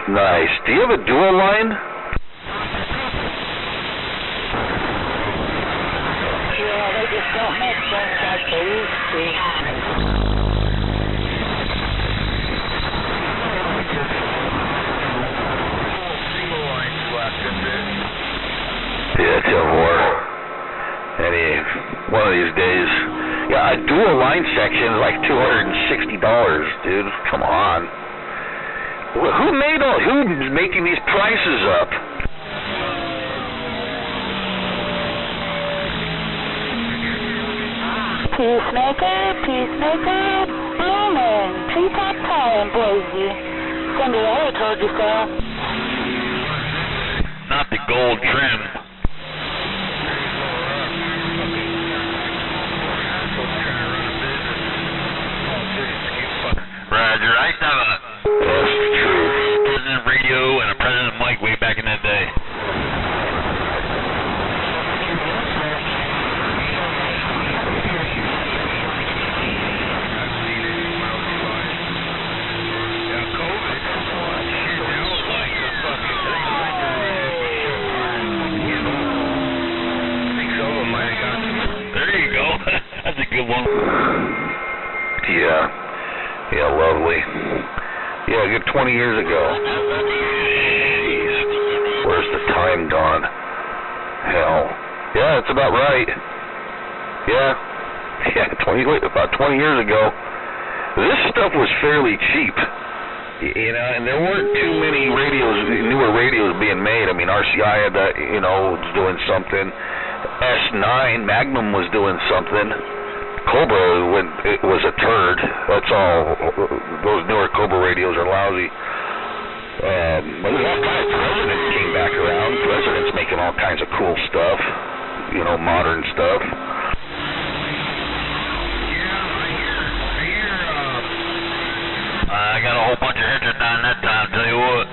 Nice. Do you have a dual line? Yeah, they just don't make things like they used to. Yeah, tell more. One of these days. Yeah, a dual line section is like $260, dude. Come on. Who's making these prices up? Peacemaker, blooming, treetop tall in Boise. Cindy, I told you so. Not the gold trim. Roger, I used to have a president radio and a president mic way back in that day. There you go. That's a good one. Yeah, lovely. Yeah, a good 20 years ago. Jeez, where's the time gone? Hell. Yeah, that's about right. Yeah, about 20 years ago. This stuff was fairly cheap. You know, and there weren't too many newer radios being made. I mean, RCI had that, was doing something. S9, Magnum was doing something. Cobra, it was a turd. That's all. Those newer Cobra radios are lousy. But there's all kinds of presidents came back around. Presidents making all kinds of cool stuff. Modern stuff. I got a whole bunch of heads down that time, tell you what.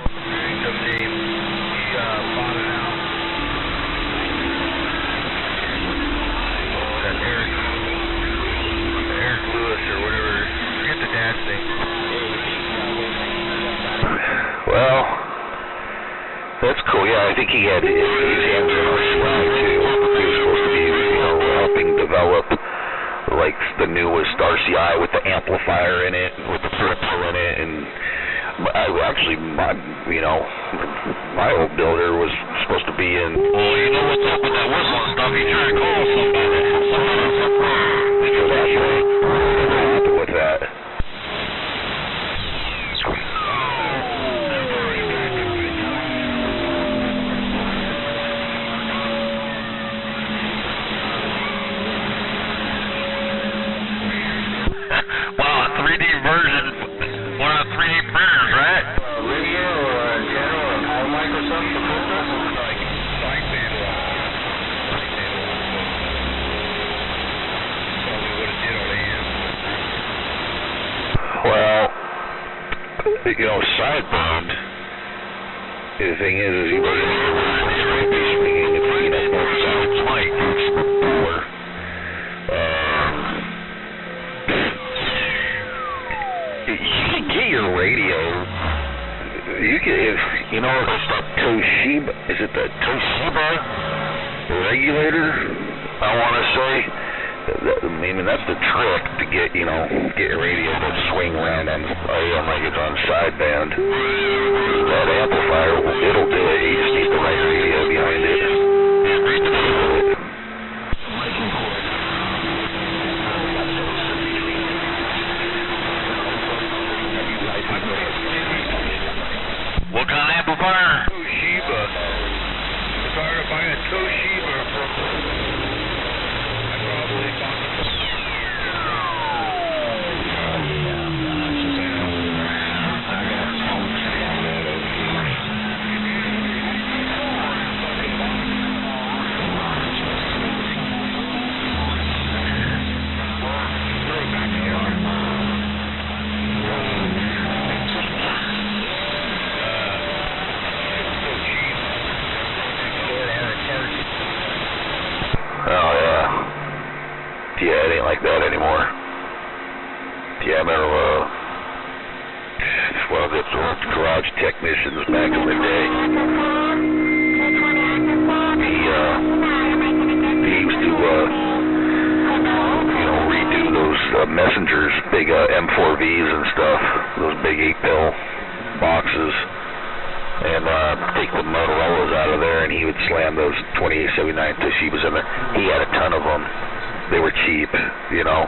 Well, that's cool. Yeah, I think he had his hands in our swag too. He was supposed to be, helping develop like the newest RCI with the amplifier in it, with the triple in it, and my old builder was supposed to be in. Well, you know what's up with that whistle stuff? You try to call somebody. That's right. What happened with that? Wow, a 3D version, one of the 3D printers, right? Linear or general or power mic or something? Like sideband wire. Probably what it did on AM. Well, sideband. The thing is you really be swinging it, both sides mic or you can get your radio. You can, it's the Toshiba. Is it the Toshiba regulator? I want to say. That's the trick to get your radio to swing around on like it's on sideband. That amplifier, it'll do it. You just need the right radio behind it. What kind of amplifier? Toshiba. If I were to buy a Toshiba from I'd probably buy garage technicians back in the day. He used to, redo those messengers, big M4Vs and stuff, those big 8-pill boxes, and take the Motorola's out of there, and he would slam those 2879 Toshibas in there. He had a ton of them. They were cheap, They were,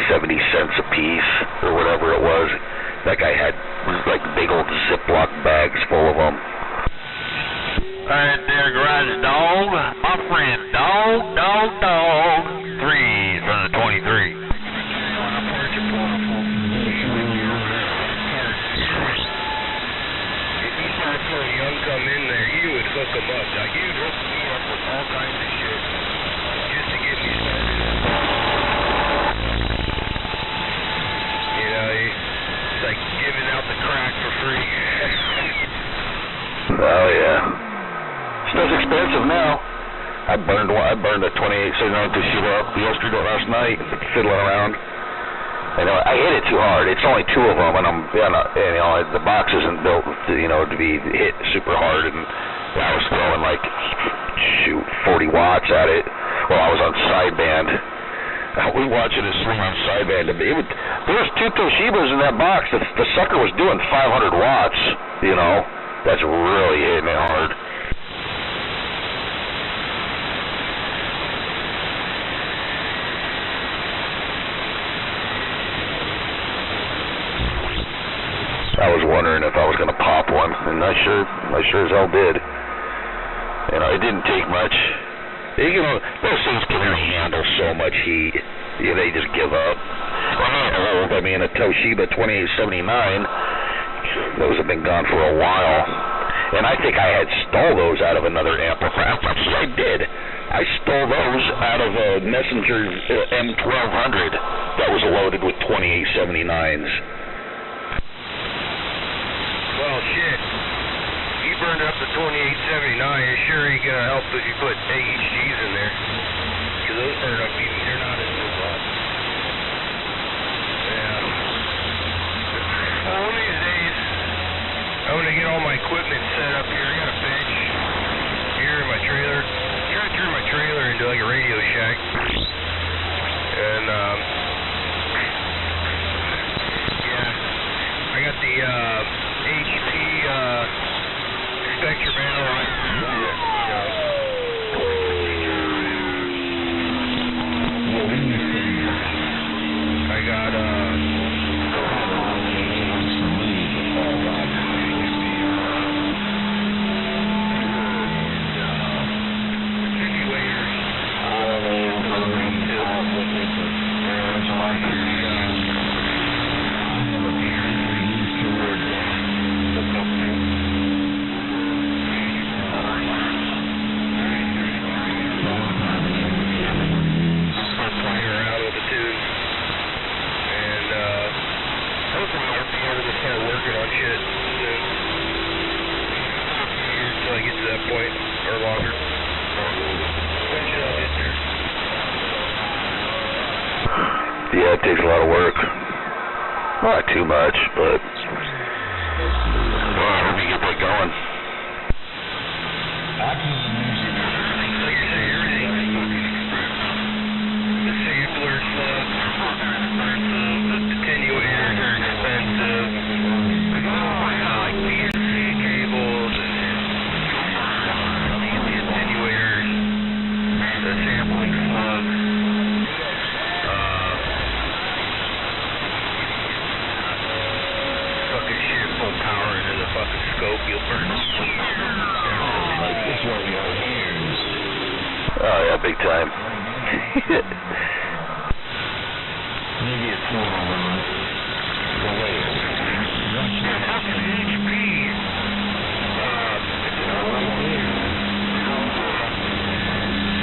70 cents a piece or whatever it was. That guy had like big old Ziploc bags full of them. Alright there, garage dog. My friend, dog. 3 from the 23. Young come in there, you would hook them up. Like, you'd hook me up with all kinds of shit just to get me started. It's like giving out the crack for free. Oh yeah, stuff's expensive now. I burned a 2879 Toshiba up last night, fiddling around. I hit it too hard. It's only 2 of them, and the box isn't built to be hit super hard, and I was throwing 40 watts at it while I was on sideband. We watching this thing on sideband. There was 2 Toshibas in that box. The sucker was doing 500 watts. That's really hitting it hard. I was wondering if I was going to pop one, and I sure as hell did. It didn't take much. Those things can only handle so much heat. They just give up. A Toshiba 2879, those have been gone for a while. And I think I had stole those out of another amplifier. Actually, I did. I stole those out of a Messenger M1200 that was loaded with 2879s. Well, shit. You burned up the 2879, it sure ain't gonna help if you put AHGs in there. Because those burn up even, they're not as good up. Yeah. Well, one of these days, I'm gonna get all my equipment set up here. I got a bench here in my trailer. I'm trying to turn my trailer into like a Radio Shack. And, I got the, HP, Spectrum Analyzer. I got, Yeah, it takes a lot of work. Not too much, but let me get that going. The samplers suck. The attenuators are expensive. Like PNC cables and the attenuators. The sampling sucks. Fucking shit, full power into the fucking scope, you'll burn. Oh yeah, big time. Maybe it's more of the way.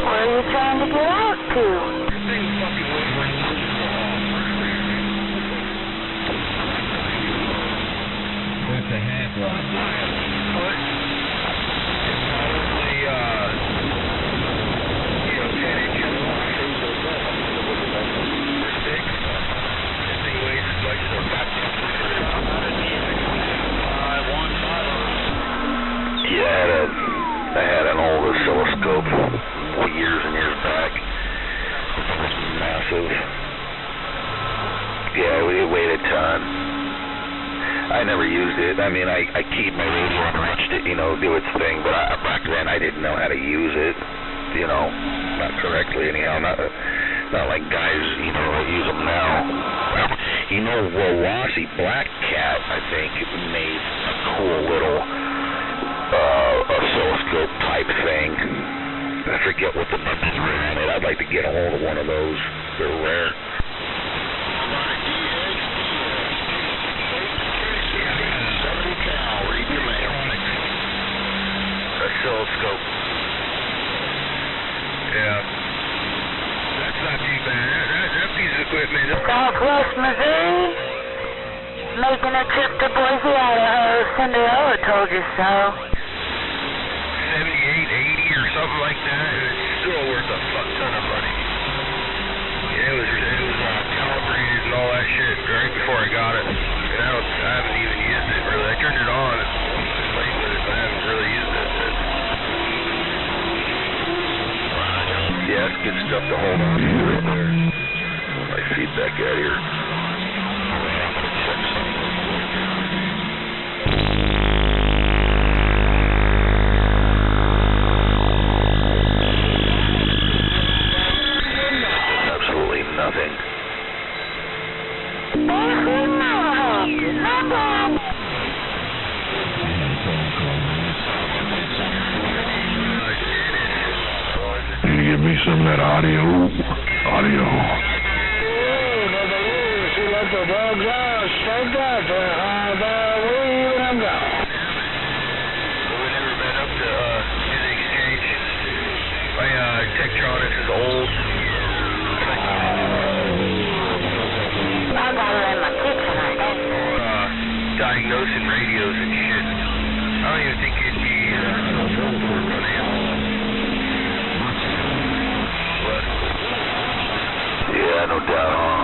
Where are you trying to get out to? That's a half rod. It's probably, 10 inches. Yeah, it weighed a ton. I never used it. I mean, I keyed my radio and watched it, do its thing, but back then I didn't know how to use it, not correctly anyhow. Not like guys, use them now. Wawasi Black Cat, I think, made a cool little oscilloscope type thing. I forget what the numbers were on it. I'd like to get a hold of one of those. They're rare. Oscilloscope. Yeah. That's not too bad. That piece of equipment. Southwest Missouri, making a trip to Boise, Idaho. Cinderella told you so. 78, 80 or something like that, and it's still worth a fuck ton of money. Yeah, it was calibrated and all that shit right before I got it. And I haven't even used it really. I turned it on and played with it, but I haven't really used it. Yeah, that's good stuff to hold on to right there. My feedback out here. Absolutely nothing. Can you give me some of that audio? She let the dogs out, straight up, and I'm gone. We've never been up to Music Exchange. My Tektronix is old. I got her in my kitchen, I think. Diagnosing radios and shit. I don't even think it'd be run Yeah, no doubt, huh?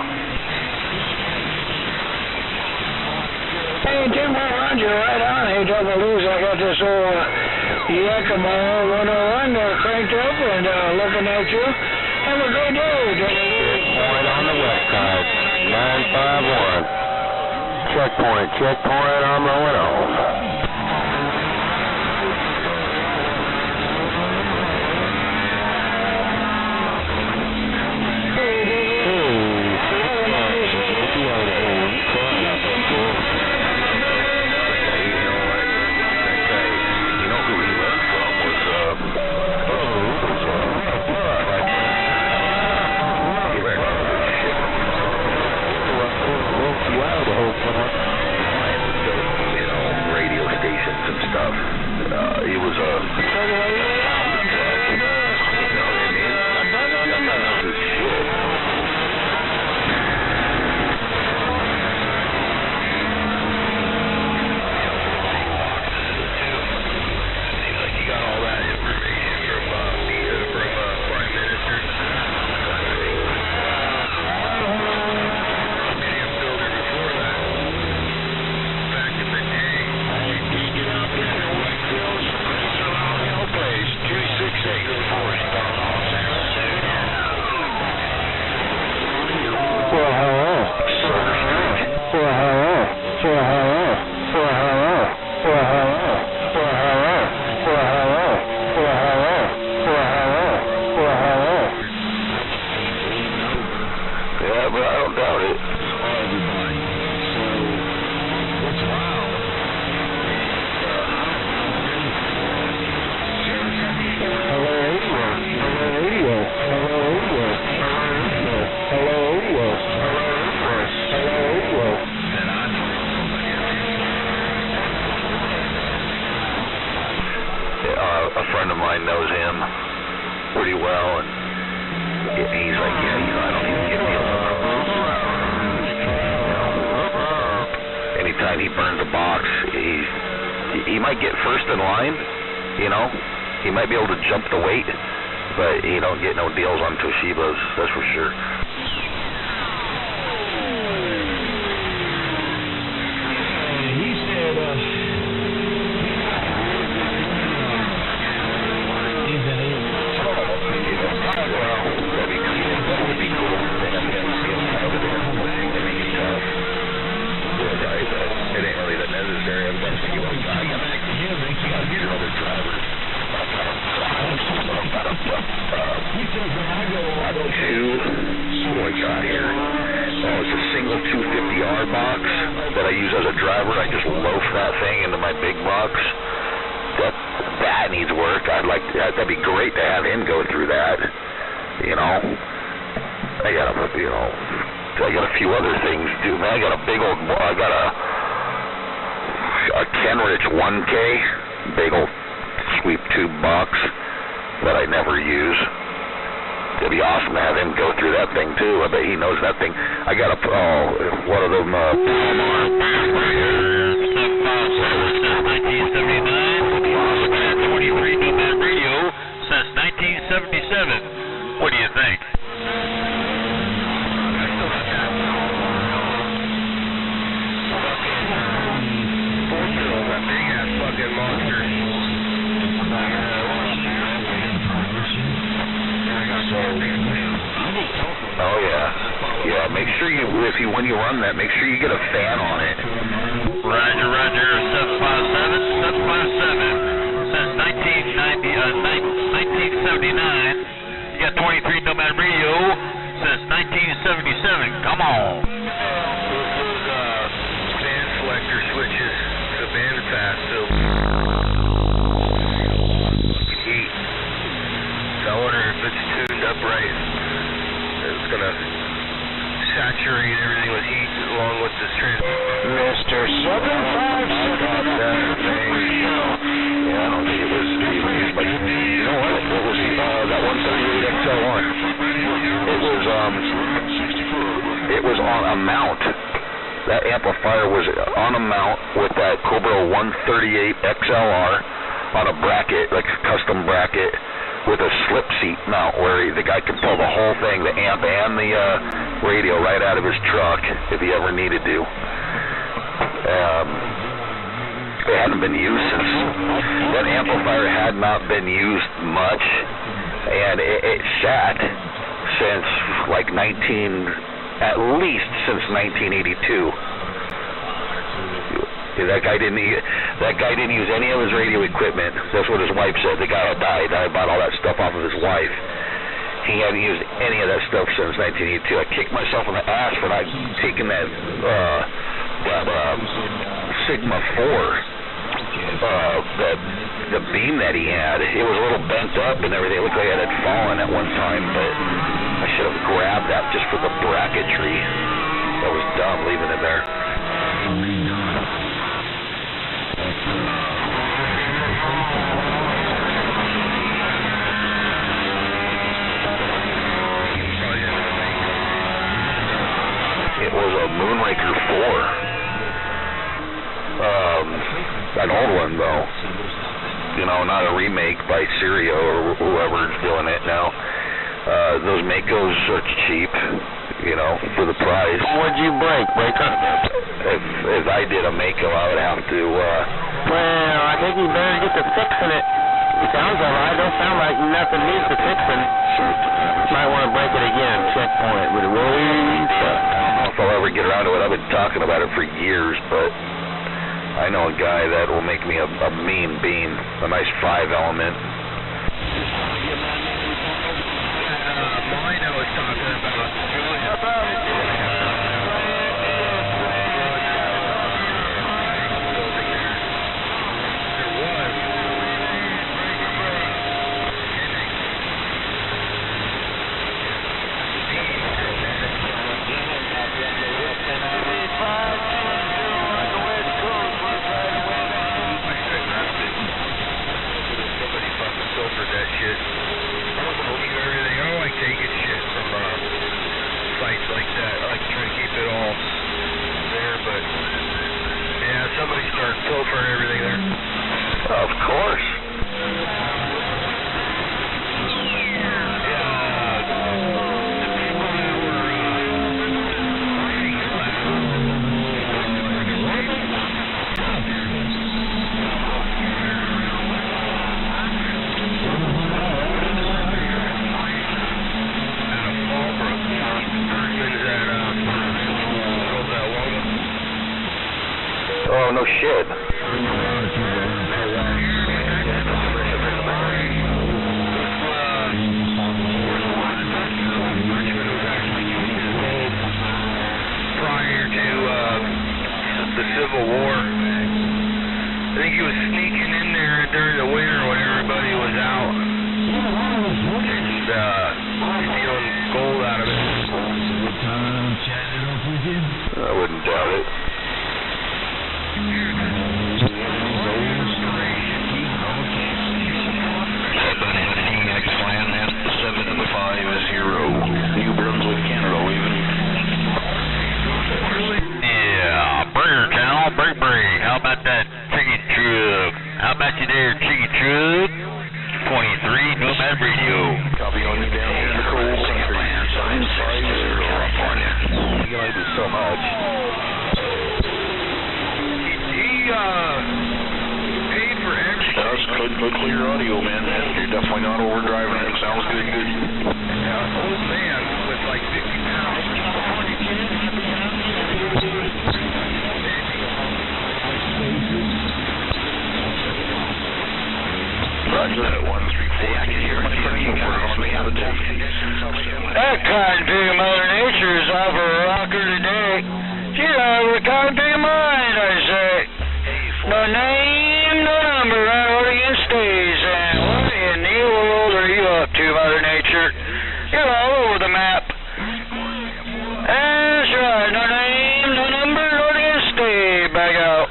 Hey, Tim, Roger, right on. Hey, Double Lose, I got this old Yakima 101 cranked up and looking at you. Have a great day, Double Lose. Checkpoint on the west side, 951. Checkpoint, I'm rolling off. Radio stations and stuff. He was a friend of mine knows him pretty well, and he's like, yeah, I don't even get deals on those. Anytime he burns a box, he might get first in line, he might be able to jump the weight, but he don't get no deals on Toshibas, that's for sure. He said, That'd be cool. necessary. Otherwise, when you want to die, you gotta get your other drivers. What do I got here? Oh, it's a single 250R box that I use as a driver. I just loaf that thing into my big box. That needs work. That'd be great to have him go through that. You know, I got a few other things too, man. I got a Kenrich 1K, big old sweep tube box that I never use. It'd be awesome to have him go through that thing too. I bet he knows that thing. I got one of them Palomar. 23 Nomad Radio since 1977. What do you think? That big ass fucking monster. Oh yeah. Make sure when you run that, make sure you get a fan on it. Roger, 757. Since 1979. You got 23 Nomad Radio since 1977. Come on. Those band selector switches, the band fast, so heat. So I wonder if it's tuned up right. It's gonna saturate everything with heat along with this trend. Mr. 757. Yeah, I don't think it was even used by. You know what? What was that 138 XL1? It was on a mount. That amplifier was on a mount with that Cobra 138 XLR on a bracket, like a custom bracket, with a slip seat mount where the guy could pull the whole thing, the amp and the radio, right out of his truck if he ever needed to. It hadn't been used since that amplifier had not been used much, and it sat since like at least since 1982. That guy didn't use any of his radio equipment. That's what his wife said. The guy had died. I bought all that stuff off of his wife. He hadn't used any of that stuff since 1982. I kicked myself in the ass for not taking that Sigma 4. The beam that he had, it was a little bent up and everything. It looked like it had fallen at one time, but I should have grabbed that just for the bracketry. That was dumb leaving it there. It was a Moonraker 4. An old one though. You know, not a remake by Sirio or whoever's doing it now. Those Makos are cheap, you know, for the price. What'd you break, Breaker? If I did a Mako, I would have to, Well, I think you better get to fixing it. It sounds alright. Don't sound like nothing needs to fixing. Might want to break it again. Checkpoint with a I don't know if I'll ever get around to it. I've been talking about it for years, but I know a guy that will make me a mean bean, a nice 5-element. Mine I was talking about. Shit. I don't believe everything. I don't like taking shit from sites like that. I like Oh, no shit. Prior to the Civil War. I think he was sneaking in there during the winter when everybody was out and stealing gold out of it. I wouldn't doubt it. New Brunswick, Canada, leaving. Yeah, Burger Channel, break. How about that chicken truck? How about you there, chicken truck? 23, Nomad Radio. Copy on you down here in the cold country. California. You like it so much. He paid for everything. That's good clear audio, man. You're definitely not overdriving it. Sounds good. Yeah, old man with like 50 pounds. Roger that, 134. I can hear it. That kind to Mother Nature's off a rocker today. She's out of the kind of mind, I say. No name, no number, right audience stays. And what in the world are you up to, Mother Nature? You're all over the map. That's right, no name, no number, audience stay. Back out.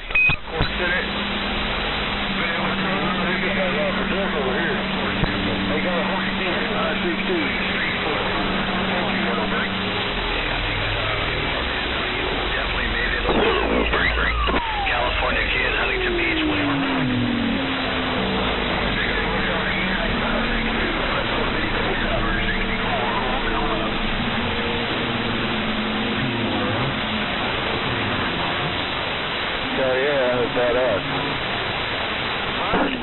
California kid, Huntington Beach, whatever. Hell yeah, is that us?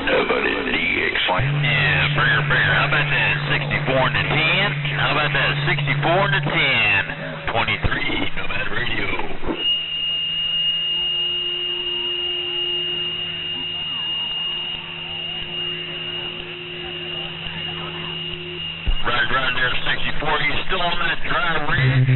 Nobody DX flying. Yeah, Bringer. How about that 64 and a 10? How about that 64 and a 10? 23, Nomad Radio. Right there, 64. You still on that dry ridge?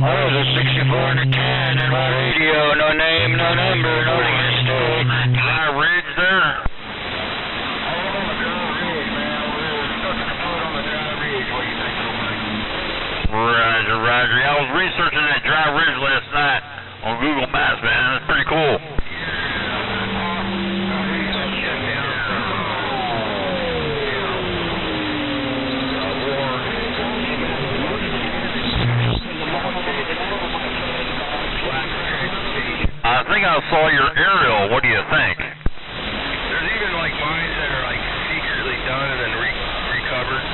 Oh, there's a 64 and a 10 in my radio. No name, no number, no audience stay. Dry ridge there? Roger. I was researching that dry ridge last night on Google Maps, man. That's pretty cool. I think I saw your aerial. What do you think? There's even like mines that are like secretly done and then recovered.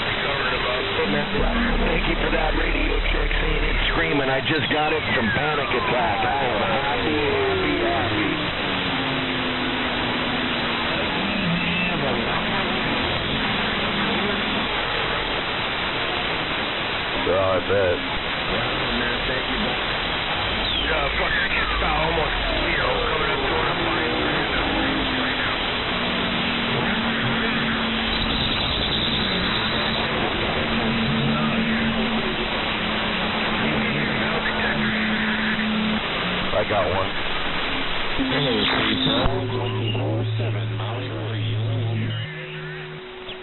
Recovered them up. Thank you for that radio check saying it's screaming. I just got it from Panic Attack. I am happy. Oh, I bet. Fuck, that kid's about almost, coming up to one of mine right now. I got one.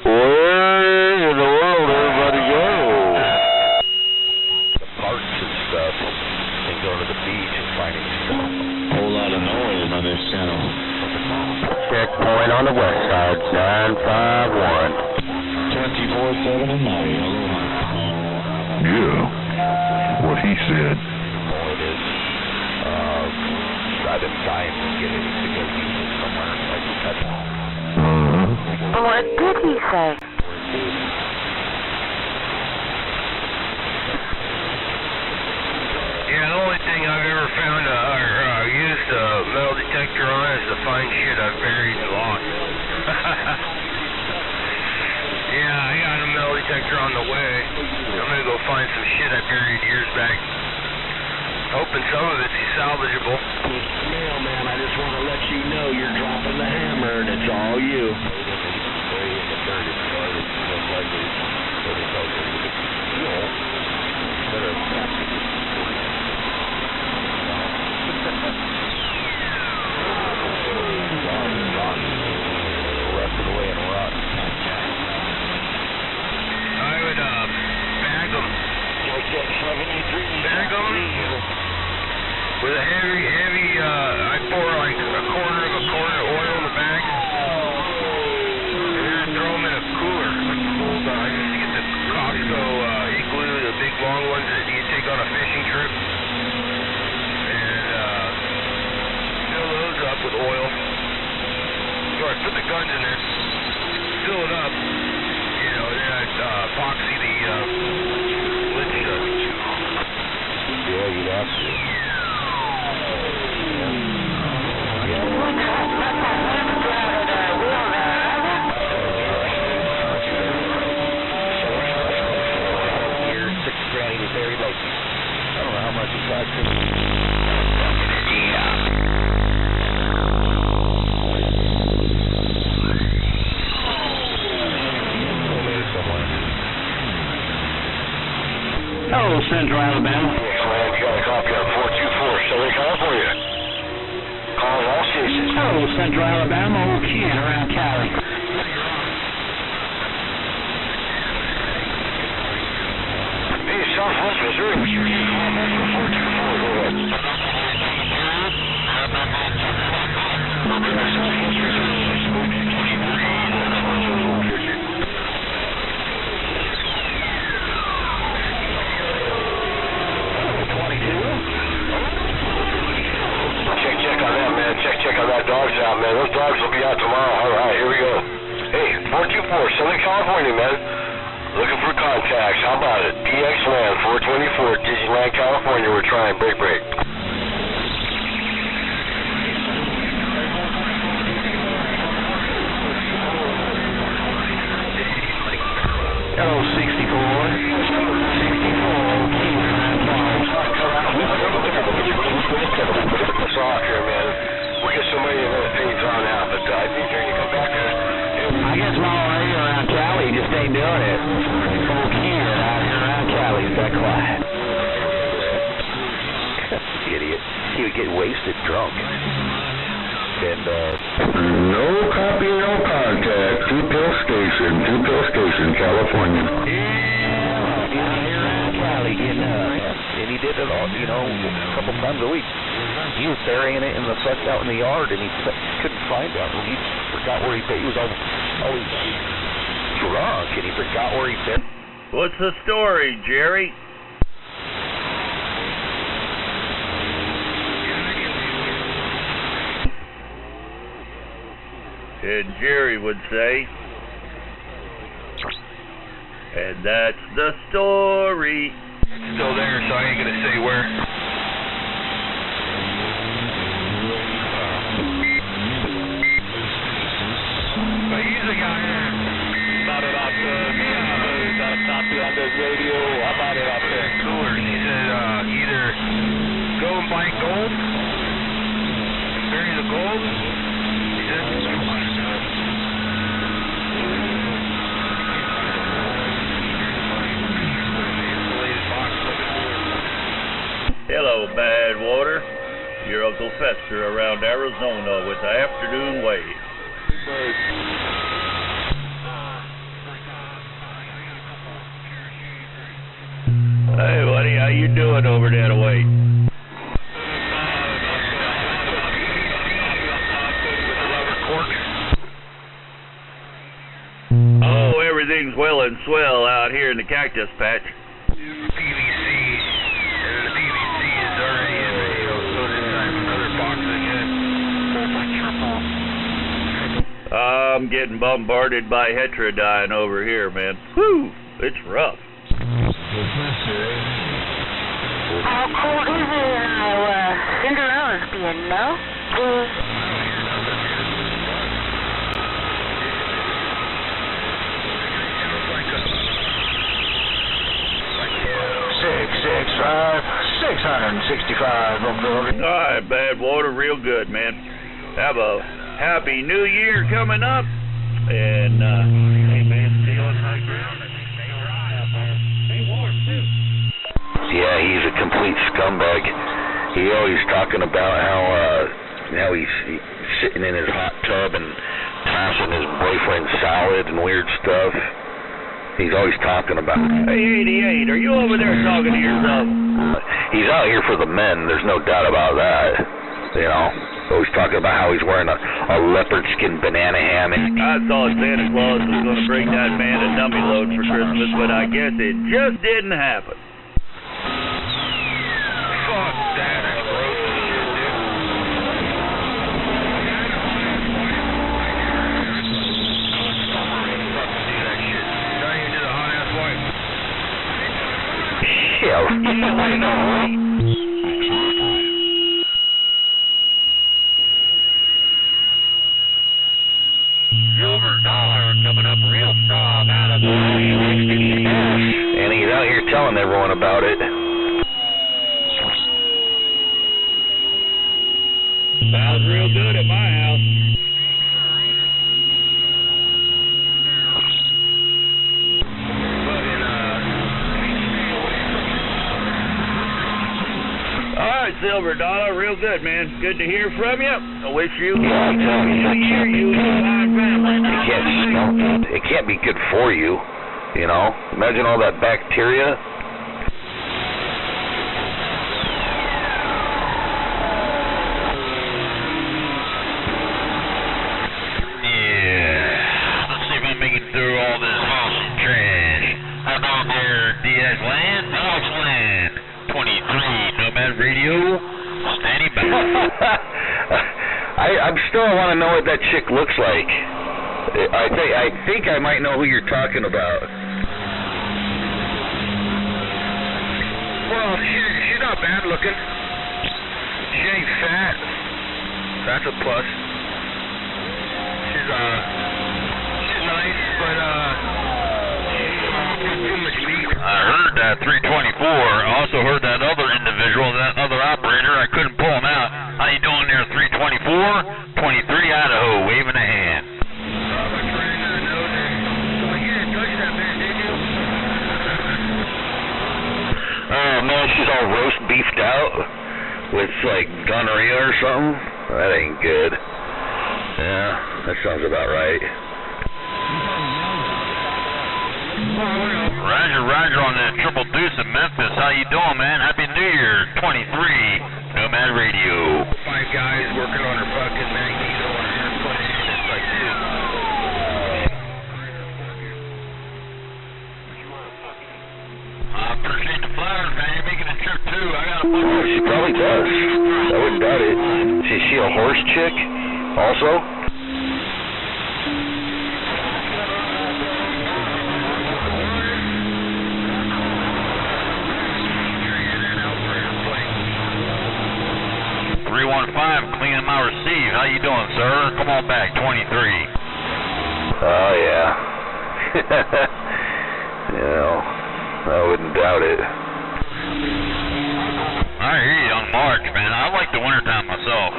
Where in the world everybody go? The parks and stuff. And go to the beach and finding stuff. Whole lot of noise on this channel. Checkpoint on the west side, 951. 24/7 and 90. Aloha. Yeah. What he said. All it is. I've been dying to get it to go use it somewhere. Like that. What did he say? Yeah, the only thing I've ever found or used a metal detector on is to find shit I've buried and lost. Yeah, I got a metal detector on the way. I'm gonna go find some shit I buried years back. Hope and some of it's salvageable. Mailman, I just want to let you know you're dropping the hammer, and it's all you. I would bag them. Bag them with a heavy, I pour like a quarter of oil in the bag. And then throw them in a cooler. I used to get the Costco igloo, the big long ones that you take on a fishing trip. And fill those up with oil. So I put the guns in there, fill it up, you know, then I epoxy the lid shut. Yeah, you'd have to. Here, $6,000 is very low. I don't know how much it costs. Hello, Central Alabama. You got a copy on 424, Southern California. Calling all stations. Hello, Central Alabama. Old Ken around Cali. Hey, Southwest Missouri, what's your name? Call from 424, go ahead. Southwest Missouri, 23. Check on that dogs out, man. Those dogs will be out tomorrow. All right, here we go. Hey, 424, Southern California, man. Looking for contacts. How about it? PX Land, 424, Disneyland, California. We're trying. Break. Hello, 64. It's off here, man. We'll get so many other things on out, but I think you're going to come back to I guess my old lady around Cali just ain't doing it. Old Ken out here around Cali is that quiet. Idiot. He would get wasted drunk. And, No copy, no contact. Two-pill station, California. Yeah, out here around Cali getting and he did it all, you know, a couple times a week. He was burying it in the fuck out in the yard, and he couldn't find it. He forgot where he was always drunk, and he forgot where he been. What's the story, Jerry? And Jerry would say, and that's the story. Still there, so I ain't gonna say where. But he's the guy there. About it off on the radio. How about it off there? Coolers. He said either go and buy gold and bury the gold. He said Hello, Badwater. Your Uncle Fester around Arizona with the afternoon wave. Hey, buddy, how you doing over that way? Oh, everything's well and swell out here in the cactus patch. PVC, and the PVC is already in radio, so this time another box again. I'm getting bombarded by heterodyne over here, man. Whew, it's rough. How cold is it in Iowa? Cinderella's being, no? Six, 6, 5, 665, Bullfrog. All right, Badwater, real good, man. Have a happy New Year coming up, and hey, man, stay on high ground and stay right. Stay warm too. Yeah, he's a complete scumbag. He always talking about how he's sitting in his hot tub and tossing his boyfriend's salad and weird stuff. He's always talking about it. Hey, 88, are you over there talking to yourself? He's out here for the men, there's no doubt about that. You know, always talking about how he's wearing a leopard skin banana hammock. I thought Santa Claus was going to bring that man a dummy load for Christmas, but I guess it just didn't happen. Fuck that, that's gross as shit, dude. Fucking do that shit. Not even do the hot ass wipe. Yeah, I know, right? Silver dollar coming up real strong out of the And he's out here telling everyone about it. Sounds real good at my house. All right, Silver Dollar, real good, man. Good to hear from you. I wish you a happy New Year, you and your fine family. It can't be good for you, you know? Imagine all that bacteria. Through all this awesome trash. How about there, DS Land? Alex Land. 23, Nomad Radio. Standing by. I'm still want to know what that chick looks like. I think I might know who you're talking about. Well, she's not bad looking. She ain't fat. That's a plus. She's nice, but too much meat. I heard that 324. I also heard that other individual, that other operator. I couldn't pull him out. How you doing there, 324? 23 Idaho, waving a hand. Oh man, she's all roast beefed out with like gonorrhea or something. That ain't good. Yeah, that sounds about right. Roger on that Triple Deuce in Memphis. How you doing, man? Happy New Year, 23, Nomad Radio. 5 guys working on her fucking magneto on her airplane. It's like, dude. I appreciate the flowers, man. You're making a trip too. I got a bunch. Oh, she probably does. I wouldn't doubt it. Is she a horse chick also? 315, cleaning my receive. How you doing, sir? Come on back, 23. Oh, yeah. You know, I wouldn't doubt it. I hear you on March, man. I like the wintertime myself.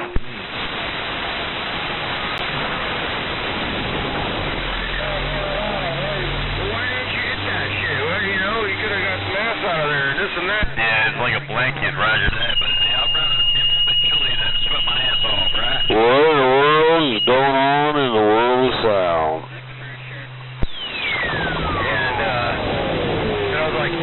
Why didn't you hit that shit? Well, you know, you could have got some ass out of there and this and that. Yeah, it's like a blanket, roger that. But yeah, I'd rather be a little bit chilly than sweat my ass off, right? What in the world is going on in the world of sound? And I was like,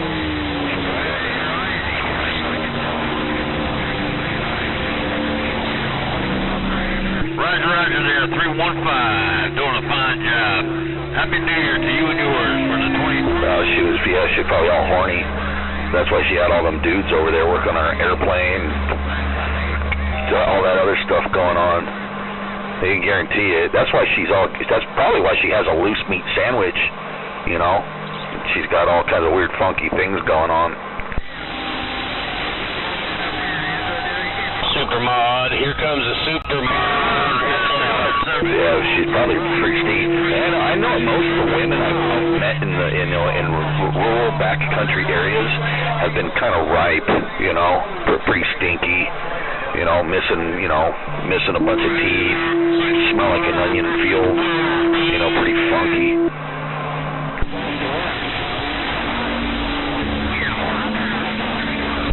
Roger there, 315, doing a fine job. Happy New Year to you and yours for the 20th. She was probably all horny. That's why she had all them dudes over there working on her airplane. All that other stuff going on. They can guarantee it. That's probably why she has a loose meat sandwich, you know. She's got all kinds of weird funky things going on. Supermod, here comes the Supermod. Yeah, she's probably thirsty. And I know most of the women I've met in rural backcountry areas has been kind of ripe, you know, pretty stinky, you know, missing a bunch of teeth, smell like an onion, feel, you know, pretty funky.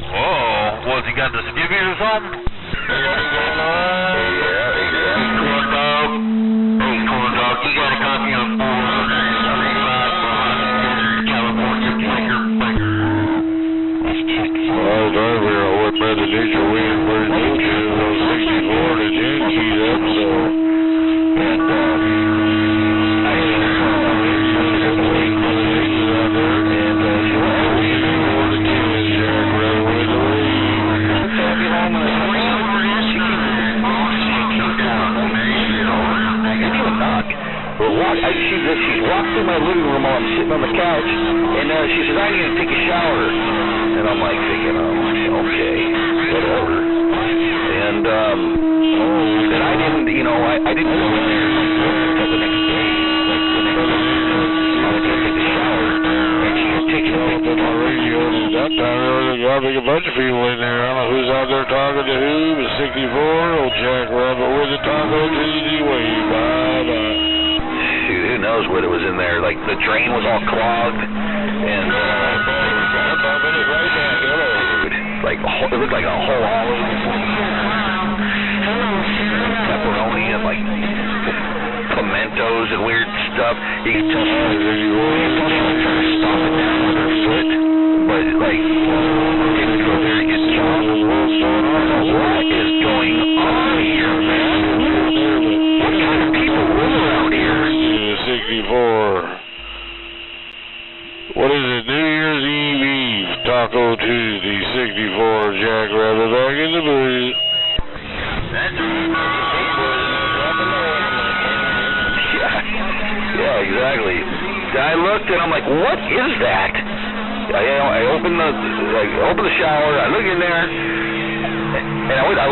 Whoa, what, he got the skivvy or something? Yeah, exactly. Hey, corn dog, you got a copy of 475 California Biker. Well, driver, I went by the nature wind where it told you it was 64 to 10 keyed up, so. And, I had a call on it, so I had to wait for the exit out there, and, she went to 64 to 10, Jack, right away the way. She's walked through my living room while I'm sitting on the couch, and she says, I need to take a shower. And I'm like thinking, oh, okay, whatever. And I didn't, you know, I didn't go in there until the next day. Like the next day, I was going to take a shower, and she was taking a big my radio. That time there was a bunch of people in there. I don't know who's out there talking to who, but 64, old Jack Rabbit with the Taco Tuesday way. Bye-bye. Shoot, who knows what it was in there? Like the drain was all clogged, and like it looked like a whole olive, pepperoni, and like pimentos and weird stuff. You could tell she was trying to stop it down with her foot, but like didn't go very good job. What is going on here, man? What kind of people live around here? 64. What is it? New Year's Eve, Taco Tuesday, 64, Jack Rabbit back in the booth. Yeah, exactly. I looked and I'm like, what is that? I opened the shower, I look in there, and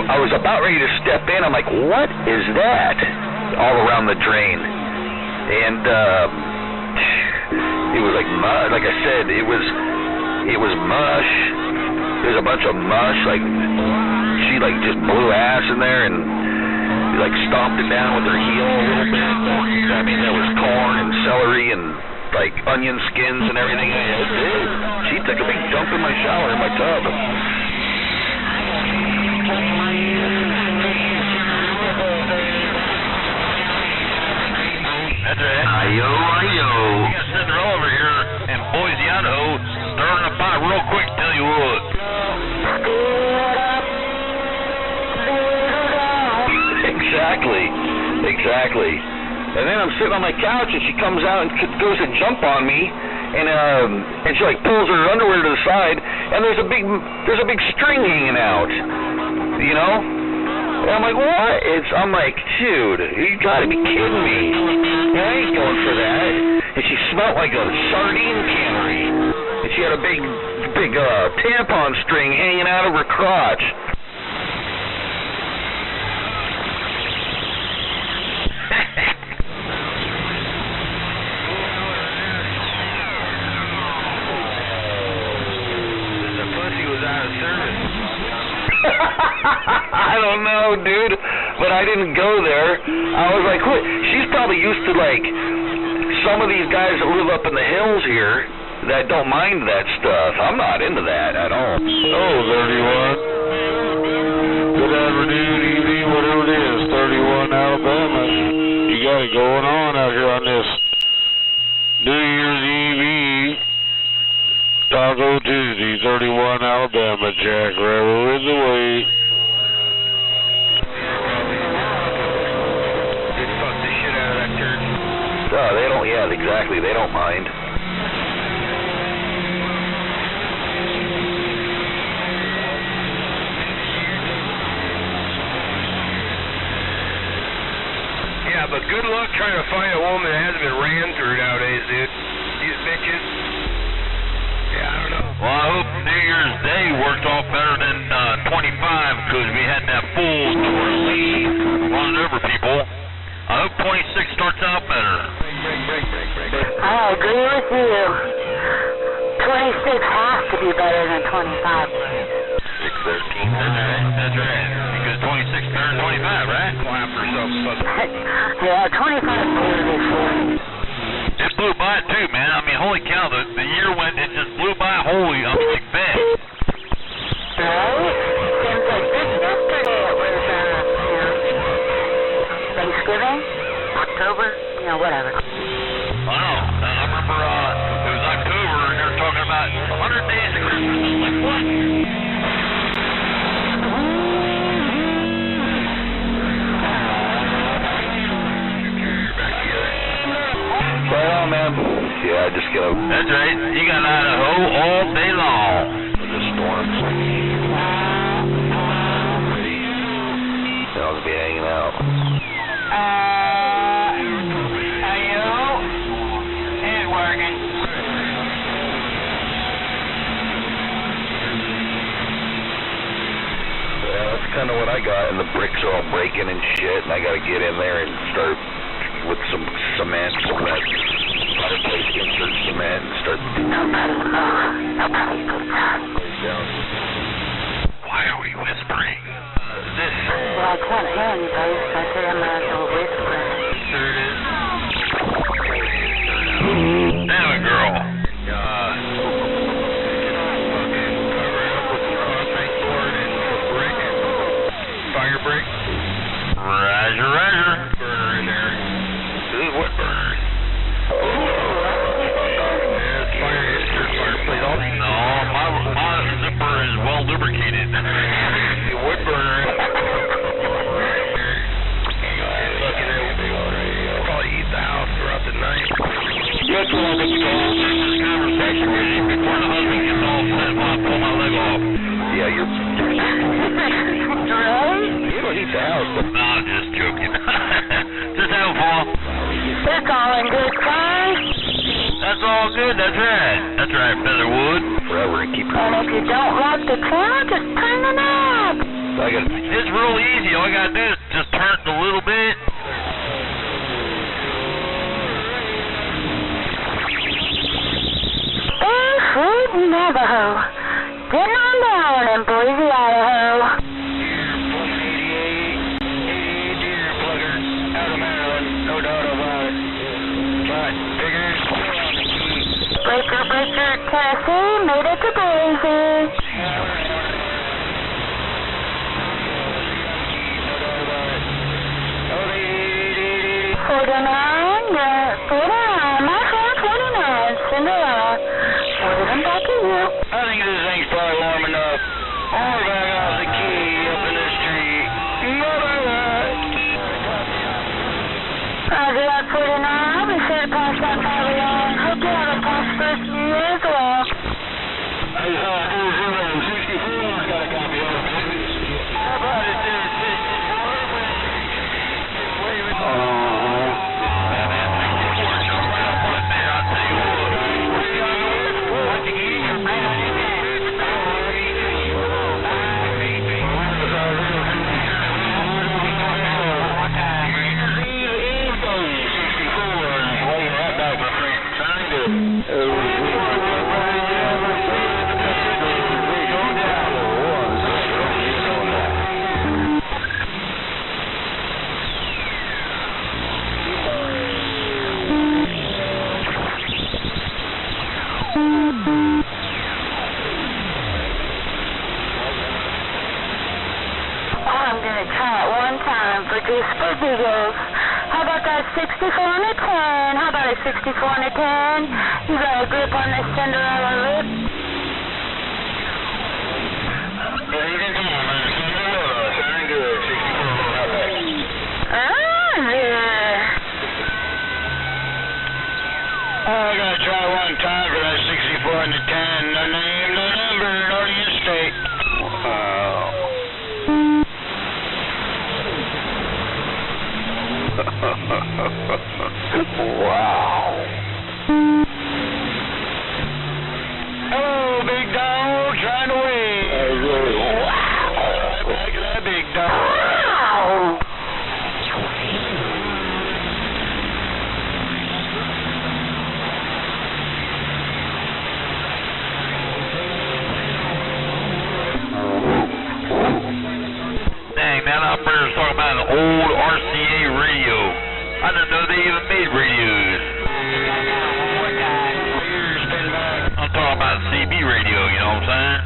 I was about ready to step in. I'm like, what is that? All around the drain. And it was like mud. Like I said, it was mush. There's a bunch of mush. Like she like just blew ass in there and like stomped it down with her heel a little bit. I mean, there was corn and celery and like onion skins and everything. She took a big dump in my shower in my tub. That's right. Ayo. You got Cinderella over here in Boise, Idaho, stirring the pot real quick, tell you what. Exactly. And then I'm sitting on my couch, and she comes out and goes to jump on me, and she like pulls her underwear to the side, and there's a big string hanging out, you know. And I'm like, what? I'm like, dude, you gotta be kidding me. I ain't going for that. And she smelled like a sardine cannery. And she had a big tampon string hanging out of her crotch. The pussy was out of service. I don't know, dude, but I didn't go there. I was like, what? She's probably used to, like, some of these guys that live up in the hills here that don't mind that stuff. I'm not into that at all. Oh, 31. Good afternoon, evening, whatever it is, 31 Alabama. You got it going on out here on this New Year's Eve, Taco Tuesday, 31 Alabama, Jack Rabbit with the way. They don't, yeah, exactly, they don't mind. Yeah, but good luck trying to find a woman that hasn't been ran through nowadays, dude. These bitches. Yeah, I don't know. Well, I hope New Year's Day worked off better than 25, because we had that full tour leave running over people. I hope 26 starts out better. I agree with you. 26 has to be better than 25. 613, that's right. You go 26, turn 25, right? Clap yourself, son. Yeah, 25 this year. It blew by too, man. I mean, holy cow, the year went, it just blew by. Holy, I'm sick fast. Right? Seems like just yesterday it was, Thanksgiving, October, whatever. I know. I remember it was October, and they were talking about 100 days of Christmas. I was like, what? Right on, man. Yeah, I just got That's right. You got Idaho all day long. the storms. I'll be hanging out. It's working. Yeah, that's kind of what I got, and the bricks are all breaking and shit, and I got to get in there and start with some cement, some of that fireplace insert cement, and start. Why are we whispering? This. Well, I can't hear anybody, so I say I'm not going to whisper. There it is. Damn it, girl. Fire break. Roger. Burner in there. Ooh, what burner? Yeah, fire insert, fireplace. All these. No, my zipper is well lubricated. Wood burner. Probably eat the house throughout the night. That's what I'm going to this conversation with you before the husband gets all set while I pull my leg off. Yeah, you're. Right? You don't eat the house, but. No, I'm just joking. Just having fun. It's all in good time. That's all good. That's right, Featherwood. Forever and keep. And if you don't like the channel, just turn it up. It's real easy. All I gotta do is just turn it a little bit. Food Navajo. Getting on down in Boise, Idaho. Breaker, Tennessee, made it to Boise. 49, my friend, 49, Cinderella. Waving back at you. I think this thing's probably warm enough. I'll back off the key up in the street. Roger that, 49. I'll be sure to pass that probably on. Hope you have a prosperous New Year as well. Hey, 64's got a copy of it. How about it there, 64? How about that 64 and a 10? How about a 64 and a 10? You got a grip on the Cinderella lip? I gotta try one time for that 64 and the 10. No name, no number, no state. Wow. Hello, big dog, trying to win. Wow. Back at that big dog. Wow. old RCA radio. I didn't know they even made radios. I'm talking about CB radio, you know what I'm saying?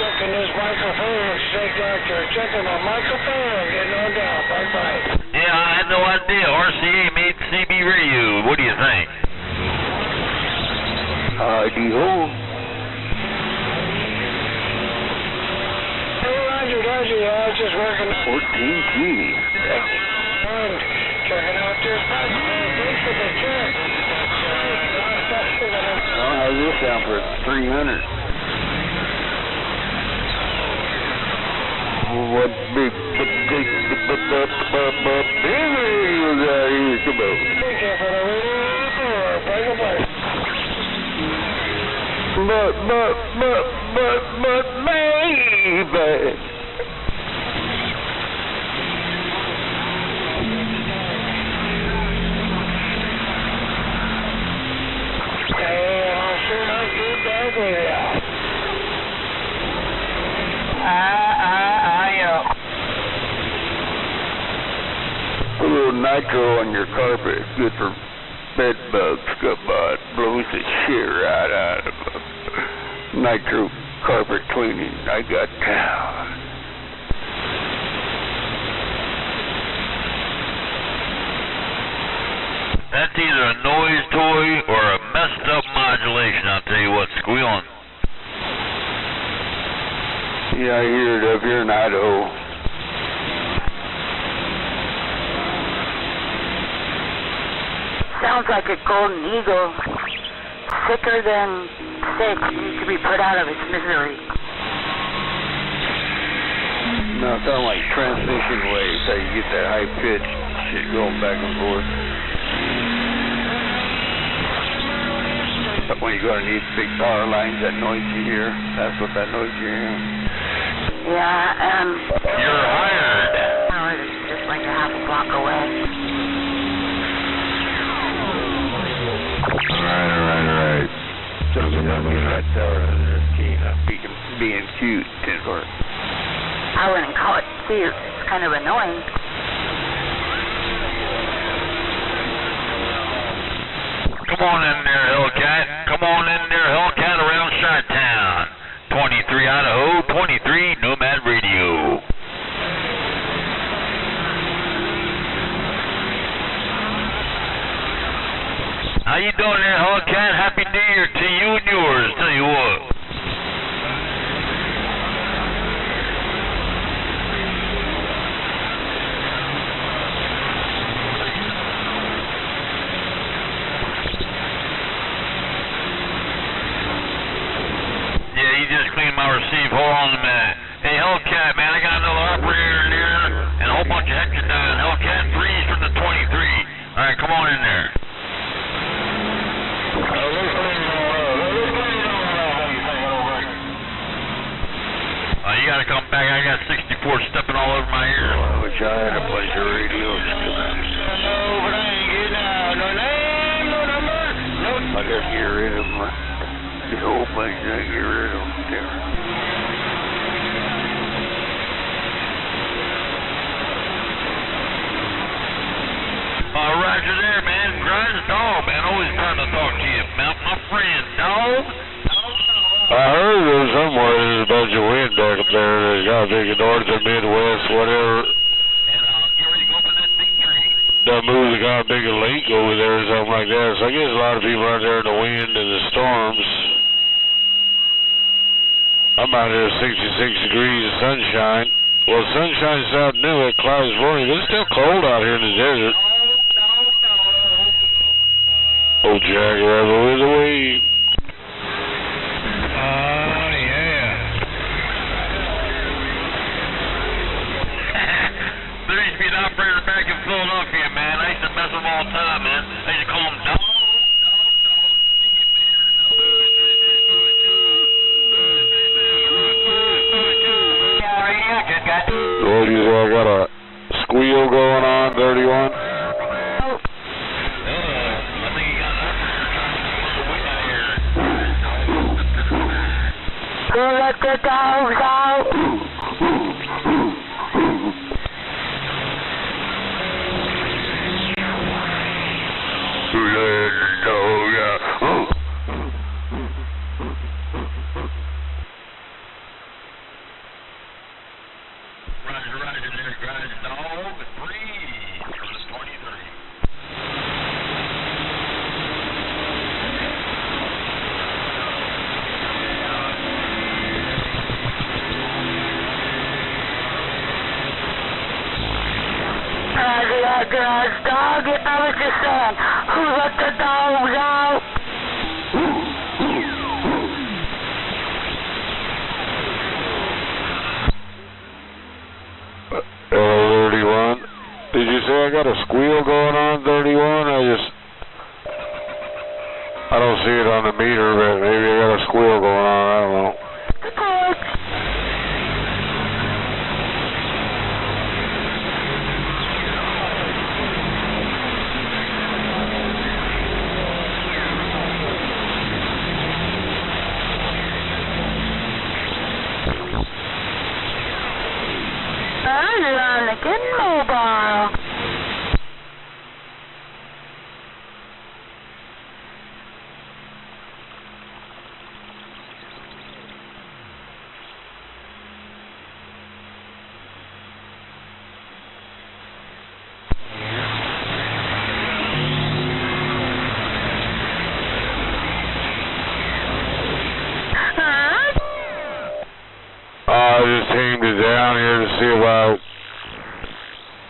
Checking this microphone, Snake Doctor. Checking my microphone, getting on down. Bye-bye. Yeah, I had no idea. RCA made CB radio. What do you think? Howdy-ho. Hey, Roger, I was just working 14G. on checking out this microphone. Thanks for the check. How's this sound for 300? What big radios out here? Come on. Be careful, the radio. Bye-bye. But, baby. Hey, I'll sure not get back with you. A little nitro on your carpet is good for bed bugs. Come on, blows the shit right out of them. Nitro carpet cleaning. I got town. That's either a noise toy or a messed up modulation, I'll tell you what, squealing. Yeah, I hear it up here in Idaho. Sounds like a golden eagle. Sicker than sick. Needs to be put out of its misery. No, it sounds like transmission waves. How you get that high pitch shit going back and forth. But when you go underneath big power lines, that noise you hear, that's what that noise you're hearing. Yeah, and... You're hired. Oh, it's just like a half a block away. Alright. Something that was right there. Being cute, Tinford. I wouldn't call it cute. It's kind of annoying. Come on in there, Hellcat. Come on in there, Hellcat, around Chi-Town. 23 Idaho, 23 Nomad Radio. How you doing there, Hellcat? Happy New Year to you and yours, tell you what. Yeah, you just cleaned my receive. Hold on a minute. Hey, Hellcat, man, I got another operator in there and a whole bunch of hectors down. Hellcat 3's from the 23. All right, come on in there. You gotta come back. I got 64 stepping all over my ears. I wish I had a bunch of radios. I gotta get rid of my whole bunch. I gotta get rid of them there. Roger there, man. Grimes dog, man. Always trying to talk to you, my friend, dog. I heard there's somewhere there's a bunch of wind back up there. There's got to be north or midwest, whatever. And get ready to go for that big tree. That moves got a big lake over there or something like that. So I guess a lot of people out there in the wind and the storms. I'm out here 66 degrees of sunshine. Well, sunshine's out new at clouds morning. It's still cold out here in the desert. Old Jackrabbit with the weed. Yeah. There used to be an operator back in Philadelphia, man. I used to mess with him all the time, man. I used to call him dog. What do you say? I got a squeal going on, 31. I think he got an operator trying to get the wind out here. let the dogs out? Who let the dog out? Roger, roger there, guys. Dog, breathe for the 23. Dog, I was just saying, who let the dogs out? Hello, 31. Did you say I got a squeal going on, 31? I don't see it on the meter, but maybe I got a squeal going on. I don't know. You're on the Get Mobile. I just teamed it down here to see if I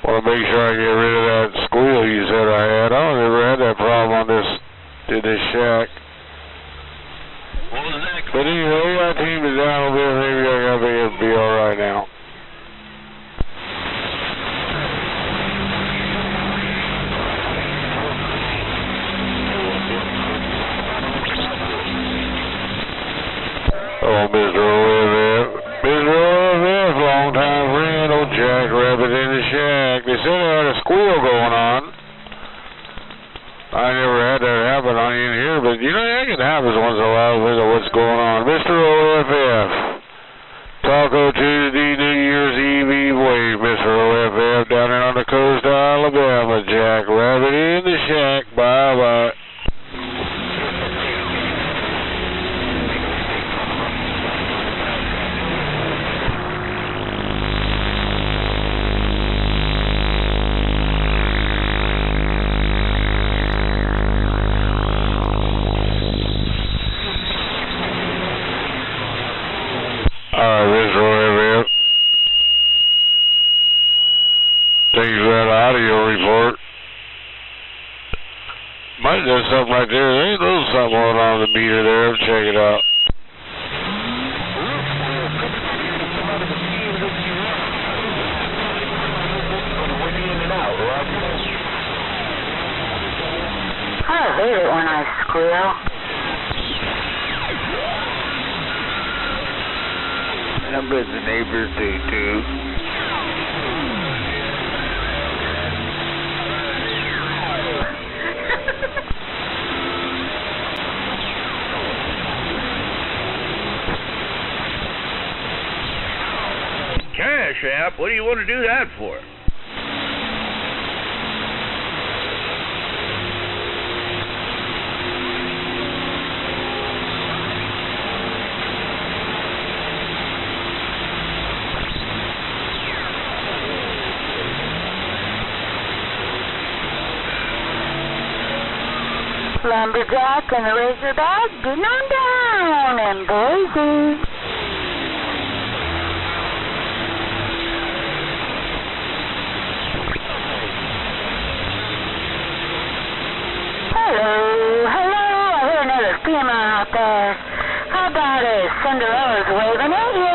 want to make sure I get rid of that squeal you said I had. I don't ever had that problem on this shack. What was that? But anyway, I teamed it down a bit. Maybe I gotta be alright now. Oh, Mr. OFF. Mr. OFF, long-time friend, old jackrabbit in the shack. They said I had a squeal going on. I never had that happen on in here, but you know, that can happen once in a while with what's going on. Mr. OFF, Taco Tuesday, New Year's Eve Eve wave, Mr. OFF, down there on the coast of Alabama. Jackrabbit in the shack. Bye-bye. Alright, Mr. OFF. Thank you for that audio report. Might have done something right there. There ain't a little something going on the meter there. Check it out. I hate it when I squeal. I bet the neighbors do too. Cash App? What do you want to do that for? Lumberjack and the Razorback getting on down in Boise. Hello, hello, I hear another female out there. How about it? Cinderella's waving at you.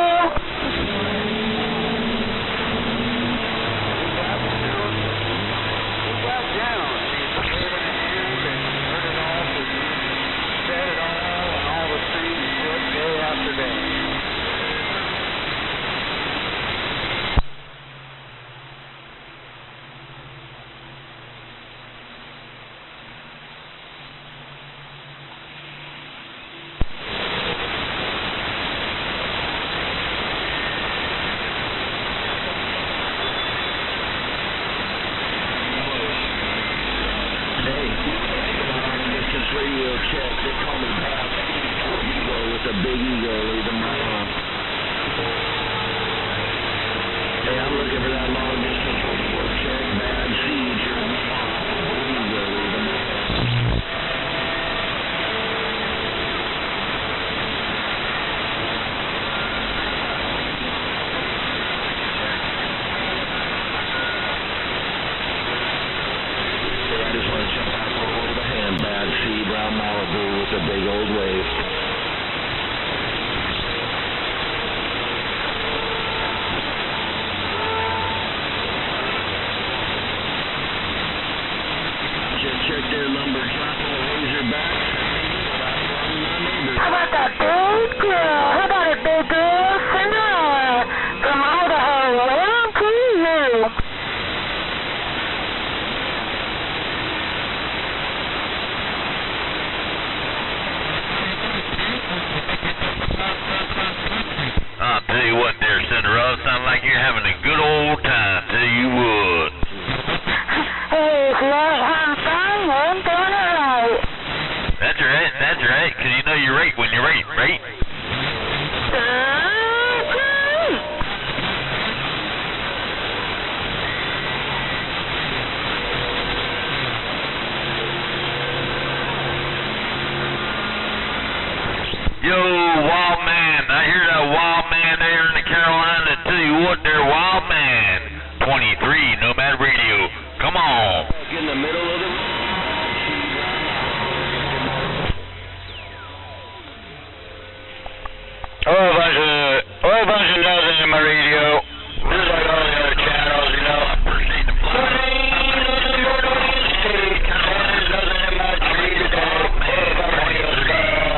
wave. Check their lumber drop on the Razorback. How about that big girl? How about a big girl? Cinderella from Idaho. Where to you? I'll tell you what there, Cinderella. Sounds like you're having a good old time. Tell you what. Hey, if you ain't having fun, you ain't doing it right. That's right, 'cause you know you're right when you're right, right? Yo, wild man, I hear that wild man there in the Carolina. Tell you what, there, wild man. 23, Nomad Radio. Come on. In the middle of the Oh, a bunch of nothing in my radio. Just like all the other channels, you know. Proceed to fly. Nothing in my tree today.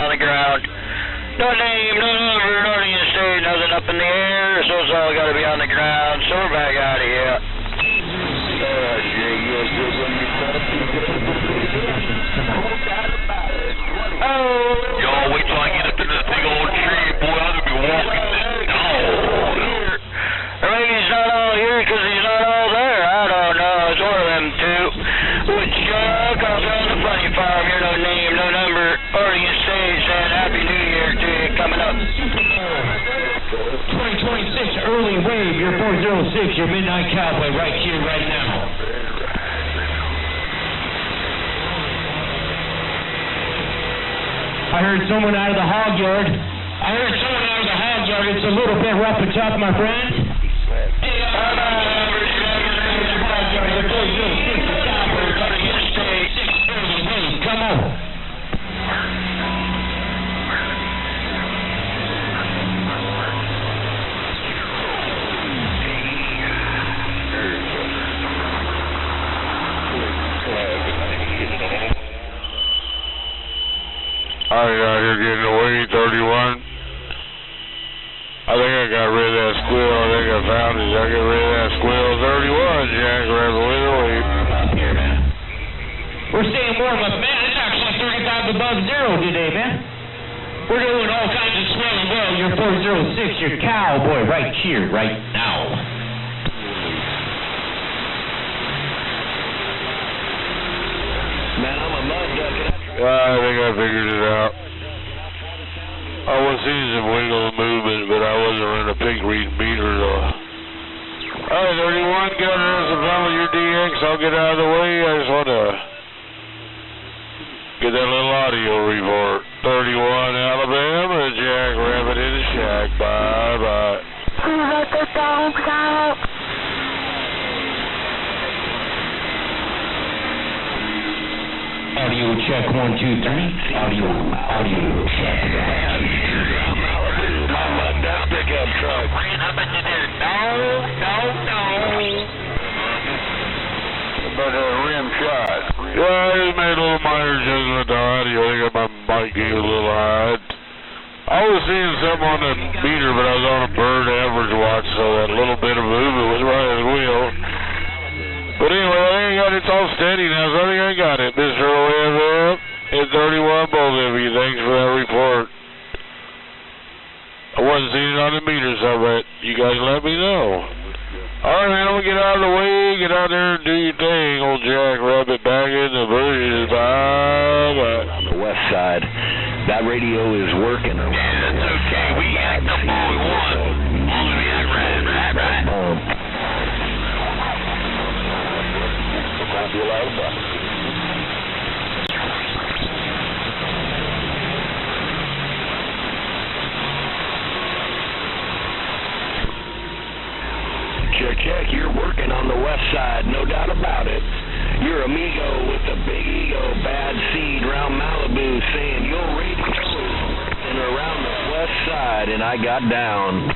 On the ground. No name, no number, no Union State, nothing up in the air, so it's all got to be on the ground. So we're back out of here. Yo, wait till I get up to this big old tree, boy. I'm gonna be walking this dog. Or maybe he's not all here because he's not all there. I don't know. It's one of them two. Woodchuck, I'll be on the funny farm. Here, no name, no number. Oregon State saying Happy New Year to you coming up. 2026 early wave, your 406, your Midnight Cowboy right here, right now. I heard someone out of the hog yard. It's a little bit rough and tough, my friend. Come on. I got here getting away, 31. I think I got rid of that squirrel. I think I found it. I got rid of that squirrel. 31, Jack Rabbit with a wave. We're staying warm up, man. It's actually 35 above zero today, man. We're doing all kinds of swelling well. Your 406, your cowboy right here, right now. Man, I'm a mud duck. I think I figured it out. I was seeing some wiggle and movement, but I wasn't running a pink reading meter, though. Alright, 31, get under some fun with your DX. I'll get out of the way. I just want to get that little audio report. 31, Alabama, Jack Rabbit in the shack. Bye-bye. Let the dogs out. Audio check 1, 2, 3. Audio check. Pickup truck. But a rim shot. Yeah, I just made a little minor adjustment with the audio. I think my mic gave a little high. I was seeing something on the meter, but I was on a bird average watch, so that little bit of movement was right as well. But anyway, I think I got it's all steady now, so I think I got it. Mr. OFF and 31, both of you. Thanks for that report. I wasn't seeing it on the meter, so but you guys let me know. Alright, man, I'm gonna get out of the way, get out there and do your thing, old Jack Rabbit back in the bushes. Bye-bye. On the west side, that radio is working. Yeah, that's okay. We act up all we want. All we act right. Check, you're working on the west side, no doubt about it. Your amigo with the big ego, bad seed, round Malibu, saying your radio right, and I got down.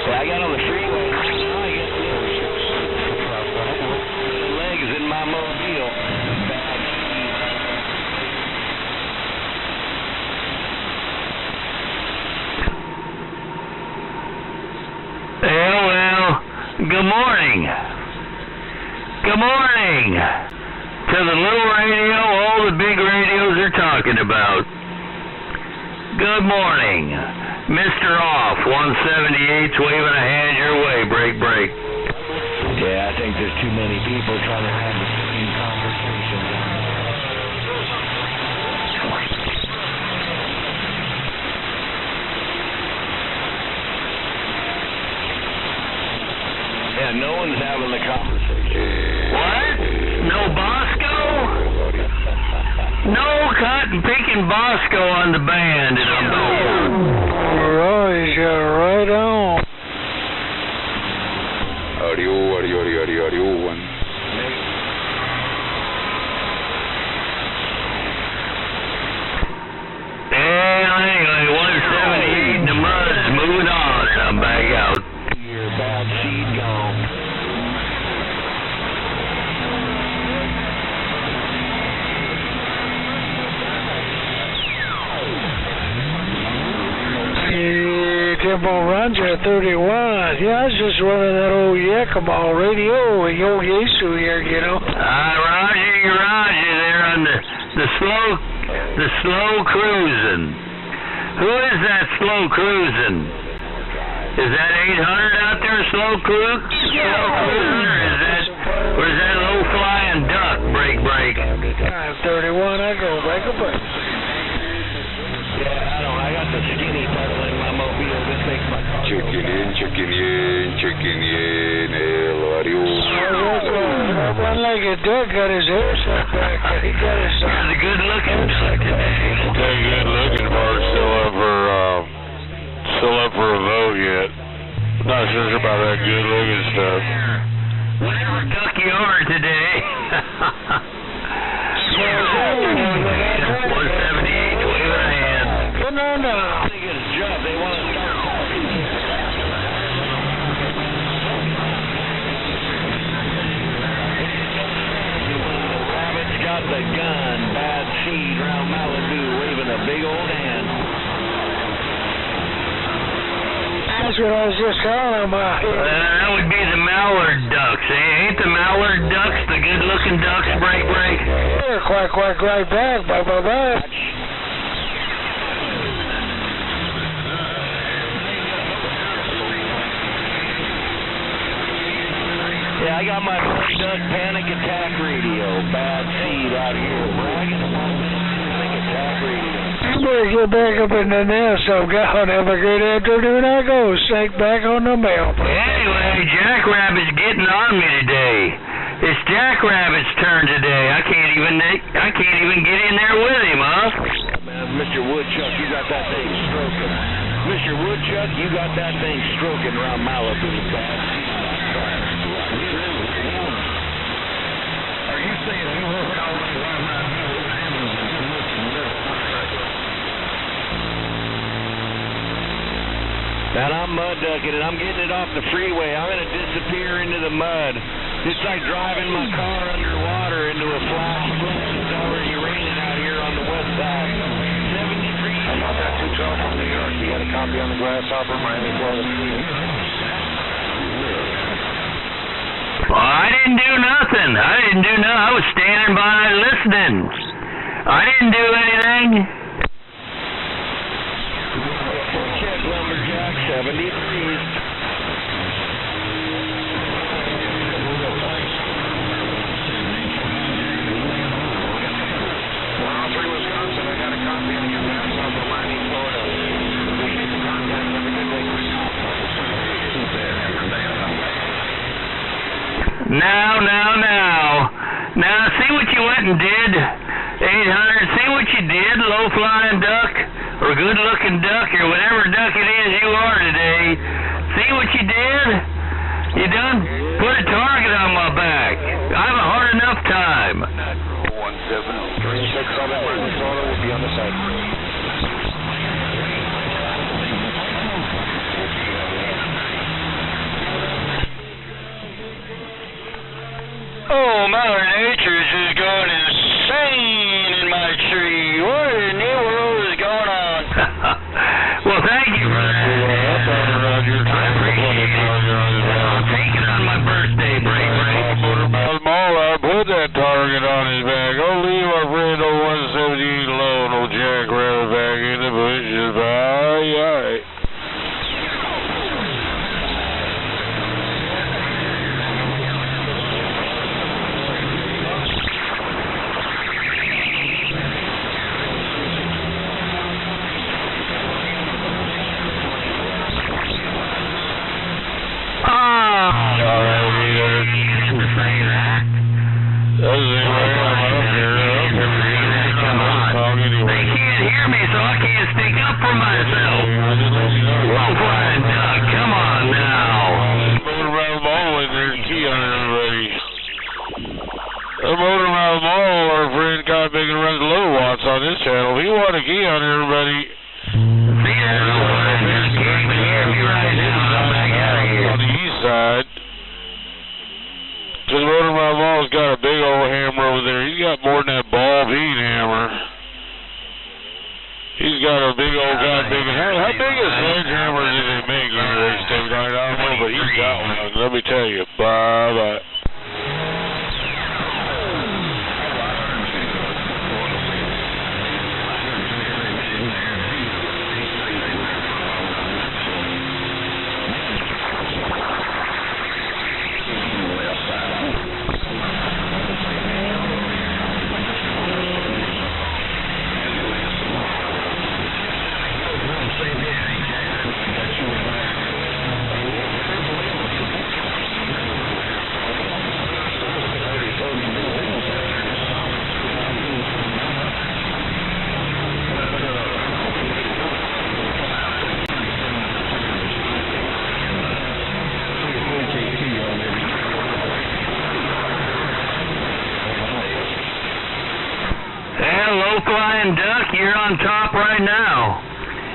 I got on the freeway. The legs in my mobile. Well, good morning. Good morning. To the little radio, all the big radios are talking about. Good morning. Mr. Off, 178's waving a hand your way. Break. Yeah, I think there's too many people trying to have the same conversation. Yeah, no one's having the conversation. What? No Bosco? No cotton picking Bosco on the band, and I'm bored. Right, right on. Audio, one. Well, anyway, 178 in the mud is moving on, and I'm back out. Your bad seed gone. Temple Ranger 31. Yeah, I was just running that old Yakima radio and old Yesu here, you know. Roger there on the slow cruising. Who is that slow cruising? Is that 800 out there, slow cruising? Or is that low flying duck? Break. 31, I go back up. Yeah, I got the skinny pedal in my mobile. This makes my car Checking in, audio. One like a duck got his hair set back. He got his He's a good looking duck today. Hey, good looking, Bart. Still up for a vote yet. Not sure about that good looking stuff. Whatever duck you are today. 178, waving a hand. No. I think it's Jeff. They want to start talking. Rabbit's got the gun. Bad seed round Malibu waving a big old hand. That's what I was just telling him. That would be the mallard ducks, eh? Ain't the mallard ducks the good looking ducks? Break. Yeah, quack, right back. Bye. Yeah, I got my duck panic attack radio. Bad seed out here. Bragging about panic attack radio. You better get back up in the nest. I've got have a great afternoon. I go sink back on the mail. Anyway, Jackrabbit's getting on me today. It's Jackrabbit's turn today. I can't even get in there with him, huh? Man, Mr. Woodchuck, you got that thing stroking. Mr. Woodchuck, you got that thing stroking around Malibu. Bad seed. Are you saying you were Man, I'm mud ducking and I'm getting it off the freeway. I'm going to disappear into the mud. It's like driving my car underwater into a flash flood. It's already raining out here on the west side. 70 degrees. I got that 212 from New York. You got a copy on the Grasshopper, Miami, Florida. Well, I didn't do nothing. I was standing by listening. I didn't do anything. Check lumberjack, 70 degrees. Wisconsin, I got a copy on your Grasshopper, Miami, Florida. Appreciate the contact. Have a good day. Now, see what you went and did, 800, see what you did, low-flying duck, or good-looking duck, or whatever duck it is you are today. See what you did? You done? Put a target on my back. I have a hard enough time. 17036 on the emergency order will be on the side. Oh, Mother Nature's just going insane in my tree. What in the world is going on? Well, thank you for that. I appreciate it. I'll take it on my birthday break. I put that target on his back. I'll leave our friend old 178 alone. Old jackrabbit back in the bushes. Aye. On this channel, he want a key on everybody. On the east side, because Motor My Ball's got a big old hammer over there. He's got more than that ball bean hammer. He's got a big old big. How big a sledgehammer did they make anyway, State? I don't know, but he's got one. Let me tell you, bye. Duck, you're on top right now.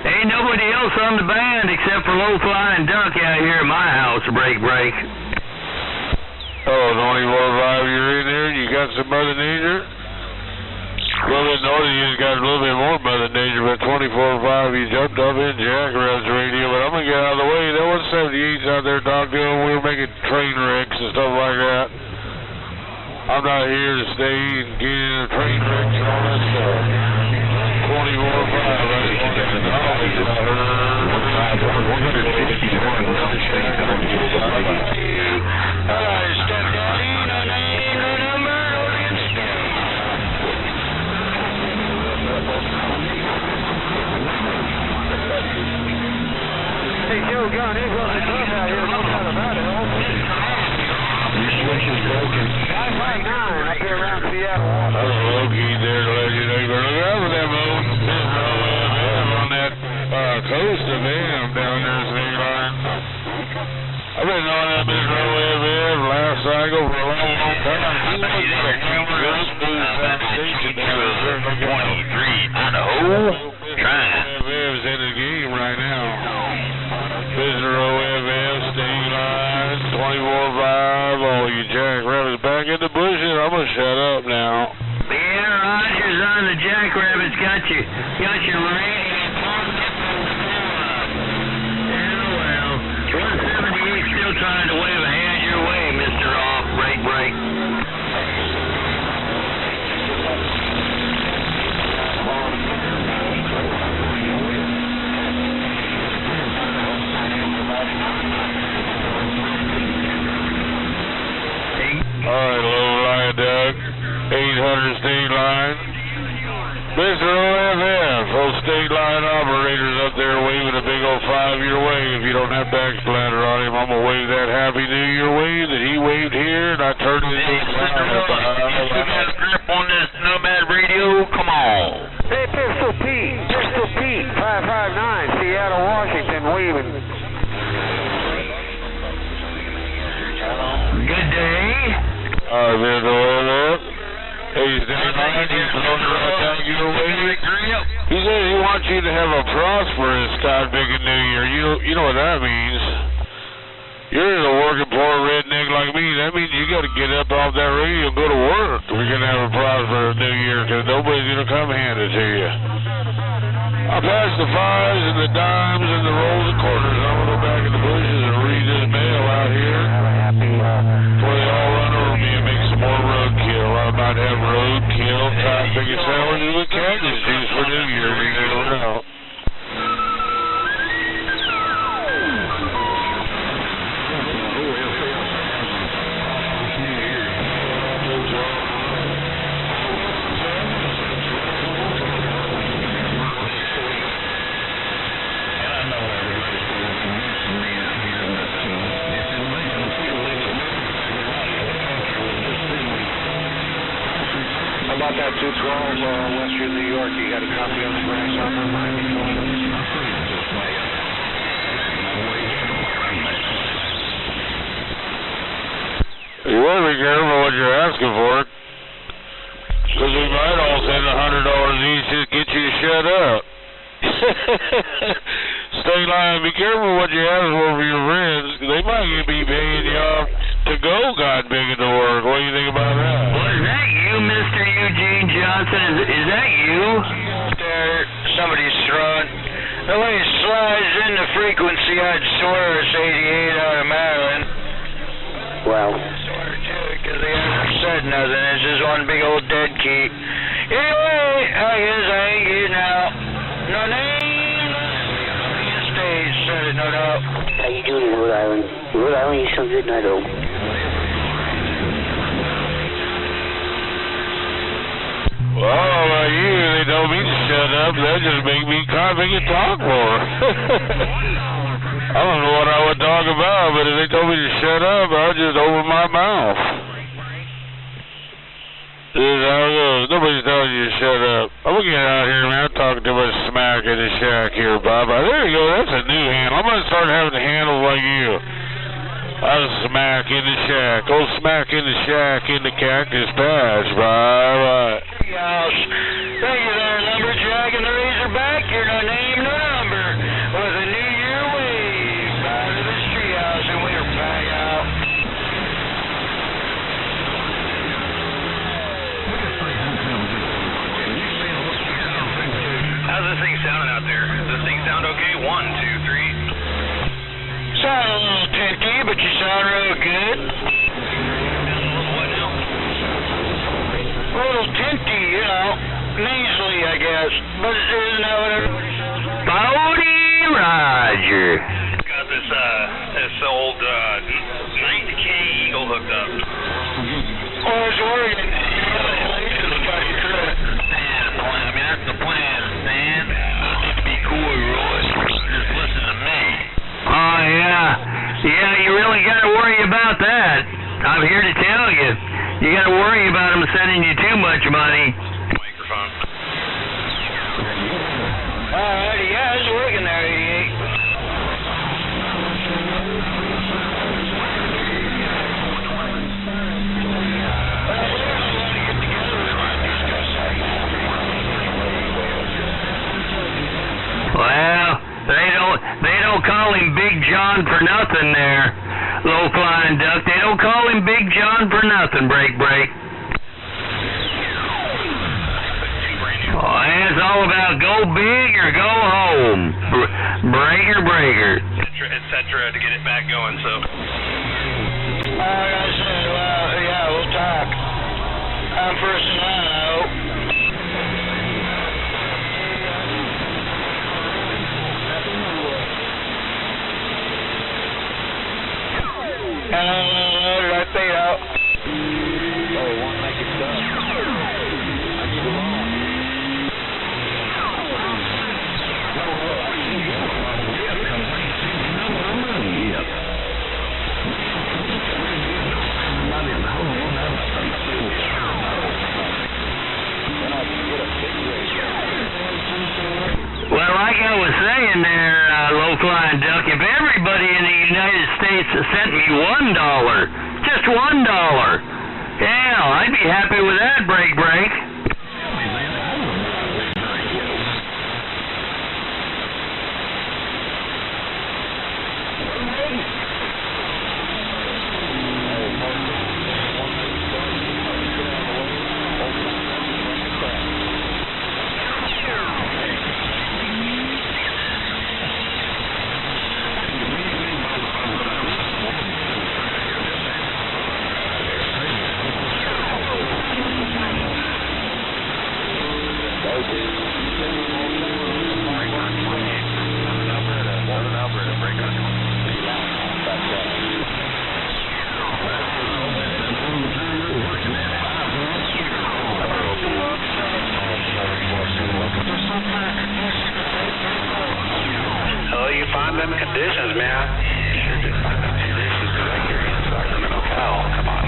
Ain't nobody else on the band except for Low Flying Duck out here at my house, break. Oh, 24-5, you're in there, you got some Mother Nature? A little bit north of you got a little bit more Mother Nature, but 24-5, you jumped up in Jackrabbit's radio, but I'm going to get out of the way. There was 78s out there talking to him. We were making train wrecks and stuff like that. I'm not here to stay and get in a train wrecks and all that stuff. 24-5, I just want to get the office. 161, another state down to the side. Step down, name the number, Hey, Joe, Gun, it wasn't tough out here, no doubt about it. Your switch is broken. 559 up here around Seattle. That's a low key there to let you know. But look out for that mode. On that coast of them down there, State Line. I've been knowing that Mr. OFF last cycle for a long time. He was a good smooth sensation down there. 23, Idaho, trying. OFF's in the game right now. Mr. OFF, State Line, 24-5, all you jackrabbits back in the bushes. I'm going to shut up now. Yeah, Roger's on the jackrabbits. Got you ready. Yeah, well, 178 still trying to wave a hand your way, Mr. Off, break. Alright, Low Line Duck, 800 State Line. Mr. OFF, those State Line operators up there waving a big old 5-year wave. If you don't have back splatter on him, I'm going to wave that Happy New Year wave that he waved here, and I turned it into a Mr. Miller, you still got a grip on this Nomad radio? Come on. Hey, Pistol Pete, 559, Seattle, Washington, waving. I've been doing that. He's down right, he's throwing it right down your way. He says he wants you to have a prosperous God big and New Year. You know what that means. You're a working poor redneck like me. That means you got to get up off that radio and go to work. We're going to have a prosperous New Year because nobody's going to come hand it to you. I passed the fives and the dimes and the rolls and quarters. I'm going to go back in the bushes and read this mail out here before they all run over me and make some more roadkill. I might have roadkill, time big sandwiches with cactus juice for New Year. You never know. About that 212 western New York, you got a copy on the brass on the line? You want to be careful what you're asking for, because we might all send $100 each to get you to shut up. Stay lying. Be careful what you ask for your friends. They might be paying you off to go God big into work. What do you think about that? Well, is that you, Mr. Eugene Johnson? Is that you? There, somebody's throwing. The way it slides in the frequency, I'd swear it's 88 out of Maryland. Well, because they haven't said nothing. It's just one big old dead key. Anyway, I guess I ain't getting out. No name. Stage said it, no doubt. how you doing in Rhode Island? Rhode Island, you sound good, and I don't. Well, I don't know about you. They told me to shut up. That just make me talk more. I don't know what I would talk about, but if they told me to shut up, I'll just open my mouth. This is how it goes. Nobody's telling you to shut up. I'm going to get out here, man. I'm talking too much smack in the shack here, Bob. There you go. That's a new handle. I'm going to start having a handle like you. I'll smack in the shack. Go smack in the shack in the cactus patch. Bye-bye. Thank you there, Lumberjack and the Razorback. You're no name, no number. With a New Year wave out of this treehouse, and we're back out. How's this thing sounding out there? Does this thing sound okay? 1, 2, 3. Sound a little tinky, but you sound real good. A little tinky, you know, nasally, I guess. But isn't that what everybody says? Bodie Roger. Got this old night decay eagle hooked up. Oh, it's Oregon. That's the plan, Stan. Just be cool, Roy. Just listen to me. Oh, yeah. Yeah, you really got to worry about that. I'm here to tell you. You got to worry about them sending you too much money. Microphone. Alrighty, yeah, it's working there, 88. Well, they don't call him Big John for nothing there, low flying duck. They don't call him Big John for nothing, break. Oh, it's all about go big or go home. Breaker. Et cetera, to get it back going, so. Like I said, well, yeah, we'll talk. I'm first in line, I hope. And a little later, I fade out. Oh, it won't make it done. I need to run. Well, like I was saying there, low flying duck, if everybody in the United States sent me $1, just just $1. Hell, I'd be happy with that, break. Oh, you find them conditions, man. Sure did find them conditions because I hear you in Sacramento. Cal, come on.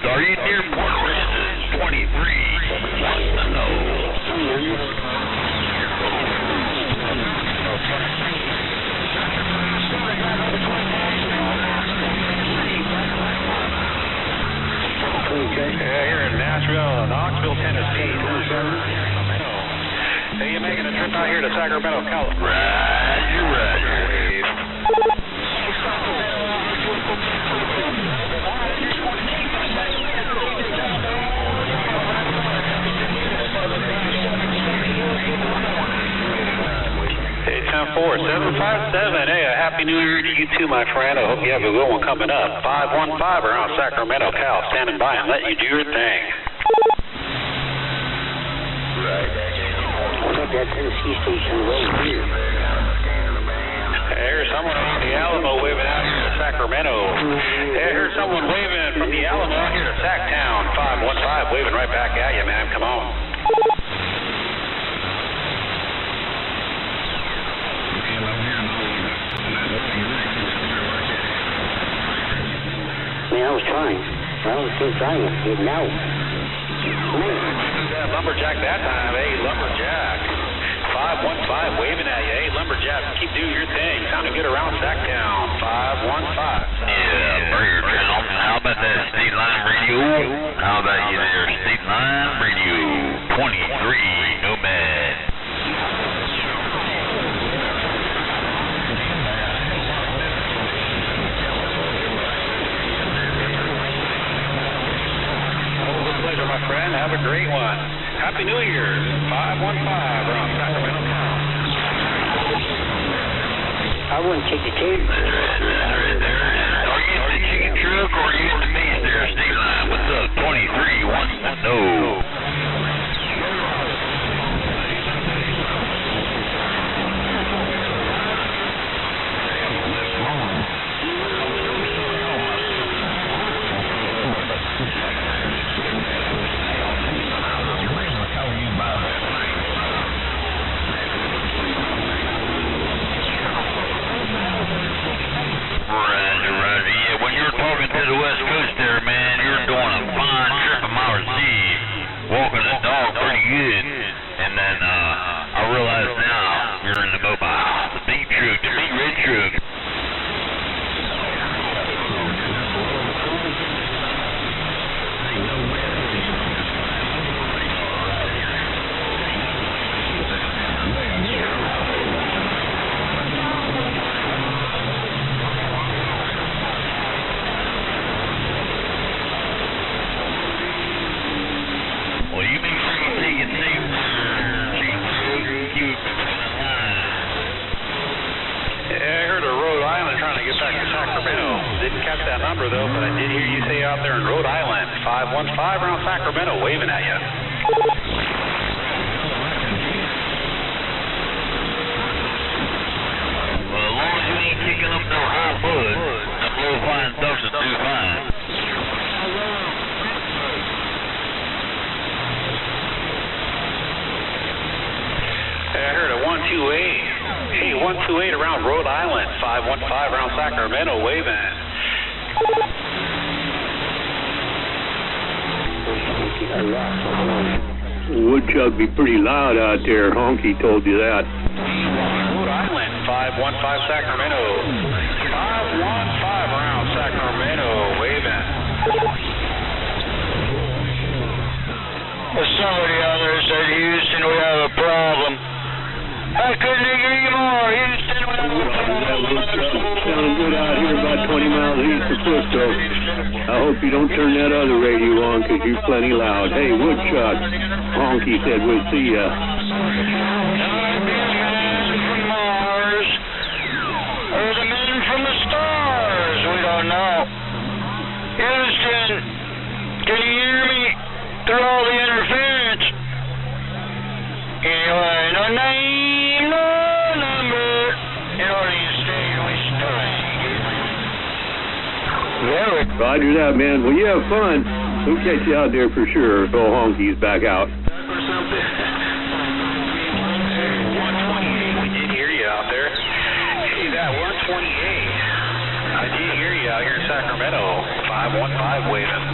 Are you near Port Richards? 23 wants to know. Yeah, here in Nashville, Knoxville, Tennessee. Hey, you making a trip out here to Sacramento, California? Roger. Hey, 10-4-757. Hey, a happy new year to you too, my friend. I hope you have a good one coming up. 515 around Sacramento, Cal, standing by and let you do your thing. That Tennessee station right here. I heard someone from the Alamo waving out here to Sacramento. Hey, I heard someone waving from the Alamo out here to Sacktown. 515 waving right back at you, man. Come on. Man, I was trying. I was still trying to get it out. Yeah, Lumberjack that time. Hey, Lumberjack. 515 waving at you. Hey, Lumberjack, keep doing your thing. Time to get around Sacktown. 515. Yeah, Burger Town. How about that State Line Radio? How about you there, State Line Radio? 23, no bad. Pleasure, my friend. Have a great one. Happy New Year. 515 around Sacramento. I wouldn't take the tape. That's right there. Are you in the chicken truck or are you in the maze there, State Line? What's up? 23 wants to know. Roger. Yeah, when you're talking to the West Coast there, man, you're doing a fine trip of Mars Eve, walking the dog pretty good. And then I realize now you're in the mobile, the big truck, the big red truck. Didn't catch that number though, but I did hear you say out there in Rhode Island, 515 around Sacramento, waving at you. Well, as long as you ain't kicking up no high bud, them low flying ducks will do fine. I heard a 128. Hey, 128 around Rhode Island, 515 around Sacramento, waving. Woodchuck be pretty loud out there. Honky told you that. Rhode Island, 515 Sacramento. 515 around Sacramento, waving. Somebody out there said, Houston, we have a problem. I couldn't agree more. Houston, we have a problem. Sounding good out here about 20 miles east of Frisco. I hope you don't turn that other radio on because you're plenty loud. Hey, Woodchuck, Honky said we'll see ya. From Mars, or the men from the stars, we don't know. Houston, can you hear me through all the interference? Anyway, no name, no number, in order to stay we Well, roger that, man. Well, you have fun. We'll catch you out there for sure. If old Honky's back out. Or something. 128, we did hear you out there. Hey, that 128. I did hear you out here in Sacramento. 515 waving.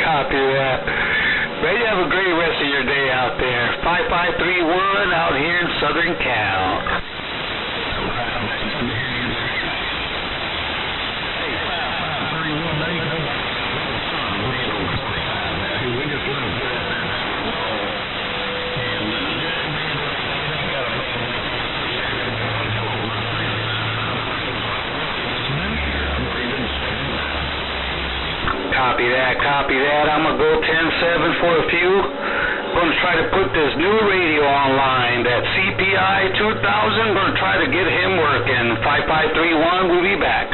Copy that. May you have a great rest of your day out there. 5531 out here in Southern Cal. Copy that. I'm going to go 10-7 for a few. I'm going to try to put this new radio online, that CPI 2000. I'm going to try to get him working. 5531, we'll be back.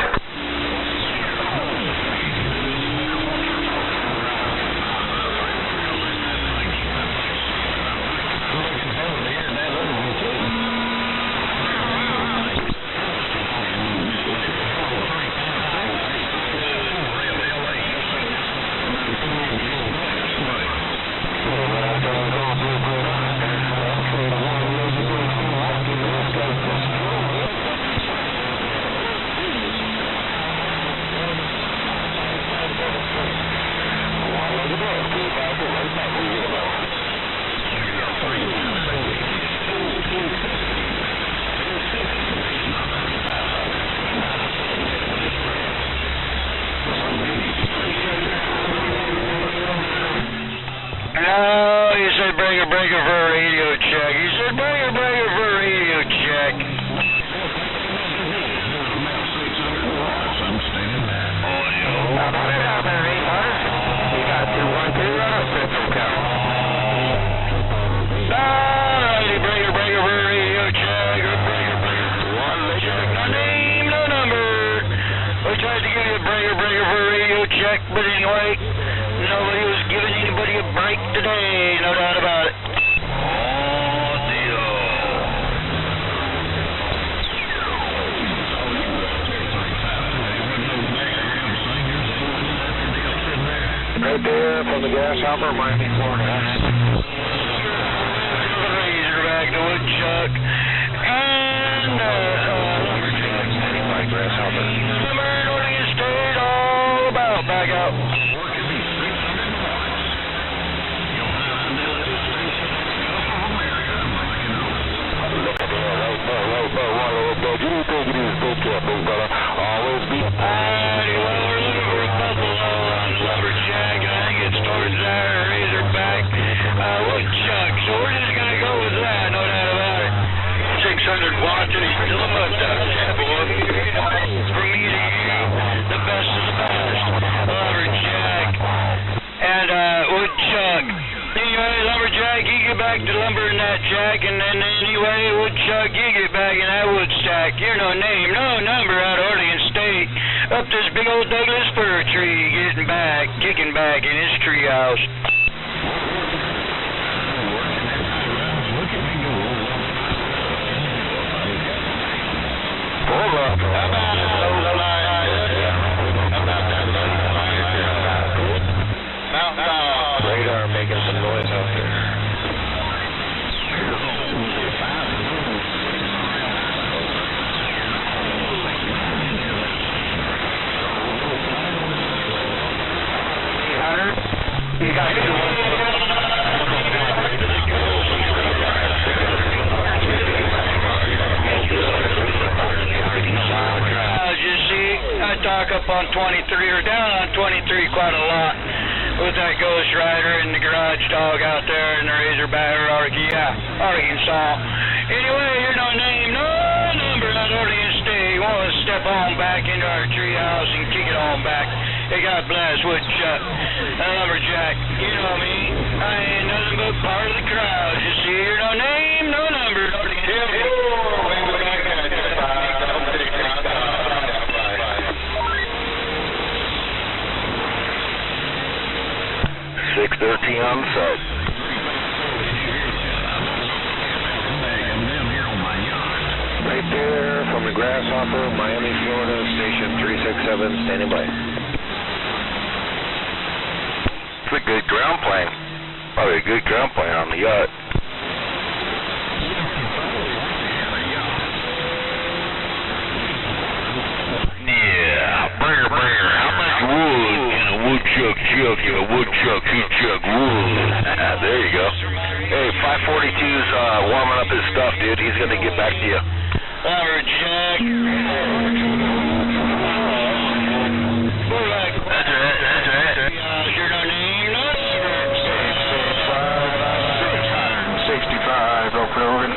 Breaker for a radio check. He said, breaker for a radio check. Alrighty, breaker for a radio check. Breaker for one check. No name, no number. We tried to give you a breaker for a radio check, but anyway, nobody was giving anybody a break today. No doubt about it. Right there from the gas hopper, Miami, Florida. Razorback to Woodchuck. And Lumberjack, standing by Grasshopper. Number Northern State, all about back out. Always be Lumberjack, and I think it starts there, Razorback, Woodchuck, so we're just going to go with that, no doubt about it. 600 watts, and he's still a mustache, boy. From me to you, the best of the best. Lumberjack and Woodchuck. Anyway, Lumberjack, you get back to lumbering that jack, and then anyway, Woodchuck, you get back in that wood stack. You're no name, no number out of Orleans State. Up this big old Douglas fir tree, kicking back in his treehouse. Hold up. How about that? up on 23, or down on 23 quite a lot with that Ghost Rider and the Garage Dog out there and the Razorback, or Arkansas. Anyway, here's no name, no number on Orleans State. You want to step on back into our treehouse and kick it on back. Hey, God bless Woodchuck, Lumberjack. You know me. I ain't nothing but part of the crowd. You see, here's no name, no number. .613 on the side. Right there from the Grasshopper, Miami, Florida, station 367, standing by. It's a good ground plane. Probably a good ground plane on the yacht. Yeah, bringer. How much wood can a woodchuck chuck if a woodchuck should chuck wood? There you go. Hey, 542's warming up his stuff, dude. He's going to get back to you. Lumberjack. That's right. Here's no name, no number. 665, open Oregon.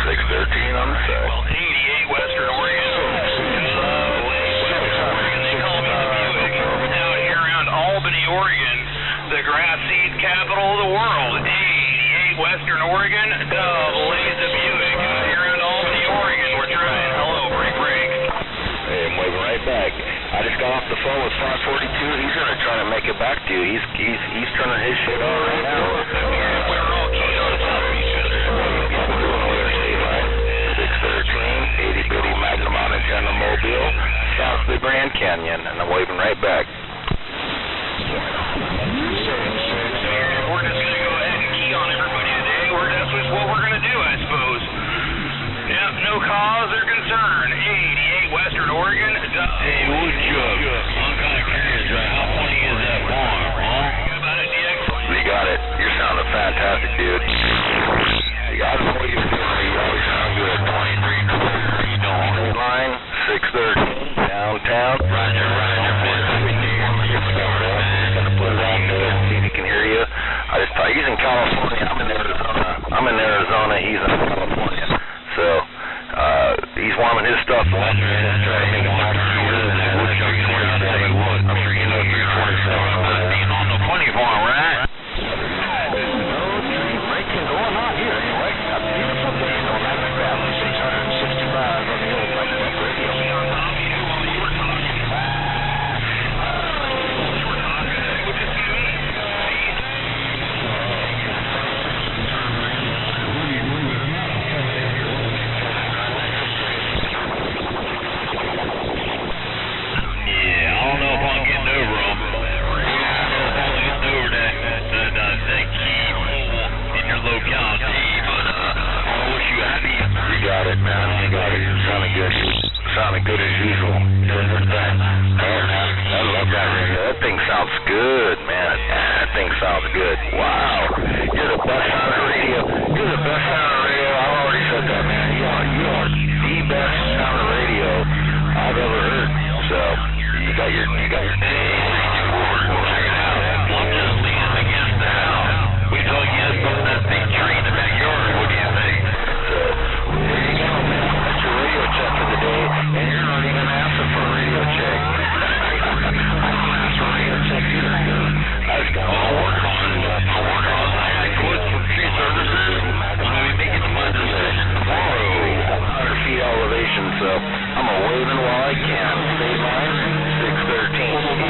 613 on the side. 88 Western Oregon. They call me the Buick. Out here around Albany, Oregon, the grass seed capital of the world. 88 Western Oregon, double A's the Buick. Out here around Albany, Oregon, we're trying. Hello, break. Hey, I'm waving right back. I just got off the phone with 542. He's going to try to make it back to you. He's turning his shit on right now. We're all keyed on top of each other. 613, 80 bitty Magnum on antenna mobile, south of the Grand Canyon, and I'm waving right back. We're just going to go ahead and key on everybody today. That's just what we're going to do, I suppose. Yep, no cause or concern. 88 Western Oregon. Hey, Woodchuck, I'm kind of curious, how funny is that farm, huh? You got it. You're sounding fantastic, dude. I don't know what you're doing. You always sound good. 23, line 613, downtown. Roger. Gonna put it on there and see if he can hear you. I just thought he's in California. I'm in Arizona. He's in California. So he's warming his stuff up. That's right. I'm sure you know 327. Being on the funny farm, right? Sounding good as usual. I love that radio. That thing sounds good, man. That thing sounds good. Wow. You're the best sounding radio. I've already said that, man. You are the best sounding radio I've ever heard. So you got your check it out. I'm just leaning against the house. We told you to put that big tree in the backyard. What do you think? So there you go, man. That's your radio check for the day. And you're not even asking for a radio check. I don't ask for a radio check either. I'll work on it. I got quotes from tree services. I'm going to be making the mud decision tomorrow. 100 feet elevation, so I'm a waving while I can. State line 613.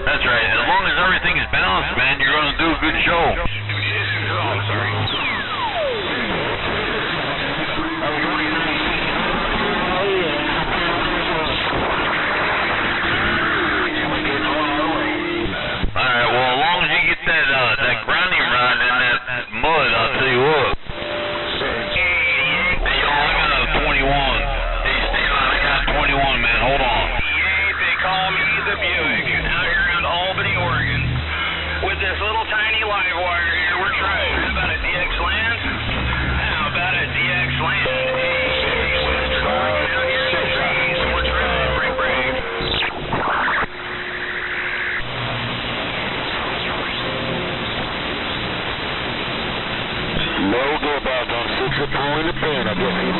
That's right. As long as everything is balanced, man, you're going to do a good show. I'm sorry. this little tiny live wire here. We're trying. How about a DX land? How about a DX land? Hey, Western Oregon out here in the trees. We're trying. Break. No go back on 6 at 4 in the pen. I guess he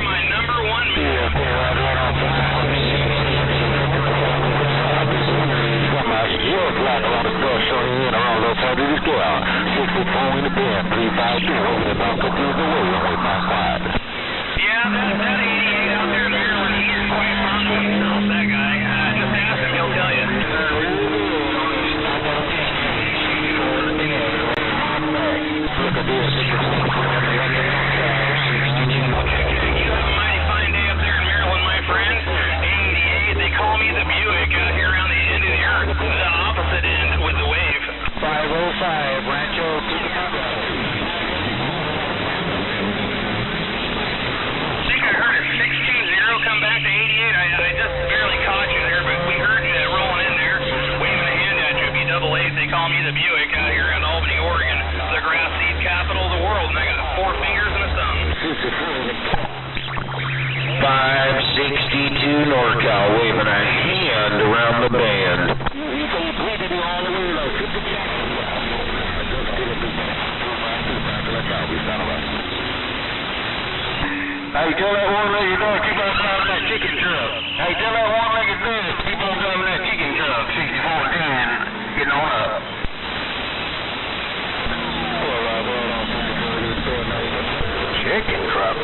my number one man. Flat around the cross, showing in around those how did it go out? 6 at 4 in the pen. 352 over the mountain, continues away on 855. Yeah, that 88 out there in Maryland, he is quite fond of himself, that guy. Just ask him, he'll tell you. Look at this. You have a mighty fine day up there in Maryland, my friend. 88, they call me the Buick out here around the end of the earth, the opposite end with the wave. 505, Rancho to the Papa. Come back to 88. I just barely caught you there, but we heard you rolling in there, waving a hand at you. B88, they call me the Buick out here in Albany, Oregon, the grass seed capital of the world, and I got 4 fingers and a thumb. 562 NorCal, waving a hand around the band. Hey, tell that one-legged dog, keep on driving that chicken truck. Hey, tell that one-legged dog, keep on driving that chicken truck. 6410, getting on up. Chicken truck.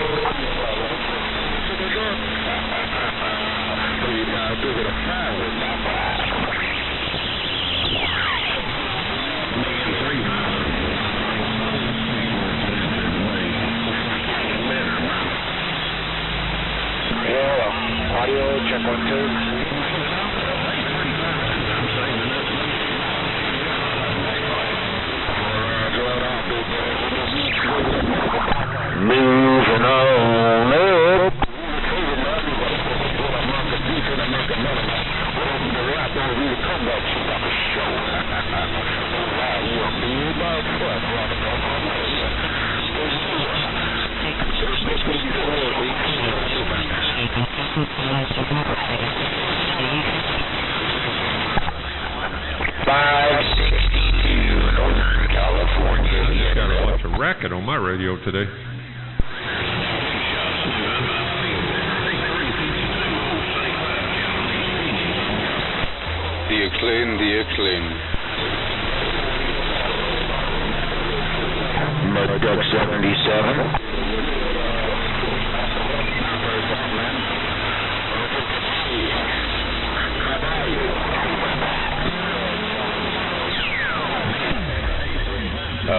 Yeah, audio, check 1, 2. Moving on up. Northern California. Got a bunch of racket on my radio today. The Exclaim. Mud Duck 77.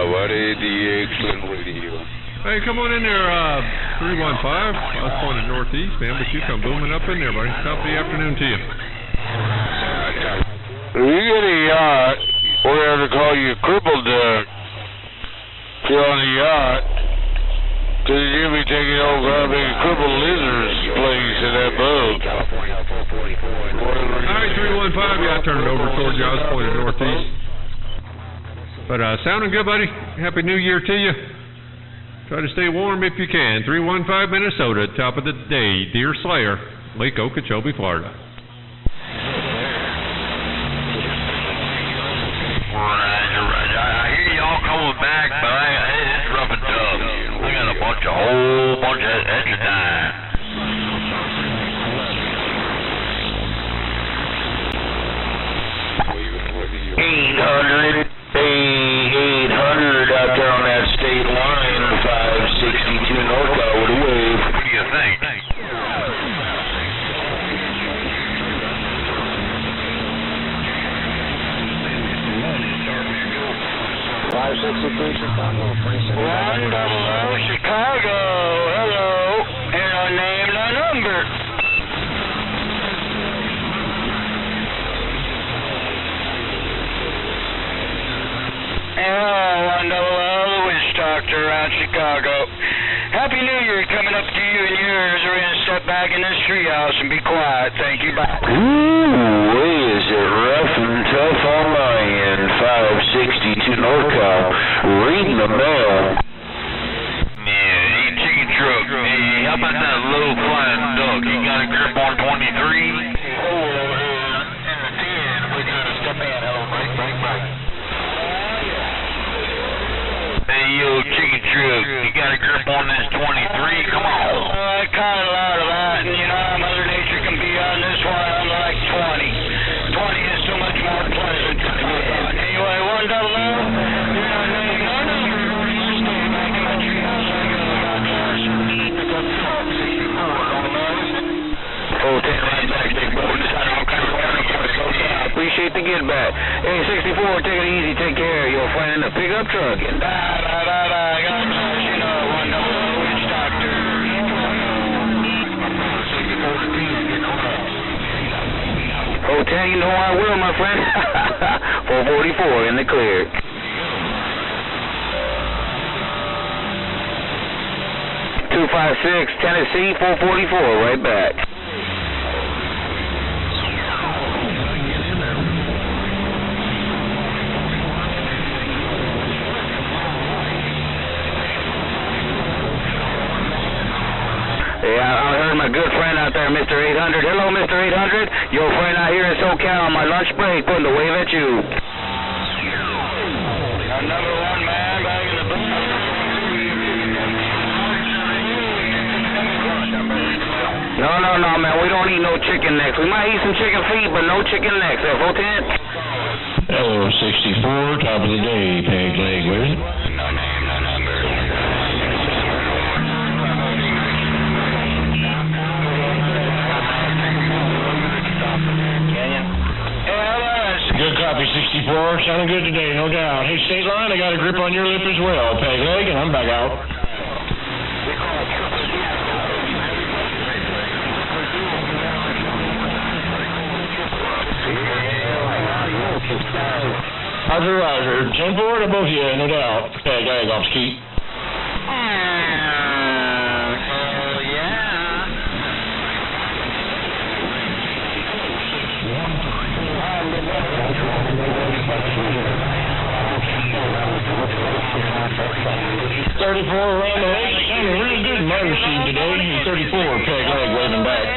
What is the Excellent Radio? Hey, come on in there, 315. I was pointed northeast, man, but you come booming up in there, buddy. Top of the afternoon to you. You get a yacht, we're going to call you Crippled Duck. Get on the yacht, because you'll be taking over big crippled lizard's place in that boat. Alright, 315, yeah, I turned it over towards you. I was pointed northeast. But sounding good, buddy. Happy New Year to you. Try to stay warm if you can. 315 Minnesota, top of the day. Deer Slayer, Lake Okeechobee, Florida. Right. I hear y'all coming back, but it's rough and tough. I got a whole bunch of extra time. $800 out there on that state line, 562 NorCal with a wave. What do you think? 563 Chicago, 100 Chicago, hello, and I name the number. Hello, 100 Wichita doctor around Chicago. Happy New Year coming up to you and yours. We're going to step back in this treehouse and be quiet. Thank you. Bye. Ooh, is it rough and tough on my end? 562 NorCal, reading the mail. Yeah, hey, chicken truck. Hey, how about that low flying duck? You got a grip on 23? Hey, yo, chicken truck, you got a grip on this 23? Come on. I caught a lot of that, and you know how Mother Nature can be on this one. I'm like 20. 20 is so much more pleasant to be on. Anyway, 100, you're not naming our number. You're staying back in my treehouse like a Appreciate the get back. Hey, 64, take it easy, take care. You'll find in the pickup truck. And I got you know, 100 witch doctor. 010, you know I will, my friend. 444 in the clear. .256 Tennessee 444 right back. Yeah, I heard my good friend out there, Mr. 800. Hello, Mr. 800. Your friend out here in SoCal on my lunch break, putting the wave at you. Our number one man back in the book. No, man. We don't eat no chicken necks. We might eat some chicken feet, but no chicken necks. F-010. Hello, 64. Top of the day, peg leg waving. No name, no number. Good copy, 64. Sounding good today, no doubt. Hey, State Line, I got a grip on your lip as well. Peg leg, and I'm back out. Roger. 10-4 to both of you, no doubt. Peg leg off ski. .34 around the lake, sounding really good motor speed today. 34, peg leg waving back.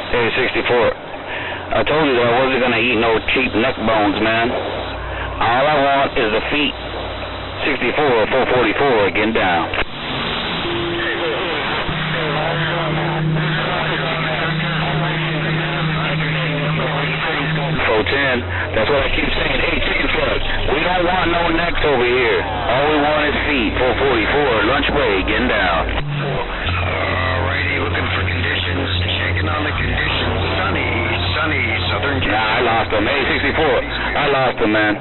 Hey, 64. I told you that I wasn't going to eat no cheap neck bones, man. All I want is the feet. 64, 444, getting down. 410, that's what I keep saying. Hey, chicken truck, we don't want no necks over here. All we want is feet. 444, lunch break, getting down. Alrighty, looking for conditions, checking on the conditions. Sunny, southern California. Nah, I lost him. Hey, 64, I lost him, man.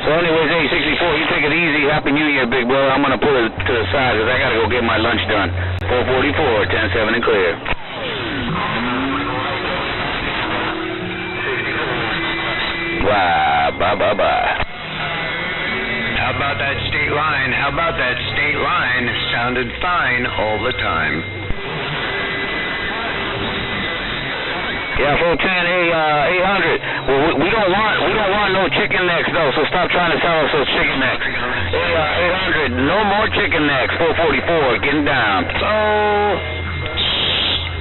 So anyways, hey, 64, you take it easy. Happy New Year, big brother. I'm going to pull it to the side because I got to go get my lunch done. 444, 10-7 and clear. Bye. How about that state line? Sounded fine all the time. Yeah, 410, hey, 800. Well, we don't want no chicken necks though. So stop trying to sell us those chicken necks. Hey, 800, no more chicken necks. 444, getting down.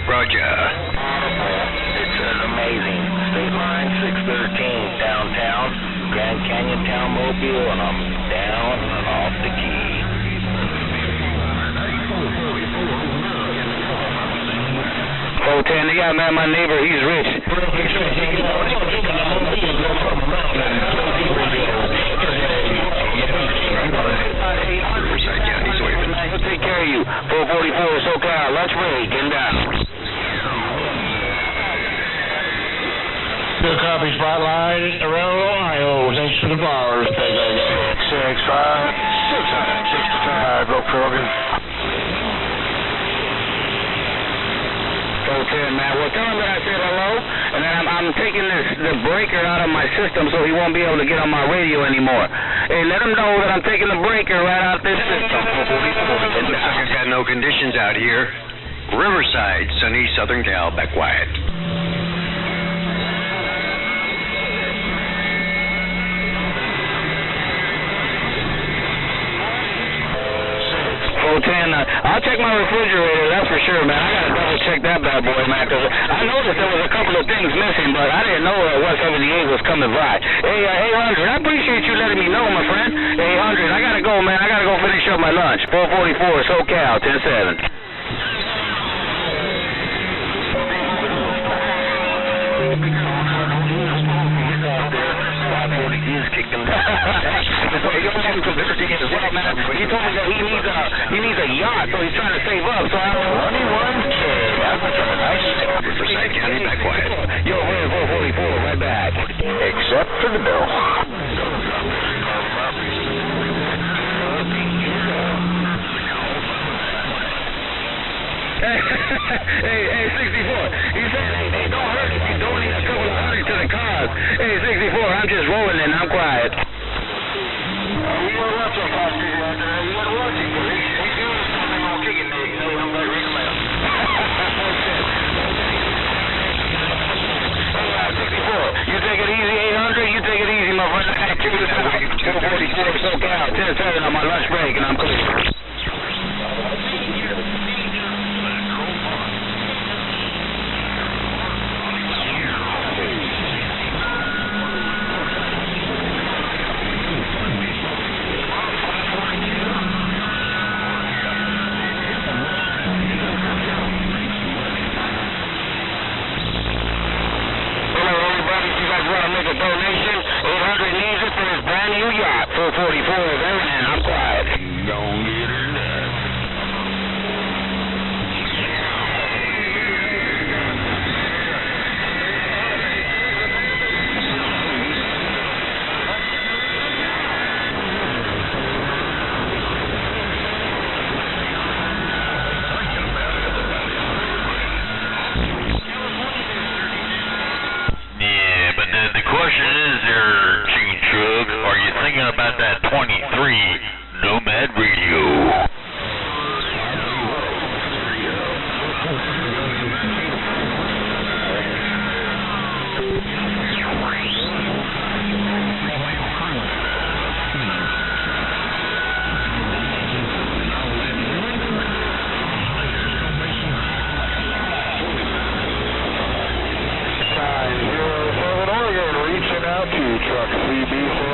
Roger. It says amazing. State line 613 downtown, Grand Canyon Town, Mobile, and I'm down and off the key. Yeah, man, my neighbor, he's rich. He'll take care of you. 444 SoCal, lunch break, getting down. Good copy, Spotlight around Ohio. Thanks for the flowers. Peg leg. 665, low program. 10, man. Well, tell him that I said hello, and that I'm taking the breaker out of my system so he won't be able to get on my radio anymore. Hey, let him know that I'm taking the breaker right out this system. Looks like I got no conditions out here. Riverside, sunny Southern Cal, back quiet. I'll check my refrigerator, that's for sure, man. I gotta double check that bad boy, man, because I noticed there was a couple of things missing, but I didn't know 178 was coming by. Hey, 800, I appreciate you letting me know, my friend. Hey, 800, I gotta go, man. I gotta go finish up my lunch. 444 SoCal, 10-7. He told me that he needs a yacht, so he's trying to save up. So I don't Back quiet. Yo, 444, right back. Except for the bill. Hey, 64. He said, hey, don't hurt if you donate a couple of hundred to the cause. Hey, 64, I'm just rolling and I'm quiet. We gotta watch that car out there. You gotta watch it, because he's doing something on kicking me. You know, I'm like Rick Lamb. You take it easy, 800. You take it easy, my friend. I got 244 SoCal, 10-7 on my lunch break, and I'm clear. Donation, 800 needs it for his brand new yacht. 444 is everything. I'm quiet. Don't get her done. About that 23 Nomad Radio. Reaching out to truck CB4.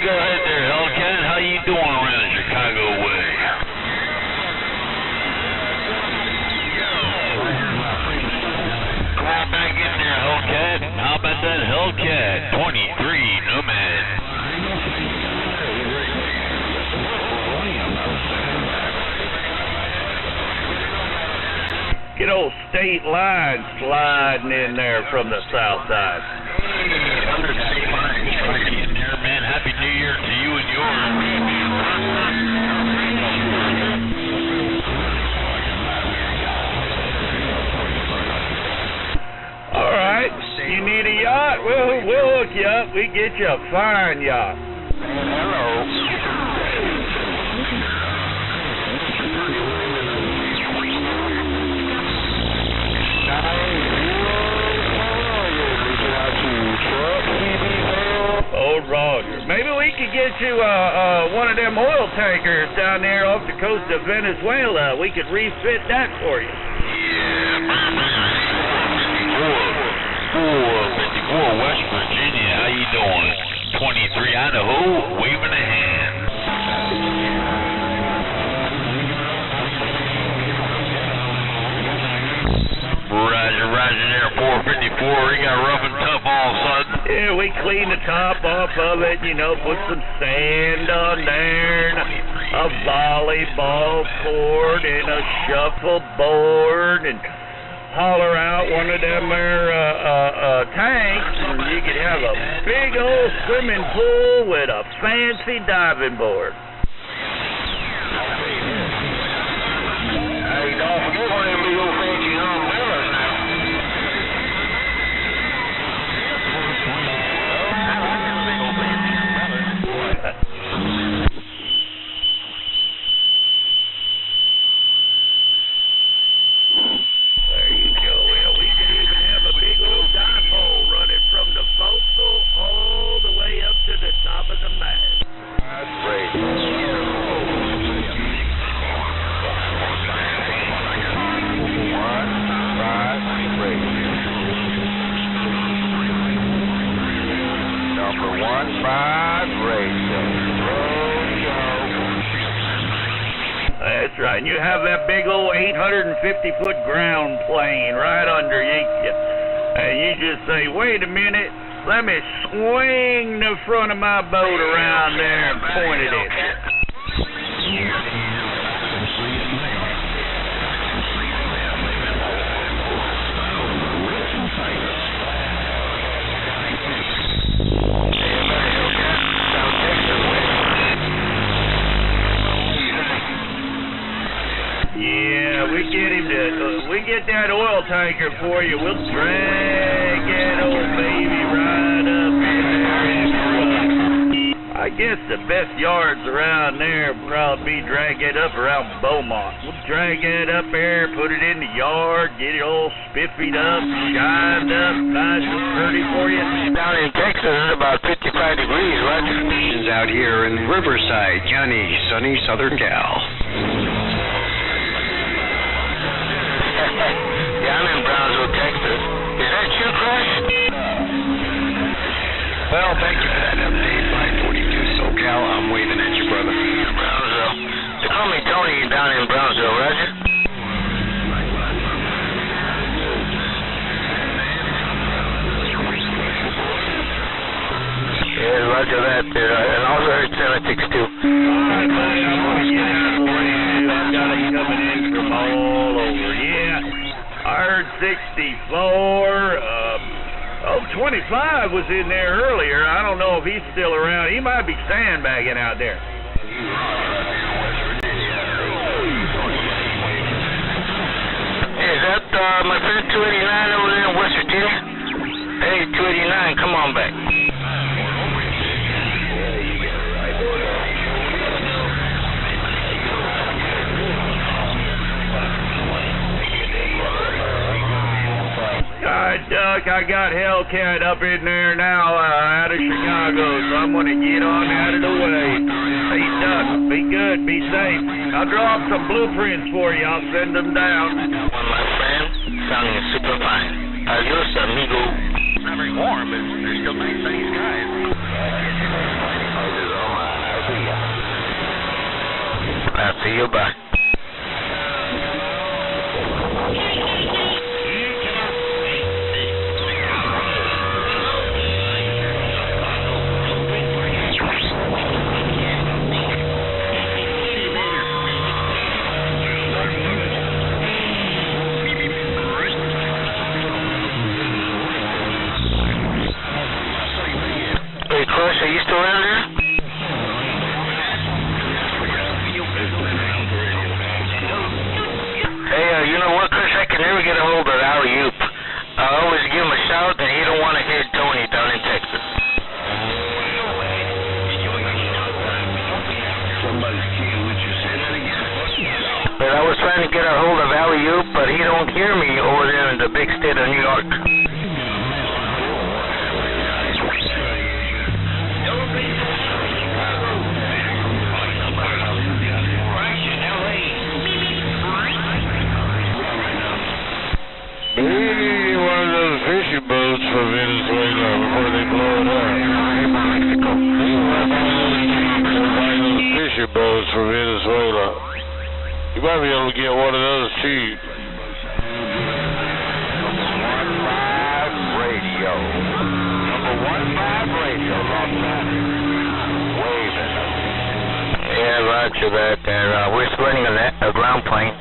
Go ahead there, Hellcat. How you doing around Chicago way? Come on back in there, Hellcat. How about that Hellcat 23 Nomad? Get old State Line sliding in there from the south side. Man, Happy New Year to you and yours. All right, you need a yacht? We'll hook you up. We get you a fine yacht. Hello. Old Roger. Maybe we could get you one of them oil tankers down there off the coast of Venezuela. We could refit that for you. Yeah, 454 West Virginia. How you doing? 23 Idaho, waving a hand. Roger there, 454. He got rough and tough all of a sudden. Yeah, we cleaned the top off of it, you know, put some sand on there. a volleyball court and a shuffleboard and holler out one of them there tanks, and you could have a big old swimming pool with a fancy diving board. Hey, don't forget one of them big old fancy umbrellas now. There you go. Well, we can even have a big old dipole running from the forecastle all the way up to the top of the mast. That's great. Number 15 radio. That's right. And you have that big old 850-foot ground plane right underneath you. And you just say, wait a minute, let me swing the front of my boat around there and point it at you. We get that oil tanker for you. We'll drag that old baby right up in there. I guess the best yards around there would probably be drag it up around Beaumont. We'll drag it up there, put it in the yard, get it all spiffied up, shined up, nice and pretty for you. Down in Texas, it's about 55 degrees, right? Conditions out here in Riverside, sunny Southern Cal. Yeah, I'm in Brownsville, Texas. Is that you, Crush? Well, thank you for that update. 542 SoCal, I'm waving at you, brother. Brownsville. They call me Tony down in Brownsville, Roger. Yeah, Roger that. And also heard 762. All right, buddy, I want to get out of the way. I've got it coming in from all over. Yeah, I heard 64. 25 was in there earlier. I don't know if he's still around. He might be sandbagging out there. Hey, is that my friend 289 over there in West Virginia? Hey, 289, come on back. Duck, I got Hellcat up in there now out of Chicago, so I'm going to get on out of the way. Hey, Duck, be good, be safe. I'll draw up some blueprints for you. I'll send them down. Well, my friend, sounding super fine. Adios, amigo. Not very warm, but there's still nice sunny skies. I'll see you, bye. Hey, Crush, are you still around there? Hey, you know what, Crush? I can never get a hold of Alley-Oop. I always give him a shout, and he don't want to hear Tony down in Texas. But I was trying to get a hold of Alley-Oop, but he don't hear me over there in the big state of New York. Maybe one of those fishing boats from Venezuela before they blow it up. One of those fishing boats from Venezuela. You might be able to get one of those cheap. 15 radio. Number 15 radio, Los Angeles. Waving. Yeah, roger that. We're splitting a ground plane.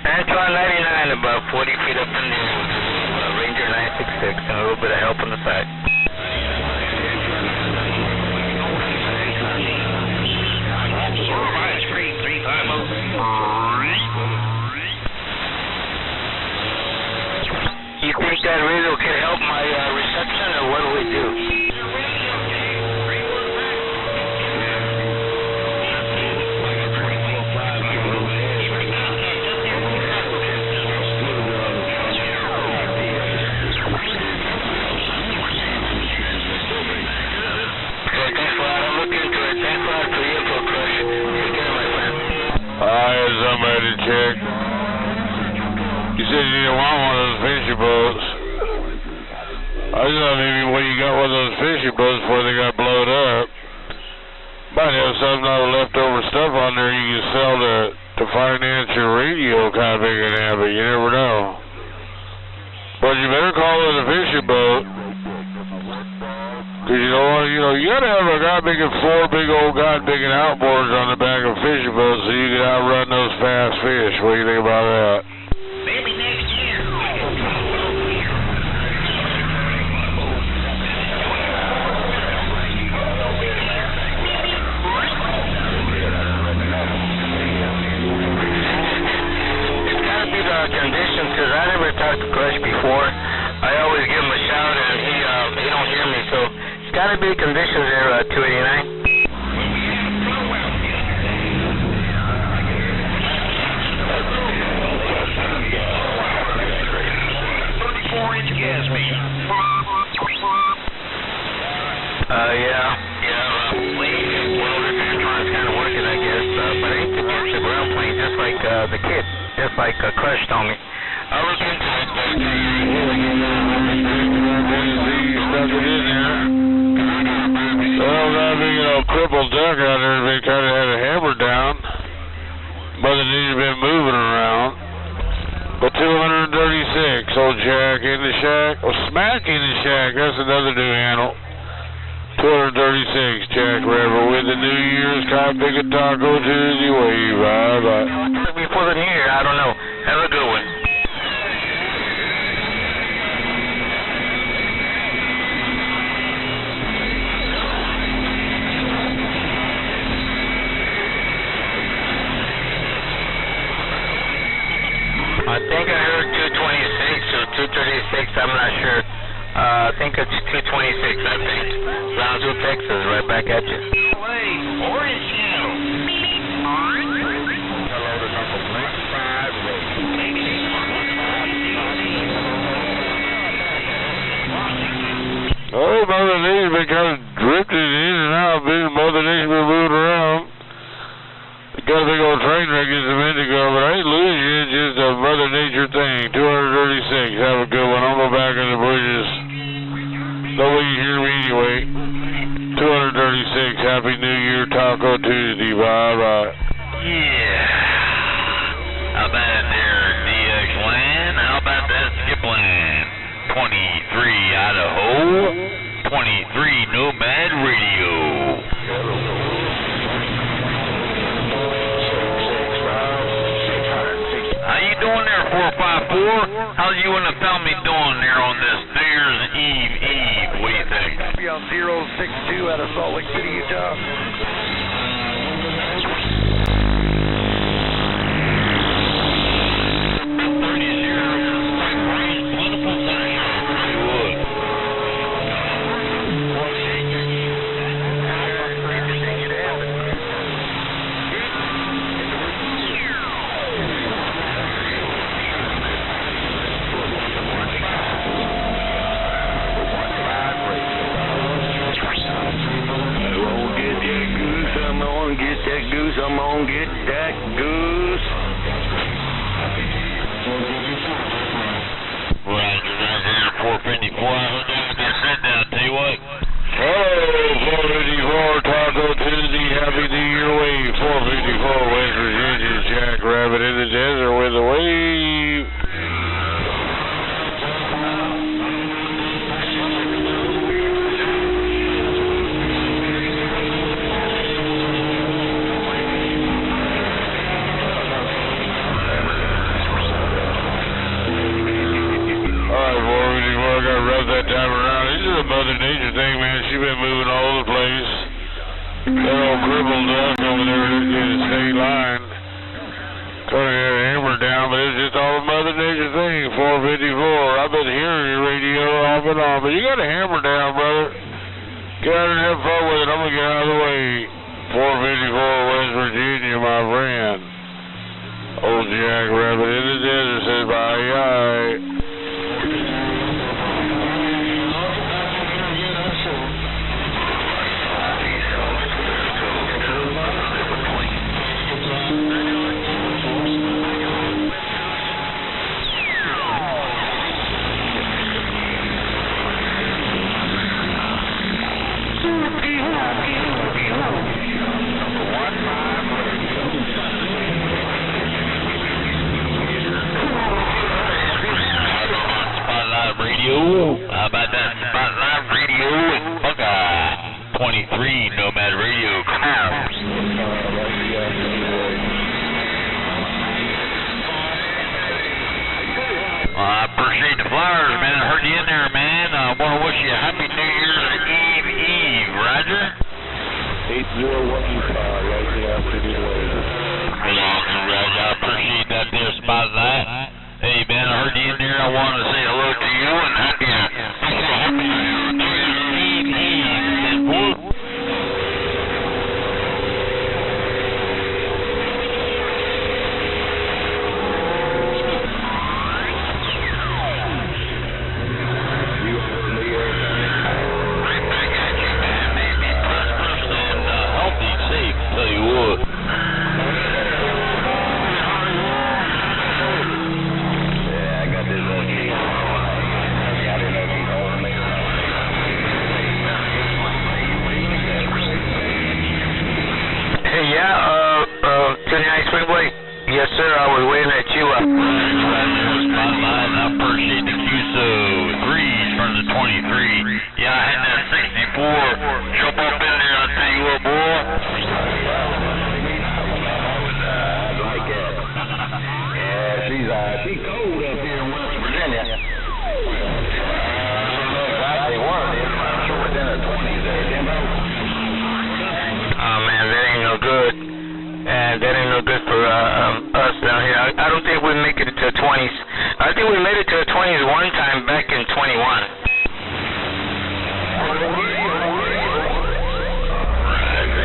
Antoine 99, about 40 feet up in the air with Ranger 966 and a little bit of help on the side. You think that radio can help my reception, or what do we do? I had somebody check. You said you didn't want one of those fishing boats. I thought maybe when you got one of those fishing boats before they got blown up, might have some leftover stuff on there you can sell to finance your radio kind of thing and have it. You never know. But you better call it a fishing boat. Cause you gotta have a god-big four big old god-big outboards on the back of a fishing boat so you can outrun those fast fish. What do you think about that? Maybe next year. It's gotta be the conditions, cause I never talked to Crush before. I always give him a shout and he don't hear me, so it's gotta be conditions there, 289. 34-inch gas main. One of the Antron's kind of working, I guess, but I think it's a ground plane, just like the kid, just like Crush told me. I'll look into it. Stuck it in there. Well, that big crippled duck out there has been kind of had a hammer down. Mother Nature's been moving around. But 236, old Jack in the shack. Oh, Smack in the shack, that's another new handle. 236, Jack River with the New Year's Big Taco Tuesday wave. Bye-bye. Before the New Year, I don't know. Have a good one. I think I heard 226 or 236, I'm not sure. I think it's 226, I think. Brownsville, Texas, right back at you. Orange Channel. Oh, Mother Nature's been kind of drifting in and out. Mother Nature's been moving around. Got a big old train wreck just a minute ago, but I ain't losing you. It's just a Mother Nature thing. 236. Have a good one. I'll go back in the bushes. Nobody can hear me anyway. 236. Happy New Year, Taco Tuesday. Bye-bye. Yeah. How about there, DX Land? How about that Skip Land? 23 Idaho. 23 Nomad Radio. How you doing there, 454? How's you and the family doing there on this New Year's Eve? What do you think? Copy on 062 out of Salt Lake City, Utah. I'm gonna get that goose. Roger, 454. I heard that get sent down. Tell you what. Hello, 454 Taco Tuesday. Happy New Year wave. 454 West Virginia. Jack Rabbit in the desert with a wave. She's been moving all over the place. That old crippled duck over there in the state line. Could have had a hammer down, but it's just all a Mother Nature thing. 454. I've been hearing your radio off and on, but you got a hammer down, brother. Get out and have fun with it. I'm going to get out of the way. 454 West Virginia, my friend. Old Jack Rabbit in the desert says bye-bye. How about that Spotlight Radio and Buckeye 23 Nomad Radio? Come on. I appreciate the flowers, man. I heard you in there, man. I want to wish you a happy New Year's Eve, Roger. 801 right there after the Roger, I appreciate that there, Spotlight. Hey, man, I heard you in there. I wanted to say hello to you and happy New Year's Eve. Right back at you, man. May be prosperous and healthy, safe, tell you what. Yes, sir. I was waiting at you. Spotlight, I appreciate the QSO 3s from the 23. Yeah, I had that 64. Jump up in there, I'll tell you what, boy. Yeah, she's cold up here in West Virginia. They were. They're within the 20s there, Jimbo. Oh, man, that ain't no good. And that ain't no good for us down here. I don't think we make it to the 20s. I think we made it to the 20s one time back in 21.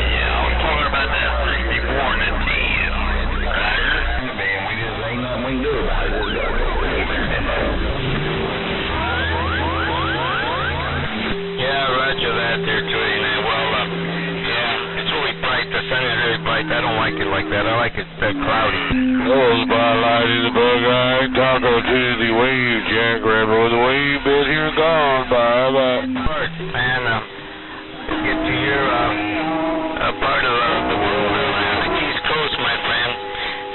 Yeah, I was talking about that 64 and that 10. Man, we just ain't nothing we can do about it. Yeah, roger that there, Tweety. Well, yeah, it's really bright. The sun is really bright. I don't like it like that. I like it cloudy. Oh, Spotlight in the Buckeye, Taco Tuesday Wave, Jackrabbit with the wave bit here and gone. Bye-bye. Man, let's get to your part of the world, the East Coast, my friend.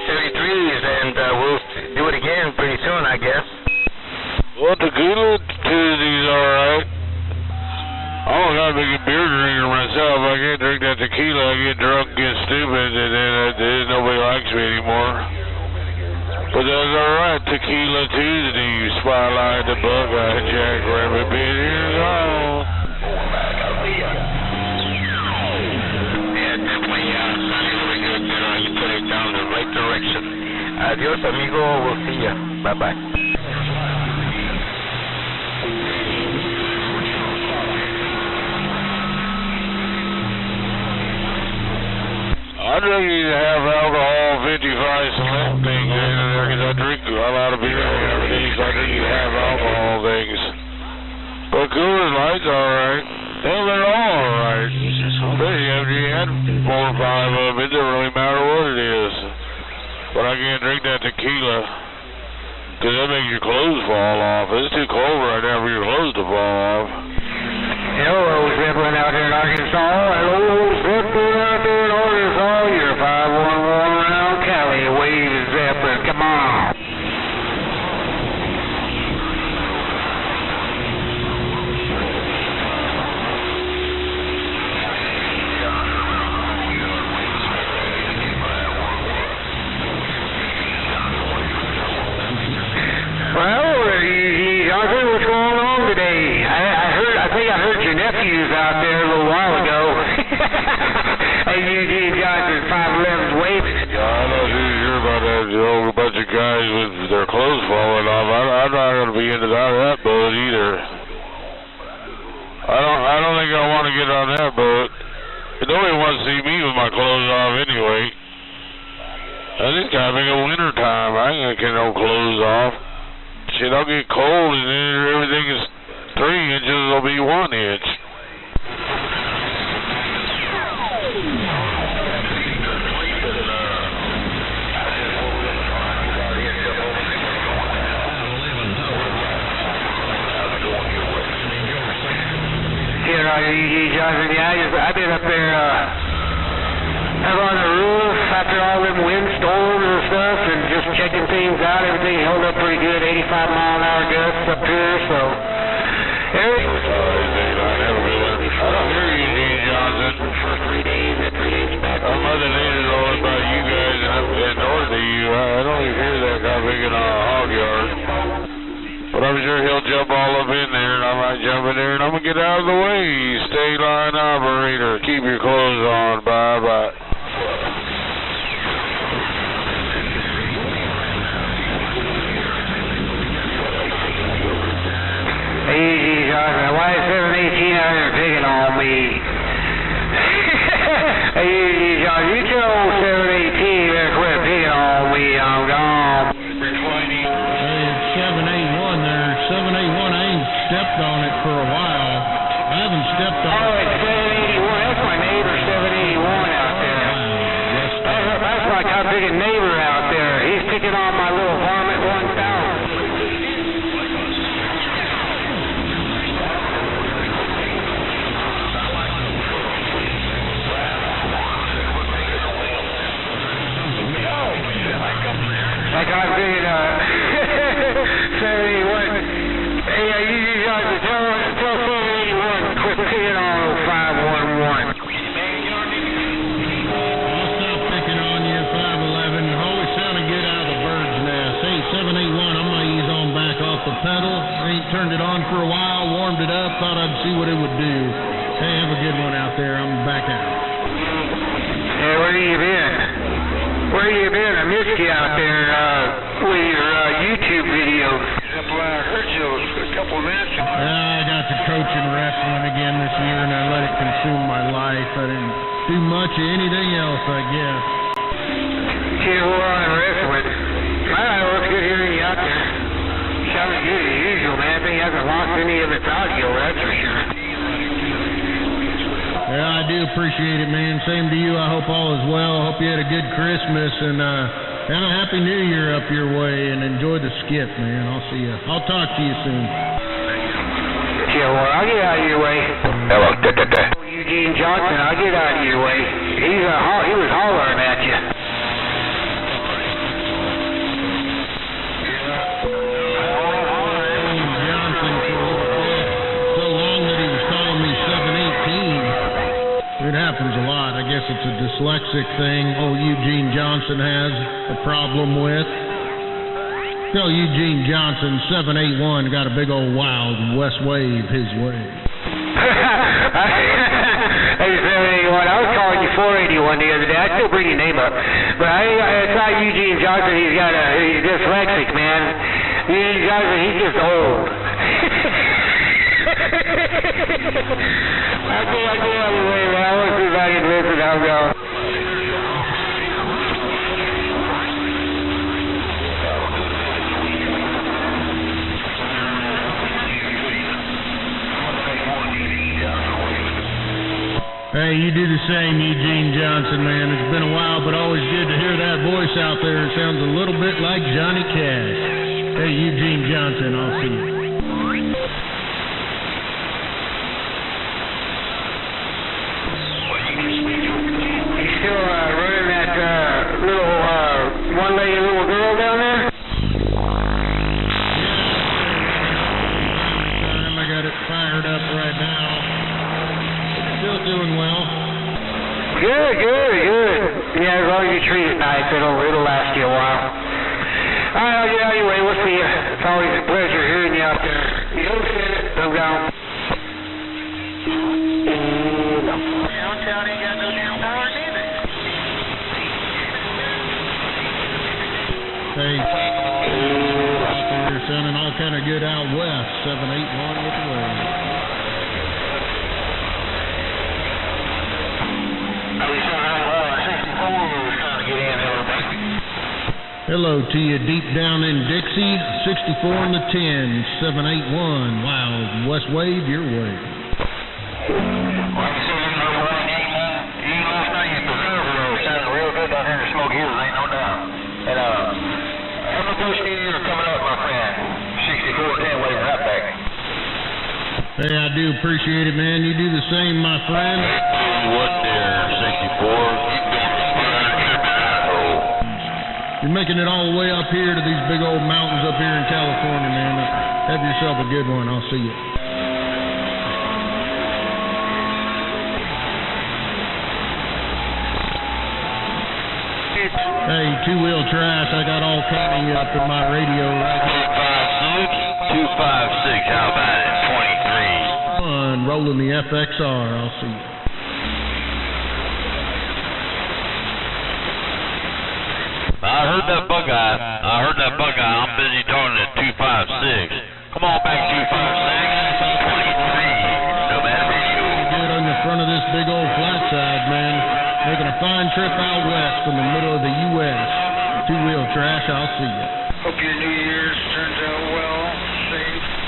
33s, and we'll do it again pretty soon, I guess. Well, Tequila Tuesday's alright. I'm not a big beer drinker myself. I can't drink that tequila. I get drunk, get stupid, and then nobody likes me anymore. But that's alright. Tequila Tuesday, Spotlight the Buckeye, Jackrabbit, been here and gone. Yeah, definitely sounding really good. You put it down the right direction. Adios, amigo. We'll see ya. Bye-bye. I drink these half alcohol 55 select things in there because I drink a lot of beer and everything, so I drink these half alcohol things. But Coors Light's alright. Hell, they're all alright. Especially after you had 4 or 5 of them, it doesn't really matter what it is. But I can't drink that tequila because that makes your clothes fall off. It's too cold right now for your clothes to fall off. Hello, Zeppelin out here in Arkansas. Hello, Zeppelin out there in Arkansas. You're 511 around Cali. Wave Zeppelin. Come on. Well, what's going on today? I think I heard your nephew's out a bunch of guys with their clothes falling off. I'm not going to be into that boat either. I don't think I want to get on that boat. Nobody wants to see me with my clothes off anyway. I think having a winter time, I ain't gonna get no clothes off. Shit, I'll get cold and then everything is 3 inches, it'll be 1 inch. I've been up there up on the roof after all them windstorms and stuff and just checking things out. Everything held up pretty good, 85-mile-an-hour gusts up here, so everything. I hear you, Gene Johnson. For 3 days and 3 days back. I'm other than it all about you guys and north of you. I don't even hear that guy picking on a hog yard. But I'm sure he'll jump all up in there, and I might jump in there, and I'm going to get out of the way. Stay line operator. Keep your clothes on. Bye-bye. Easy, Johnson. Why is 718 out there picking on me? Easy, Johnson. You tell old 718 to quit picking on me. I'm gone. Stepped on it for a while. I haven't stepped on it. Oh, it's 781. That's my neighbor, 781 out there. That's my kind of big neighbor out there. He's picking on my little varmint 1000. That guy's big 781. Hey, you guys tell 781 quit picking on 511. I'll stop picking on you, 511. Always sounded good out of the bird's nest. Hey, 781, I'm going to ease on back off the pedal. I ain't turned it on for a while, warmed it up, thought I'd see what it would do. Hey, have a good one out there. I'm back out. Hey, where you been? Where you been? I missed you out there with your YouTube videos. I heard you a couple of minutes ago. I got to coaching wrestling again this year, and I let it consume my life. I didn't do much of anything else, I guess. Gee, we're on wrestling. Well, it's good hearing you out there. Sounds good as usual, man. I think hasn't lost any of its audio, that's for sure. Yeah, I do appreciate it, man. Same to you. I hope all is well. I hope you had a good Christmas, and have a happy New Year up your way, and enjoy the skip, man. I'll see you. I'll talk to you soon. Yeah, well, I'll get out of your way. Hello, Eugene Johnson, I'll get out of your way. He was hollering at you. So long that he was calling me 718. It happens a lot. I guess it's a dyslexic thing old Eugene Johnson has a problem with. Tell Eugene Johnson 781 got a big old wild west wave his way. Hey, 781, I was calling you 481 the other day. I still bring your name up. But it's not Eugene Johnson. He's dyslexic, man. Eugene Johnson, he's just old. I'll get out of the way, man. I want to see if I can listen. I'm going. Hey, you do the same, Eugene Johnson, man. It's been a while, but always good to hear that voice out there. It sounds a little bit like Johnny Cash. Hey, Eugene Johnson, I'll see you. You still running that little one-legged little girl down there? I got it fired up right now. Still doing well. Good. Yeah, as long as you treat it nice, it'll last you a while. All right, I'll get out of your way. We'll see you. It's always a pleasure hearing you out there. You don't sit it. I'm gone. kind of good out west. 781 with the wave. Hello to you deep down in Dixie, 64 in the 10, 781. Wow, West Wave, your way. Hey, I do appreciate it, man. You do the same, my friend. What there, 64? You're making it all the way up here to these big old mountains up here in California, man. Have yourself a good one. I'll see you. Hey, two-wheel trash. I got all kind of up in my radio right now. 256, how about it? 23. Rolling the FXR. I'll see you. I heard that bug eye. I'm busy talking to 256. Come on back, 256. 23. Nomad Radio. Good on the front of this big old flat side, man. Making a fine trip out west from the middle of the U.S. Two-wheel trash. I'll see you. Hope your New Year's turns out well. Safe.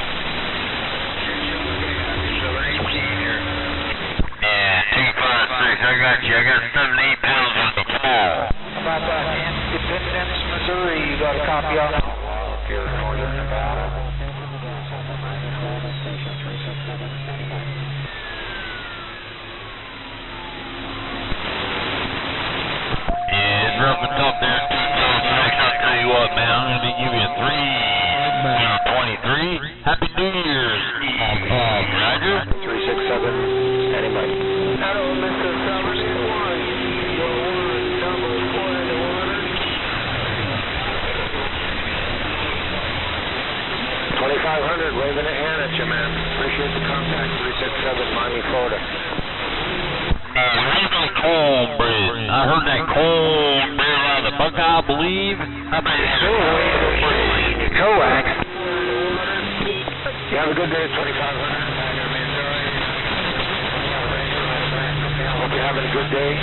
I got you. I got 7 8 pounds on the floor. About that, Independence, Missouri. You got a copy on it? Here in northern Nevada. Yeah, it's rough and tough there. I'll tell you what, man. I'm going to give you a 3. 23. Happy New Year's Eve. Roger. 367. Anybody? Hello, Mr. Summers. Your order is number 4 in the water. 2500, waving a hand at you, man. Appreciate the contact. 367, Miami, Florida. I heard that cornbread out of the Buckeye, I believe. How about you? Coax. You have a good day, 2500. Hope you're having a good day.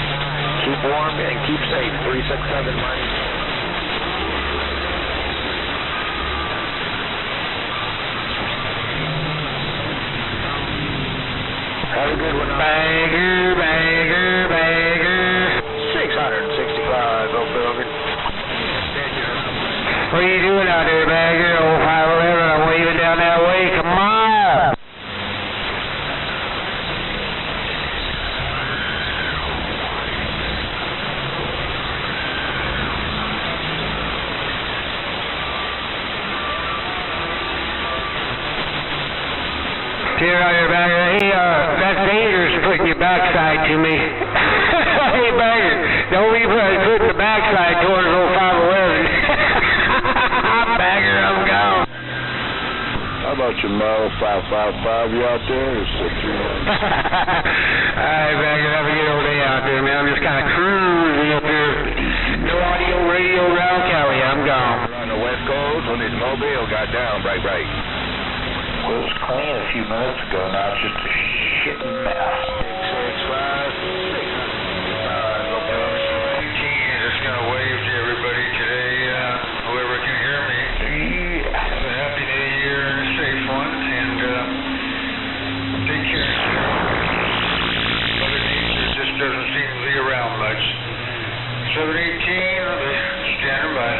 Keep warm and keep safe. 367, Miami. Have a good one. Bagger, bagger, bagger. 665, Oak Bilger. What are you doing out there, bagger? Old 511, I'm waving down that way. Come on. Here out here, bagger. Hey, that's dangerous putting your backside to me. Hey, bagger, don't be putting the backside towards old 511. Bagger, I'm gone. How about your model 555? You out there? Or 631? Alright, bagger, have a good old day out there, man. I'm just kind of cruising up here. No audio, radio, around Cali. I'm gone. On the West Coast, when this mobile got down, right. It was clean a few minutes ago, now it's just a shit mess. 665, just gonna wave to everybody today, whoever can hear me. Have a happy new year and a safe one, and take care. Mother Nature just doesn't seem to be around much. 718, I'll be standing by.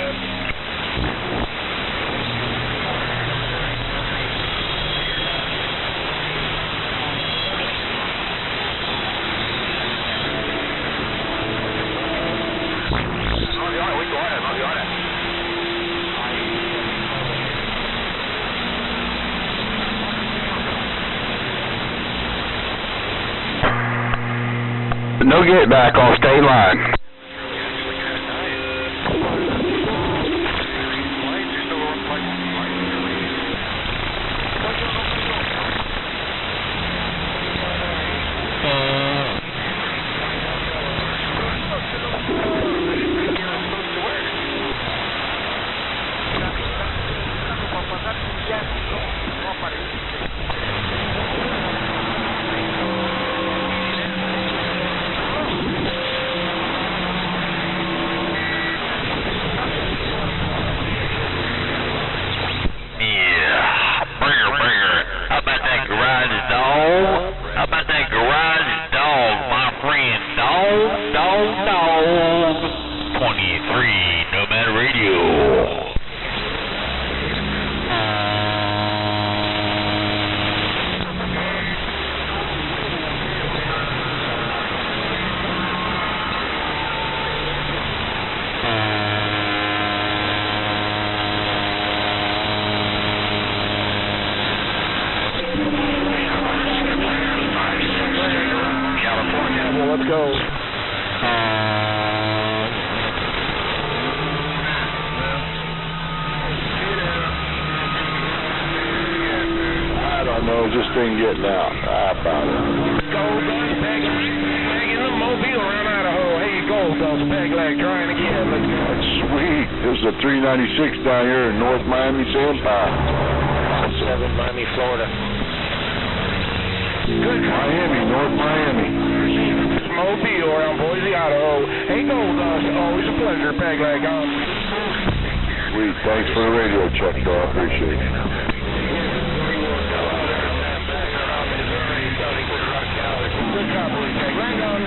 No get back on state line. let's go. I don't know, this thing getting out. How about it? Gold Dust, peg in the Mobile around Idaho. Hey, Gold Dust, peg leg, trying again. Let's go. Sweet. This is a 396 down here in North Miami Sandpile. 7, Miami, Florida. Good. Miami, North Miami. Mobile around Boise, Idaho. Hey, Gold Dust, always a pleasure, peg leg on. Sweet. Thanks for the radio check, though. I appreciate it. Good copy, peg leg on.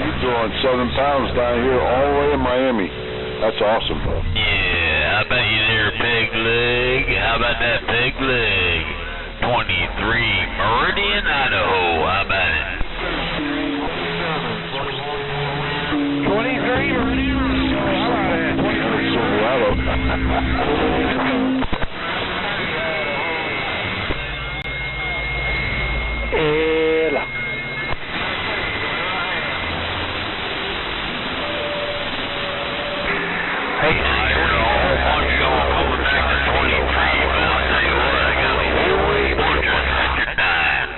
You're throwing 7 pounds down here all the way in Miami. That's awesome, bro. Yeah, how about you there, peg leg? How about that peg leg? 23 Meridian, Idaho. How about it? 23 Meridian. How about it? 23 Silverado. Ela. Hey, I heard a whole bunch of them coming back to 23, but I'll tell you what, I got a whole bunch of after dying.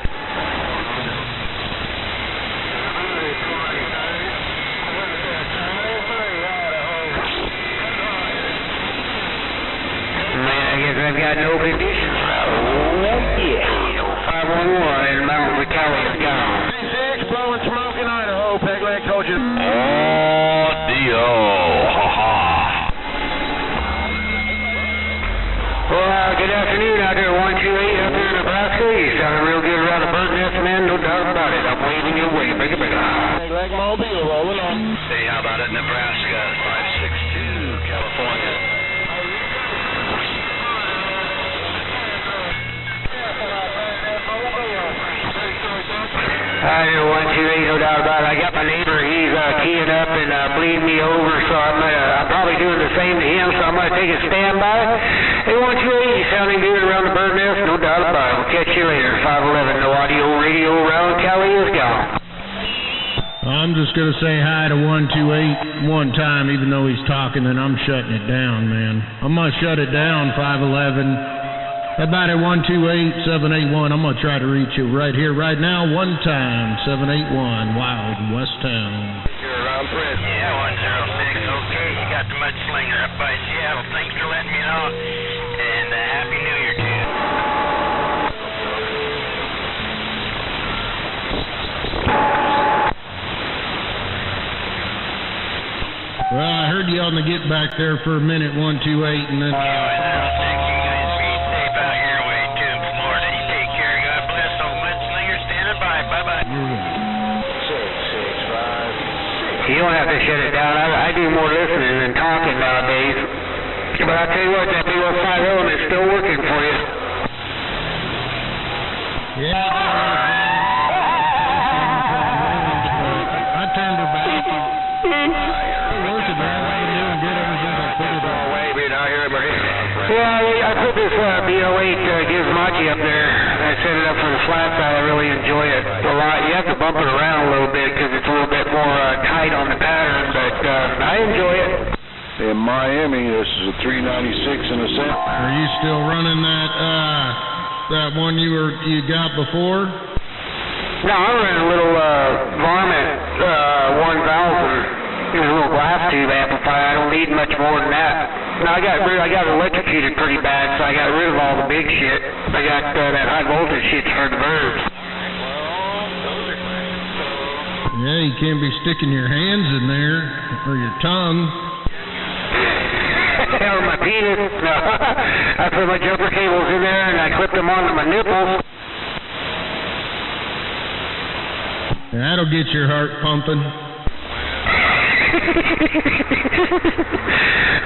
Man, I guess I've got no conditions. Oh, yeah. 511, and remember, Cali is gone. 6, blowing smoke in Idaho, peg leg told you. Oh, Dio. Well, good afternoon out there, 128 up here in Nebraska. You sounding real good around the bird nest, man. No doubt about it. I'm waving your way. Bigger, bigger. Peg leg Mobile, rolling on. Hey, how about it, Nebraska? 562, California. Hi there, 128, no doubt about it. I got my neighbor, he's keying up and bleeding me over, so I'm probably doing the same to him, so I'm going to take a standby. Hey, 128, you sounding good around the bird nest? No doubt about it. We'll catch you later. 511, no audio radio around Cali is gone. I'm just going to say hi to 128 one time, even though he's talking, and I'm shutting it down, man. I'm going to shut it down, 511. About at 128-781, I'm going to try to reach you right here, right now, one time, 781, Wild West Town. You're around Fred. Yeah, 106, okay, you got the mudslinger up by Seattle. Thanks for letting me know, and Happy New Year to you. Well, I heard you on the get back there for a minute, 128, and then... You don't have to shut it down. I do more listening than talking nowadays. But I tell you what, that big old 5 element is still working for you. Yeah. I turned her back. Working, man. I've been doing good ever since I put it on. Yeah, I put this B08 Gizmochi up there. I set it up for the flat side. I really enjoy it a lot. You have to bump it around a little bit because it's a little bit more tight on the pattern, but I enjoy it. In Miami, this is a 396 in a cent. Are you still running that one you got before? No, I'm running a little Varmint 1000. A little glass tube amplifier. I don't need much more than that. No, I got electrocuted pretty bad, so I got rid of all the big shit. I got that high voltage shit for the birds. Yeah, you can't be sticking your hands in there or your tongue. Or my penis. No. I put my jumper cables in there and I clipped them onto my nipples. That'll get your heart pumping.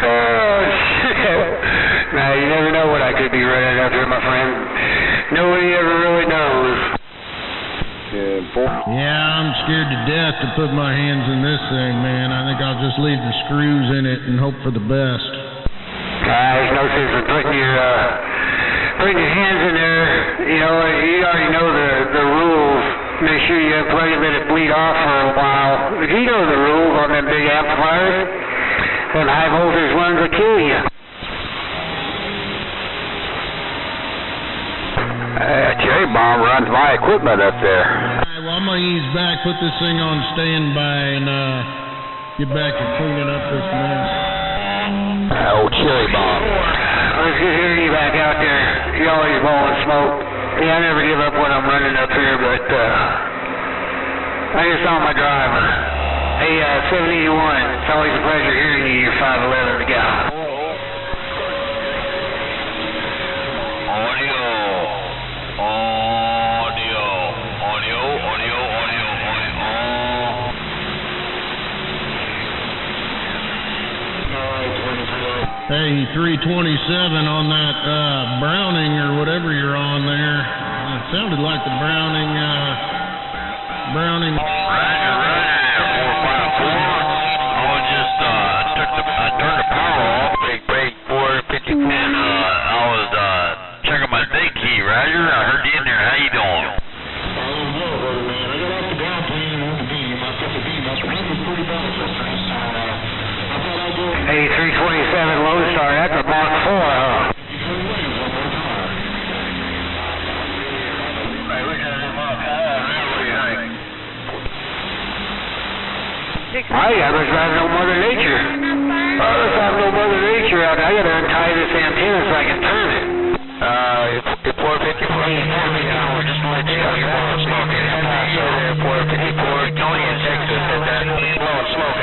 Oh, shit. Now, you never know what I could be running up here, my friend. Nobody ever really knows. Yeah, I'm scared to death to put my hands in this thing, man. I think I'll just leave the screws in it and hope for the best. There's no sense in putting your Make sure you unplug it, let it bleed off for a while. You know the rules on them big amplifiers. Them high voltage ones will kill you. Cherry Bomb runs my equipment up there. Alright, well, I'm going to ease back, put this thing on standby, and get back to cleaning up this mess. Oh, Cherry Bomb. Let's get hearing you back out there. You always blowing smoke. Yeah, I never give up when I'm running up here, but I just on my drive. Hey, 781, it's always a pleasure hearing you. You're 5'11" to go. Hey, 327 on that Browning or whatever you're on there. It sounded like the Browning. Roger, 454. I turned the power off. Big break 450. And I was checking my day key, Roger. I heard you in there. How you doing? Hey, 327 Lone Star, that's a Mark 4, huh? I was driving no Mother Nature. Let's have no Mother Nature out there. I gotta untie this antenna so I can turn it. It's 454. We're just letting you know you're blowing smoke. There, 454. Tony in Texas said that. Blowing smoke.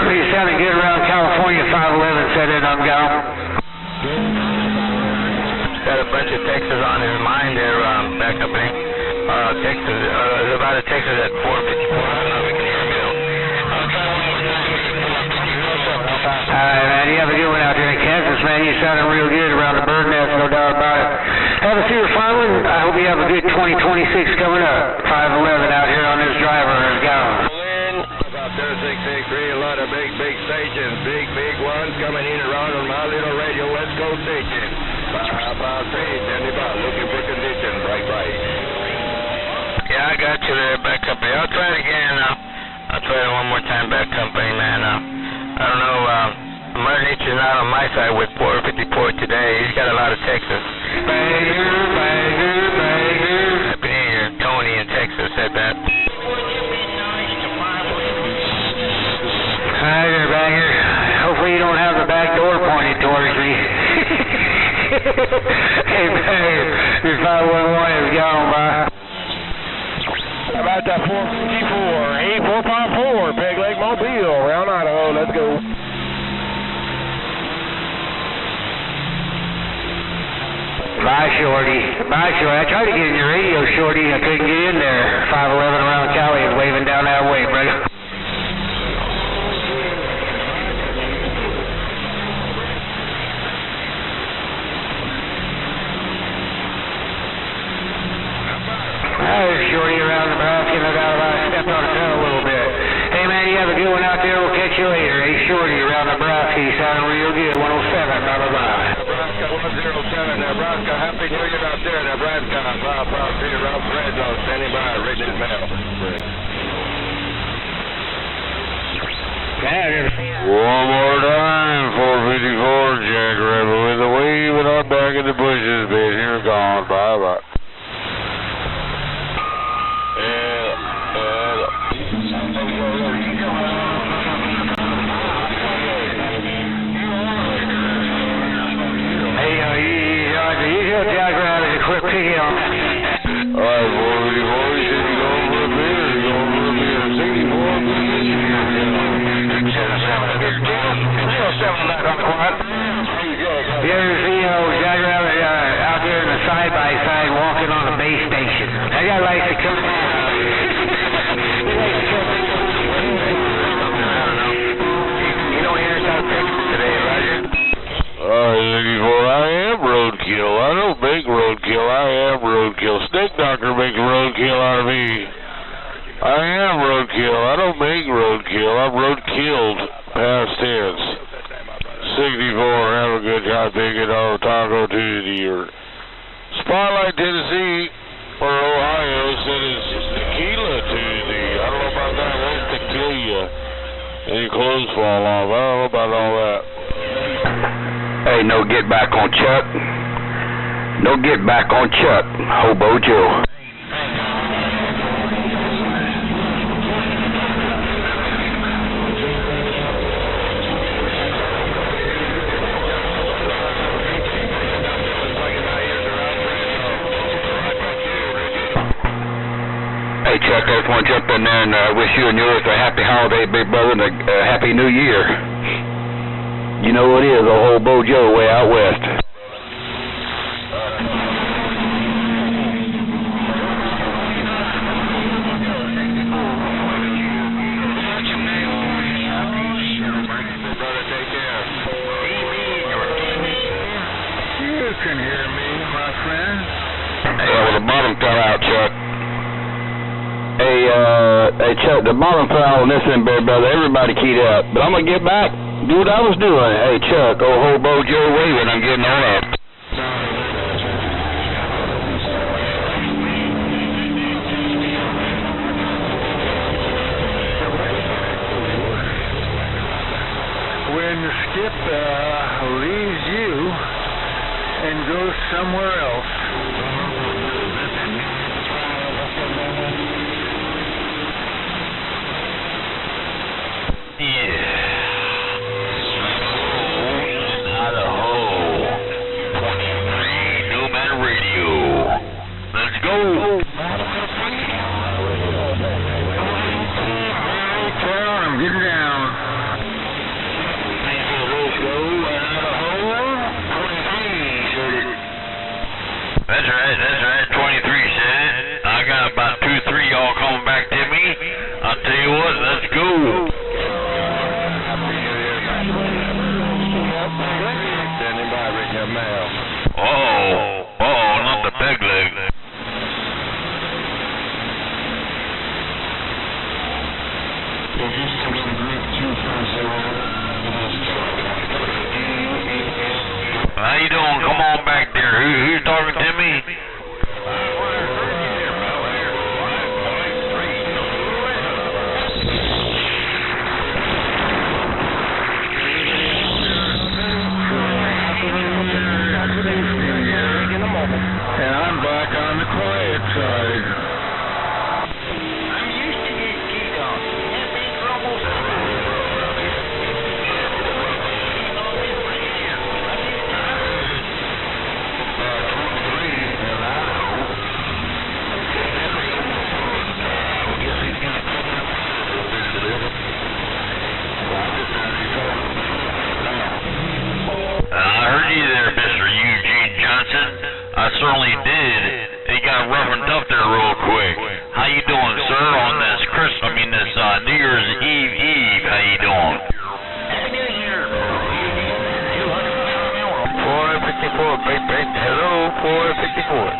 You sounded good around California. 511 said it, I'm gone. Got a bunch of Texas on his mind there, back up in Texas. There's about a Texas at 454. I don't know if we can hear him now. Alright, man, you have a good one out there in Kansas, man. You sounded real good around the bird nest, no doubt about it. Have a few fun one. I hope you have a good 2026 coming up. 511 out here on this driver is gone. About there, 663, a lot of big stations, big ones coming in around on my little radio West Coast station. 553, standing by, looking for condition, bright. Yeah, I got you there, back up here. I'll try it again. I'll try it one more time, back company, man. I don't know, Mother Nature's not on my side with 454 today. He's got a lot of Texas. Banger. Happy New Year. Tony in Texas said that. Hi there, Banger. Hopefully you don't have the back door pointed towards me. Hey, Banger, your 511 is gone, bye. About that 454, hey, 454, Peg Leg Mobile, Round Idaho, let's go. Bye, Shorty. I tried to get in your radio, Shorty. I couldn't get in there. 511 around Cali is waving down that way, brother. Shorty around Nebraska, no doubt about it. Stepped on a toe a little bit. Hey, man, you have a good one out there. We'll catch you later. Hey, Shorty around Nebraska. You sounding real good. 107, bye-bye. Nebraska 107, Nebraska. Happy New Year out there, Nebraska. 553 around Fresno, standing by, reading his mail. One more time, 454, Jack Rebel with a wave and I'm back in the bushes, been here gone, bye-bye. Jack Rabbit, a quick pick on. Alright, 454, you said you go over a beer, 64, You ever see Jack Rabbit out there in the side-by-side walking on a base station? That guy likes to come. You don't hear South Texas today, Roger? Alright, 64, I am roadkill. I don't make roadkill, I am roadkill. Snake Doctor makes roadkill out of me. I am roadkill. I don't make roadkill. I'm roadkilled, past tense. 64, have a good time thinking on Taco Tuesday or Spotlight, Tennessee, or Ohio, said it's Tequila Tuesday. I don't know about that. That's tequila. And your clothes fall off. I don't know about all that. Hey, no get back on Chuck. No get back on Chuck, Hobo Joe. Hey Chuck, I just want to jump in there and wish you and yours a happy holiday, big brother, and a happy new year. You know what it is, old Hobo Joe way out west. You can hear me, my friend. Hey, well, the bottom fell out, Chuck. Hey Chuck, the bottom fell out on this end, big brother. Everybody keyed up. But I'm going to get back. Do what I was doing. Hey, Chuck, old Hobo Joe waving. I'm getting on up. When the skip leaves you and goes somewhere else. That's right, 23 said. I got about 2-3 y'all coming back to me. I'll tell you what, let's go. Standing by, reading your mail. Uh-oh, not the peg leg. How you doing? Come on back there. Who's talking to me? And I'm back on the quiet side. I'm used to this key-off. Have been troubles. I heard you there, Mr. Eugene Johnson. I certainly did. It got rough and tough there real quick. How you doing, sir, on this New Year's Eve? How you doing? Happy New Year. 454, baby. Hello, 454.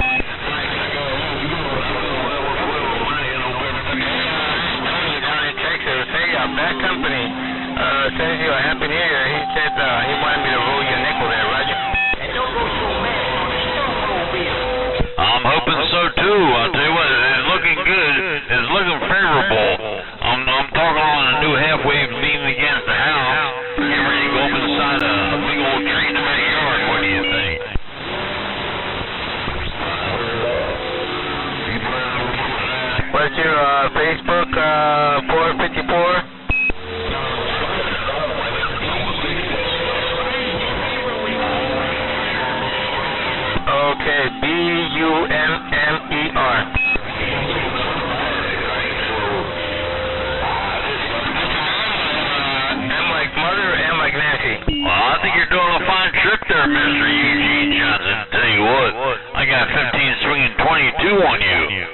Down in Texas. Hey, Bad Company sends you a Happy New Year. He said he wanted me to roll you a nickel there, Roger. And don't go so mad. Don't go big. I'm hoping so too. I'll tell you what, it's looking good. It's looking favorable. I'm talking on a new half-wave leaning against the house. Get ready to go up inside a big old tree in the backyard. What do you think? What's your Facebook 454? Okay, BUMMER. M like mother, M like Nancy. Well, I think you're doing a fine trip there, Mr. Eugene Johnson. Tell you what, I got 15 swinging 22 on you.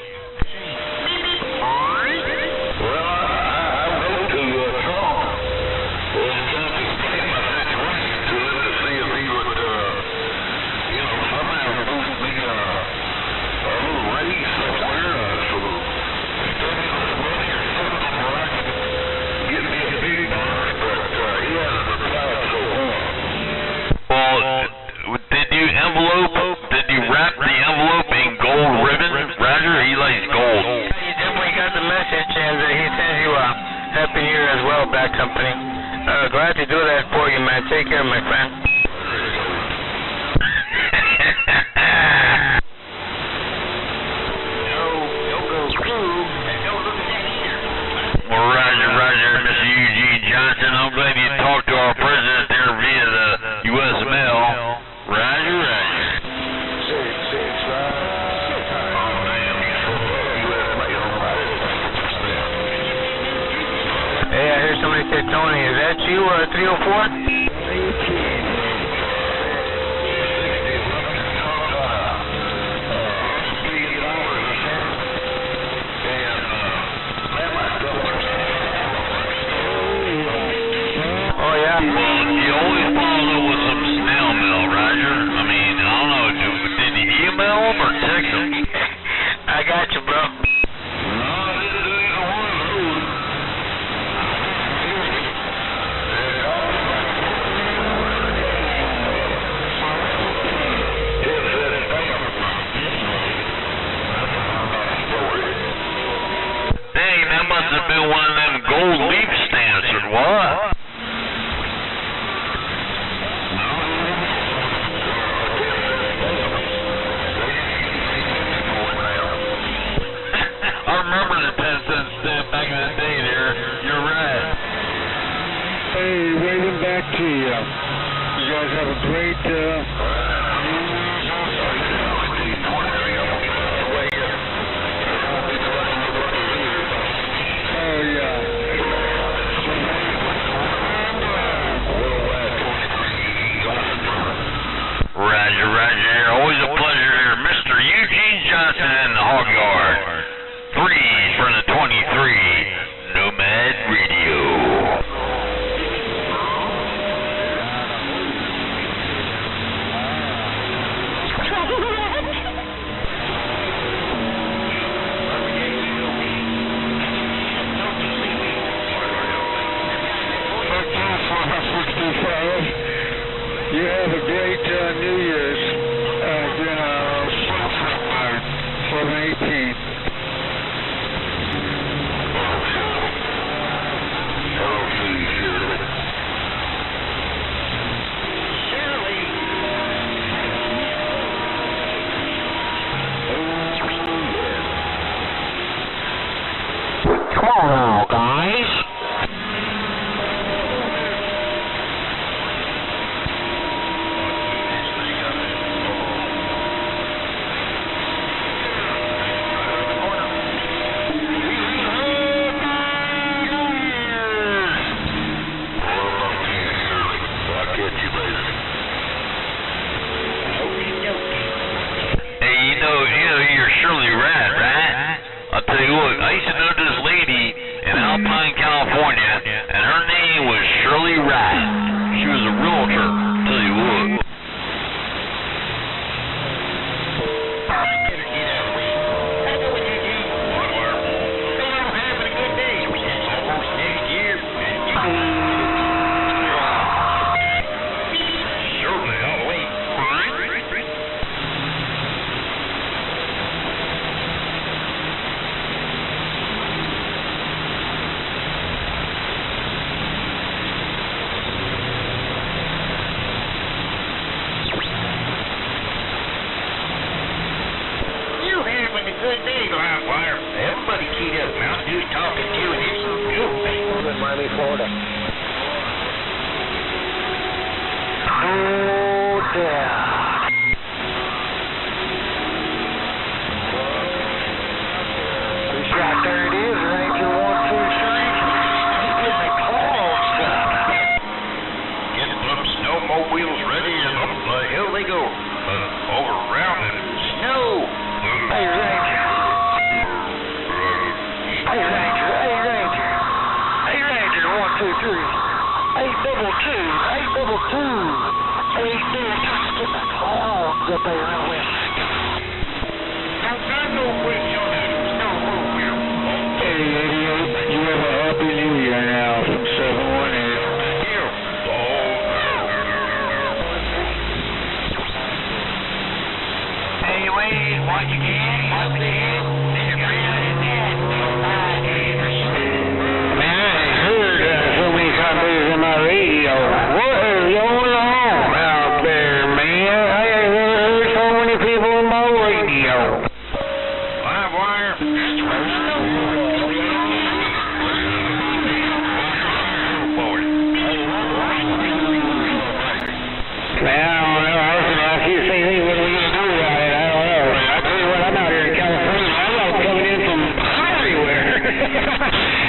Did you wrap the envelope send you a Happy New Year as well, Bad Company. Glad to do that for you, man. Take care, my friend. Well, Roger, Mr. Eugene Johnson. I'm glad you talked to our president there via the U.S. mail. Roger. Hey, I heard somebody say, Tony, is that you, 304? Oh, yeah? You always follow up with some snail mail, Roger. I mean, I don't know, did you email them or text them? I got you, bro. Dang, that must have been one of them gold leaf stamps or what? I remember the 10-cent stamp back in the day there. You're right. Hey, waving back to you. You guys have a great, oh, yeah. Roger. Always a pleasure here. Mr. Eugene Johnson in the Hog Yard. 3 from the 23. Nomad Radio. You have a great New Year's. Been 7/18. Come on now, guys. You're Shirley Rad, right? I'll tell you what, I used to know this lady in Alpine, California, and her name was Shirley Rad. She was a realtor, I'll tell you what. Good day, Loudwire. Everybody keyed up. Mountain Dew's talking to you, and it's good. In Miami, Florida. Oh, yeah. Right there it is, Ranger 123. He's getting the claws up. Getting them snowmobiles ready, and here they go. Over around in snow. Hey, Ranger. Hey, Ranger. Hey, Ranger. Hey, Ranger, 123. 822. 822. Get the clouds up there in the west. Hey, idiot. You have a happy new year now from 718. Hey, wait. Watch again. Watch again. Man, I don't know. I was going to ask you the same thing. What are we going to do about it? I don't know. I tell you what, I'm out here in California. I got coming in from everywhere.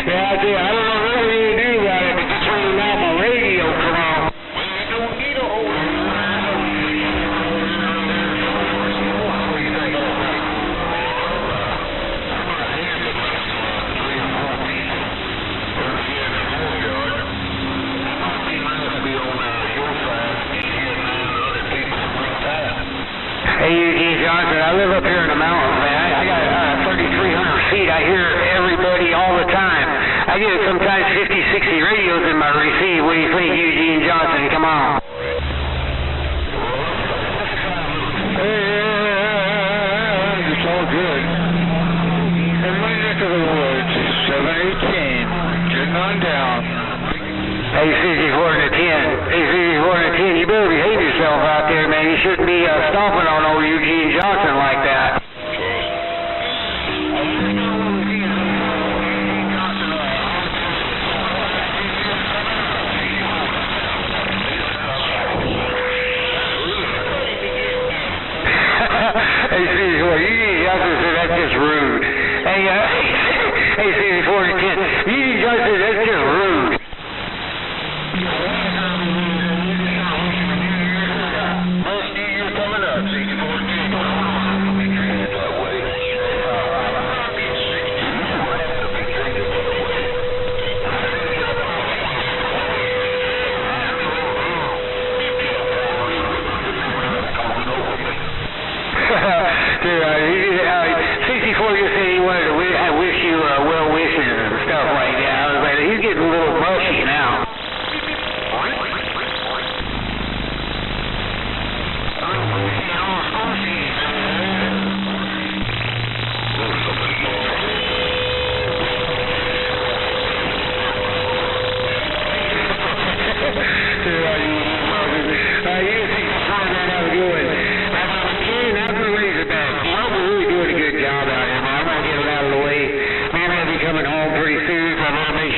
Yeah, I tell you, I don't know what we're going to do about it. But just turning out my radio, come on. Well, I don't need a whole Hey, Eugene Johnson, I live up here in the mountains, man. I got 3,300 feet. I hear everybody all the time. I get sometimes 50, 60 radios in my receive. What do you think, Eugene Johnson? Come on. It's all good. In my neck of the woods, 718, getting on down. Hey, 64 and a 10. Hey, 64 and a 10, you better behave yourself out there, man. You shouldn't be stomping on old Eugene Johnson like that. Hey, 64, Eugene Johnson said that's just rude. Hey, 64 and a 10, Eugene Johnson said that's just rude. Dude, 64 just said he wanted to wish you well wishes and stuff like that. I was like, he's getting a little mushy now.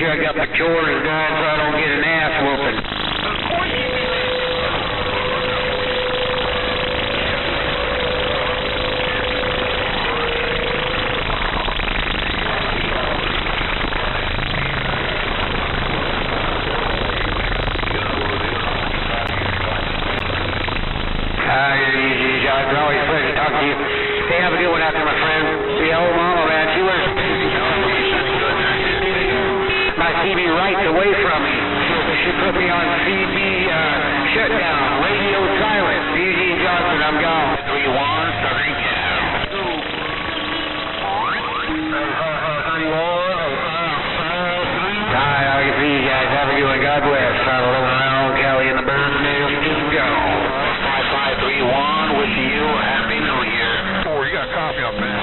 I got my chores done so I don't get an ass whooping. It's always a pleasure to talk to you. Hey, have a good one out there, my friend. The old mama, man, she was my CB rights away from me. She put me on CB shutdown, radio silent. Eugene Johnson, I'm gone. 3-1, Southern Cal. Alright, I'll get for you guys. Have a good one. God bless. I'm living around Cali in the bird nails. Just go. 5531, wishing you a happy new year. You got a copy up, man.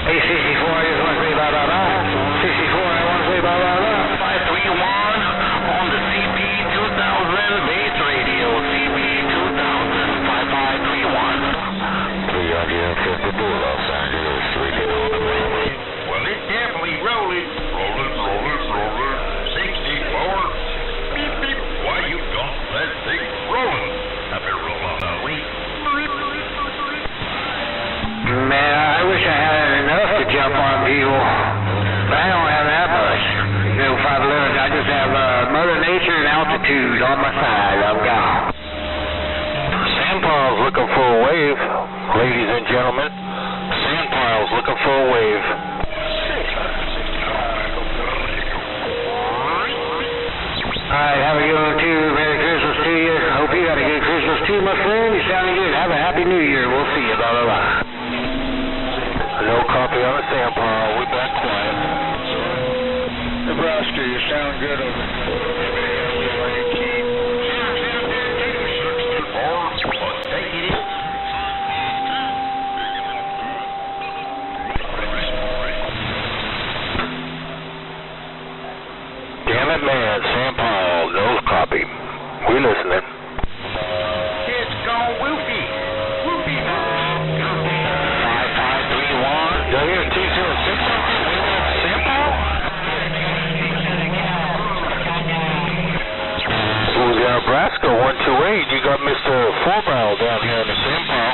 Hey, 64, I just want to say bye bye bye. 64, I want to say bye bye bye. 531 on the CP 2000 base radio. CP 2000 5531. 352 Los Angeles, 3 on the road. Well, it's definitely rolling. Rolling. 64. Beep, beep. Why you got that thing rolling? I better roll on that way. Man, I wish I had enough to jump on people, but I don't have that much. You know, 511, I just have Mother Nature and altitude on my side. I'm gone. Sandpile's looking for a wave, ladies and gentlemen. Sandpile's looking for a wave. Alright, have a good one too. Merry Christmas to you. I hope you got a good Christmas too, my friend. You sounding good. Have a happy new year. We'll see you. Blah, blah, blah. No copy on the Sandpile. We're back quiet. Nebraska, you sound good over there. Damn it, man. Sandpile, no copy. We're listening. It's gone whoopee. Whoopee. 5531. Right here, 206. Sample? Nebraska 128. You got Mr. Full Barrel down here in the sample.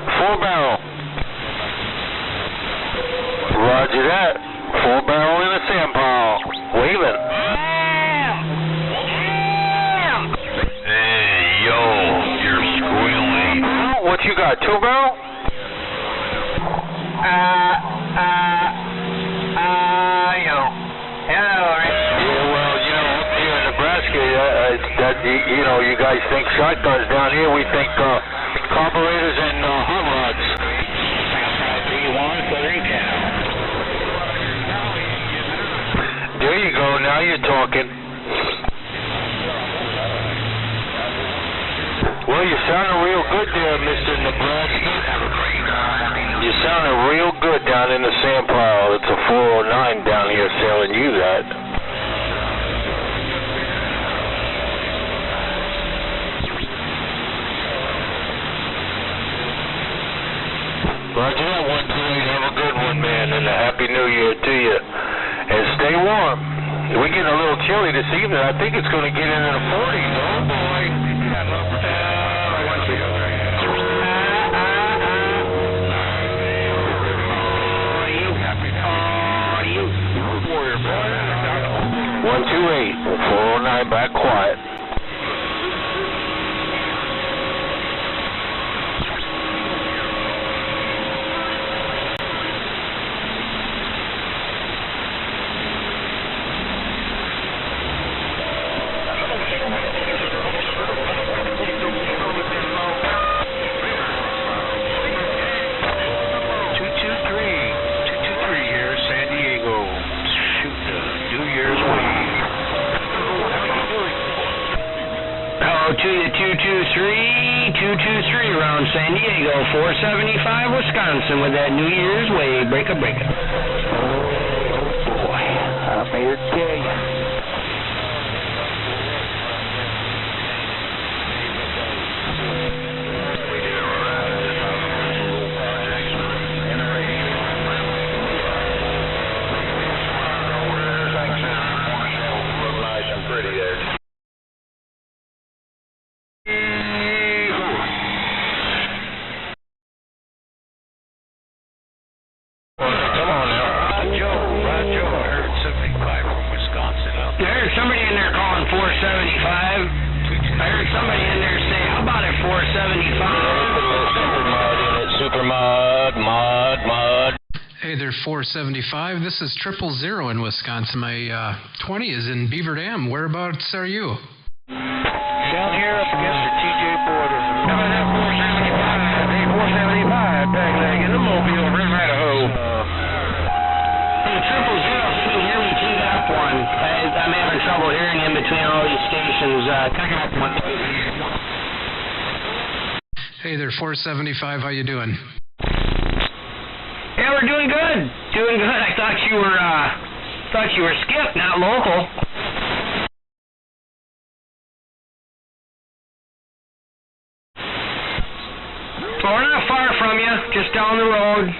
Full barrel. Roger that. Full barrel in a sample. Waving. Hey, yo, you're squealing. What you got, 2 barrel? Yo. Hello, Rick. Yeah, well, you know, up here in Nebraska, you know, you guys think shotguns. Down here, we think carburetors and hot rods. Southern Cal. There you go. Now you're talking. Well, you're sounding real good there, Mr. Nebraska. You're sounding real good down in the sand pile. It's a 409 down here telling you that. Roger that, 128. Have a good one, man, and a Happy New Year to you. And stay warm. We're getting a little chilly this evening. I think it's going to get into the 40s. Oh, boy. One, 2, 8, 409 back quiet. Around San Diego, 475 Wisconsin with that New Year's wave. Break a. Oh, boy. I'm here to tell you. Nice and pretty there. Hey there, 475. This is 000 in Wisconsin. My 20 is in Beaver Dam. Whereabouts are you? Down here up against the TJ border. Coming at 475, 475, back leg in the Mobile, River, Idaho. Hey, 000, can you hear me? Teed up one. I'm having trouble hearing in between all these stations. Come up one. Hey there, 475. How you doing? Yeah, we're doing good. Doing good. I thought you were Skip, not local. Well, we're not far from you, just down the road.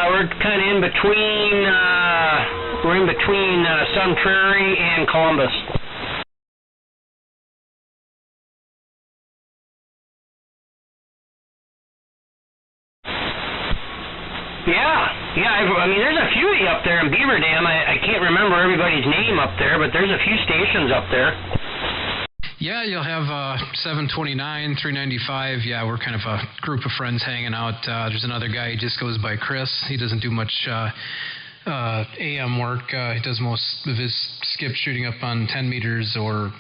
We're kind of in between Sun Prairie and Columbus. Yeah, I mean, there's a few of you up there in Beaver Dam. I can't remember everybody's name up there, but there's a few stations up there. Yeah, you'll have 729, 395. Yeah, we're kind of a group of friends hanging out. There's another guy, he just goes by Chris. He doesn't do much AM work. He does most of his skip shooting up on 10 meters or,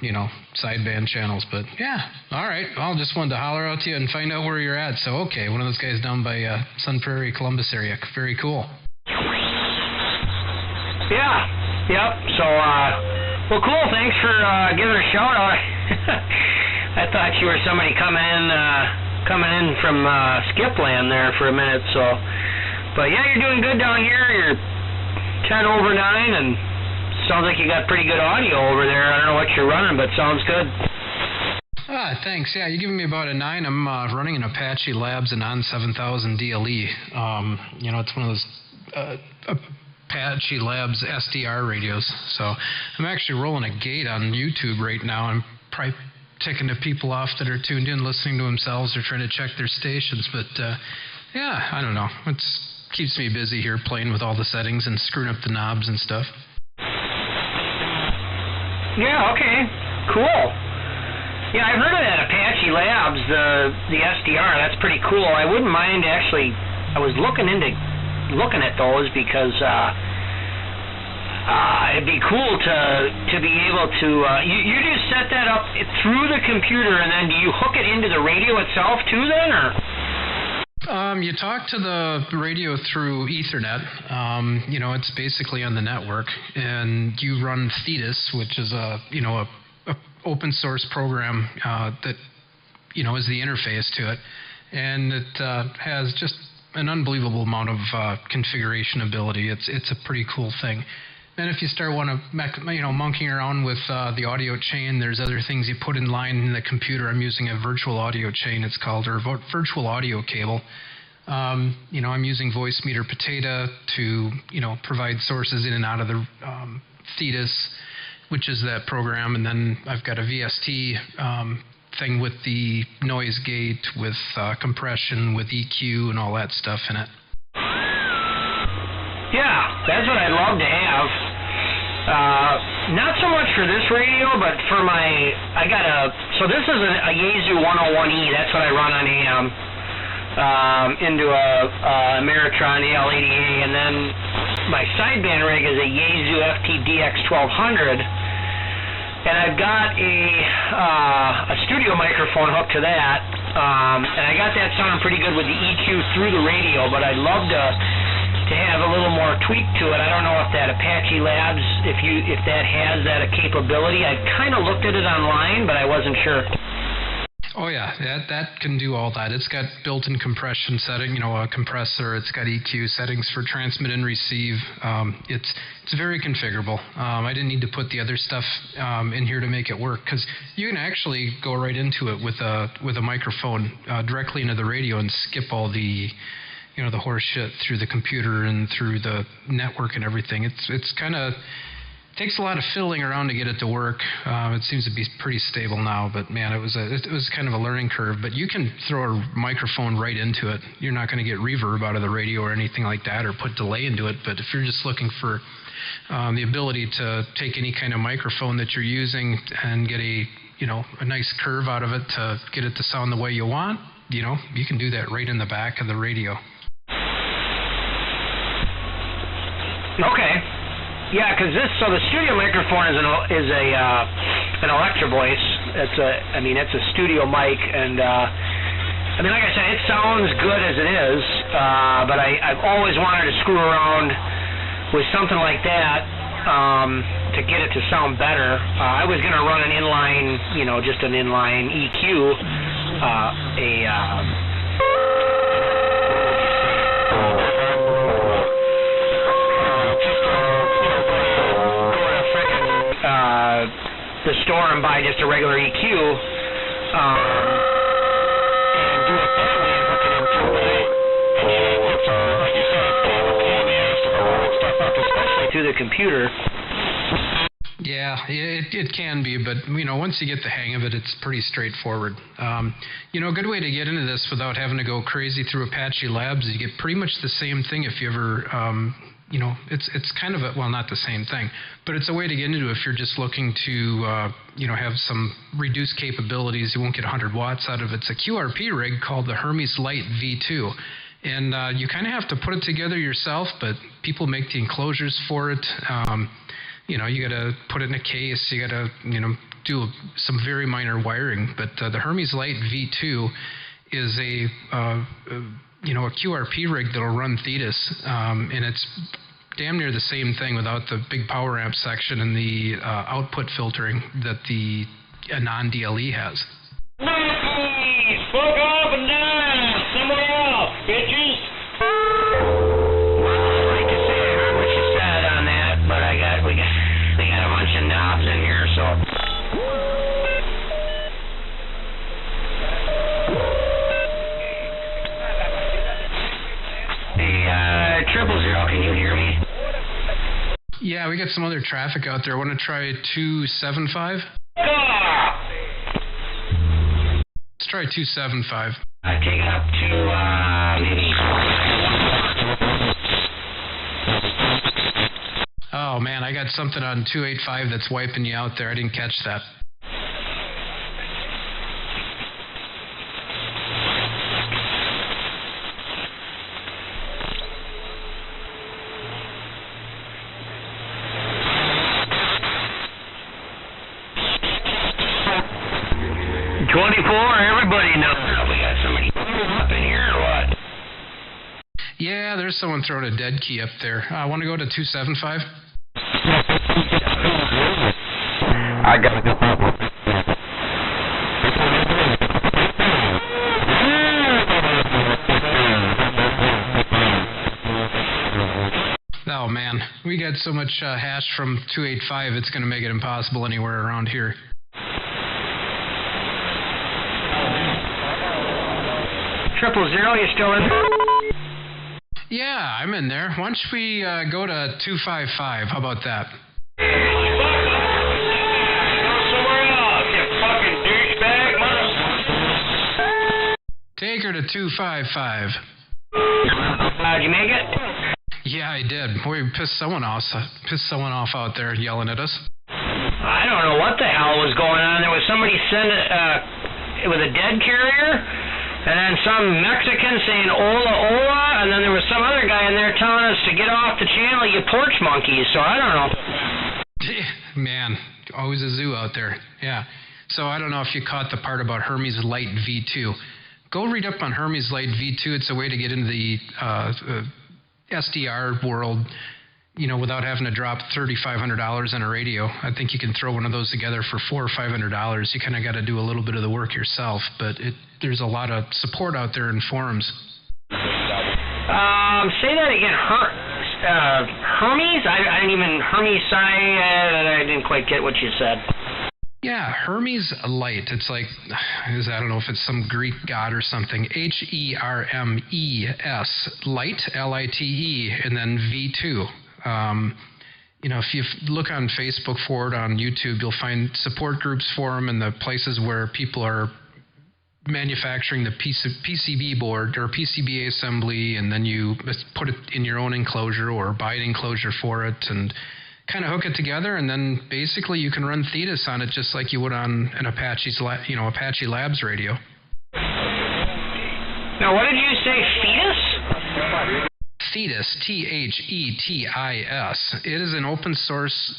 sideband channels. But, yeah, all right. Well, just wanted to holler out to you and find out where you're at. So, okay, one of those guys down by Sun Prairie, Columbus area. Very cool. Yeah, yep. So, well, cool. Thanks for giving a shout out. I thought you were somebody coming in from Skipland there for a minute. So, but yeah, you're doing good down here. You're 10 over 9, and sounds like you got pretty good audio over there. I don't know what you're running, but sounds good. Yeah, thanks. Yeah, you giving me about a 9. I'm running an Apache Labs ANAN 7000 DLE. It's one of those Apache Labs SDR radios. So I'm actually rolling a gate on YouTube right now. I'm probably ticking the people off that are tuned in, listening to themselves or trying to check their stations. But yeah, I don't know. It keeps me busy here playing with all the settings and screwing up the knobs and stuff. Yeah, okay. Cool. Yeah, I've heard of that Apache Labs, the SDR. That's pretty cool. I wouldn't mind actually. I was looking at those because it'd be cool to be able to. You just set that up through the computer, and then do you hook it into the radio itself too, then, or? You talk to the radio through Ethernet. It's basically on the network, and you run Thetis, which is a open source program that is the interface to it, and it has just an unbelievable amount of configuration ability. It's a pretty cool thing. And if you start monkeying around with the audio chain, there's other things you put in line in the computer. I'm using a virtual audio chain, it's called, or virtual audio cable. I'm using voice meter Potato to provide sources in and out of the Thetis, which is that program, and then I've got a VST thing with the noise gate, with compression, with EQ, and all that stuff in it. Yeah, that's what I'd love to have. Not so much for this radio, but for so this is a Yaesu 101E, that's what I run on AM, into a Ameritron AL80A, and then my sideband rig is a Yaesu FTDX 1200, and I've got a studio microphone hooked to that, and I got that sounding pretty good with the EQ through the radio, but I'd love to have a little more tweak to it. I don't know if that Apache Labs, if that has that capability. I kind of looked at it online, but I wasn't sure. Oh yeah, that can do all that. It's got built-in compression setting, a compressor. It's got EQ settings for transmit and receive. It's very configurable. I didn't need to put the other stuff in here to make it work, because you can actually go right into it with a microphone directly into the radio and skip all the the horse shit through the computer and through the network and everything. It's kind of takes a lot of fiddling around to get it to work. It seems to be pretty stable now, but man, it was kind of a learning curve. But you can throw a microphone right into it. You're not going to get reverb out of the radio or anything like that, or put delay into it. But if you're just looking for the ability to take any kind of microphone that you're using and get a nice curve out of it to get it to sound the way you want, you can do that right in the back of the radio. Okay. Yeah, because the studio microphone is an Electro Voice. It's a studio mic, and like I said, it sounds good as it is. But I've always wanted to screw around with something like that to get it to sound better. I was gonna run an inline, just an inline EQ, the store and buy just a regular EQ, and do it that way and hook it into it. Like you said, stuff up, especially through the computer. Yeah, it can be, but once you get the hang of it, it's pretty straightforward. A good way to get into this without having to go crazy through Apache Labs is you get pretty much the same thing if you ever it's kind of not the same thing, but it's a way to get into it if you're just looking to, have some reduced capabilities. You won't get 100 watts out of it. It's a QRP rig called the Hermes Lite V2, and you kind of have to put it together yourself, but people make the enclosures for it. You got to put it in a case. You got to, do some very minor wiring, but the Hermes Lite V2 is a QRP rig that'll run Thetis, and it's damn near the same thing without the big power amp section and the output filtering that the ANAN DLE has. Hey, fuck off and die somewhere else, bitches. Well, like I say, I heard what you said on that, but we got a bunch of knobs in here, so. 000, can you hear me? Yeah, we got some other traffic out there. Want to try 275? Let's try 275. I take it up to maybe. Oh man, I got something on 285 that's wiping you out there. I didn't catch that. Everybody knows. We got somebody up in here or what? Yeah, there's someone throwing a dead key up there. Want to go to 275? I got it. Oh man, we got so much hash from 285, it's going to make it impossible anywhere around here. Triple zero, you still in? Yeah, I'm in there. Why don't we go to 255? How about that? Go somewhere else, you fucking douchebag, motherfucker. Take her to 255. Did you make it? Yeah, I did. We pissed someone off out there yelling at us. I don't know what the hell was going on. There was somebody with a dead carrier, and then some Mexican saying "Ola, Ola," and then there was some other guy in there telling us to get off the channel, you porch monkeys. So I don't know. Man, always a zoo out there. Yeah. So I don't know if you caught the part about Hermes Light V2. Go read up on Hermes Light V2. It's a way to get into the SDR world, you know, without having to drop $3,500 on a radio. I think you can throw one of those together for $400 or $500. You kind of got to do a little bit of the work yourself, but there's a lot of support out there in forums. Say that again. Hermes? I didn't even Hermes. I didn't quite get what you said. Yeah, Hermes Light. It's like, I don't know if it's some Greek god or something. Hermes Light, Lite, and then V2. You know, if you look on Facebook for it, on YouTube, you'll find support groups for them and the places where people are manufacturing the PCB board or PCBA assembly, and then you put it in your own enclosure or buy an enclosure for it and kind of hook it together, and then basically you can run Thetis on it just like you would on an Apache Labs radio. Now, what did you say, Thetis? Thetis, Thetis. It is an open source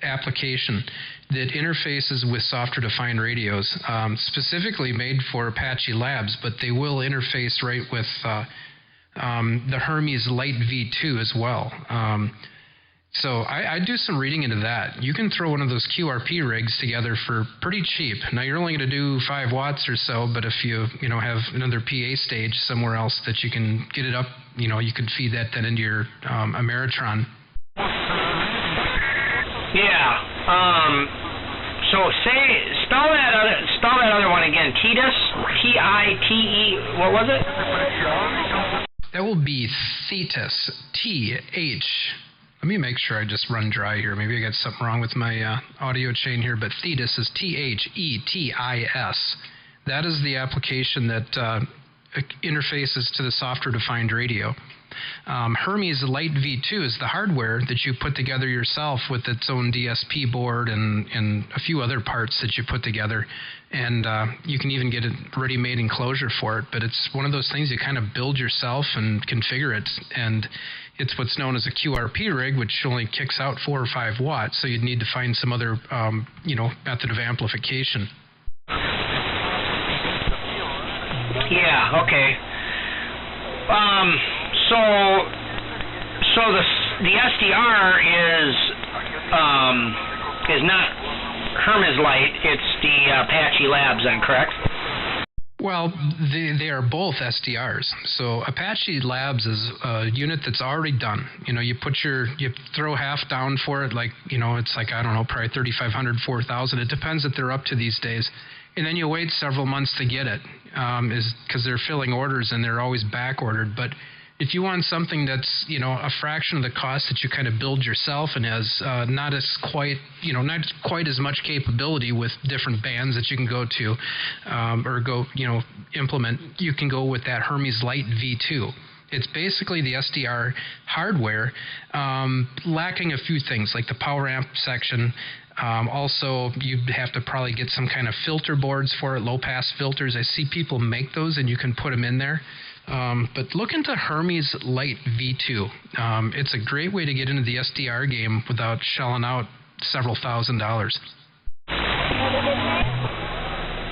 application that interfaces with software-defined radios, specifically made for Apache Labs, but they will interface right with the Hermes Light V2 as well. So I do some reading into that. You can throw one of those QRP rigs together for pretty cheap. Now you're only going to do 5 watts or so, but if you have another PA stage somewhere else that you can get it up, you could feed that then into your Ameritron. Yeah. So spell that other one again. Thetis, T-I-T-E. What was it? That will be Thetis, T-H. Let me make sure I just run dry here. Maybe I got something wrong with my audio chain here, but Thetis is Thetis. That is the application that interfaces to the software-defined radio. Hermes Light V2 is the hardware that you put together yourself with its own DSP board and a few other parts that you put together. And you can even get a ready-made enclosure for it. But it's one of those things you kind of build yourself and configure it. And it's what's known as a QRP rig, which only kicks out 4 or 5 watts. So you'd need to find some other, method of amplification. Yeah. Okay. So the SDR is not Hermes Light. It's the Apache Labs, then, correct? Well, they are both SDRs. So Apache Labs is a unit that's already done. You throw half down for it, it's like, I don't know, probably 3,500, 4,000. It depends if they're up to these days. And then you wait several months to get it, because they're filling orders and they're always back ordered. But if you want something that's, you know, a fraction of the cost that you kind of build yourself and has not quite as much capability with different bands that you can go to or go, you know, implement, you can go with that Hermes Lite V2. It's basically the SDR hardware, lacking a few things like the power amp section. Also, you'd have to probably get some kind of filter boards for it, low-pass filters. I see people make those, and you can put them in there. But look into Hermes Lite V2. It's a great way to get into the SDR game without shelling out several $1,000s.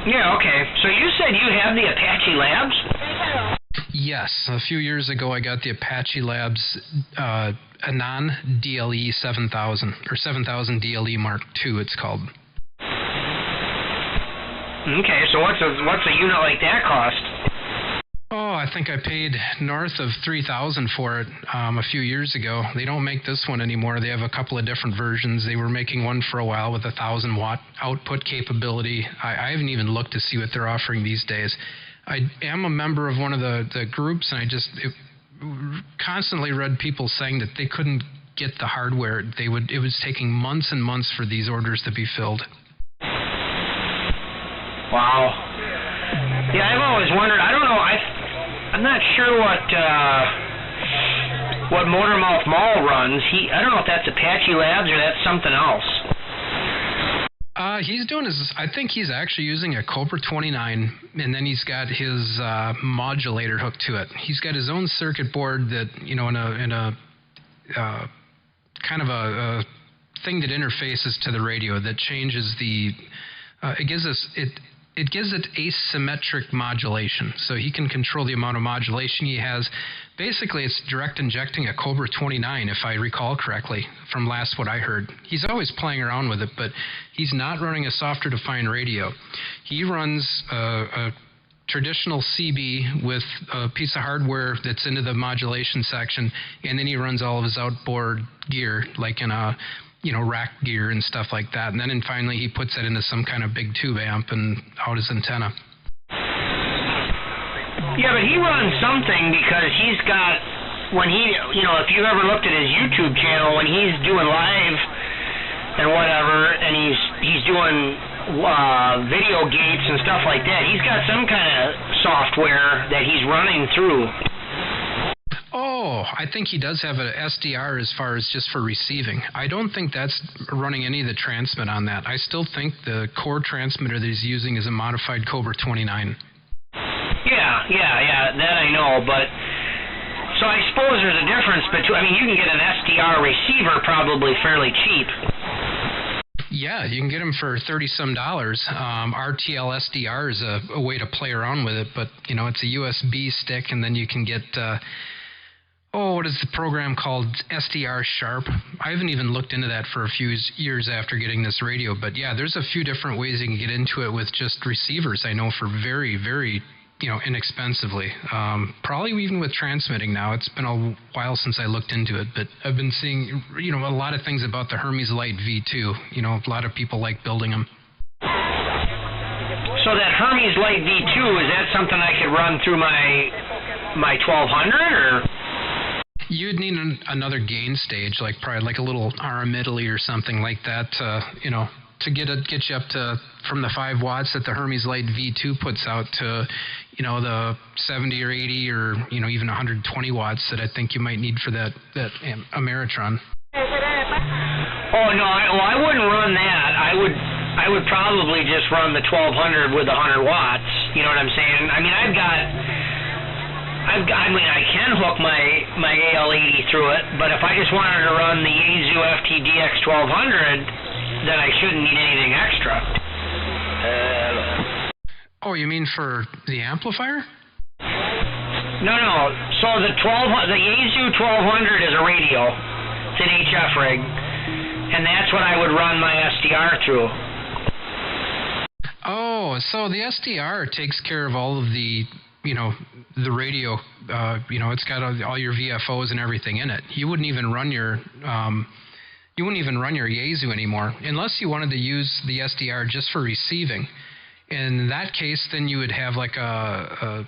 Yeah, okay. So you said you have the Apache Labs? Yes. A few years ago, I got the Apache Labs ANAN DLE 7000, or 7000 DLE Mark II, it's called. Okay, so what's a unit like that cost? Oh, I think I paid north of $3,000 for it a few years ago. They don't make this one anymore. They have a couple of different versions. They were making one for a while with 1,000-watt output capability. I haven't even looked to see what they're offering these days. I am a member of one of the groups, and I constantly read people saying that they couldn't get the hardware. It was taking months and months for these orders to be filled. Wow. Yeah, I've always wondered. I don't know. I'm not sure what Motormouth Mall runs. I don't know if that's Apache Labs or that's something else. He's doing I think he's actually using a Cobra 29, and then he's got his modulator hooked to it. He's got his own circuit board that, you know, in a kind of a thing that interfaces to the radio that changes it gives it asymmetric modulation, so he can control the amount of modulation he has. Basically, it's direct injecting a Cobra 29, if I recall correctly, from last what I heard. He's always playing around with it, but he's not running a software-defined radio. He runs a traditional CB with a piece of hardware that's into the modulation section, and then he runs all of his outboard gear, like in a rack gear and stuff like that. And then finally he puts that into some kind of big tube amp and out his antenna. Yeah, but he runs something because he's got, if you've ever looked at his YouTube channel, when he's doing live and whatever, and he's doing video gates and stuff like that, he's got some kind of software that he's running through. Oh, I think he does have an SDR as far as just for receiving. I don't think that's running any of the transmit on that. I still think the core transmitter that he's using is a modified Cobra 29. Yeah, that I know, but so I suppose there's a difference between, you can get an SDR receiver probably fairly cheap. Yeah, you can get them for $30-some. RTL SDR is a way to play around with it, but, it's a USB stick, and then you can get... what is the program called? SDR Sharp. I haven't even looked into that for a few years after getting this radio, but yeah, there's a few different ways you can get into it with just receivers, I know, for very, very, inexpensively. Probably even with transmitting now. It's been a while since I looked into it, but I've been seeing, a lot of things about the Hermes Lite V2. A lot of people like building them. So that Hermes Lite V2, is that something I could run through my 1200, or... You'd need another gain stage, probably like a little RM Italy or something like that, to get you up to from the 5 watts that the Hermes Lite V2 puts out to, the 70 or 80 or even 120 watts that I think you might need for that Ameritron. Oh no, I wouldn't run that. I would probably just run the 1200 with 100 watts. You know what I'm saying? I can hook my AL80 through it, but if I just wanted to run the Yaesu FTDX 1200, then I shouldn't need anything extra. Oh, you mean for the amplifier? No. So the Yaesu 1200 is a radio. It's an HF rig, and that's what I would run my SDR through. Oh, so the SDR takes care of all of the the radio, it's got all your VFOs and everything in it. You wouldn't even run your Yaesu anymore unless you wanted to use the SDR just for receiving. In that case, then you would have like a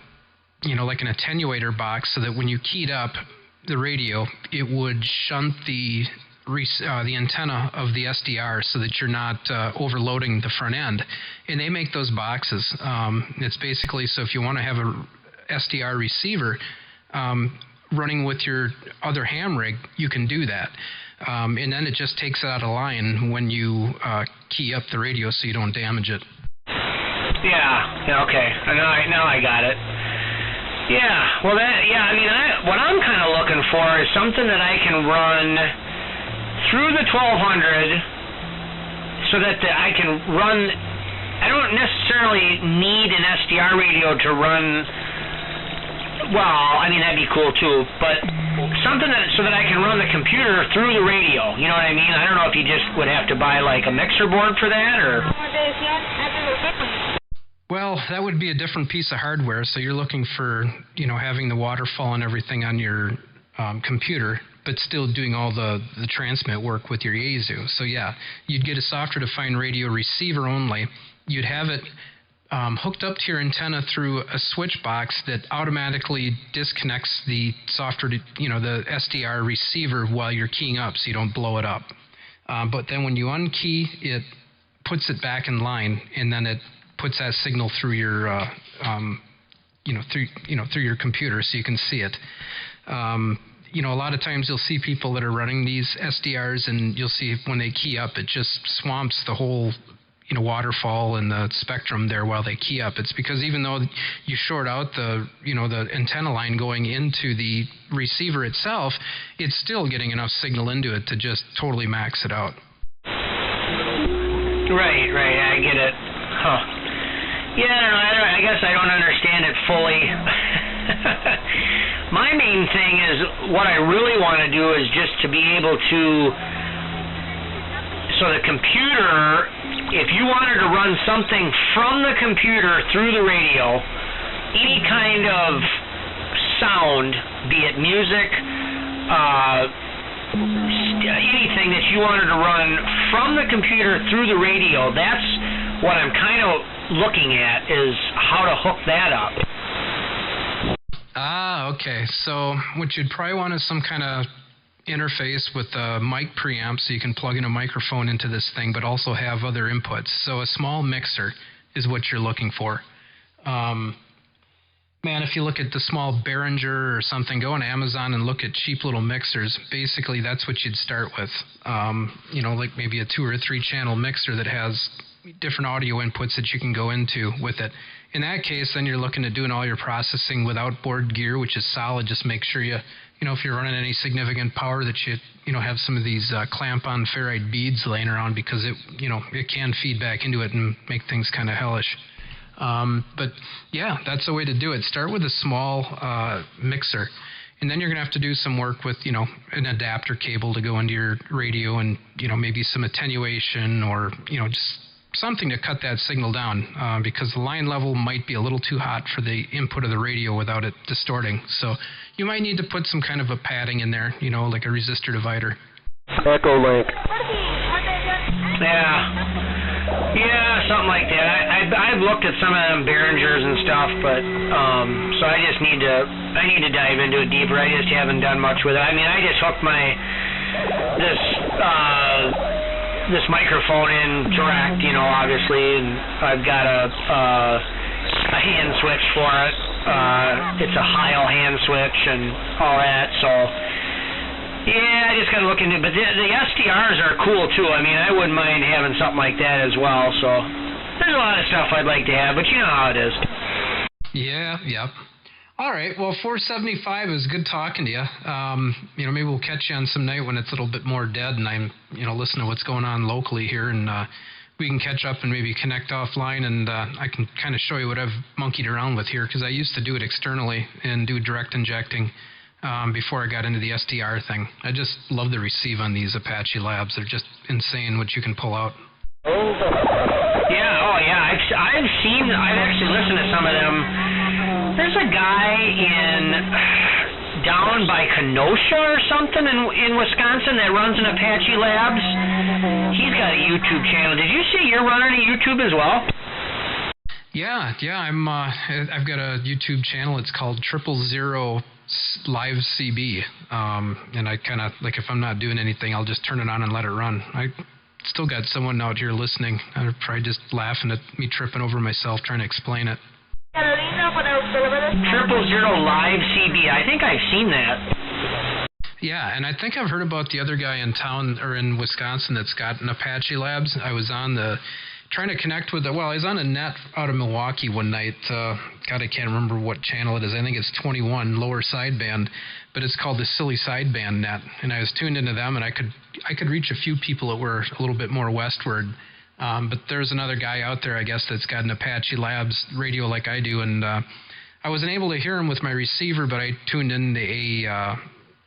like an attenuator box, so that when you keyed up the radio, it would shunt the antenna of the SDR so that you're not overloading the front end. And they make those boxes. It's basically, so if you want to have a SDR receiver running with your other ham rig, you can do that. And then it just takes it out of line when you key up the radio so you don't damage it. Yeah, okay. Now I got it. Yeah, well, what I'm kind of looking for is something that I can run through the 1200 so that I can run. I don't necessarily need an SDR radio to run. Well, I mean, that'd be cool too, but something so that I can run the computer through the radio. You know what I mean? I don't know if you just would have to buy like a mixer board for that, or. Well, that would be a different piece of hardware. So you're looking for, having the waterfall and everything on your computer, but still doing all the transmit work with your Yaesu. So yeah, you'd get a software-defined radio receiver only. You'd have it hooked up to your antenna through a switch box that automatically disconnects the software, the SDR receiver while you're keying up, so you don't blow it up. But then when you unkey, it puts it back in line, and then it puts that signal through your, through your computer, so you can see it. A lot of times you'll see people that are running these SDRs, and you'll see when they key up, it just swamps the whole, waterfall and the spectrum there while they key up. It's because even though you short out the, the antenna line going into the receiver itself, it's still getting enough signal into it to just totally max it out. Right, I get it. Huh. Yeah, I guess I don't understand it fully. My main thing is, what I really want to do is just to be able to, so the computer, if you wanted to run something from the computer through the radio, any kind of sound, be it music, anything that you wanted to run from the computer through the radio, that's what I'm kind of looking at, is how to hook that up. Okay. So what you'd probably want is some kind of interface with a mic preamp, so you can plug in a microphone into this thing, but also have other inputs. So a small mixer is what you're looking for. If you look at the small Behringer or something, go on Amazon and look at cheap little mixers. Basically, that's what you'd start with. Like maybe a 2 or 3 channel mixer that has different audio inputs that you can go into with it. In that case, then you're looking at doing all your processing with outboard gear, which is solid. Just make sure if you're running any significant power, that you have some of these clamp-on ferrite beads laying around, because it can feed back into it and make things kind of hellish. But yeah, that's the way to do it. Start with a small mixer, and then you're going to have to do some work with, an adapter cable to go into your radio, and, maybe some attenuation, or, just something to cut that signal down, because the line level might be a little too hot for the input of the radio without it distorting. So you might need to put some kind of a padding in there, like a resistor divider. Echo link. Yeah, something like that. I've looked at some of them Behringers and stuff, but so I need to dive into it deeper. I just haven't done much with it. I mean, I just hooked this microphone in direct, obviously, and I've got a hand switch for it. It's a Heil hand switch and all that, so yeah, I just got to look into it. But the SDRs are cool too. I mean, I wouldn't mind having something like that as well. So there's a lot of stuff I'd like to have, but you know how it is. Yeah, yep. All right, well, 475 is good talking to you. Maybe we'll catch you on some night when it's a little bit more dead, and I'm, listening to what's going on locally here, and we can catch up and maybe connect offline, and I can kind of show you what I've monkeyed around with here, because I used to do it externally and do direct injecting before I got into the SDR thing. I just love the receive on these Apache labs. They're just insane what you can pull out. Yeah, I've actually listened to some of them. There's a guy down by Kenosha or something in Wisconsin that runs an Apache Labs. He's got a YouTube channel. Did you see you're running a YouTube as well? Yeah, I've got a YouTube channel. It's called 000 Live CB, and I kind of, like, if I'm not doing anything, I'll just turn it on and let it run. I still got someone out here listening. They're probably just laughing at me tripping over myself trying to explain it. 000 Live CB. I think I've seen that. Yeah, and I think I've heard about the other guy in town, or in Wisconsin, that's got an Apache Labs. I was on trying to connect with I was on a net out of Milwaukee one night. God, I can't remember what channel it is. I think it's 21, lower sideband, but it's called the Silly Sideband Net. And I was tuned into them, and I could reach a few people that were a little bit more westward. But there's another guy out there, I guess, that's got an Apache Labs radio like I do, and I wasn't able to hear him with my receiver, but I tuned in a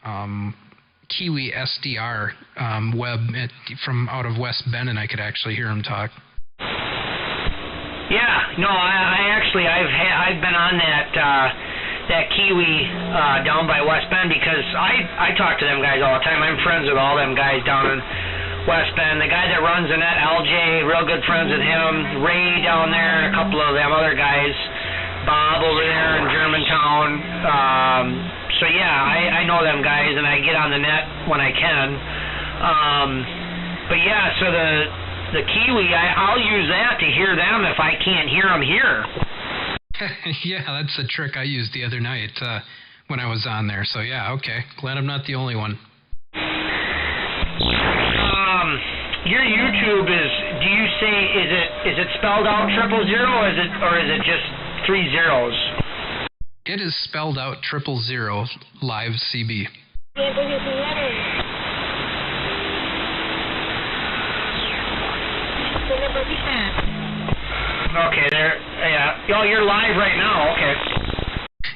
mkII SDR web from out of West Bend, and I could actually hear him talk. Yeah, no, I've been on that Kiwi down by West Bend, because I talk to them guys all the time. I'm friends with all them guys down in West Bend. The guy that runs the net, LJ, real good friends with him. Ray down there, and a couple of them other guys. Bob over there in Germantown. So yeah, I know them guys, and I get on the net when I can. But yeah, so the Kiwi, I'll use that to hear them if I can't hear them here. Yeah, that's the trick I used the other night when I was on there. So yeah, okay. Glad I'm not the only one. Your YouTube do you say, is it spelled out 000, or is it just 3 zeros? It is spelled out 000 Live CB. Okay, there. Yeah. Oh, you're live right now. Okay.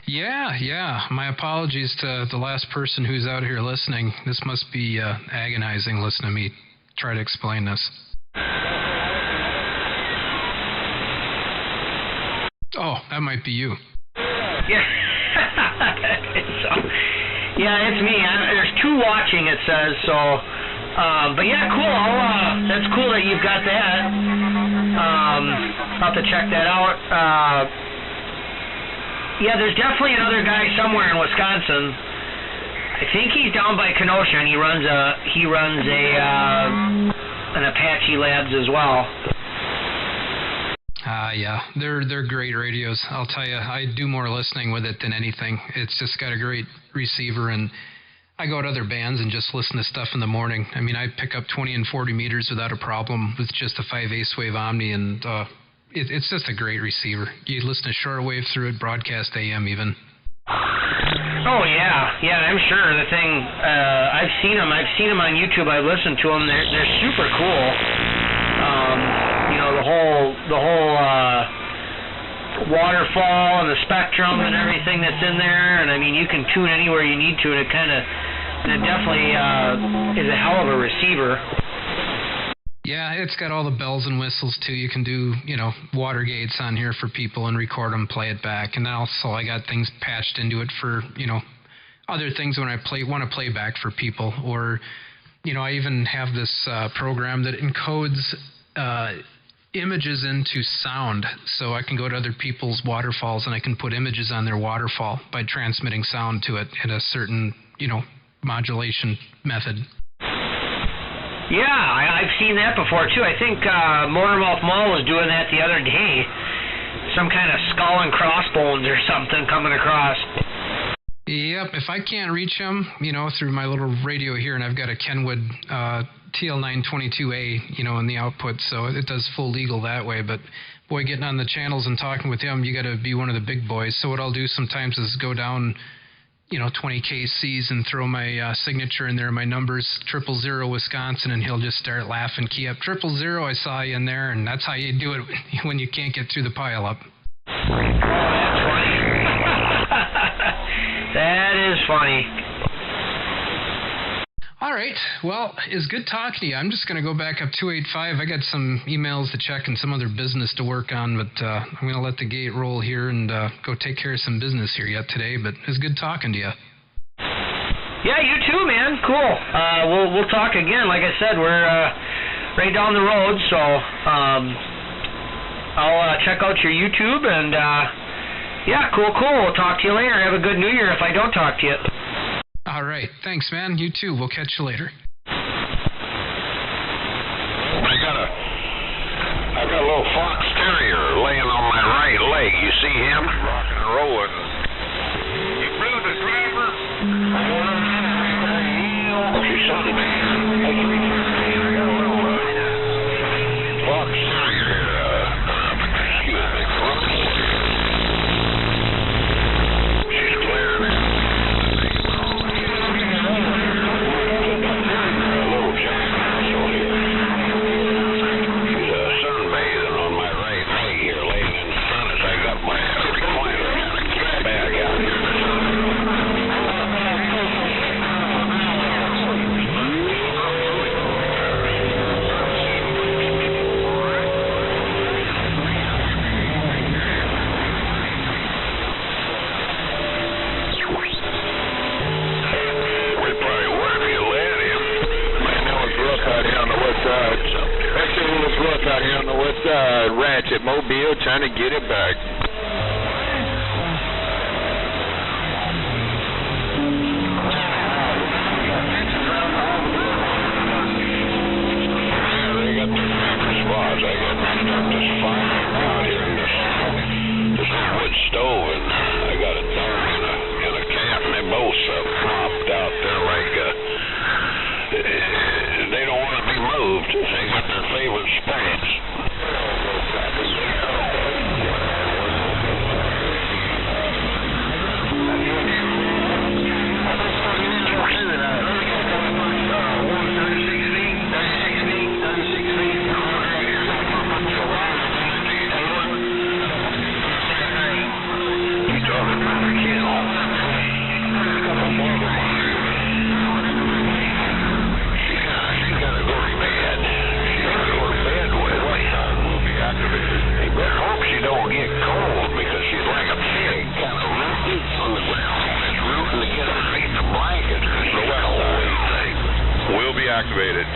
Yeah. My apologies to the last person who's out here listening. This must be agonizing listening to me try to explain this. Oh, that might be you. Yeah. Yeah, it's me. There's 2 watching, it says, so... but yeah, cool. That's cool that you've got that. I'll have to check that out. Yeah, there's definitely another guy somewhere in Wisconsin. I think he's down by Kenosha, and he runs an Apache Labs as well. Yeah, they're great radios. I'll tell you, I do more listening with it than anything. It's just got a great receiver, and I go to other bands and just listen to stuff in the morning. I mean, I pick up 20 and 40 meters without a problem with just a 5/8 wave Omni, and it's just a great receiver. You listen to shortwave through it, broadcast AM even. Oh yeah, I'm sure. The thing, I've seen them on YouTube. I've listened to them. They're super cool. You know, the whole waterfall and the spectrum and everything that's in there. And I mean, you can tune anywhere you need to, and it definitely is a hell of a receiver. Yeah, it's got all the bells and whistles too. You can do, Watergates on here for people and record them, play it back. And also I got things patched into it for, other things when I want to play back for people. Or, I even have this program that encodes images into sound. So I can go to other people's waterfalls and I can put images on their waterfall by transmitting sound to it in a certain, modulation method. Yeah, I've seen that before, too. I think Motormouth Mall was doing that the other day. Some kind of skull and crossbones or something coming across. Yep, if I can't reach them, through my little radio here, and I've got a Kenwood TL922A, in the output, so it does full legal that way. But, boy, getting on the channels and talking with him, you got to be one of the big boys. So what I'll do sometimes is go down 20 KCs and throw my signature in there, my numbers, 000 Wisconsin, and he'll just start laughing, key up 000, I saw you in there, and that's how you do it when you can't get through the pileup. Oh, that's funny. That is funny. All right, well, it's good talking to you. I'm just going to go back up 285. I got some emails to check and some other business to work on, but I'm going to let the gate roll here and go take care of some business here yet today, but it's good talking to you. Yeah, you too, man. Cool. We'll talk again. Like I said, we're right down the road, so I'll check out your YouTube, and yeah, cool. We'll talk to you later. Have a good New Year if I don't talk to you. All right. Thanks, man. You too. We'll catch you later. I've got a little fox terrier laying on my right leg. You see him? Rocking and rolling. You blew the driver? She's something, man. Fox terrier, excuse me, she's glaring at me. A little giant muscle here. Sunbathing on my right leg here, laying in the sun as I got my recliner bag out here. We probably would if you let him. Man, that was rough out here on the west side. Actually, it was rough out here on the west side. Ratchet Mobile trying to get it back. Yeah, they got their favorite spots. I got this fire out here in this wood stove, and I got a dog and a cat, and they both flopped out there like they don't want to be moved. They got their favorite spots. Will be activated.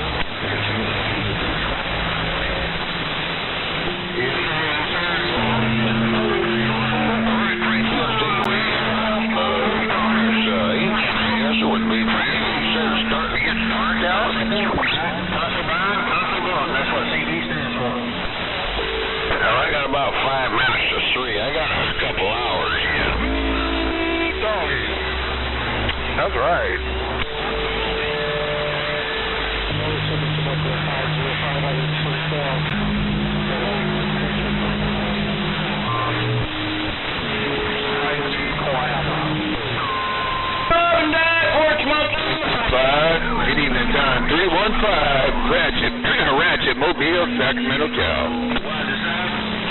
I got about 5 minutes to 3. I got a couple hours yet. That's right. Good evening, Don. 315 Ratchet Mobile, Sacramento, Cal.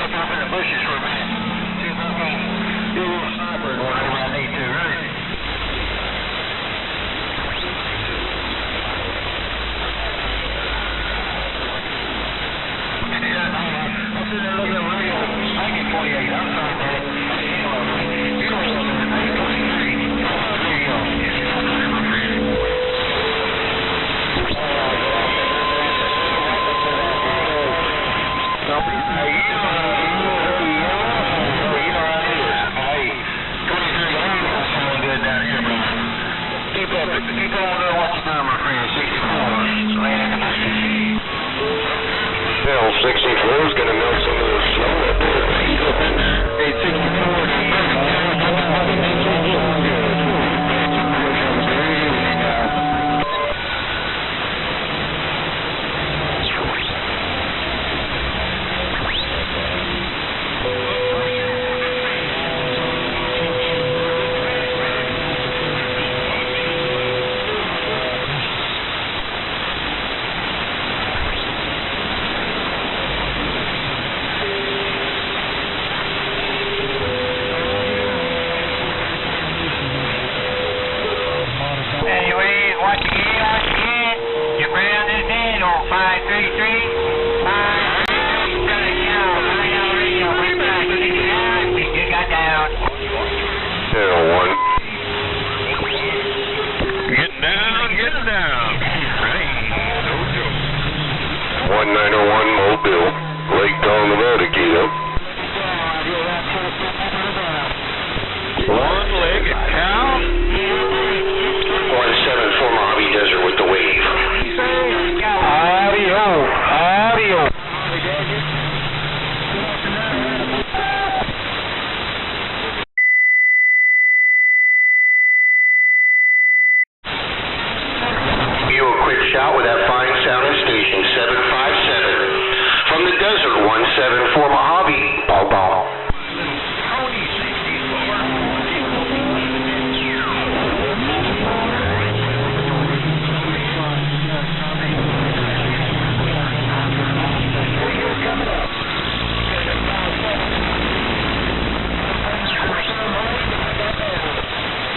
Up in the bushes for a minute. See if I can do a little sniper whenever I need to, right? I'm sitting there looking at the radio. I get 48. I'm sorry, man. You know something. I get 23. There you go. Hey,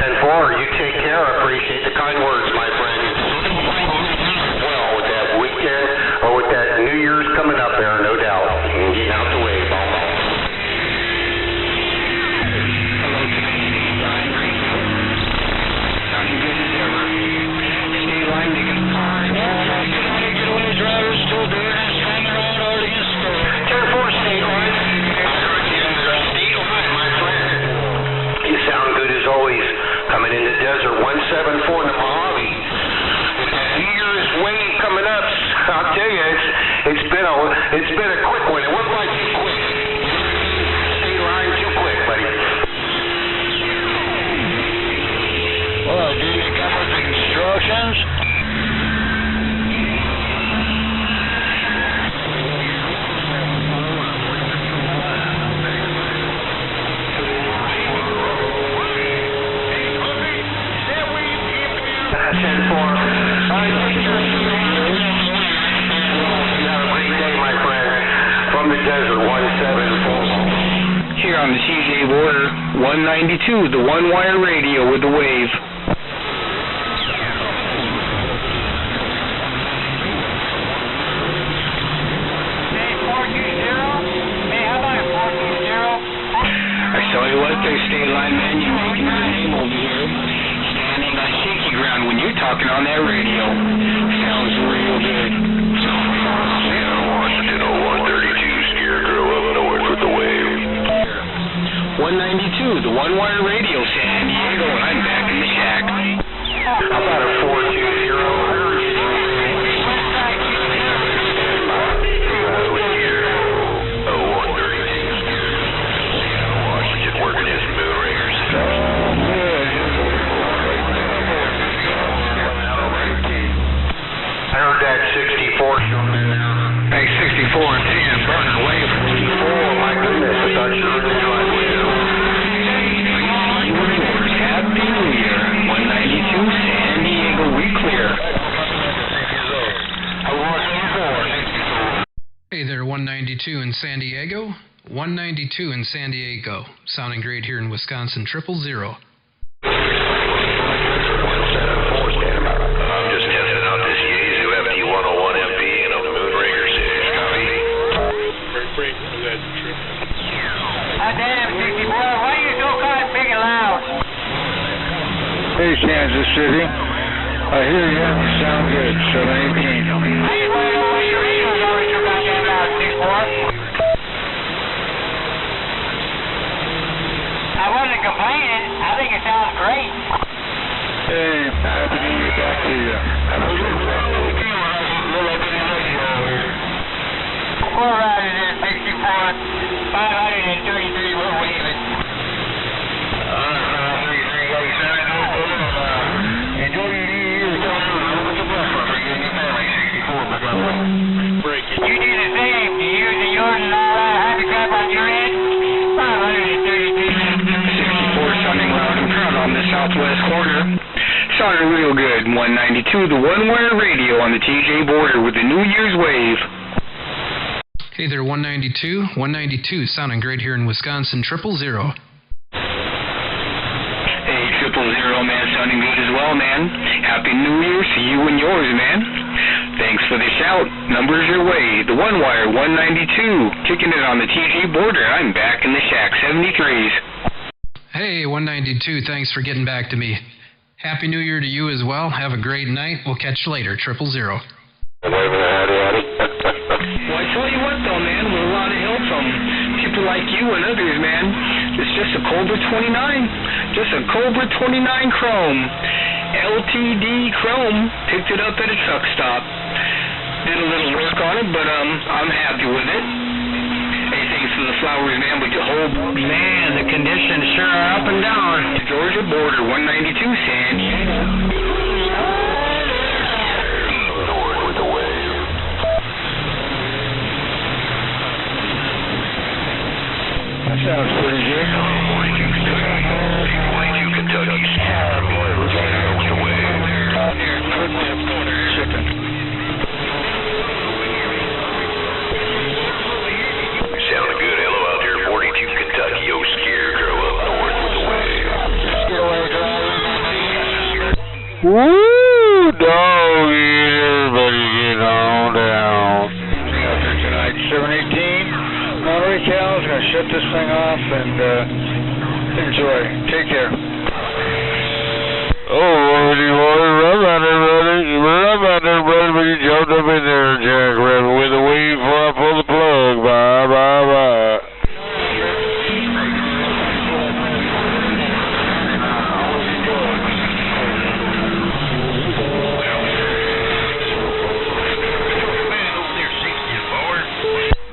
10-4, you take care. I appreciate the kind words, my friend. Well, with that weekend, or with that New Year's coming up there, no doubt. And getting out the way. Coming into Desert 174 in the Mojave. With that New Year's wave coming up, I'll tell you, it's been a quick one. It wasn't like too quick. State line too quick, buddy. Well, did you come with the instructions? Here on the TJ border, 192, the one-wire radio with the wave. I tell you what, there, state line man, you're making your name over here. Standing on shaky ground when you're talking on that radio. Sounds real good. Washington 0132, Scarecrow up north with the wave. 192, the one-wire radio, San Diego, and I'm back in the shack. How about a 420? Working his moon ringers. I heard that 64 coming in there. Hey, 64 and 10 burning away from 54. My goodness, I thought you were going to Happy New Year. 192, San Diego, we clear. Hey there, 192 in San Diego. 192 in San Diego. Sounding great here in Wisconsin, 000. I'm just testing out this Yaesu FT101MP and a Moonraker 6. Copy. Damn, 64, why are you so kind big and loud? Hey, Kansas City. I hear you. You sound good. 718. I wasn't complaining. I think it sounds great. Hey, happy to get back to you. We're riding in 64, 533, we're waving. Enjoy your New Year. You do the same to you and yours and all that. Happy crap on your end. 533. Sounding loud and proud on the southwest corner. Sounded real good. 192, the one-wire radio on the TJ border with the New Year's wave. Hey there, 192. 192, sounding great here in Wisconsin, 000. Hey, 000, man, sounding good as well, man. Happy New Year to you and yours, man. Thanks for the shout. Numbers your way. The one-wire, 192, kicking it on the TJ border. I'm back in the shack, 73s. Hey, 192, thanks for getting back to me. Happy New Year to you as well. Have a great night. We'll catch you later, 000. Well, I tell you what, though, man, we're a lot of help from people like you and others, man. It's just a Cobra 29. Just a Cobra 29 Chrome. LTD Chrome. Picked it up at a truck stop. Did a little work on it, but I'm happy with it. Hey, thanks for the flowers, man, but the whole... Man, the conditions sure are up and down. The Georgia border, 192, San Diego. That sounds pretty good. 42 Kentucky. Sounding good. Hello out there, 42 Kentucky. Yo, Scarecrow up north with the wave. Getaway driver. Woo, dog, everybody get on down. Tonight, 718. Monterey Cal's gonna shut this thing off and enjoy. Take care. Oh, Lordy, run out there, brother, but you jumped up in there, Jack Rabbit, with a wave before I pull the plug. Bye, bye, bye.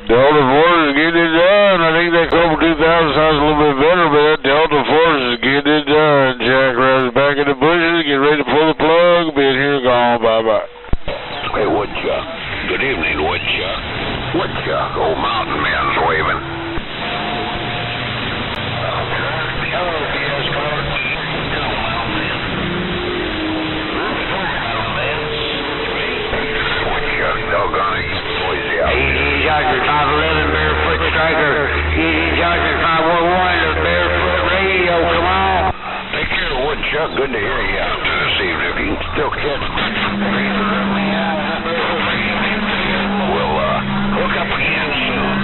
Delta Force is getting it done. I think that Cobra 2000 sounds a little bit better, but that Delta Force is getting it done. Jack Rabbit's back in the bushes, get ready to pull the plug. Been here, gone, bye-bye. Hey, Woodchuck. Good evening, Woodchuck. Woodchuck, old mountain man's waving. Hello, DS Car. Hello, mountain man. Woodchuck, doggone it, you boys out. Easy Johnson 511, Barefoot Striker. Easy Johnson 511, the Barefoot Radio, come on. Take care, Woodchuck. Good to hear you out there this evening. If you can still catch me. We'll hook up again soon.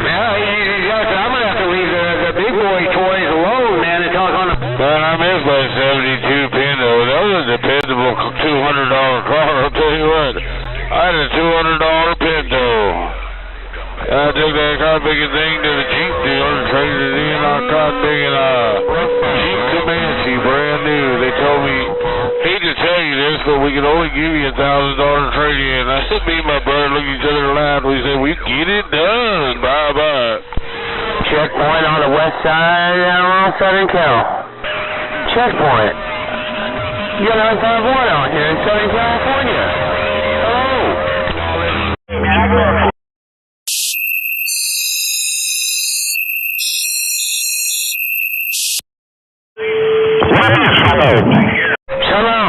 Well, Easy Johnson, I'm going to have to leave the big boy toys alone, man, and talk on the... Man, I missed my 72 Pinto. That was a dependable $200 car, I'll tell you what. I had a $200 Pinto. I took that car-picking thing to the Jeep dealer and traded it in. I caught digging a Jeep Comanche, brand new. They told me, hate to tell you this, but we can only give you $1,000 trade-in. I said, me and my brother looked at each other and laughed. We said, we get it done. Bye-bye. Checkpoint on the west side of Southern Cal. Checkpoint. You're 951 out here in Southern California. Hello. Hello.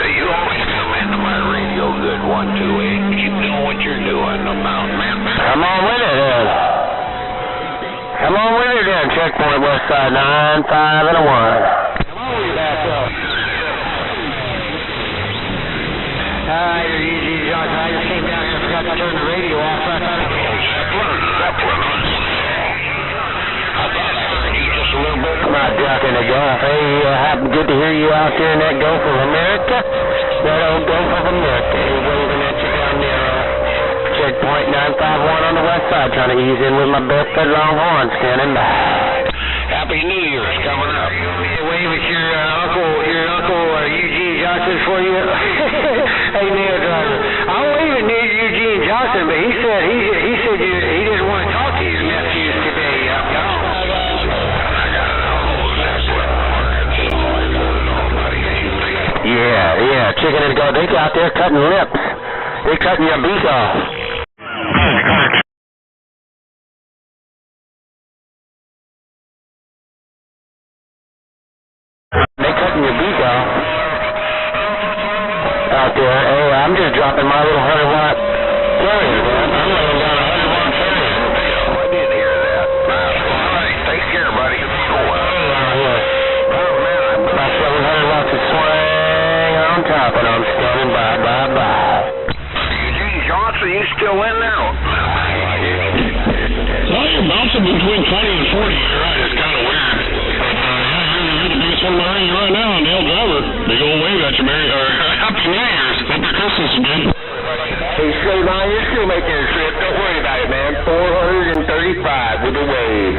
You always come into my radio good 128. Keep doing what you're doing, the mountain man. Come on with it then. Come on with it then. Checkpoint west side 9, 5, and a 1. Come on, we back up. Alright, you're easy, Johnson. I just came down here and forgot to turn the radio off. So I thought Zeppelin. I thought I heard you just a little bit. I'm not ducking the Gulf. Hey, good to hear you out there in that Gulf of America. That old Gulf of America. Hey, waving at you down there. Checkpoint 951 on the west side. Trying to ease in with my barefoot Longhorn. Standing by. Happy New Year's coming up. Wave at your uncle Eugene Johnson for you. Hey, Neil Driver. I'm waving near Eugene Johnson, but he said he didn't want to talk to his nephews today. Yeah, chicken and goat. They out there cutting lips. They cutting your beak off. They cutting your beak off out there. Hey, I'm just dropping my little 100-watt carrier, man. I'm laying down a 100-watt carrier. I did hear that. All right, take care, buddy. About 700 watts of swing on top, and I'm standing by. Eugene Johnson, you still in now? Well, you're bouncing between 20 and 40. You're right. It's kind of weird. You're the biggest one behind you right now, Neil Driver. Big old wave at you, Merry. Happy New Year's. Happy Christmas, man. Hey, Slavon, you're still making a trip. Don't worry about it, man. 435 with the wave.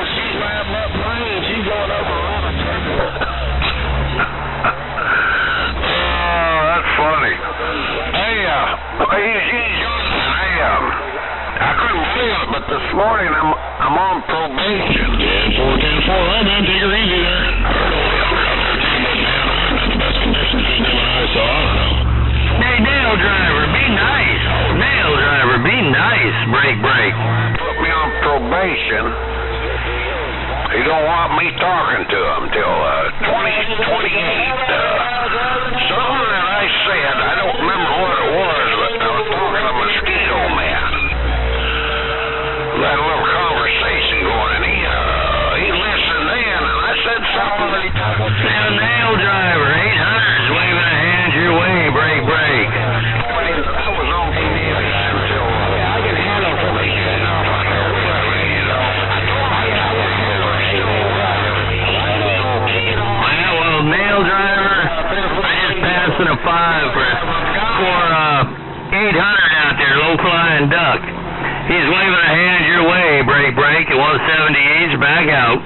She's riding that plane. She's going over around a turn. Oh, that's funny. Hey, Eugene Johnson, I couldn't believe it, but this morning I'm on probation. Yeah, 410-4. Well, man, take her easy there. Not the best conditions you and I saw. I don't know. Hey, Nail Driver, be nice. Nail Driver, be nice. Break. Put me on probation. He don't want me talking to him till 2028. Something that I said, I don't remember what it was, but I was talking to Mosquito Man. We had a little conversation going, and he listened in, and I said He's waving a hand your way. Break, break. At 170 east, back out.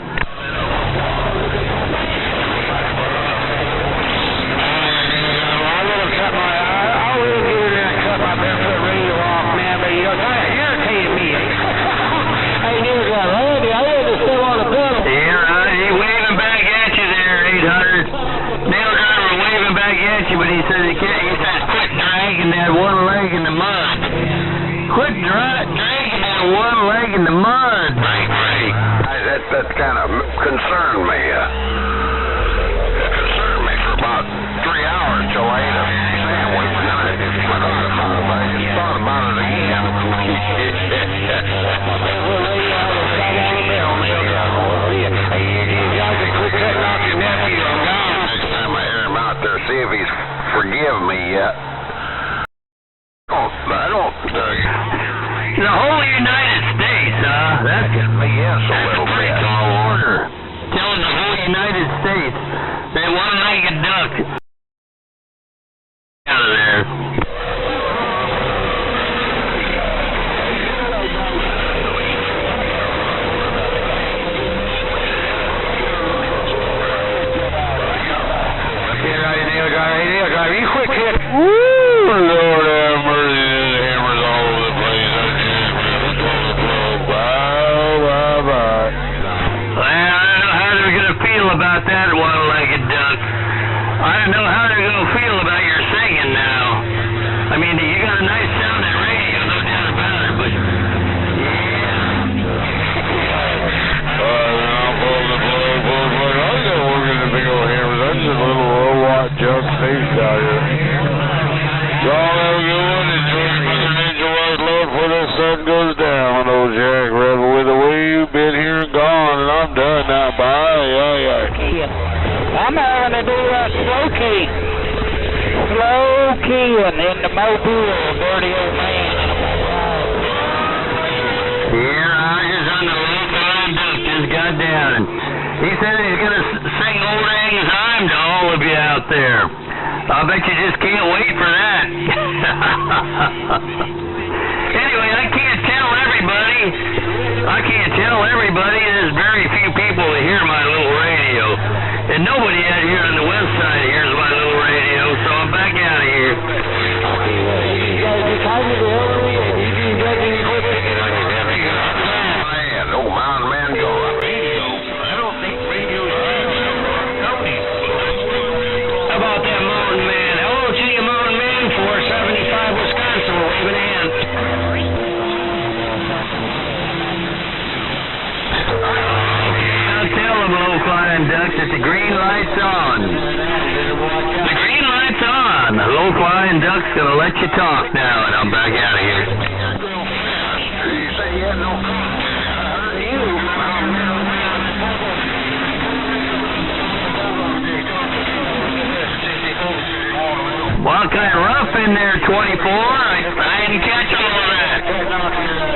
But he says he can't. He says quit dragging that one leg in the mud. Quit dragging that one leg in the mud. Right. That kind of concerned me. It concerned me for about 3 hours till I ate a sandwich, and then I thought about it again. Next time I hear him out there, see if he's forgive me yet. I don't. The whole United States, that's yes, a little a pretty bit. tall order. Telling the whole United States that one-legged duck out of there. You quick hit. Woo! Lord have mercy, there's hammers all over the place. Well, I don't know how they're going to feel about that one-legged duck. I don't know how they're going to feel about your singing now. I mean, you got a nice sounding radio, no doubt about it, but I got working the big old hammers. That's just a little low-watt junk station out here. Y'all have a good one. Enjoy your Mother Nature White Lord before the sun goes down. Old Jack Rebel with the way you've been here and gone, and I'm done now. Bye. I'm having to do a slow keying in the Mobile, dirty old man. here Rogers on the low-flying duck just got down. He said he's going to sing Old Lang Syne to all of you out there. I bet you just can't wait for that. Anyway, I can't tell everybody. There's very few people that hear my little radio. And nobody out here on the west side hears my little radio, so I'm back out of here. Oh, Mountain Man go. Radio. I don't think radio is How about that Mountain Man? Hello to you, Mountain Man, 475 Wisconsin, waving a hand. I'll tell them, low-flying ducks, that the green light's on. The green light's on. The low-flying duck's going to let you talk now, and I'm back out of here. You say you had no Well, kind of rough in there, 24. I didn't catch all of that.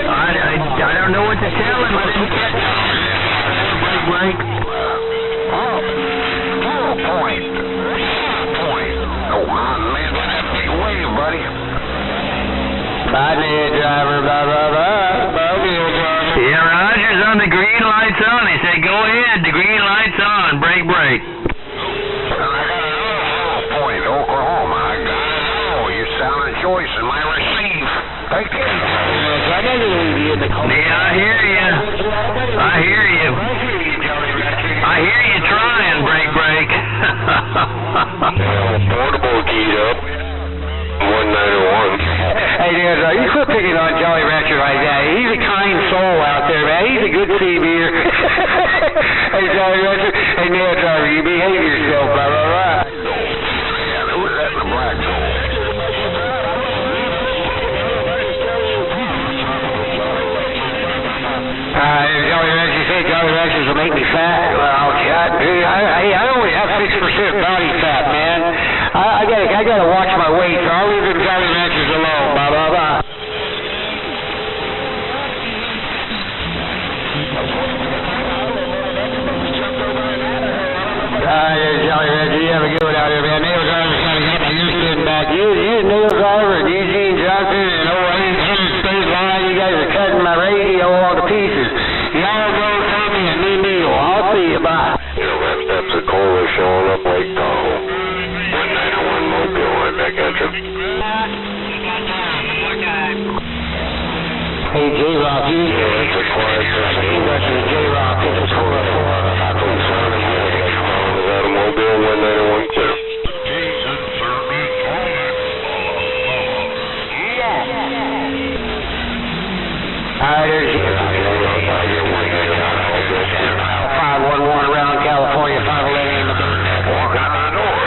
I don't know what to tell him. I didn't catch all of that. Break. point. Oh, Mountain Man, what that big wave, buddy? Bye, dear driver. Yeah, Roger's on the green light's on. He said, go ahead. The green light's on. Break. Choice in my receive. Thank you. Yeah, I hear you. I hear you trying, break. Portable keyed up. 1901. Hey, there, you quit picking on Jolly Rancher like that. He's a kind soul out there, man. He's a good sea beer. Hey, Jolly Rancher. Hey, Nail Driver, you behave yourself, blah, blah, blah. Yeah, who was that in the black hole? Jolly Rancher, you say Jolly Ranchers will make me fat? Well, I only have 6% body fat, man. I gotta watch my weight, so I'll leave them Jolly Ranchers alone, blah, blah, blah. Jolly Rancher, you have a good one out here, man. Nail Driver's kind of got my ears sitting back. You Nail Driver and Eugene Johnson and old 800 State Line, you guys are cutting Lake Tahoe. 191 Mobile, right back at you. Hey, J-Rock, you? Yeah, it's a quiet person. You got your J-Rock in the corner for Nevada Mobile, 191 clear. Alright, there's 511 around California, 511 in the Walk out the door.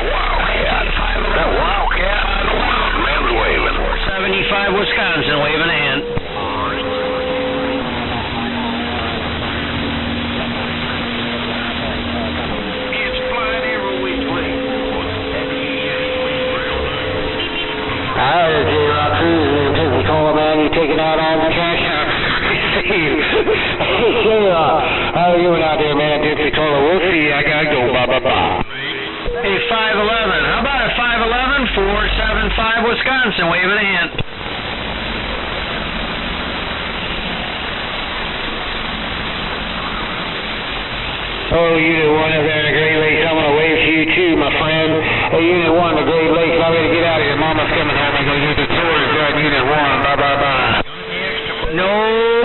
Wildcat. That Wildcat. Man's waving. 75 Wisconsin, waving a hand. Alright, J-Rock cruising in Pensacola, man. You taking out all the cash out. Hey, J-Rock, how are you doing out there, man? Pensacola, we'll see. I gotta go. Bye. Hey, 511. How about a 511 475 Wisconsin, waving a hand. Oh, Unit 1 up there in the Great Lakes. I'm gonna wave to you too, my friend. Hey, Unit 1, the Great Lakes. I better get out of here. Mama's coming home. I'm gonna get the tours done. Unit 1. Bye. No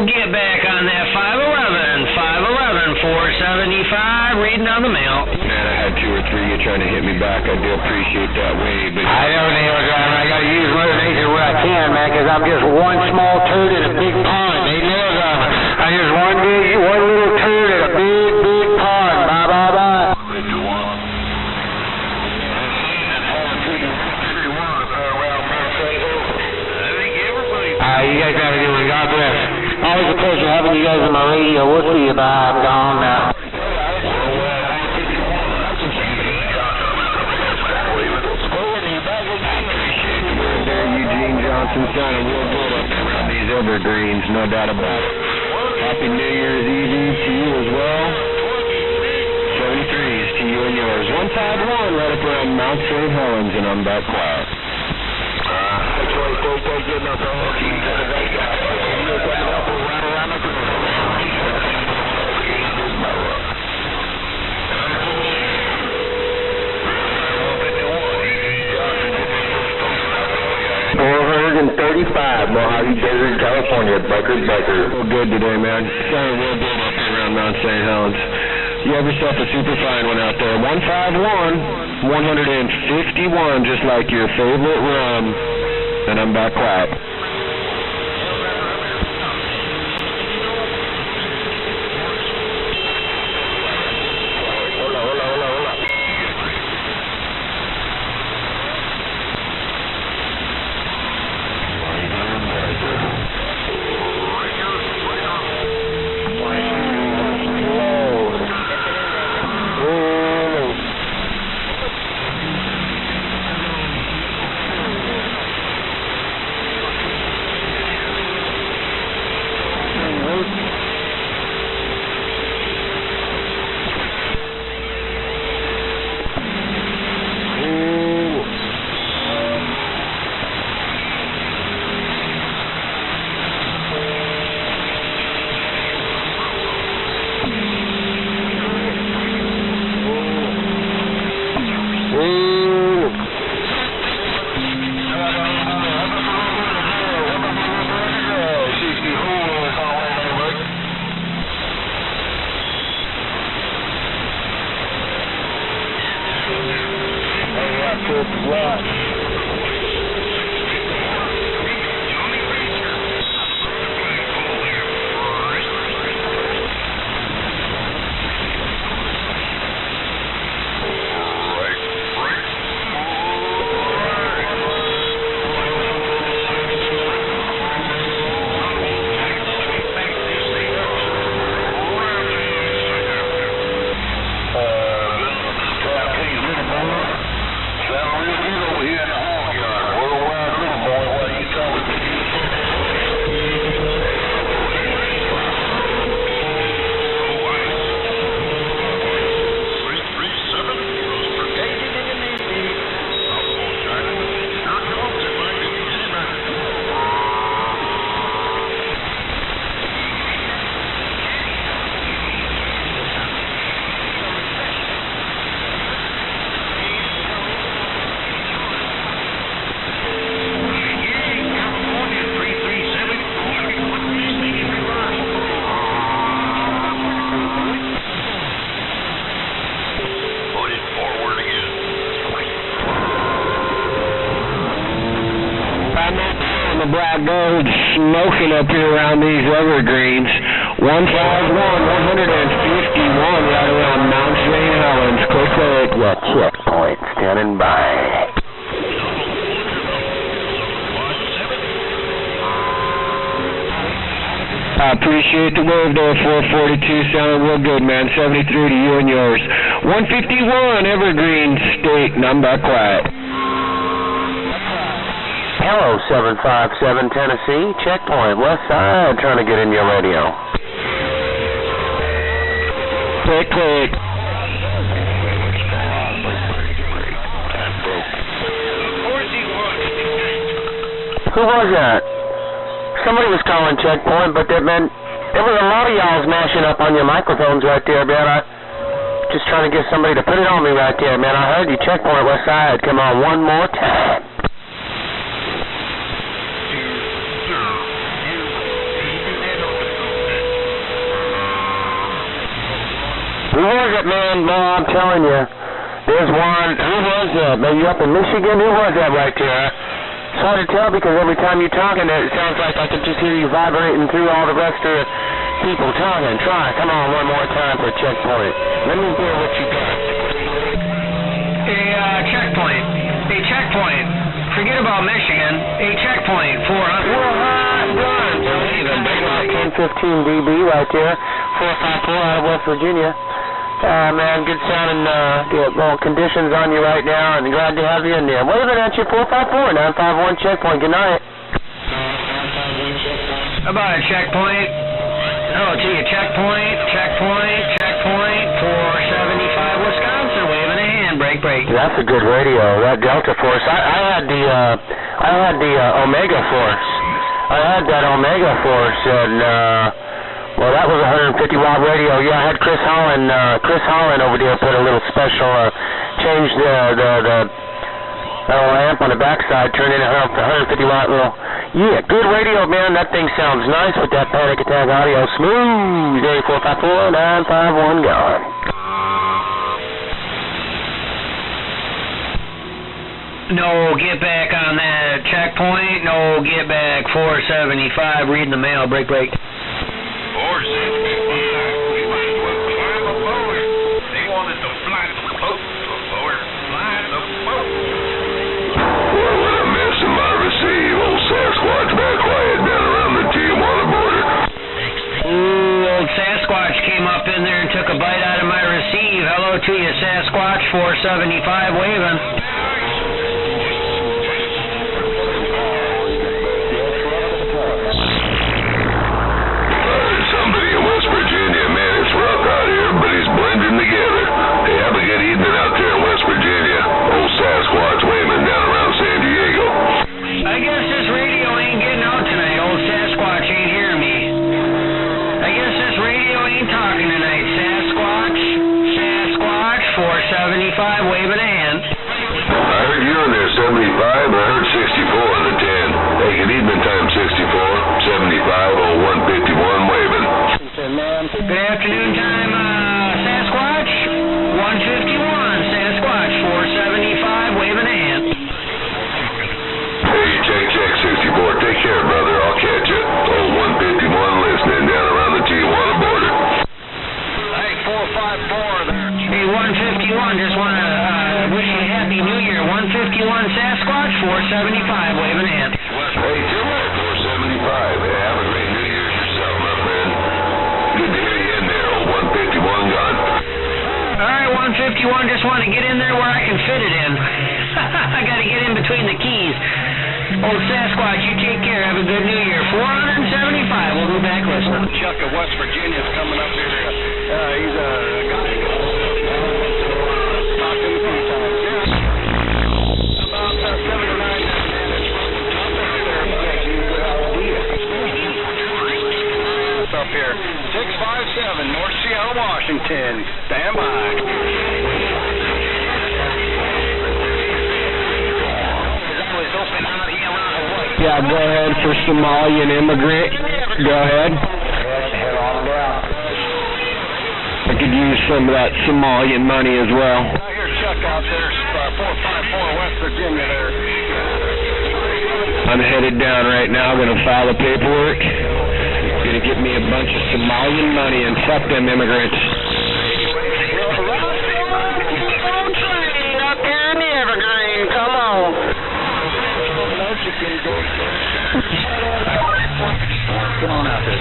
get back on that 511 475, reading on the mail. Man, I had 2 or 3 you trying to hit me back. I do appreciate that way, but I know, Neil Driver. I gotta use Mother Nature where I can, man, because I'm just one small turd in a big pond. Hey, Neil Driver. I'm just one little turd in a big pond. Bye. You guys have a good one. God bless. Always a pleasure having you guys on my radio. We'll see you. Bye. I'm gone now. Eugene Johnson signing real good up around these evergreens, no doubt about it. Happy New Year's Eve to you as well. 73s to you and yours. 151 right up around Mount St. Helens, and I'm back quiet. Mojave Desert, California. Biker. Real good today, man. Sounded real good up here around Mount St. Helens. You have yourself a super fine one out there. 151, 151, just like your favorite rum. And I'm back quiet. Sound real good over here. got gold smoking up here around these evergreens. 151 right around Mount St. Helens. Quick, Yeah, checkpoint, standing by. I appreciate the wave there, 442, sounding real good, man. 73 to you and yours. 151, Evergreen State, and I'm back quiet. Hello, 757 Tennessee, checkpoint, west side, trying to get in your radio. Click. Who was that? Somebody was calling checkpoint, but there was a lot of y'all smashing up on your microphones right there, man. I just trying to get somebody to put it on me right there, man. I heard you, checkpoint west side. Come on, one more time. Who was it, man? No, I'm telling you. There's one. Who was that? Man, you up in Michigan? Who was that right there? It's hard to tell because every time you're talking, it sounds like I can just hear you vibrating through all the rest of the people talking. Try. Come on, one more time for checkpoint. Let me hear what you got. Checkpoint. Hey, checkpoint. Forget about Michigan. Hey, checkpoint. 400. We're hot done. 1015 dB right there. 454 out of West Virginia. Man, good sounding conditions on you right now, and glad to have you in there. Waving at you, 454-951 checkpoint. Good night. How about a checkpoint? Hello to you, checkpoint, 475 Wisconsin, waving a hand, break. That's a good radio. That Delta Force. I had the Omega Force. I had that Omega Force, and well, that was a 150-watt radio. Yeah, I had Chris Holland over there put a little special, change the lamp on the backside, turn in a 150-watt little. Yeah, good radio, man. That thing sounds nice with that Panic Attack audio. Smooth. 454-951 gone. No, get back on that checkpoint. No, get back. 475. Reading the mail. Break. 475. We might as well fly the boat. They wanted to fly the boat. Fly the boat. Well, what a mess am I receive. Old Sasquatch back quiet down around the Tijuana border. Ooh, old Sasquatch came up in there and took a bite out of my receive. Hello to you, Sasquatch. 475 waving. Waving a hand. I heard you in there, 75, and I heard 64 on the 10. Hey, good evening time, 64, 75, 0151 waving. Good afternoon time, Sasquatch. 151, Sasquatch, 475, waving a hand. Hey, check, 64. Take care, brother. I'll catch you. 0151 listening down around the Tijuana border. Hey, 454 there. Hey, 151, just want to wish you a happy new year. 151 Sasquatch, 475, waving a hand. Hey, Tim, 475. Hey, have a great New Year's yourself, my friend. Good to hear you in there. 151 gone. All right, 151, just want to get in there where I can fit it in. I got to get in between the keys. Old Sasquatch, you take care. Have a good New Year. 475. We'll go back listening. Chuck of West Virginia is coming up here. He's a guy. Talked to him a few times. Yeah. About 7 or 9 minutes up here. 657 North Seattle, Washington. Stand by. Yeah, go ahead for Somalian immigrant. Go ahead. I could use some of that Somalian money as well. I hear Chuck out there, 454 West Virginia there. I'm headed down right now. Going to file the paperwork. Going to get me a bunch of Somalian money and fuck them immigrants. Up here in the Evergreen, come on. Come on out there,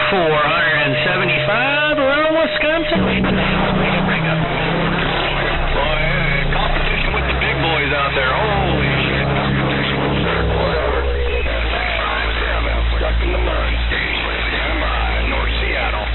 $475 around Wisconsin. Boy, competition with the big boys out there. Holy shit. Stuck in the mud. Stand by, North Seattle.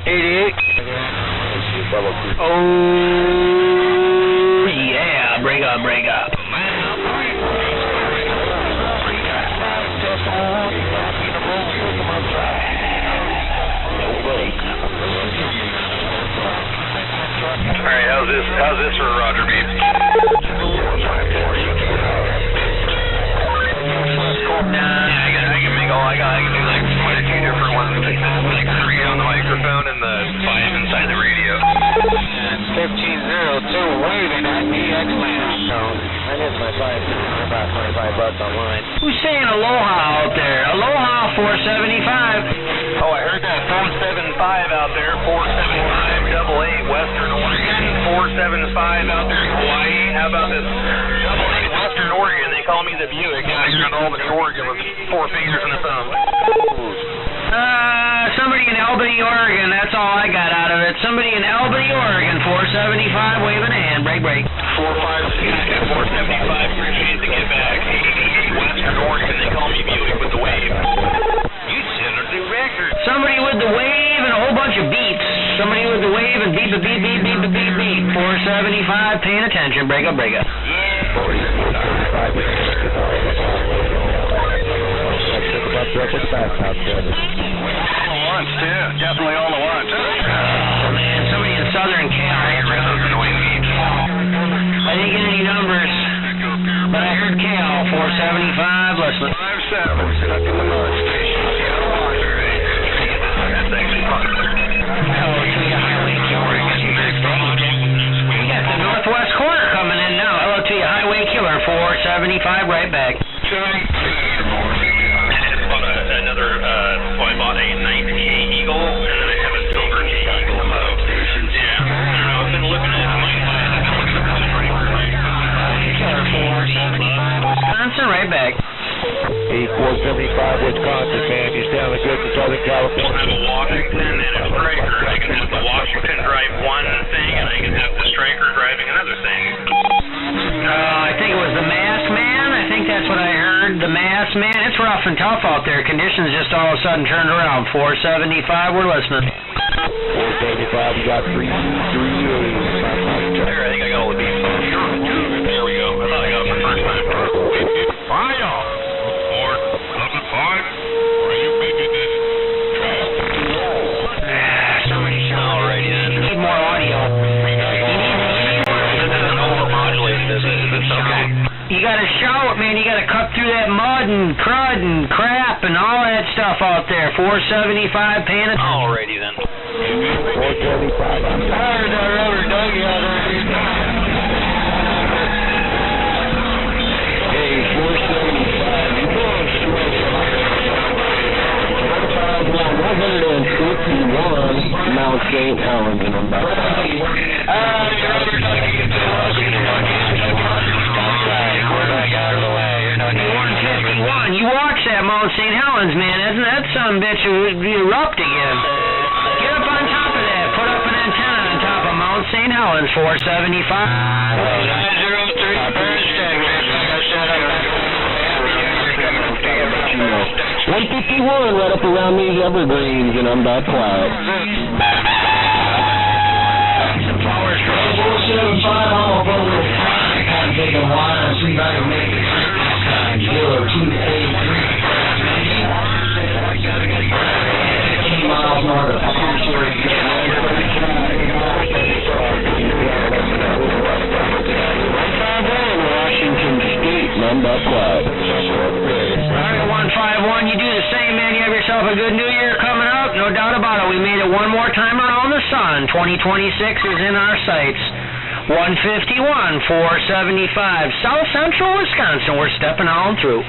88. Oh, yeah. Break up, break up. Alright, how's this for Roger Beef? I can make I can do like quite a few different ones, like 3 on the microphone and the 5 inside the radio. 1502 waving at me, X-Man. So, I hit my 5 about $25 online. Who's saying aloha out there? Aloha 475. Oh, I heard that 475 out there, 475 Western Oregon, 475 out there in Hawaii. How about this 88 Western Oregon? They call me the Buick out here in Albany, Oregon with 4 fingers and a thumb. Somebody in Albany, Oregon. That's all I got out of it. Somebody in Albany, Oregon, 475, waving a hand. Break, break. 475, 475. Appreciate the get back. 88 Western Oregon. They call me Buick with the wave. You set a new record. Somebody with the wave and a whole bunch of beeps. Somebody with the wave and beep, beep, beep, beep, beep, beep, beep. 475, paying attention. Break up, break up. Once, too. Definitely all the once. Oh, man. Somebody in Southern Cal. I didn't get any numbers, but I heard Cal, 475, listen. 57, stuck in the mud station. That's actually popular. We got the northwest corner coming in now. Hello to you, Highway Killer, 475, right back. I bought a night Eagle, and then I have a silver Eagle. Yeah, I don't know. I've been looking at Wisconsin, right back. 8475 Wisconsin, man. You're sounding good to Southern California. I have a Washington and a Striker. I can have the Washington drive one thing, and I can have the Striker driving another thing. I think it was the Masked Man. I think that's what I heard. The Masked Man. It's rough and tough out there. Conditions just all of a sudden turned around. 475. We're listening. 475. We got three. There, I think I got all the beats. Sure. There we go. I thought I got it for the first time. Fire! 475. Are you making this? Somebody shout. Alrighty then. You need more audio. This isn't overmodulated, is it? Is this okay? You gotta shout, man. You gotta cut through that mud and crud and crap and all that stuff out there. 475, paying it. Alrighty then. 475. I'm tired of that rubber ducky out there. Hey, 475. You're going straight. 106 I'm back. You watch that Mount St. Helens, man. That son bitch would erupt again. Get up on top of that. Put up an antenna on top of Mount St. Helens, 475. 151 right up around these evergreens, and I'm back quiet. 475, I'm up over the front. I'm taking wire and see if I can make it. 0283. 15 miles north of Palm Springs. Washington State, and I'm back quiet. Alright, 151, you do the same, man. You have yourself a good new year coming up. No doubt about it. We made it one more time around the sun. 2026 is in our sights. 151, 475, South Central Wisconsin. We're stepping on through.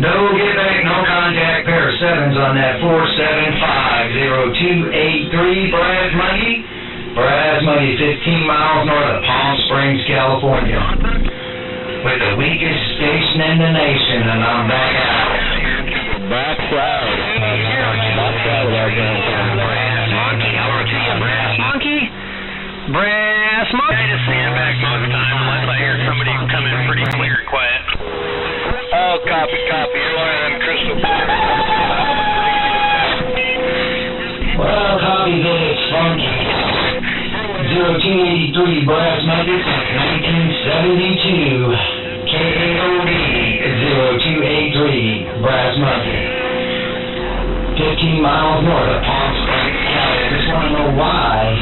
No get back, no contact, pair of sevens on that 475-0283, Brad's Money. Brad's Money, 15 miles north of Palm Springs, California. With the weakest station in the nation, and I'm back out. Back proud. Back proud of our Brass Monkey. I just stand back most of the time unless I hear somebody come in pretty clear and quiet. Oh, copy. You're one of them crystal balls. Well, copy this, Funky. 0283, Brass Monkey, 1972. KAOD, 0283, Brass Monkey. 15 miles north of Palm Springs, California. I just want to know why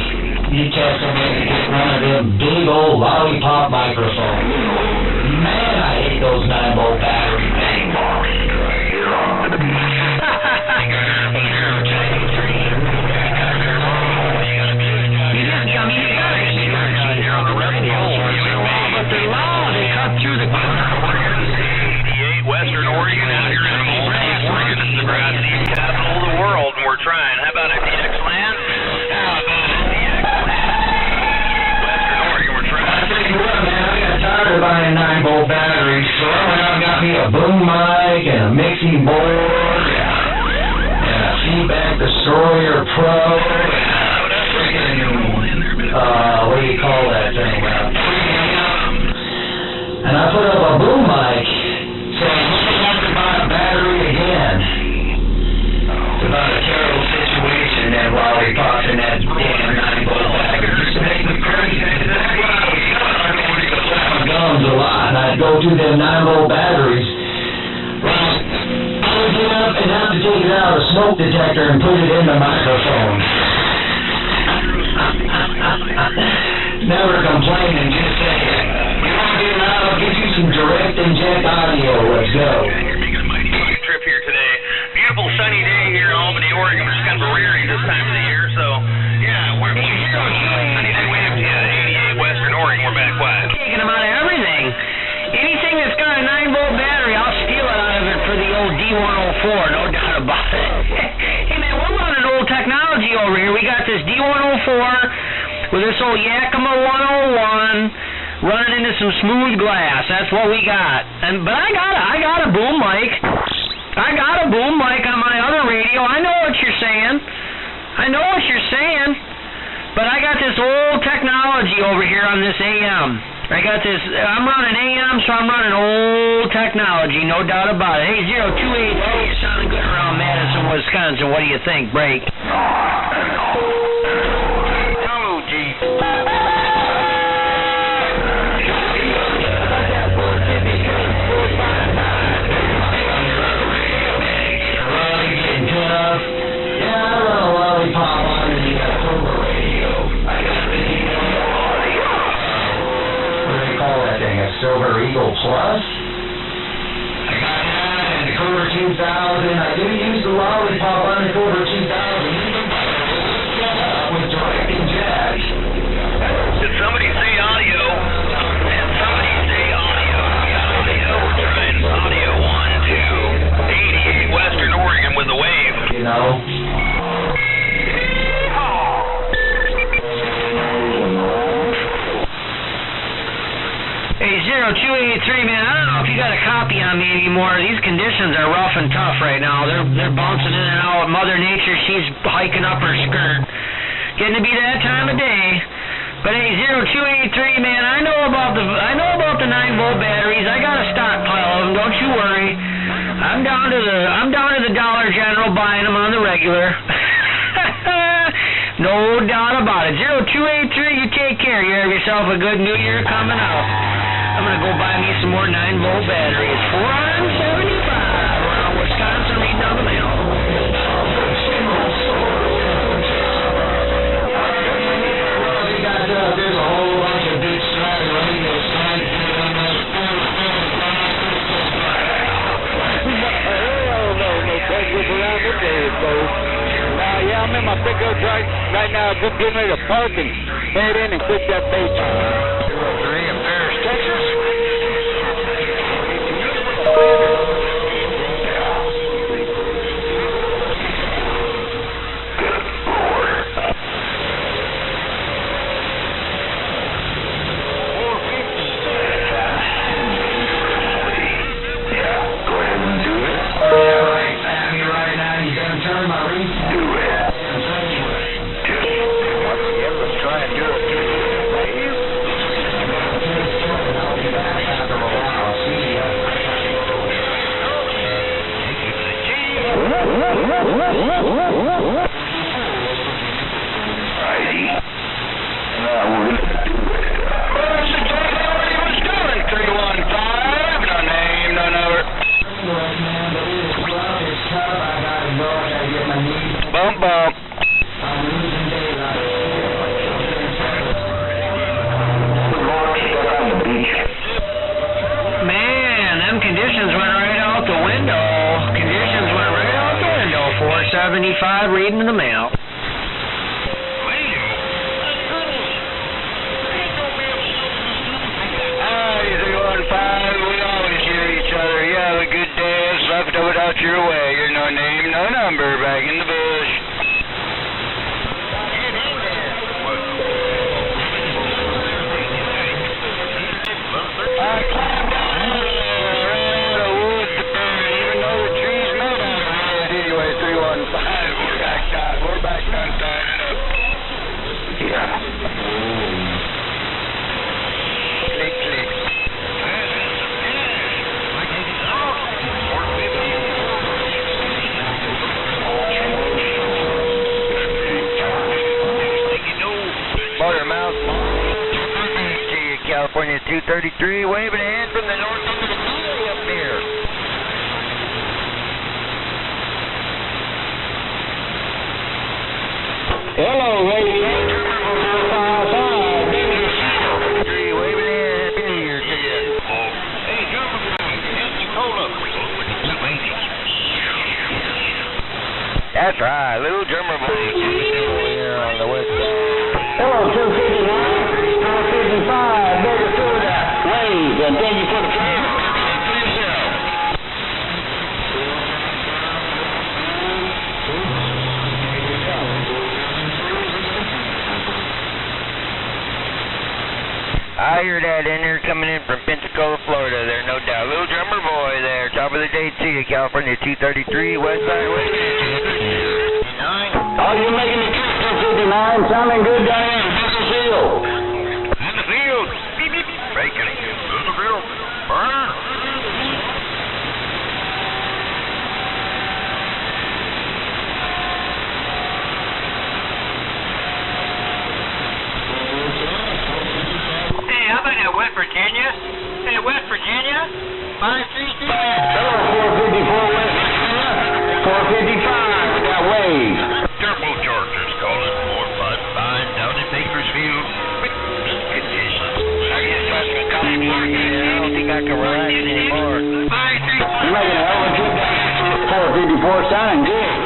you tell somebody to get one of them big old lollipop microphones. Man, I hate those 9-volt battery things. You're on the radio, but they're loud. They cut through the 88 Western Oregon out here in Oregon. It's the grass seed capital of the world, and we're trying. How about a DX land? How about a DX land? Western Oregon, we're trying. I tell you what, man, I got tired of buying 9-volt batteries, so I went out and got me a boom mic and a mixing board and a feedback destroyer pro and a freaking what do you call that thing? And I put up a boom mic, so I'm going to have to buy a battery again. It's about a terrible situation, that lollipops in that damn 9-volt battery. It used to make me crazy. I wanted to slap my gums a lot, and I'd go through them 9-volt batteries. Well, I would get up and have to take it out of a smoke detector and put it in the microphone. Never complaining, just saying. You want to get out? I'll get you some direct inject audio. Let's go. You're making a mighty fine trip here today. Beautiful sunny day here in Albany, Oregon. We're just kind of rearing this time of the year, so yeah, we're here on sunny day. We have 88 Western Oregon. We're back quiet. Taking them out of everything. Anything that's got a 9-volt battery, I'll steal it out of it for the old D104, no doubt about it. Hey man, we're running old technology over here. We got this D104 with this old Yakima 101 running into some smooth glass. That's what we got. But I got a boom mic. I got a boom mic on my other radio. I know what you're saying. But I got this old technology over here on this AM. I'm running AM, so I'm running old technology, no doubt about it. Hey, 0283, you're sounding good around Madison, Wisconsin. What do you think, Break? Silver Eagle Plus. I got that and the Cobra 2000. I do use the lollipop on the Cobra 2000. With direct inject. Did somebody say audio? And somebody say audio. We're trying audio 1, 2, 88 Western Oregon with a wave. You know. 0283, man, I don't know if you got a copy on me anymore. These conditions are rough and tough right now. They're bouncing in and out. Mother Nature, she's hiking up her skirt. Getting to be that time of day. But hey, 0283, man, I know about the 9-volt batteries. I got a stockpile of them. Don't you worry. I'm down to the Dollar General buying them on the regular. No doubt about it. 0283, you take care. You have yourself a good New Year coming up. I'm gonna go buy me some more 9-volt batteries. $475 around Wisconsin, reading on the mail. There's a whole bunch of big stripes running those signs on that. Hell no, no prejudice around this area, folks. Yeah, I'm in my pickup truck right now, just getting ready to park and head in and quit that bait. 03 in Paris, Texas. Man, them conditions went right out the window. 475 reading the mail. Out your way, you're no name, no number, back in the bush. I climbed down out of the woods to burn, even though the trees made out of wood. Anyway, 315, we're back on time. Yeah. Click, click. California 233, waving a hand from the north end of the valley up there. Hello, lady. Waving a hand. Happy New Year to you. Hey, German boy, Pensacola. That's right, little German boy. Here on the west side. Hello, 259. 455, better do that. Wave, and thank you for the plan. I hear that in there coming in from Pensacola, Florida there, no doubt. Little drummer boy there, top of the day to you, California 233, west side, west side. Oh, you're making the trip, 259, sounding good down here in Bakersfield. In the field. Beep, beep, beep. Bacon. In the field. Burn. Hey, how about that West Virginia? Hey, West Virginia? 533. Hello, 454 West Virginia. 455 with that wave. Turbochargers calling 455 down in Bakersfield. Conditions. I just got some coffee market. I don't think I can relax anymore. You're making a hell of a trip down here. 454 sounding good.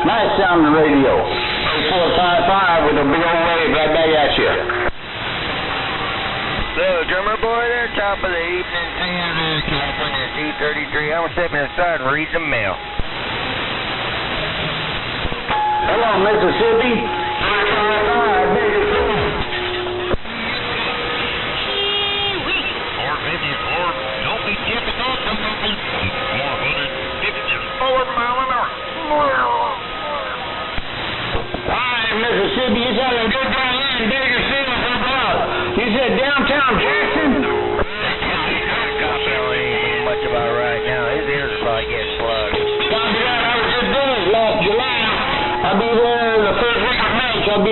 Nice sounding radio. 455 with a big old wave right back at you. Little drummer boy there, top of the evening, California 233. I'm stepping aside and read the mail. Hello, Mississippi. 455, big 454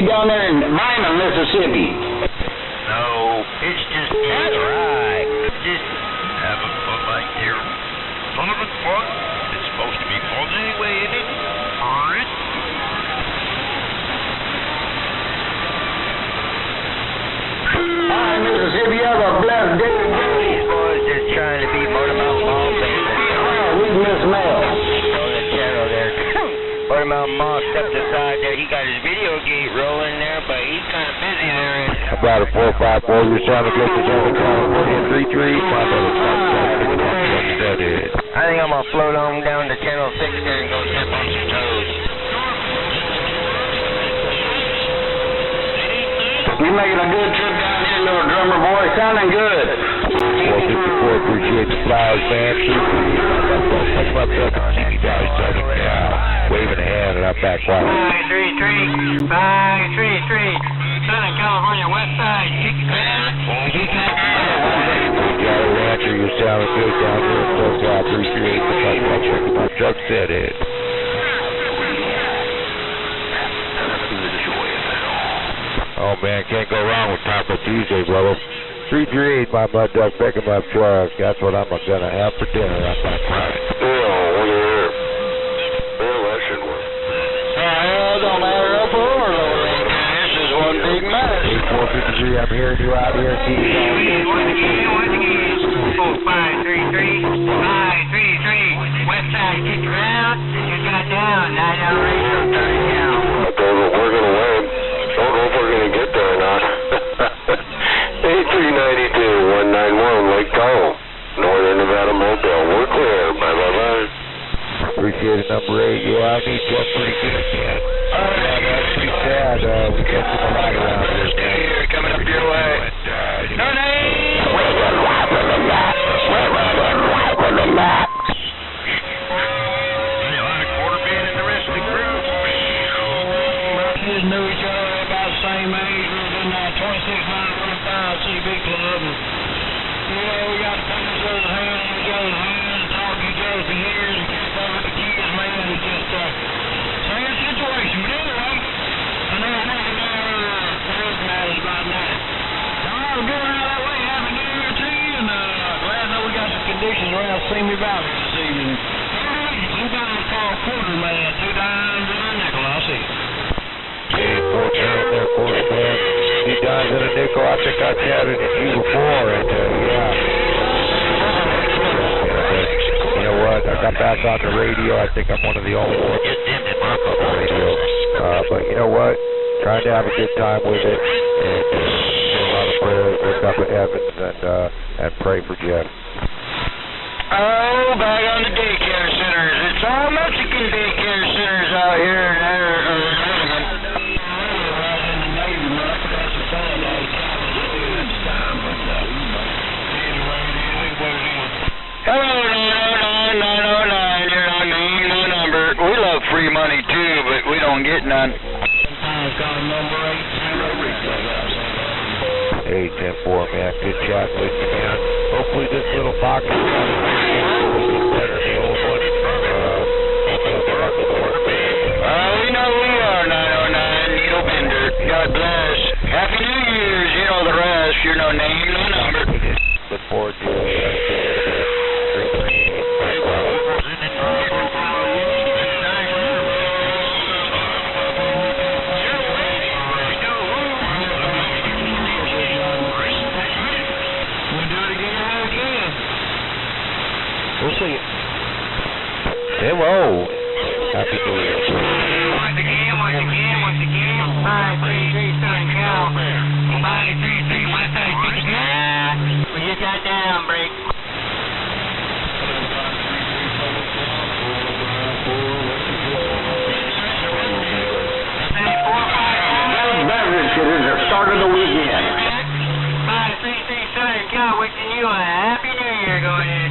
down there in Vyman, Mississippi? No, it's just right. Just having fun like here. Having fun. It's supposed to be fun anyway, isn't it? Alright. Hi, Mississippi. Have a blessed day. These boys just trying to be Motormount Mall famous. We miss Mel. On the channel there. Motormount Mall stepped aside there. He got his video gate rolling there, but he's kind of busy there. About a 454, you're trying to get to Southern California 33. I think I'm gonna float on down to channel 6 there and go step on some toes. You making a good trip down here, little drummer boy. Sounding good. 454, appreciate the flowers, man. Touch my brother, Jimmy Valley, Southern Cal. Waving a hand and I'm back quiet. 533, 533, Southern California, west side, kick it back. Jolly Rancher, you're sounding good down here in SoCal. Appreciate the my truck said it. Oh man, can't go wrong with Taco Tuesday, brother. 338, my mud duck, pick 'em up truck. That's what I'm gonna have for dinner on my Friday. Yeah, look at there. Well, that should work. Well, don't matter up or low. This is one big mess. 8453, I'm hearing you out here. Once again, 533, 533, west side, kick it out. You got down, 9 hour radio, starting now. I told them we're gonna win. Don't know if we're gonna get there or not. 8392 191 Lake Tahoe, Northern Nevada Motel. We're clear. Bye bye bye. Appreciate it, number 8. Yeah, I need that pretty good, man. Yeah, that's too sad. We got some light around here, man. Coming up your way. No name! Kids knew each other about the same age. We was in 2695 CB Club. And, you know, we got to put each other's hands in each other's hands and talk to each other for years and keep over the kids, man. It's just same situation. But anyway, I know I'm not down there matters about that. So I was going out that way. Happy New Year to you. And glad to know we got some conditions around Simi Valley this evening. You guys call quarter, man. 2 dimes and a nickel. I'll see you. Hey, 4 down there, 4 man. 2 dimes and a nickel. I think I chatted with you before, and yeah. You know what? I got back on the radio. I think I'm one of the only ones on the radio. But you know what? Trying to have a good time with it, and do a lot of prayers, look up at heavens, and pray for Jeff. Oh, back on the daycare centers. It's all Mexican daycare centers out here in Oregon. Hello, 909, you're on the number. We love free money too, but we don't get none. 810-4, man. Good chat with you, man. Hopefully this little box is better than the old one. We know we are 909, Needle Bender. God bless. Happy New Year's, you know the rest. You're no name, no number. Look forward to it. We'll see you. Hello. Happy New Year. Once again, 533 Southern Cal, 533 west side, kick it out. We just got down, break. Beverage, it is the start of the weekend. 533 Southern Cal, wishing you a happy New Year going in.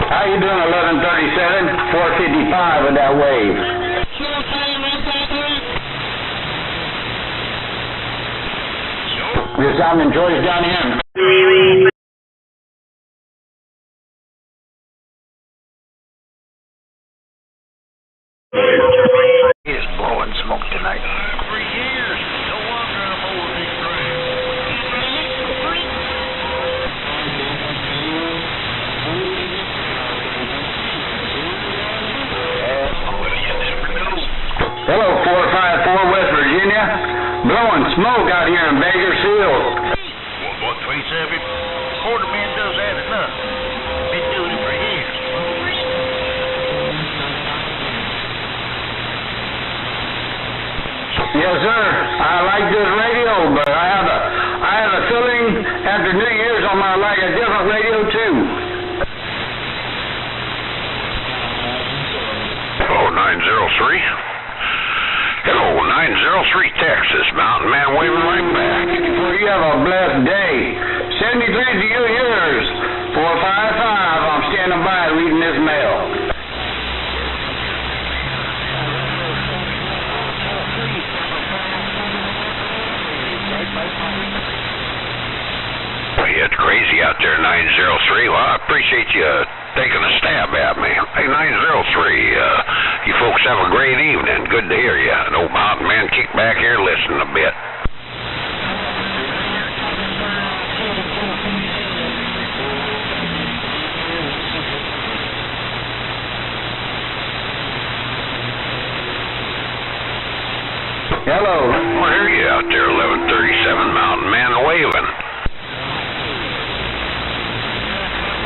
How you doing, 1137? 455 with that wave. You're sounding George down here. It's blowing he said, if quarterman does that enough. Been doing it for years. Yes, sir. I like this radio, but I have a feeling after New Year's I might like a different radio too. Hello, 903. Hello, 903 Texas. Mountain Man waving right back. Well, you have a blessed day. 73 to you, yours. 455. I'm standing by reading this mail. It's crazy out there, 903. Well, I appreciate you taking a stab at me. Hey, 903, you folks have a great evening. Good to hear you. An old mountain man, kick back here, listen a bit. Hello. Well, hear you out there, 1137, mountain man waving.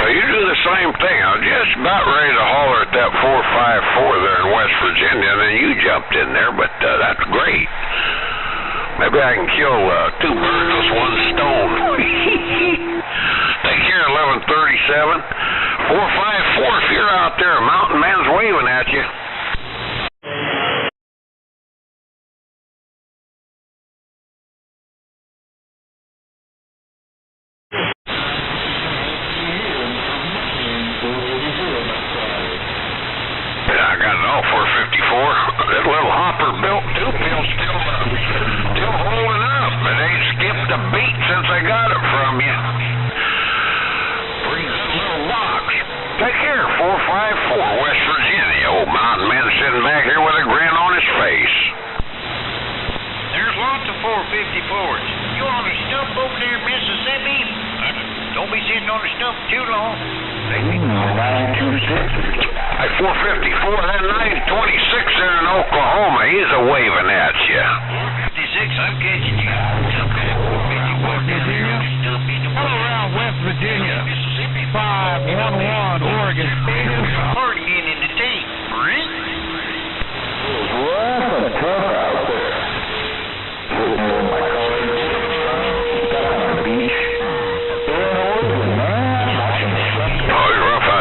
You do the same thing. I was just about ready to holler at that 454 there in West Virginia, and then you jumped in there, but that's great. Maybe I can kill two birds with one stone. Take care, 1137. 454, if you're out there, a mountain man's waving at you. That little hopper built two-pill still holding up. It ain't skipped a beat since I got it from you. Pretty good little box. Take care, 454, West Virginia. Old mountain man sitting back here with a grin on his face. There's lots of 454s. You on the stump over there in Mississippi? Don't be sitting on the stump too long. 926. Hey, 454, that 926 there in Oklahoma, he's a waving at you. 456, I'm catching you. Hello, around West Virginia. 511 Oregon. Hard to get in the tank, right? Well, that's tough out there.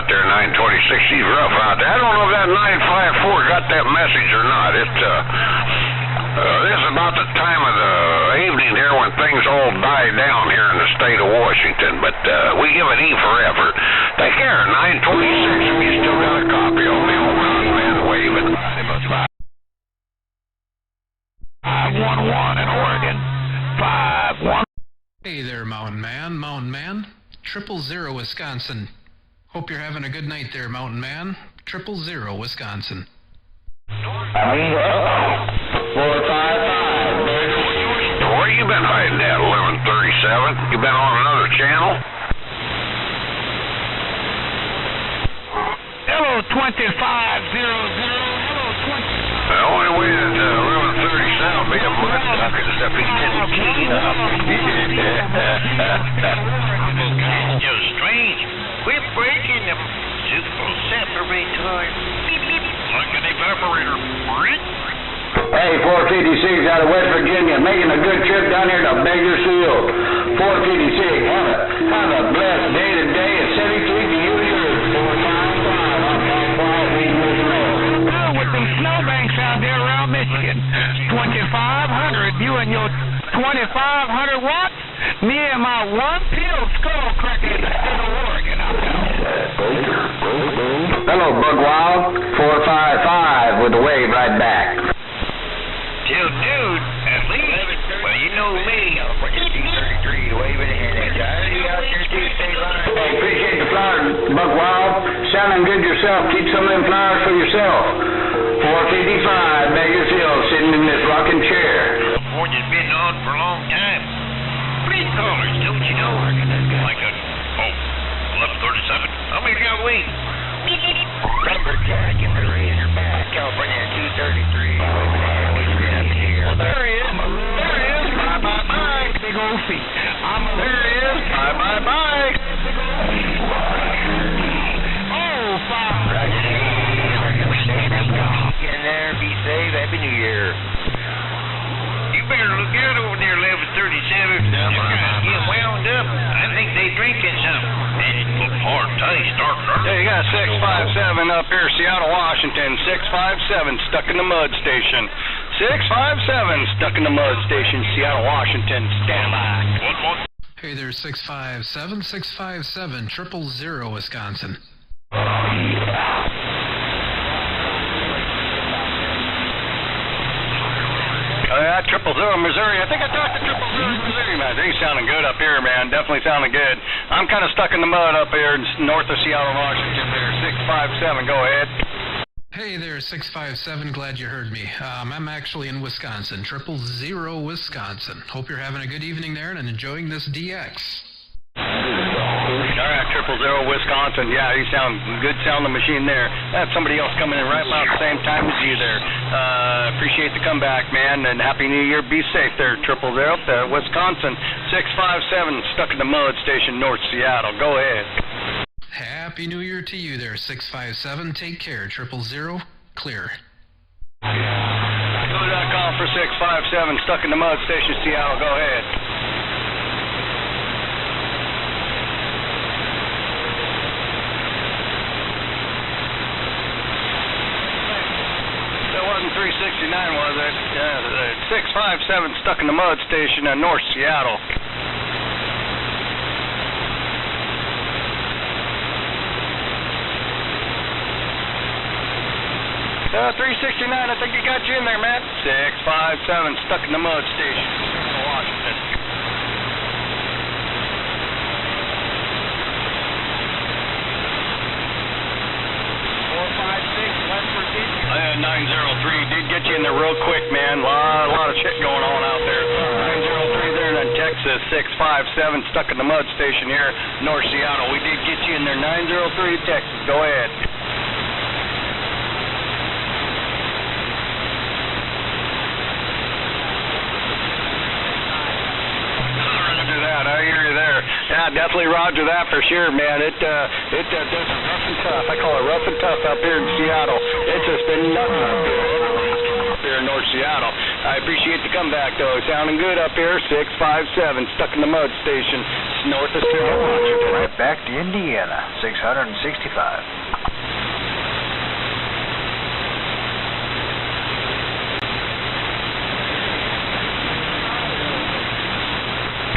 There, 926, he's rough out there. I don't know if that 954 got that message or not. This is about the time of the evening here when things all die down here in the state of Washington, but we give it E for effort. Take care, 926, if you still got a copy of the old mountain man waving. 511 in Oregon. 51. Hey there, Mountain Man. 000 Wisconsin. Hope you're having a good night there, Mountain Man. 000 Wisconsin. 455. Where you been hiding at, 1137? You been on another channel? Hello, 2500. Hello, 20. The only way that 1137 will be a mud duck is if he didn't key up. It's just strange. Quit breaking them. Just separatory. Like an evaporator. Hey, 456 out of West Virginia, making a good trip down here to Bakersfield. 456, have a blessed day today at 73 to you, yours. 455, I'm down quiet reading this mail. Oh, with them snowbanks out there around Michigan. 2500, you and your 2500 watts? Me and my one pill skull cracker in the state of Oregon. Hello, Bugwild. 455 with a wave right back. Dude, at least, well, you know me. California 233, waving ahead at you. You out there, dude, stay line. Hey, appreciate the flowers, Bugwild. Sounding good yourself. Keep some of them flowers for yourself. 455, Bakersfield, sitting in this rocking chair. California's been on for a long time. Pretty colors, don't you know? Like a, 1137. How many got we? Lumberjack in the Razorback, California 233. Well, there he is. Bye. Big old feet. There he is. Happy New Year. You better look out over there, 1137. They're trying to get wound up. I think they drinking something. Man, it looks hard taste, dark. Yeah, you got 657 up here, Seattle, Washington. 657 stuck in the mud station. 657 stuck in the mud station, Seattle, Washington. Stand by. Hey there, 657, 657, 000, Wisconsin. Yeah, 000, Missouri. I think I talked to 000, Missouri, man. They sounding good up here, man. Definitely sounding good. I'm kind of stuck in the mud up here north of Seattle, Washington there. 657, go ahead. Hey there, 657, glad you heard me. I'm actually in Wisconsin, 000, Wisconsin. Hope you're having a good evening there and enjoying this DX. All right, 000, Wisconsin. Yeah, you sound good sounding machine there. That's somebody else coming in right about the same time as you there. Appreciate the comeback, man, and Happy New Year. Be safe there, 000, Wisconsin. 657, stuck in the mud station, North Seattle. Go ahead. Happy New Year to you there, 657. Take care, 000, clear. Go.com for 657, stuck in the mud station, Seattle. Go ahead. That wasn't 369, was it? 657, stuck in the mud station, North Seattle. 369, I think he got you in there, man. 657, stuck in the mud station, Washington. 456, West Virginia. 903, did get you in there real quick, man. A lot of shit going on out there. 903 there in Texas, 657, stuck in the mud station here, North Seattle. We did get you in there, 903 Texas. Go ahead. I hear you there. Yeah, definitely roger that for sure, man. It does rough and tough. I call it rough and tough up here in Seattle. It's just been nothing up here in North Seattle. I appreciate the comeback, though. Sounding good up here. 657, stuck in the mud station, north of Seattle, Washington. Right back to Indiana, 665.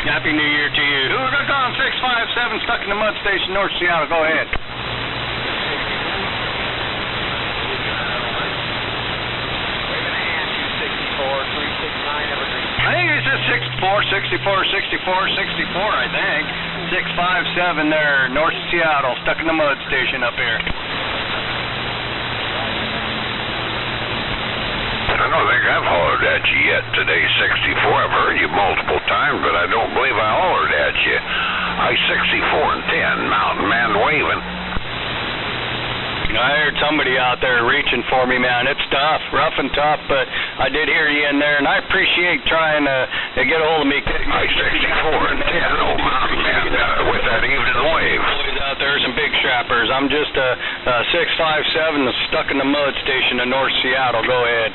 Happy New Year to you. Who's on 657, stuck in the mud station, North Seattle? Go ahead. I think it's just 64, 64, I think. 657 there, North Seattle, stuck in the mud station up here. I don't think I've hollered at you yet today, 64. I've heard you multiple times, but I don't believe I hollered at you. I-64 and 10, mountain man waving. I heard somebody out there reaching for me, man. It's tough, rough and tough, but I did hear you in there, and I appreciate trying to get a hold of me. I-64 and 10, oh, mountain man, with that evening wave. Out there, some big strappers. I'm just a 657 stuck in the mud station in North Seattle. Go ahead.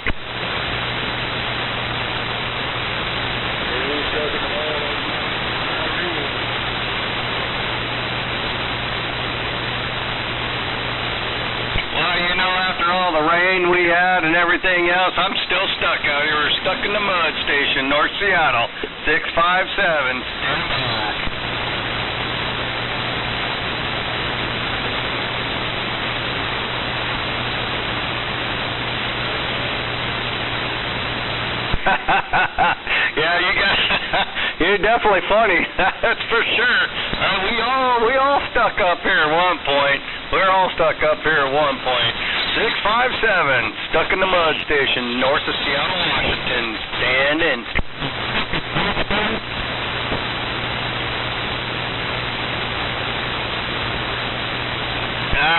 Well, you know, after all the rain we had and everything else, I'm still stuck out here. We're stuck in the mud station, North Seattle, 657. Stand by. Yeah, you guys, you're definitely funny. That's for sure. We all stuck up here at one point. We're all stuck up here at one point. 657, stuck in the mud station, north of Seattle, Washington. Stand in.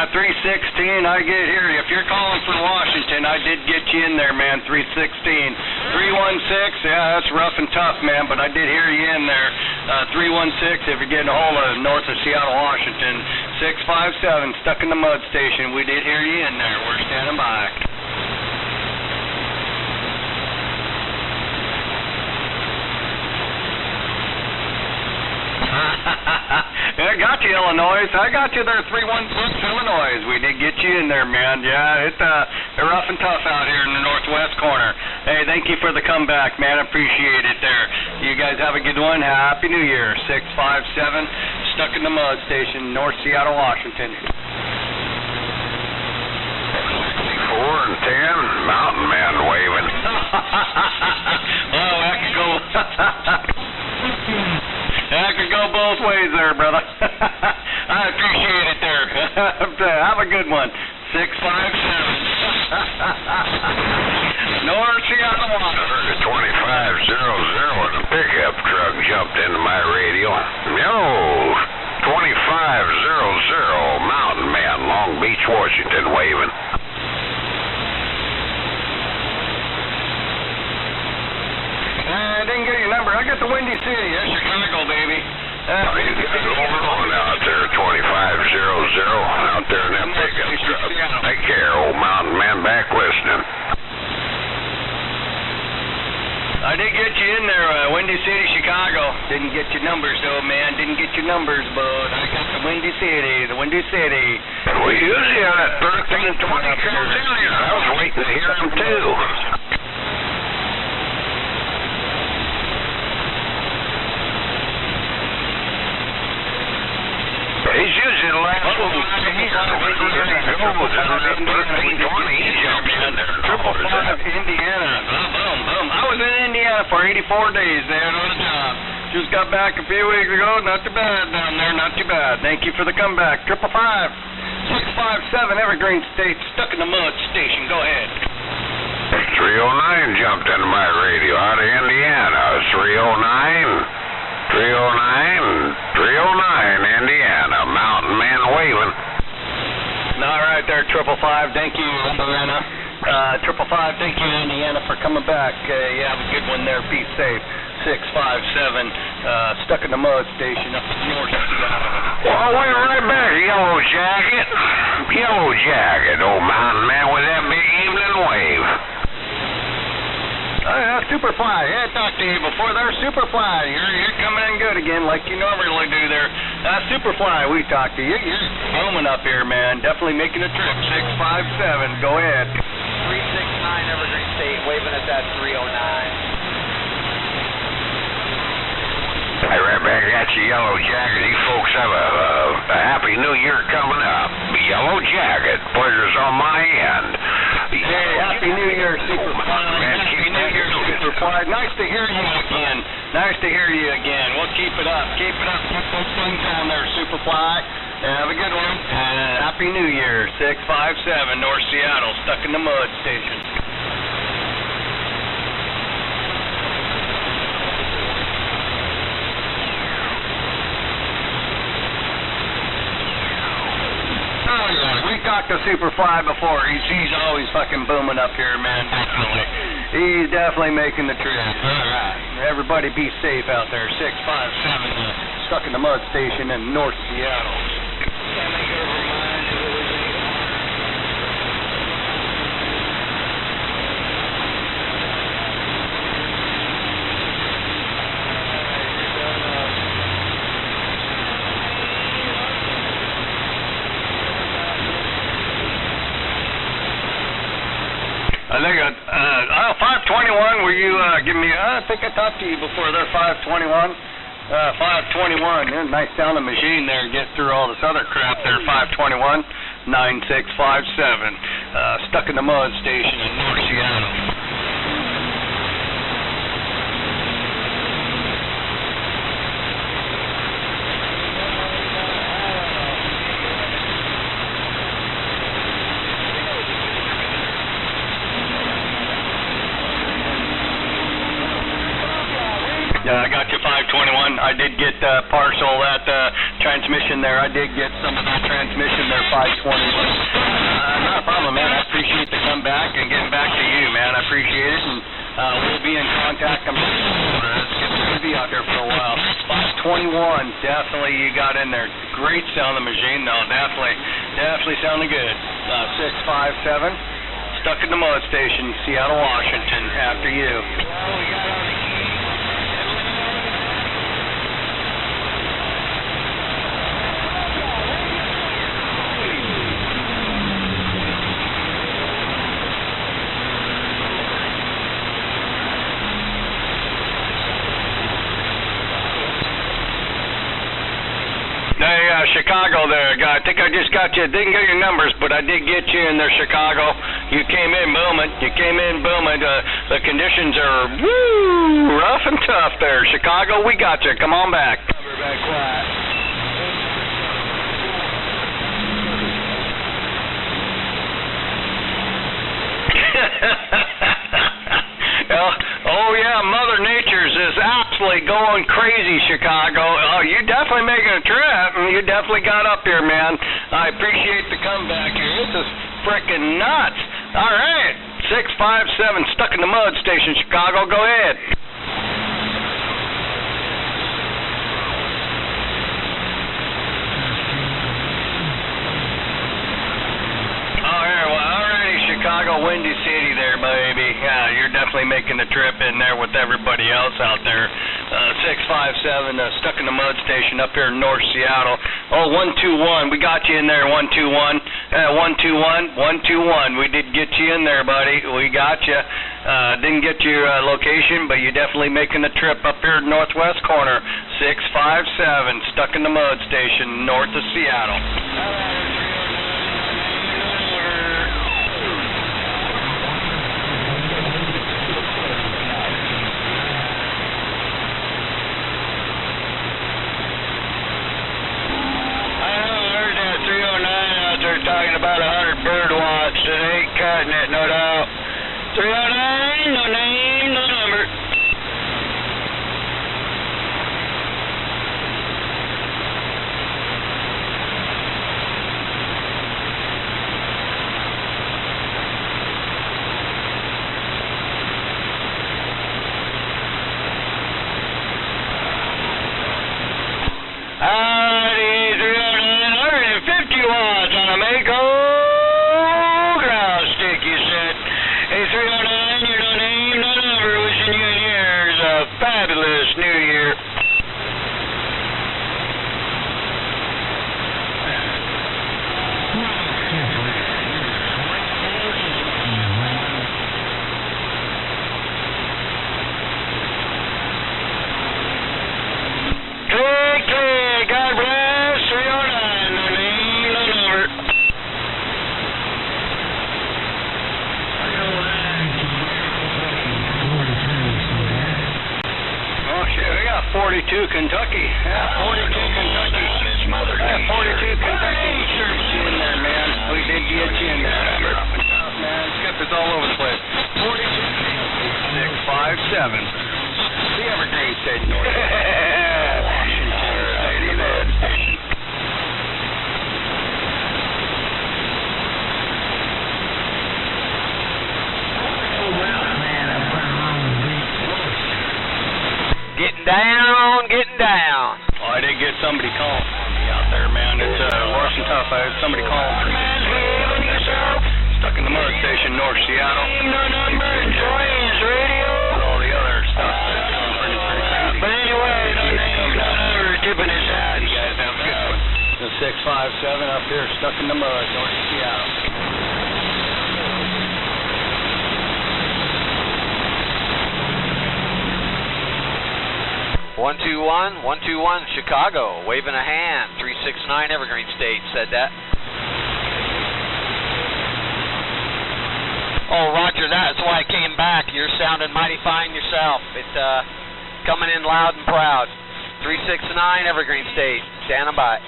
316, I get here. If you're calling from Washington, I did get you in there, man. 316. 316, yeah, that's rough and tough, man, but I did hear you in there. 316, if you're getting a hold of north of Seattle, Washington. 657, stuck in the mud station. We did hear you in there. We're standing by. I got you, Illinois. I got you there, 316 Illinois. We did get you in there, man. Yeah, it's rough and tough out here in the northwest corner. Hey, thank you for the comeback, man. Appreciate it there. You guys have a good one. Happy New Year. 657, Stuck in the Mud Station, North Seattle, Washington. 4 and 10, mountain man waving. Oh, that could go. That could go both ways there, brother. I appreciate it there. Have a good one. 657. North Seattle, Washington. 2500 and a pickup truck jumped into my radio. Yo, 2500 mountain man, Long Beach, Washington, waving. I didn't get your number. I got the Windy City. That's Chicago, baby. You got it on out there, 2500 out there in that pickup truck. Take care, old mountain man, back listening. I did get you in there, Windy City, Chicago. Didn't get your numbers, though, man. Didn't get your numbers, bud. I got the Windy City, We usually have that 13 and 20 comes in here. I was waiting to hear them, too. He's using the last one. He's on the 1320. He's jumping in there. 555 Indiana. Boom, boom. I was in Indiana for 84 days there on the job. Just got back a few weeks ago. Not too bad down there. Not too bad. Thank you for the comeback. 555 657 Evergreen State, Stuck in the Mud Station. Go ahead. 309 jumped into my radio out of Indiana. 309, Indiana. Mountain man waving. All right there, 555. Thank you, Indiana. 555. Thank you, Indiana, for coming back. You have a good one there. Be safe. 657. Stuck in the Mud Station up in North Seattle. Well, I went right back. Yellow jacket. Old mountain man with that big evening wave. Superfly. Yeah, I talked to you before there. Superfly. You're coming in good again like you normally do there. Superfly, we talked to you. You're booming up here, man. Definitely making a trip. 657. Go ahead. 369 Evergreen State, waving at that 309. Hey, right back at you, Yellow Jacket. You folks have a happy new year coming up. Yellow Jacket. Pleasure's on my end. Hey, happy New Year, Superfly. Happy New Year, Superfly. Nice to hear you again. We'll keep it up. Keep those things on there, Superfly. Have a good one. Happy New Year. 657 North Seattle, Stuck in the Mud Station. We talked to Superfly before. He's always fucking booming up here, man. Definitely. He's definitely making the trip. All right. Everybody be safe out there. 657 Stuck in the Mud Station in North Seattle. I think 521, were you giving me, I think I talked to you before there, 521. 521, yeah, nice sounding machine there, get through all this other crap there, 521, 9657, Stuck in the Mud Station in North Seattle. I got you 521. I did get partial that transmission there. I did get some of that transmission there, 521. Not a problem, man. I appreciate the comeback and getting back to you, man. I appreciate it, and we'll be in contact. It's going to be out there for a while. 521, definitely you got in there. Great sounding machine, though. Definitely sounding good. 657, Stuck in the Mud Station, Seattle, Washington. After you. Chicago there. I think I just got you. Didn't get your numbers, but I did get you in there, Chicago. You came in booming. The conditions are rough and tough there. Chicago, we got you. Come on back. Cover back quiet. Oh yeah, Mother Nature's is absolutely going crazy, Chicago. Oh, you definitely making a trip. You definitely got up here, man. I appreciate the comeback here. This is freaking nuts. All right, 657 stuck in the mud station, Chicago. Go ahead. Chicago, Windy City there, baby. Yeah, you're definitely making the trip in there with everybody else out there. 657, stuck in the mud station up here in North Seattle. Oh, 121, we got you in there, 121. 121, 121. We did get you in there, buddy. We got you. Didn't get your location, but you're definitely making the trip up here northwest corner. 657, stuck in the mud station, north of Seattle. Talking about 100 bird watch. It ain't cutting it, no doubt. 309, no name, no number. Kentucky. Yeah, 42 Kentucky. Yeah, 42 Kentucky. Sure, get you in there, man. We did get you in there. Man, Skip is all over the place. 42 657. The Evergreen State North. Washington State Med Station. Getting down. Oh, I did get somebody calling for me out there, man. It's worse than tough. I had somebody calling for me. Stuck in the mud station, North Seattle. No number, Joy's radio. All the other stuff that's going pretty crazy. But anyway, no name, no number, tipping his hat. You guys have a good one. The 657 up here, stuck in the mud, North Seattle. 121, 121, Chicago, waving a hand. 369, Evergreen State, said that. Oh, roger that. That's why I came back. You're sounding mighty fine yourself. It's coming in loud and proud. 369, Evergreen State, standing by.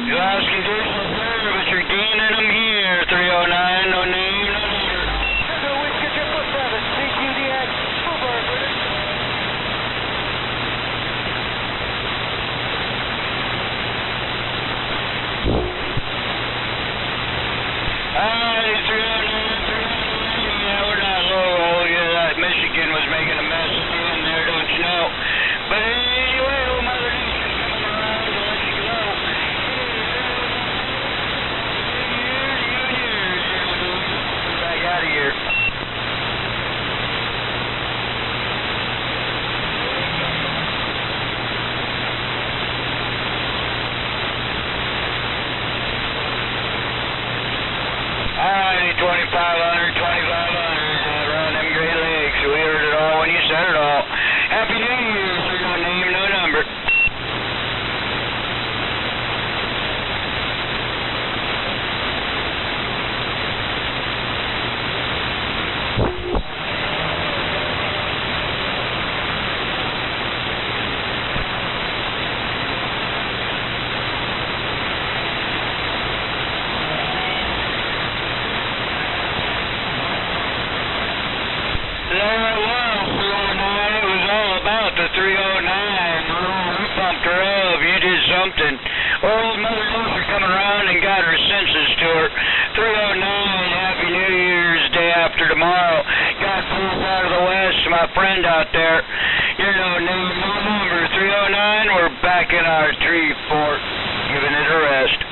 You asking Jason there, but you're gaining them here. 309, no name, no number. Yeah, we're not low. Yeah, Michigan was making a mess in there, don't you know? But anyway, old Mother Nature's coming around to let you go. Well, Mother Nature coming around and got her senses to her. 309, Happy New Year's, day after tomorrow. Got pulled out of the west, my friend out there. You know, no number 309, we're back in our tree fort, giving it a rest.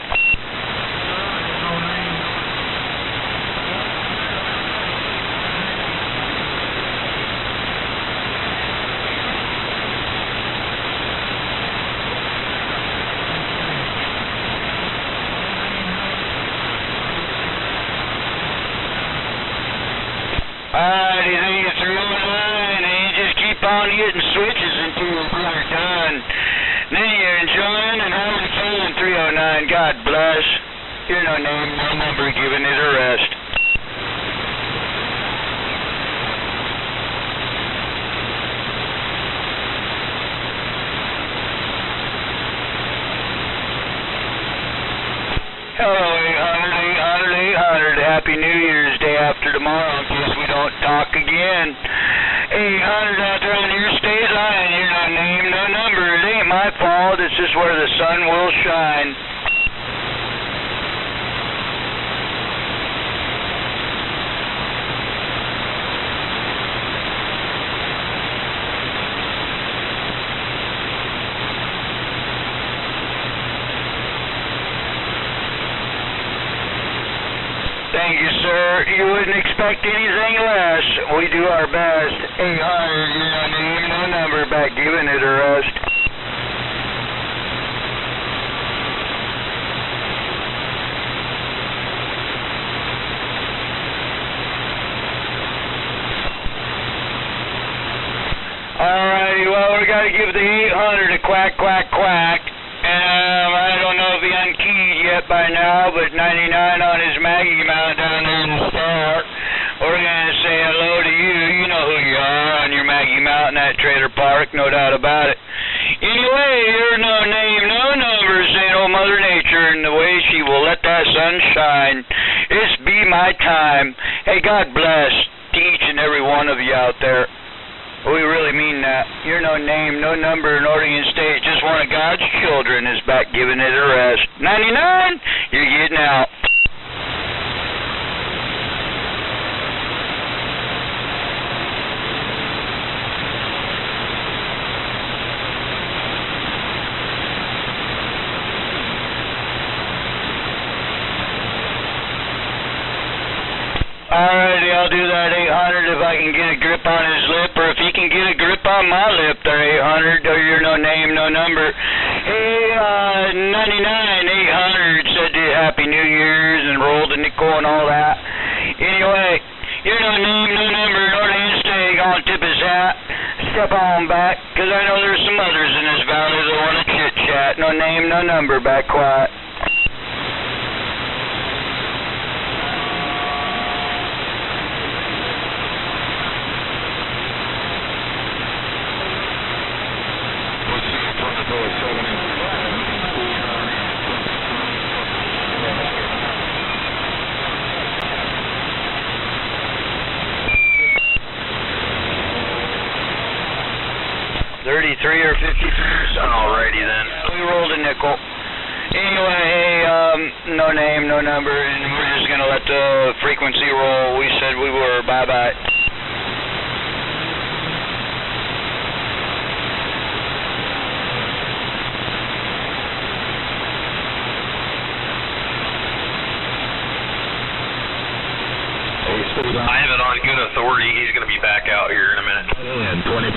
Alright, you think it's 309, and you just keep on hitting switches until you're done. Then you're enjoying and having fun, 309, God bless. You're no name, no number, giving it a rest. Hello, 800, Happy New Year's, day after tomorrow, in case we don't talk again. 800 out there on your state line, you're no name, no number. It ain't my fault, it's just where the sun will shine. Thank you, sir. You wouldn't expect anything less. We do our best. 800, no name, no number, back giving it a rest. Alrighty, well, we got to give the 800 a quack, quack, quack. I don't know if he unkeyed yet by now, but 99 on his Maggie mount down there in the star. We're going to say hello to you. You know who you are on your Maggie mount in that trailer park, no doubt about it. Anyway, you're no name, no number, saying old Mother Nature, and the way she will let that sun shine. It's be my time. Hey, God bless to each and every one of you out there. We really mean that. You're no name, no number in Oregon State. Just one of God's children is back giving it a rest. 99, you're getting out. Alrighty, I'll do that 800 if I can get a grip on his lip, or if he can get a grip on my lip there, 800, or you're no name, no number. Hey, 99, 800 said Happy New Year's and rolled a nickel and all that. Anyway, you're no name, no number, Northern State, gonna tip his hat, step on back, because I know there's some others in this valley that want to chit-chat. No name, no number, back quiet. $33 or $53. Alrighty then. We rolled a nickel. Anyway, hey, no name, no number, and we're just gonna let the frequency roll. We said we were. Bye bye. I have it on good authority. He's going to be back out here in a minute. 24/7.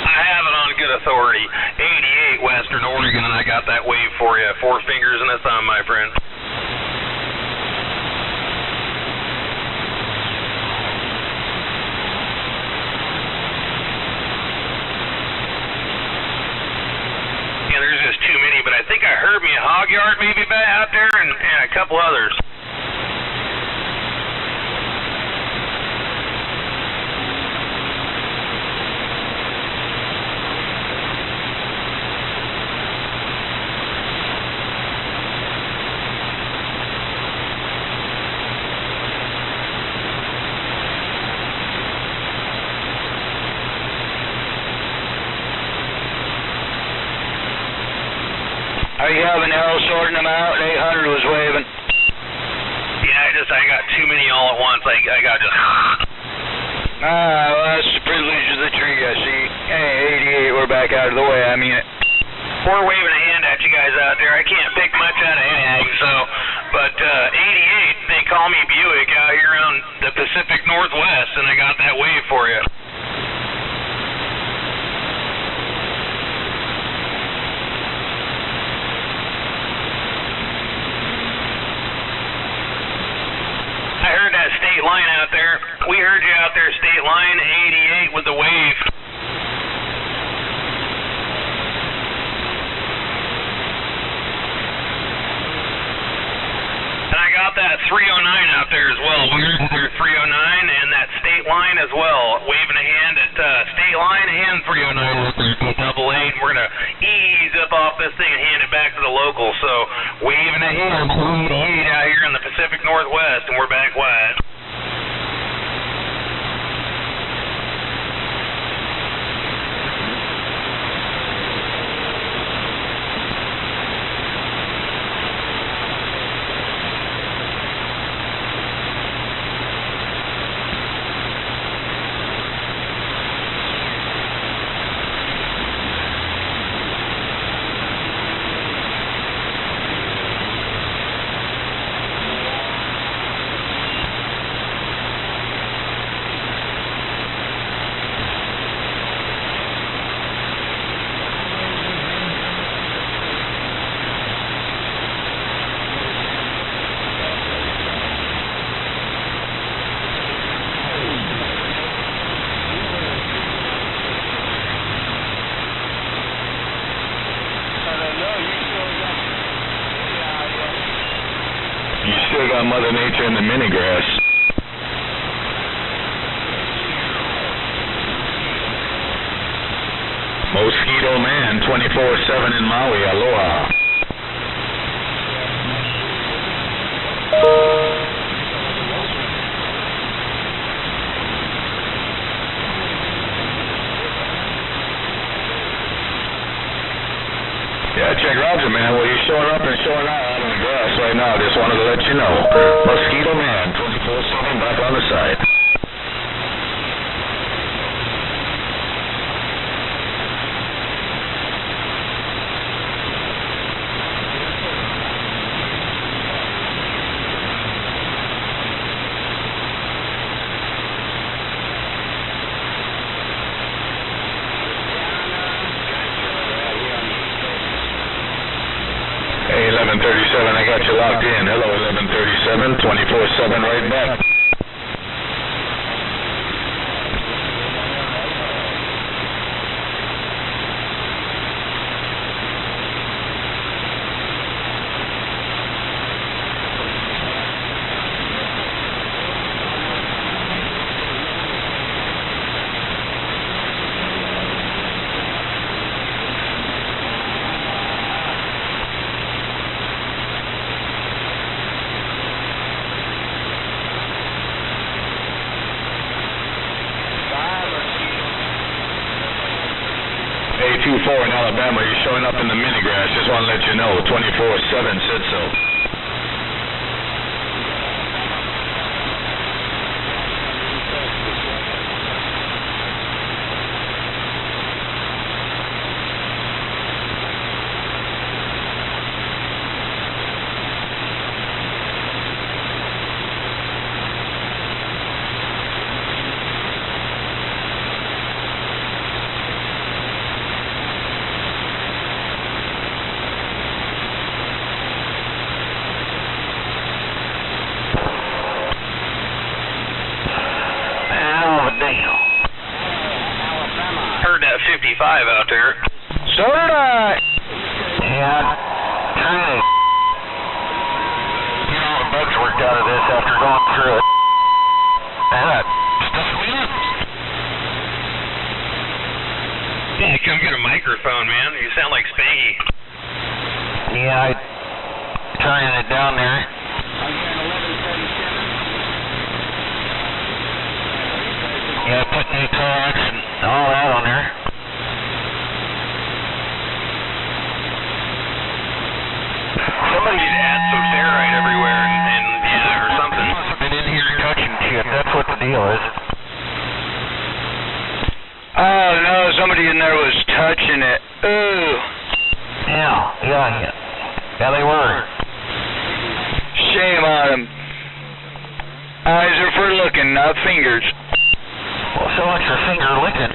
I have it on good authority. 88 Western Oregon, and I got that wave for you. 4 fingers and a thumb, my friend. Yeah, there's just too many, but I think I heard me a hog yard maybe back out there and a couple others. them out, and 800 was waving. Yeah, I got too many all at once. I got just... Well, that's the privilege of the tree, I see. Hey, 88, we're back out of the way, I mean it. We're waving a hand at you guys out there. I can't pick much out of anything, so... But 88, they call me Buick out here on the Pacific Northwest, and I got that wave for you. I heard that state line out there. We heard you out there, state line 88 with the wave. And I got that 309 out there as well. We heard your 309 and that state line as well. Waving a hand at state line and 309 double eight. We're going to ease up off this thing and hand it back to the local. So waving a hand out here in the Pacific Northwest, and we're back wide. Still got Mother Nature in the mini grass. Mosquito Man 24/7 in Maui, aloha. Yeah, check Roger, man. Well, you're showing up and showing out on the grass right now. Just wanted to let you know. Mosquito Man, 24/7, back on the side. Hey, 1137, I got you locked in. Hello, 1137, 24/7 right back. A24 in Alabama, you're showing up in the mini grass. Just want to let you know, 24/7 said so. Heard that 55 out there. So did I. Yeah, trying to get all the bugs worked out of this after going through it. That stuff weird. Yeah, come get a microphone, man. You sound like Spanky. Yeah, I'm trying it down there. Yeah, put new Torx and all that on there. Somebody touching shit. That's what the deal is. Oh no, somebody in there was touching it. Ooh. Yeah, they were. Shame on them. Eyes are for looking, not fingers. Well, so much for finger licking.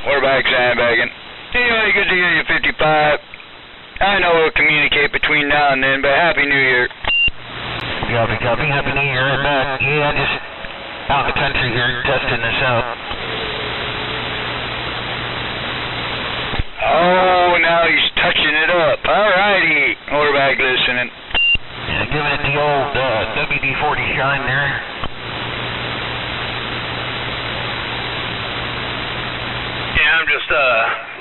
We're back sandbagging. Anyway, good to hear you, 55. I know we'll communicate between now and then, but Happy New Year. Copy. Happy New Year. I'm back. Yeah, just out in the country here testing this out. Oh, now he's touching it up. Alrighty. We're back listening. Yeah, giving it the old WD-40 shine there. Yeah, I'm just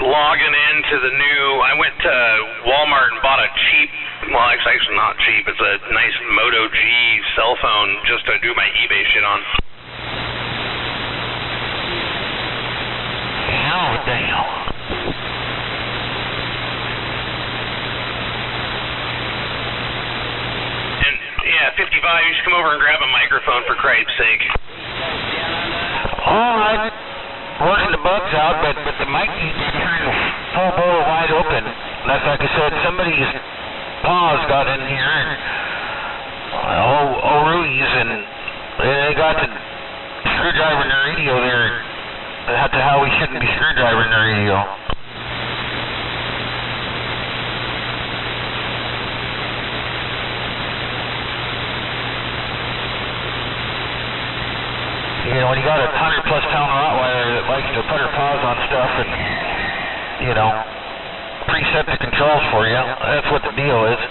logging into the new. I went to Walmart and bought a cheap. Well, it's actually not cheap. It's a nice Moto G cell phone just to do my eBay shit on. Oh, damn. And yeah, 55. You should come over and grab a microphone for Christ's sake. All right. Working the bugs out, but the mic needs to turn full bowl wide open. That's like I said, somebody's paws got in here, and Ruiz, and they got the screwdriver in the radio there. That's how we shouldn't be screwdriving the radio. You know, when you got a 100-plus pound Rottweiler that likes to put her paws on stuff and, you know, preset the controls for you, that's what the deal is.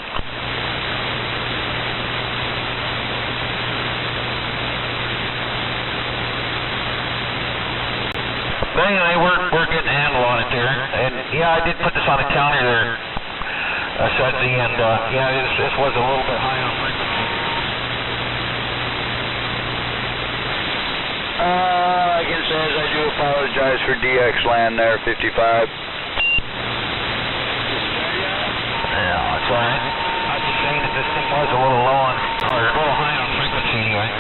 But anyway, we're getting a handle on it there. And, yeah, I did put this on the counter there, Sudsy, and, yeah, this was a little bit high on frequency. Like it says, I do apologize for DX land there, 55. Yeah, that's all right. I was just saying that this thing was a little low on, or a little high on frequency anyway.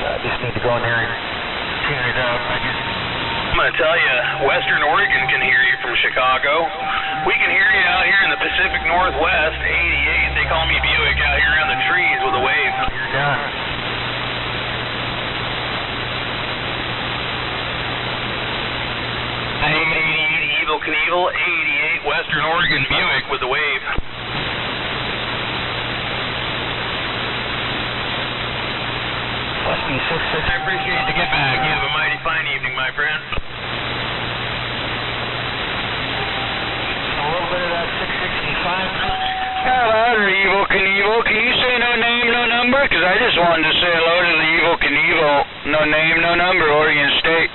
I just need to go in there and tune it out, I guess. I'm going to tell you, Western Oregon can hear you from Chicago. We can hear you out here in the Pacific Northwest, 88. They call me Buick out here around the trees with a wave. You're done. Evil Knievel, 88, Western Oregon, Buick with the wave. Must be 6-6. I appreciate the get back. You have a mighty fine evening, my friend. A little bit of that 665. How louder, Evil Knievel? Can you say no name, no number? Because I just wanted to say hello to the Evil Knievel. No name, no number, Oregon State.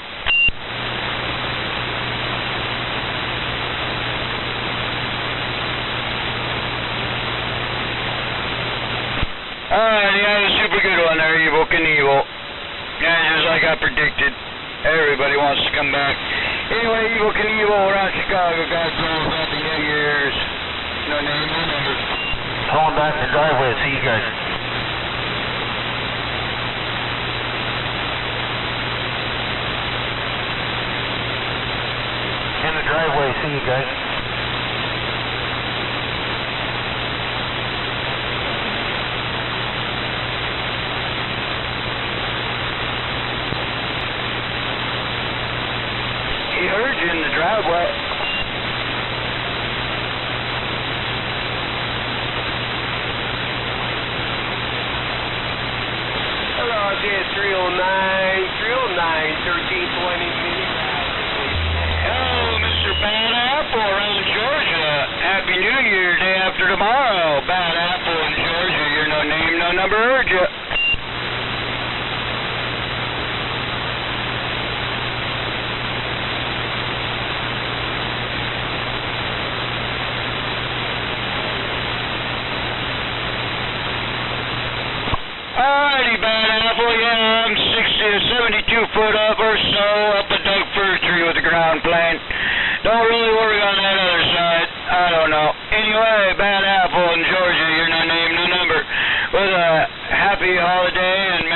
Alright, yeah, super good one there, Evil Knievel. Yeah, just like I predicted. Everybody wants to come back. Anyway, Evil Knievel, we're out in Chicago, guys. All about the New Year's. No name, no number. Pulling back in the driveway to see you guys. In the driveway, see you guys. He heard you in the driveway. Hello, I did 309, 1320 minutes. Hello, Mr. Bad Apple around Georgia. Happy New Year, day after tomorrow. Bad Apple in Georgia. You're no name, no number, heard ya. Alrighty, Bad Apple, yeah, I'm 60 to 72 foot up or so up a Doug fir tree with a ground plane. Don't really worry on that other side. I don't know. Anyway, Bad Apple in Georgia, you're no name, no number. With a happy holiday and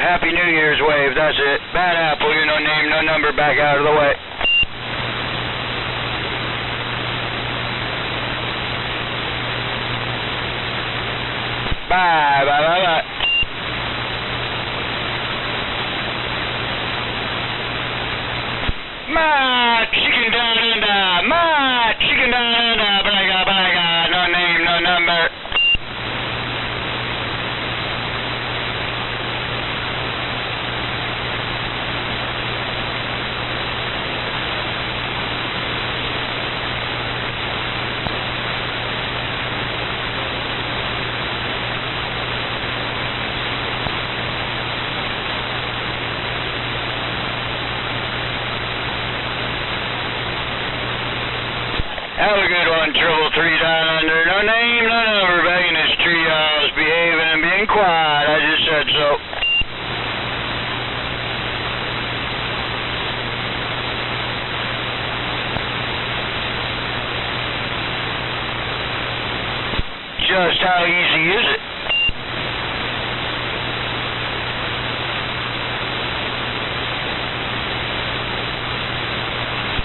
happy New Year's wave. That's it. Bad Apple, you're no name, no number. Back out of the way. Bye, bye, bye, bye. My chicken down under, my chicken down under, blaga, no name, no number. Have a good one, 333 down under. No name, no number. Back in this treehouse, behaving and being quiet. I just said so. Just how easy is it?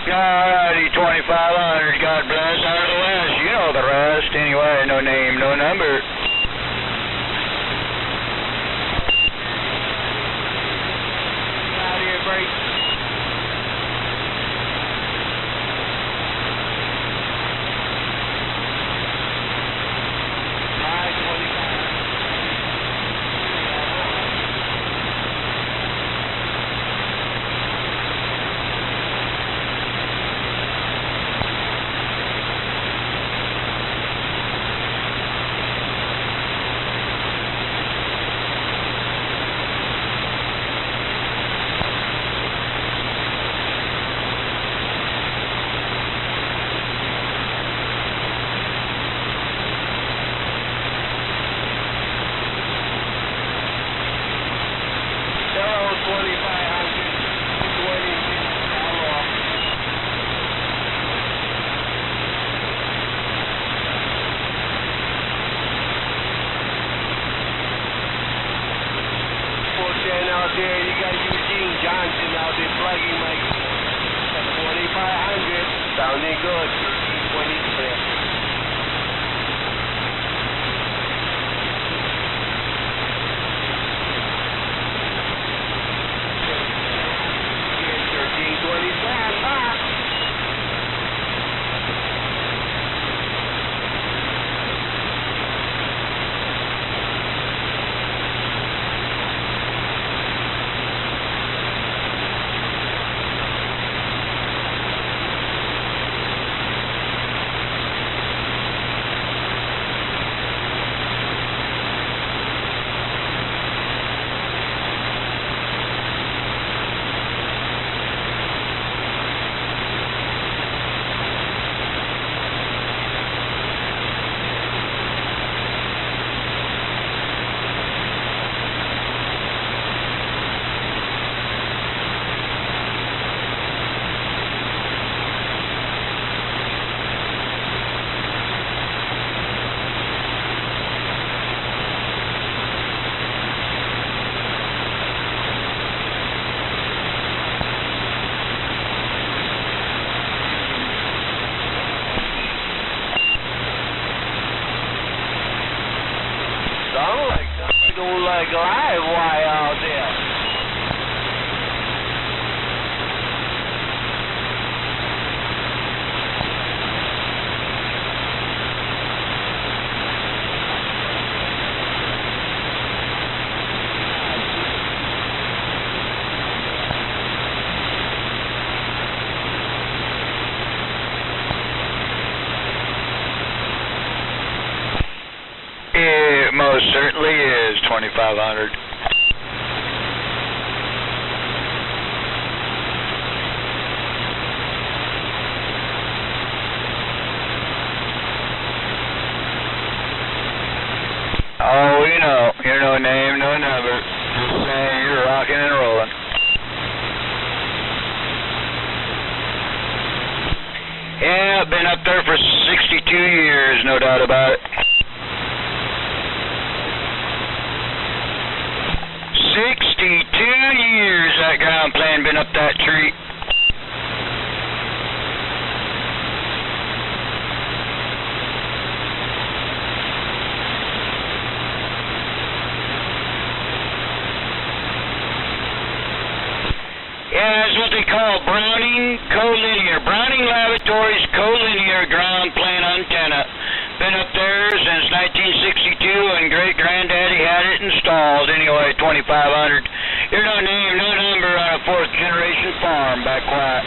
Alrighty, 2,500. God bless. Out of the west. You know the rest. Anyway, no name, no number. Out here, break. Out there, you got Eugene Johnson out there plugging like 2,500, sounding good. 23. Like live wire out there. It most certainly is 2,500. Oh, you know, you're no name, no number. Just saying you're rocking and rolling. been up there for 62 years, no doubt about it. 62 years that ground plane been up that tree. Yeah, that's what they call Browning collinear. Browning Laboratories collinear ground plane antenna. Been up there since 1962, and great granddaddy had it installed. Anyway, 2500. You're no name, no number on a 4th generation farm back quiet.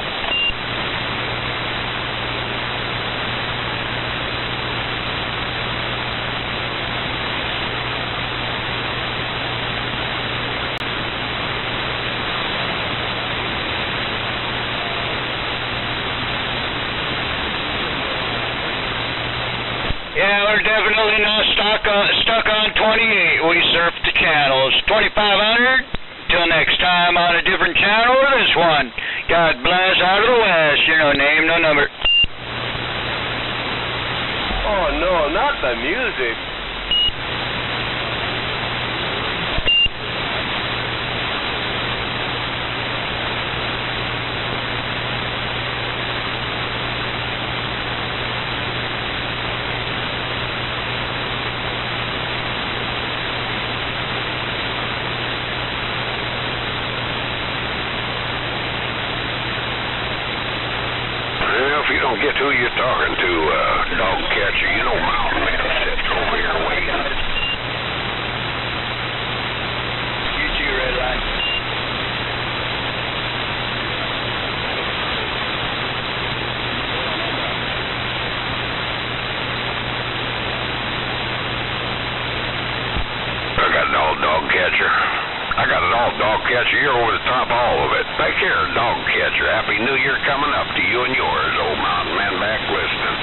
Yeah, we're definitely not stuck on 28. We surf the channels. 2500. Till next time on a different channel or this one. God bless out of the West. You know, name, no number. Oh no, not the music. If you don't get who you're talking to, dog catcher, you know mountain men sitting over here waiting. You too, red line. I got it all, dog catcher. I got it all, dog catcher. You're over the top of all of it. Take care, dog catcher. Happy New Year coming up to you and yours, old mountain man back listening.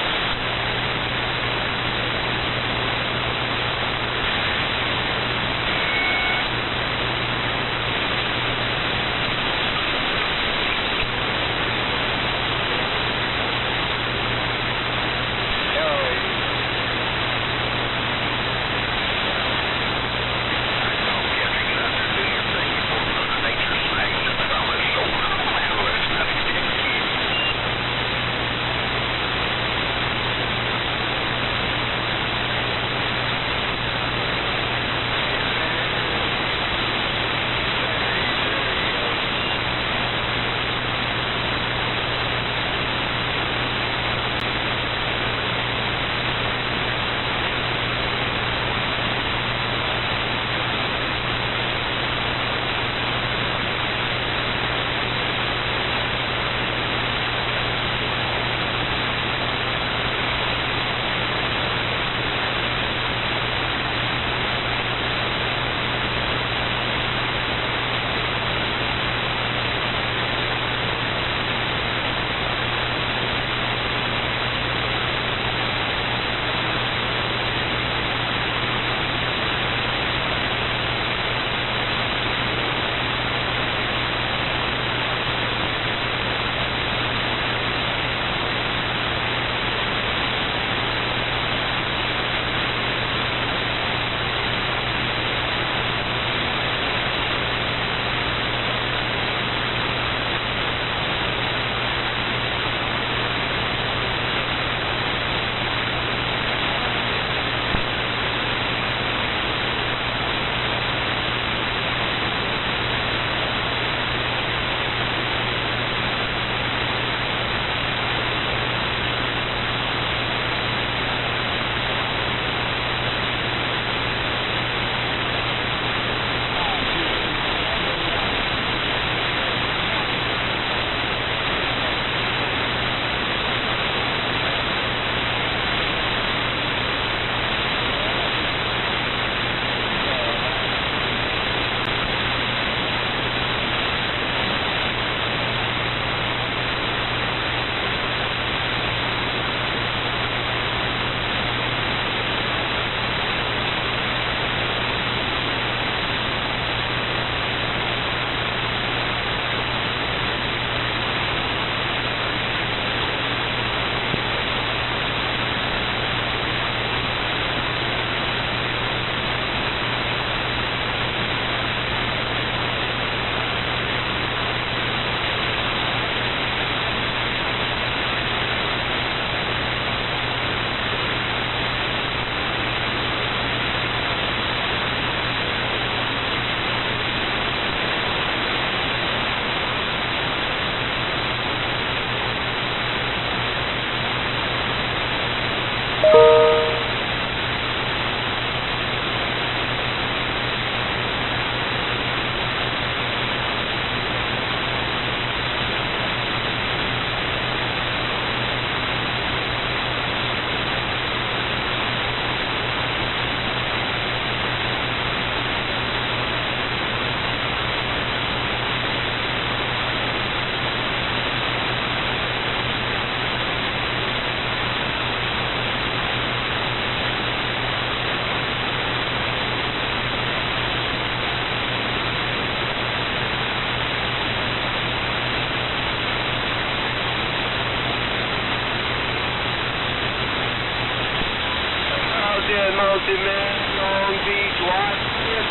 Mountain Man, Long Beach, Washington.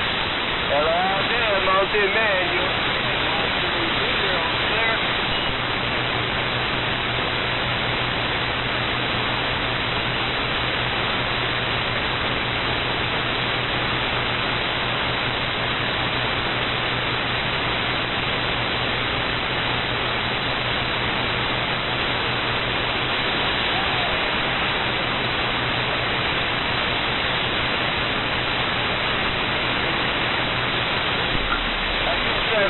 Hello out there, Mountain Man. You're clear.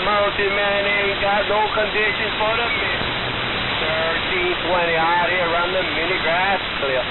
Mountain Man ain't got no conditions for the mini. 1320 out here around the mini grass cliff.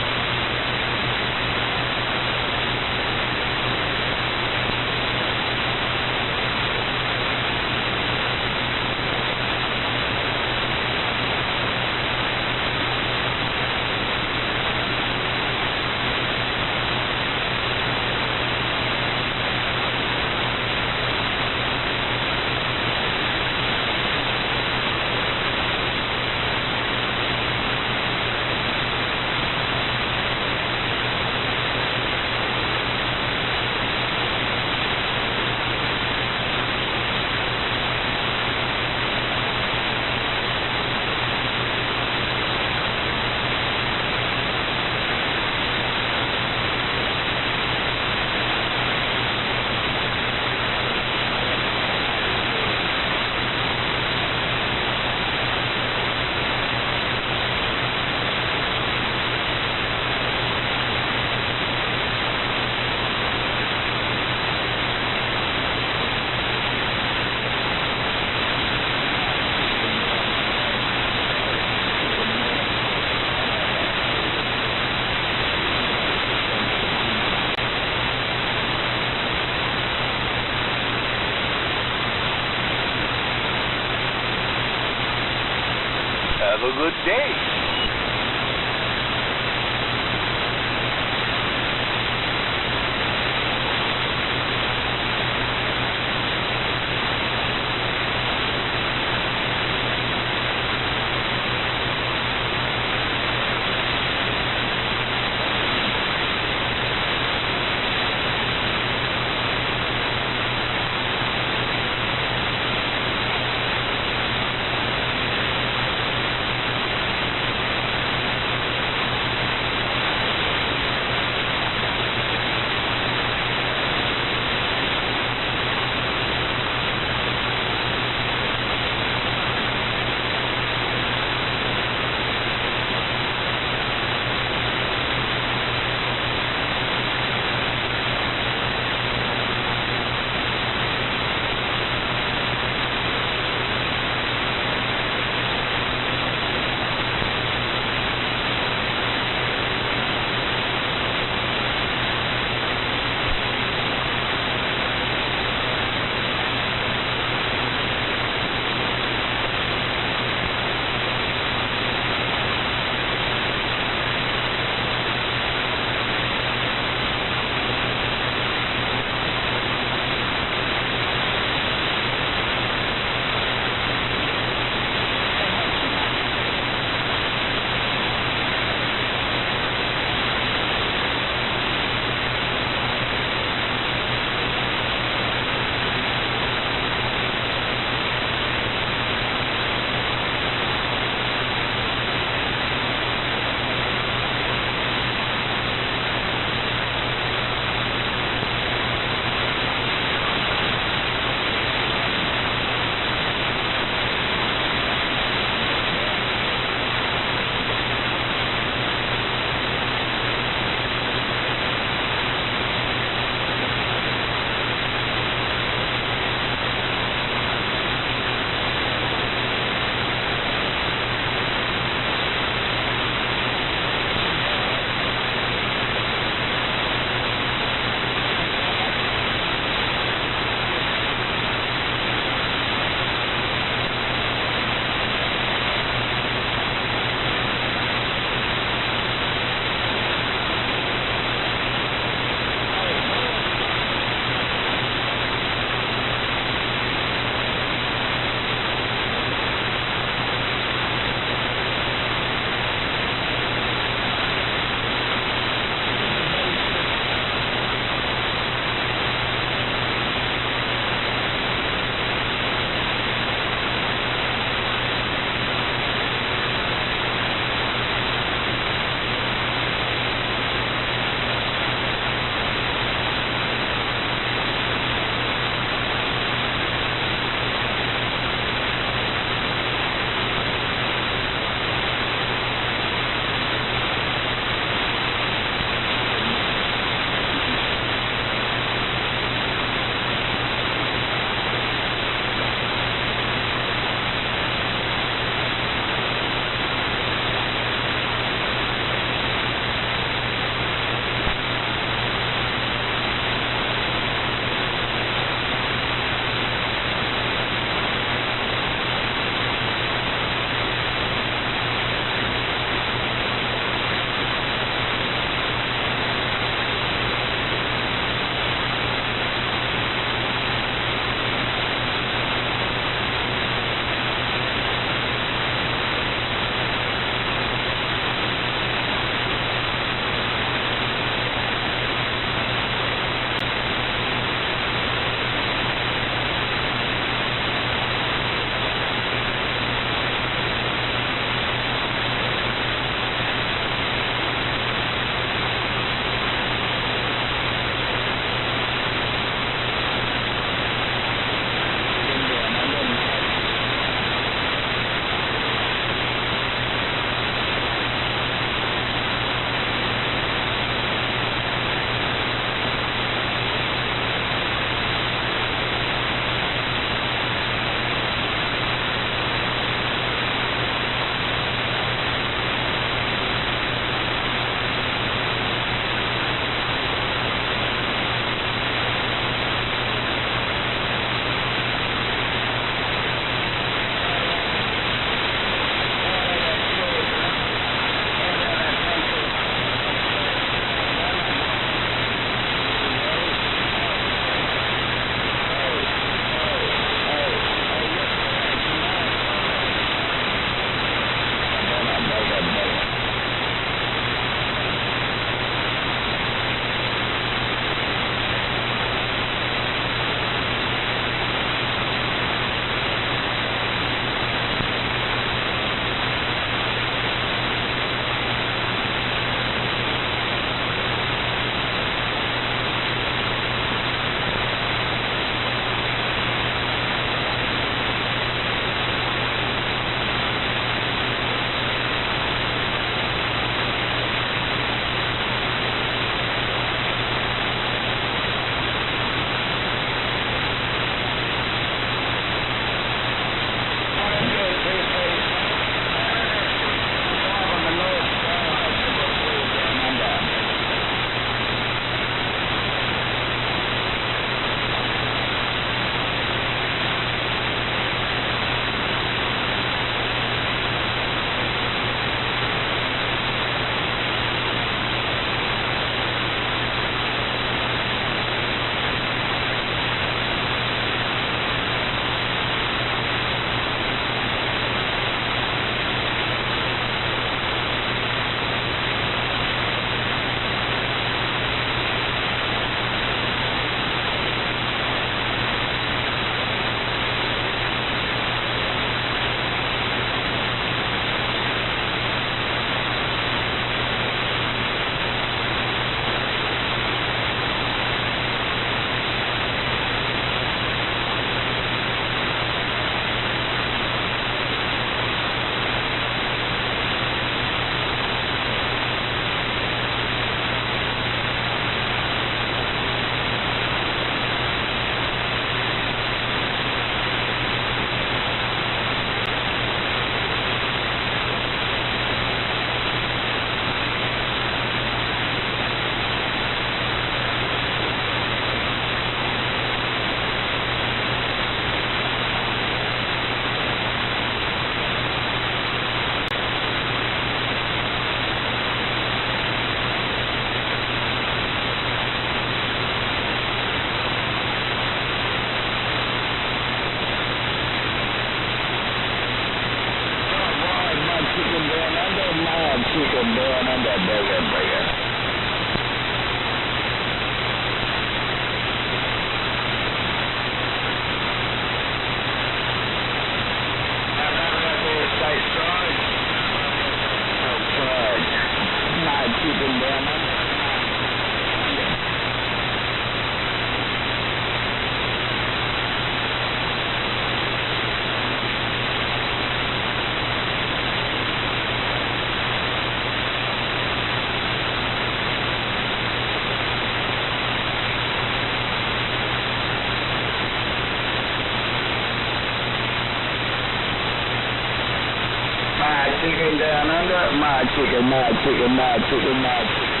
mad chicken, mad chicken, mad chicken.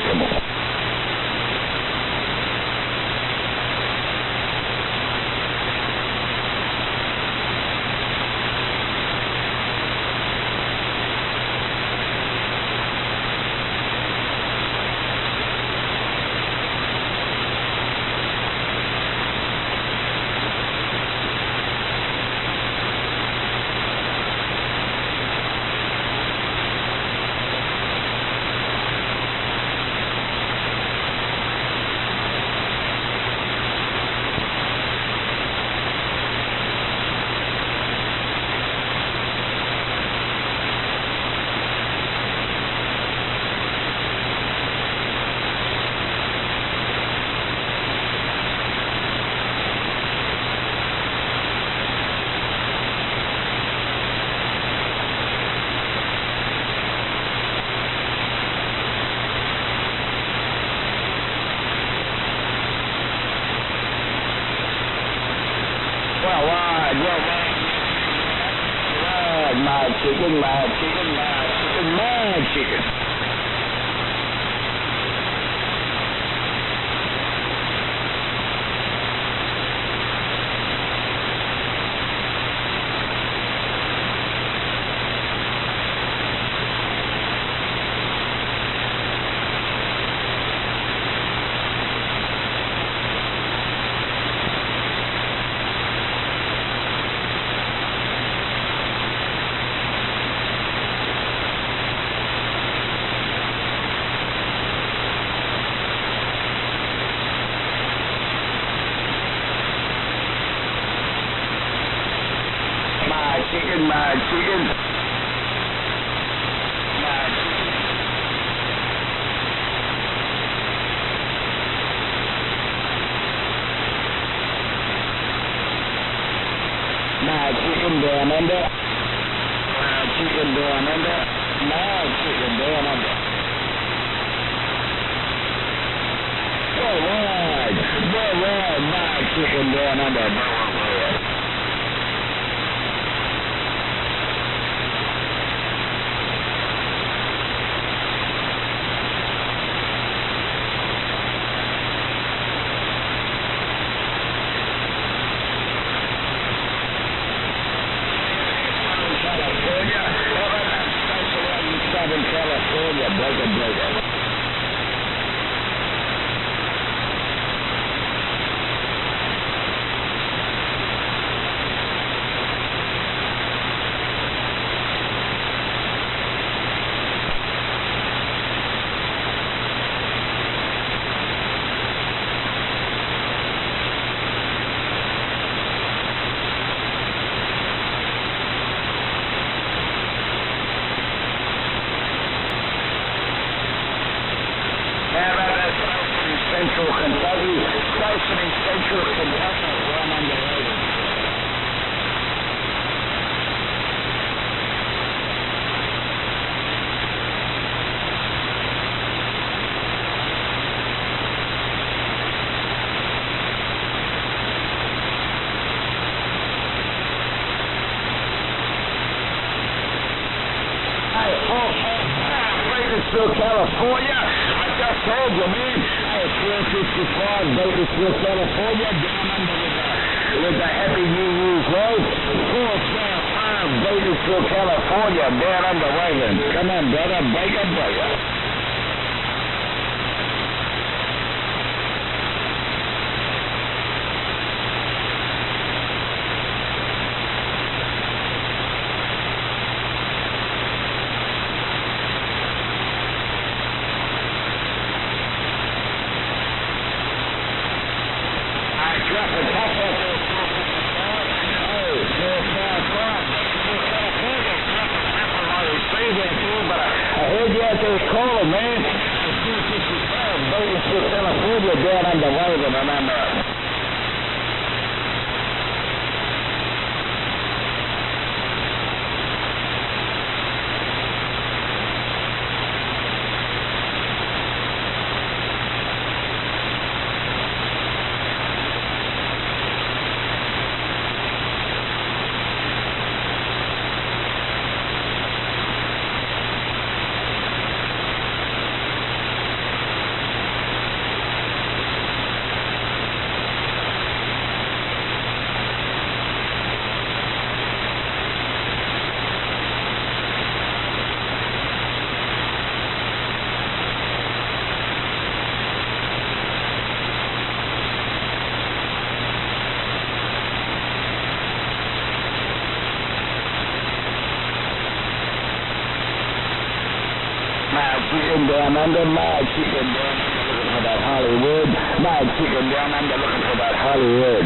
Come on. Mad chicken, mad chicken, mad chicken, mad chicken. Chicken, mad chicken. Mad chicken. Mad chicken down under. Mad chicken down under. Mad chicken down under. Go wide. Mad chicken down under. Southern California, breaker. Central Kentucky, station in Central Kentucky, run under rating. Bakersfield, California. I just told you, man. 455 Bakersfield, California, down under with the Happy New Year's Road. 455 Bakersfield, California, down under wagon. Come on, brother, breaker. I heard you out there calling, man. 255 Bakersfield, California, down under wagon, remember. my chicken down under, my chicken down under, looking for that Hollywood. My chicken down under, looking for that Hollywood.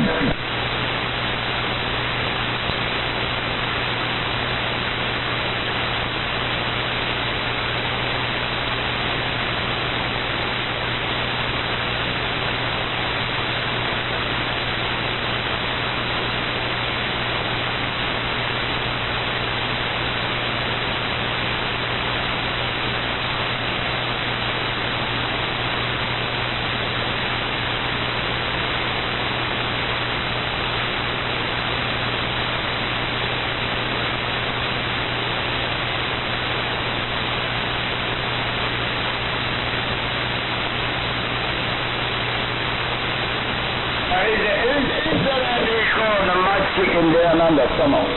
Is that idea called the mud chicken down under? Come on.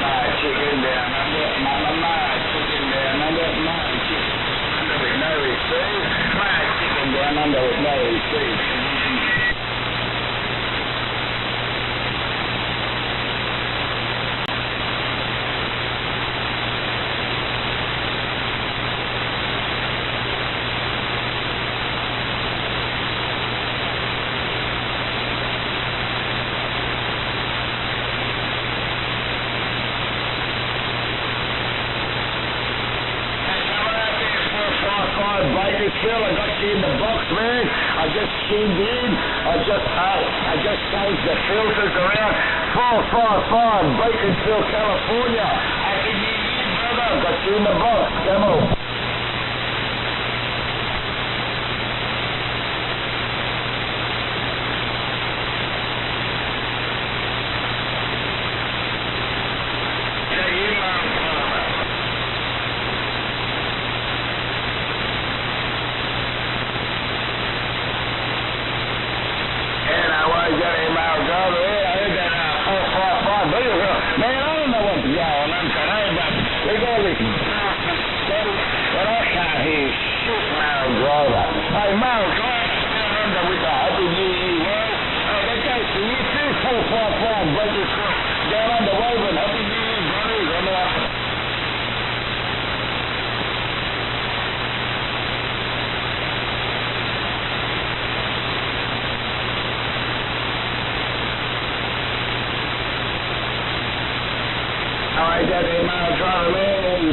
My chicken down under, my chicken down under, my chicken under with no receipt. My chicken down under with no receipt. I got you in the box, man. I just tuned in. I just changed the filters around. 455 Bakersfield, California. Happy New Year, brother. Got you in the box. Come on.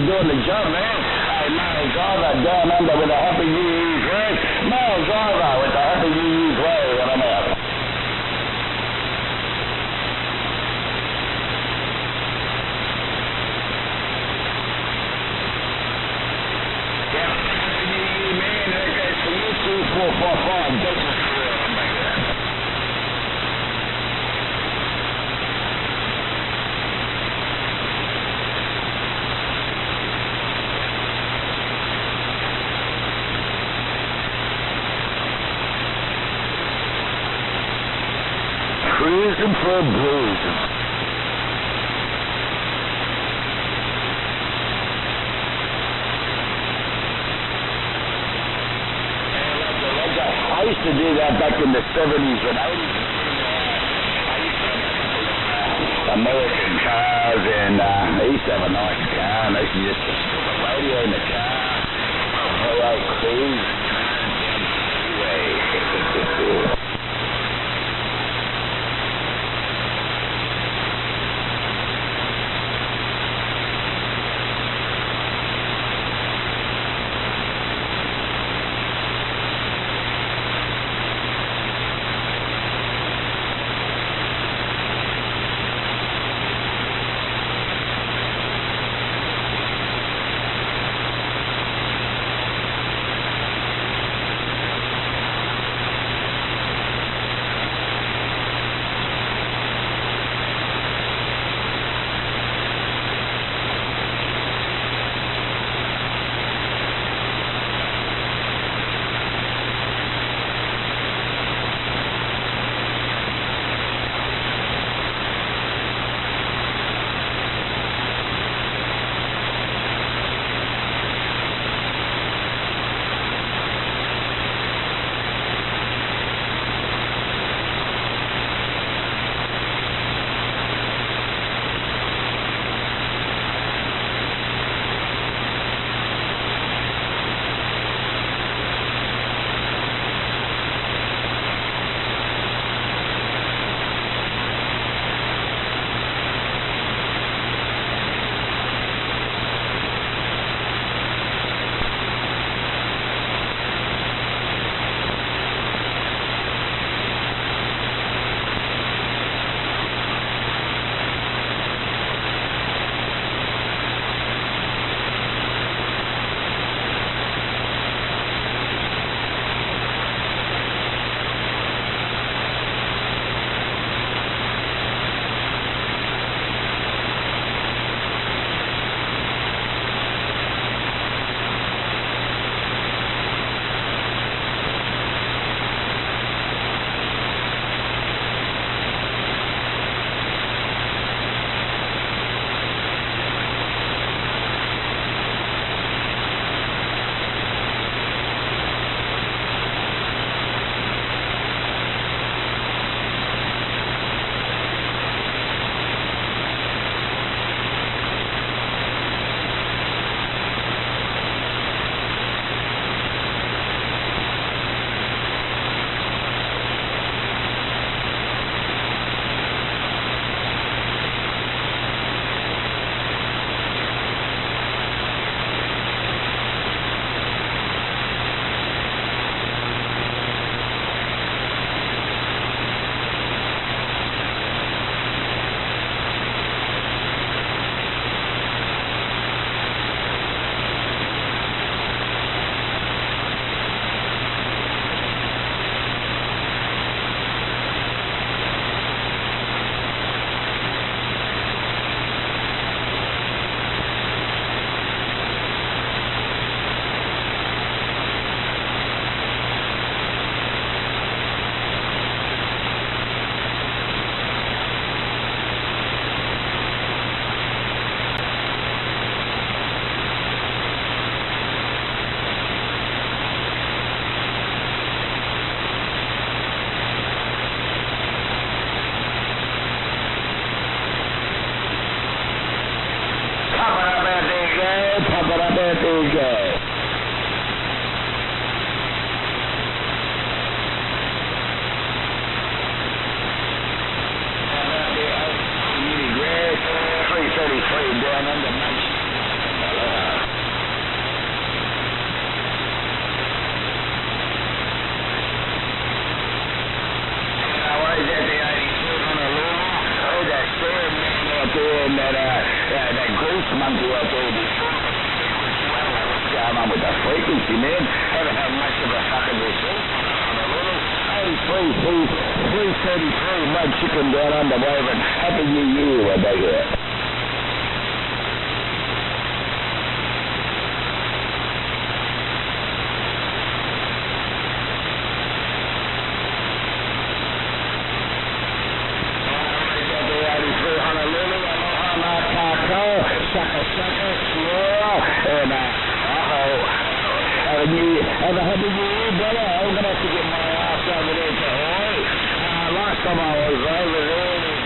Doing the jump, man. Hey, Miles Driver down under with a Happy New Year's wave. Miles Driver with a Happy New Year's wave when I'm out. Yeah, Happy New Year, man. That's for you too. 445 Bakersfield. Cruising for bruising. I used to do that back in the 70s and 80s. American cars, and I used to have a nice car, and I used to just put the radio in the car. Hello, cruise. the frequency, man. Haven't had much of a fucking result on a little. 333 mud chicken down on the wave, and Happy New Year when they hear it. Have a happy new year, brother. I'm going to have to get my ass over there to Hawaii. Last time I was over there was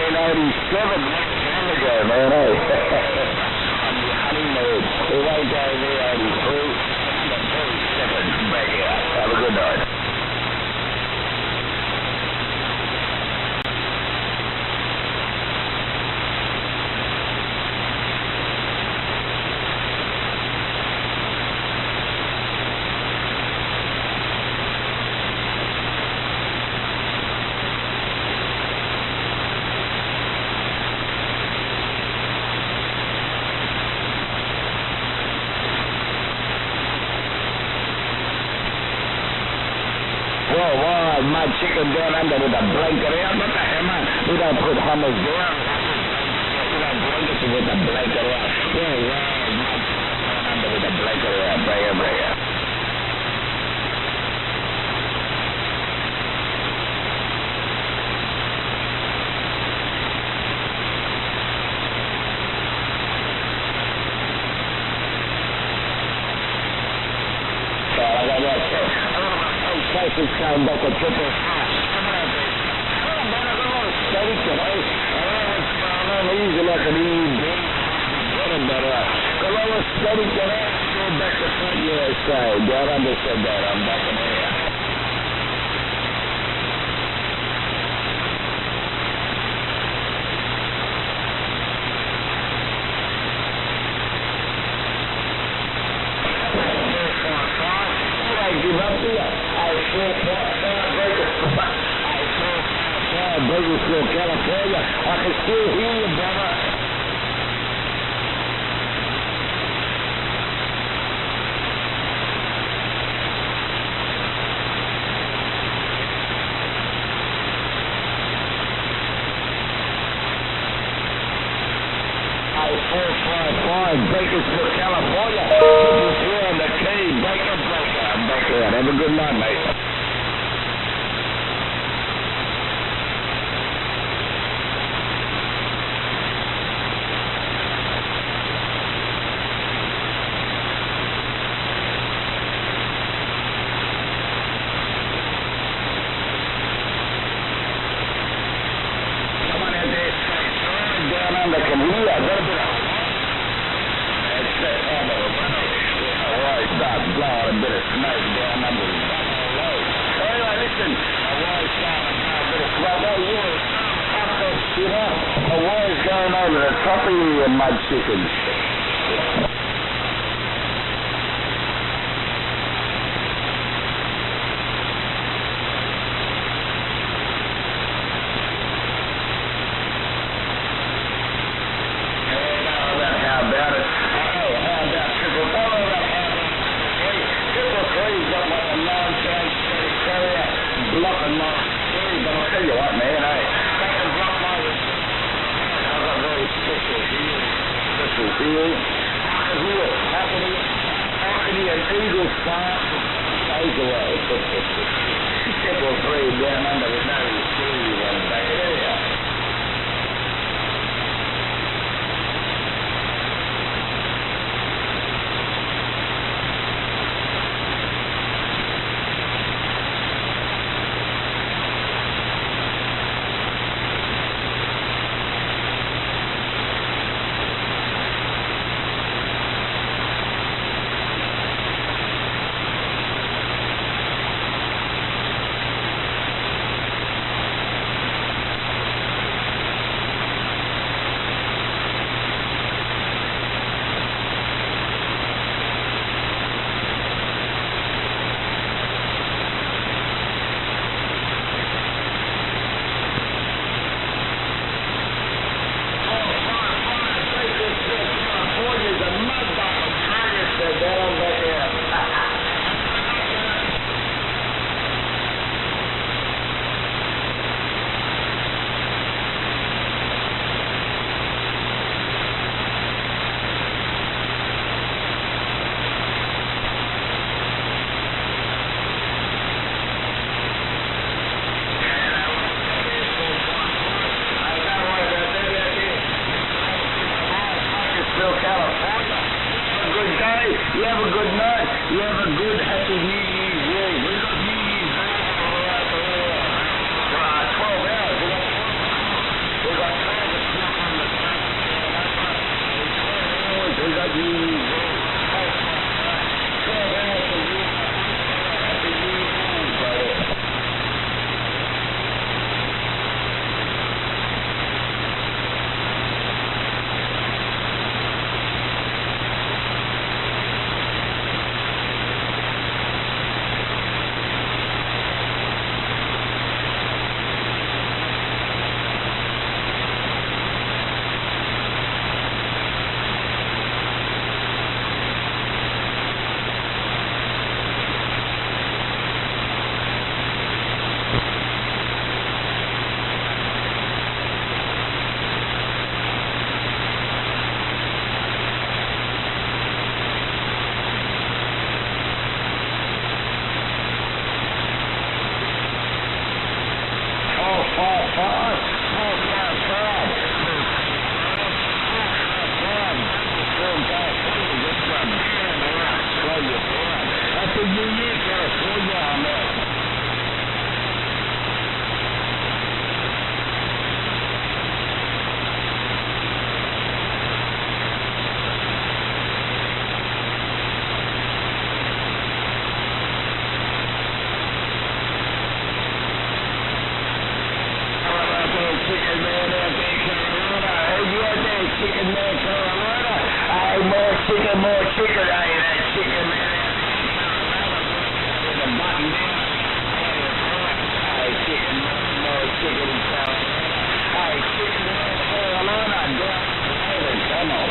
1987, long time ago, man. Hey. On the honeymoon. We won't go there 83. I'm 37 back out. Have a good night. My chicken down under with a blanket out. What the hell, man? We don't put hummus down. We don't blanket it with a blanket out. Yeah, my chicken under with a blanket out. Bring it. Places come back a triple half. Steady today. Easy like an easy. Go over steady today. Go back to front USA. Don't understand that. I'm back in here. Give up to you. Bakersfield, California. I can still hear you, brother. I-455, Bakersfield, California. Here on the key, Baker. Have a good night, mate. Mud chickens. Hey, you have a good night. You have a good happy New Year's Eve. We got New Year's Eve right there. 12 hours. We got traffic stuff on the track. We got New Year's Eve. 12 hours of you. Happy New Year's Eve, brother. More chicken, I ain't that chicken, man. With a button down. Hey, chicken, more chicken, hey, chicken, Carolina, come on.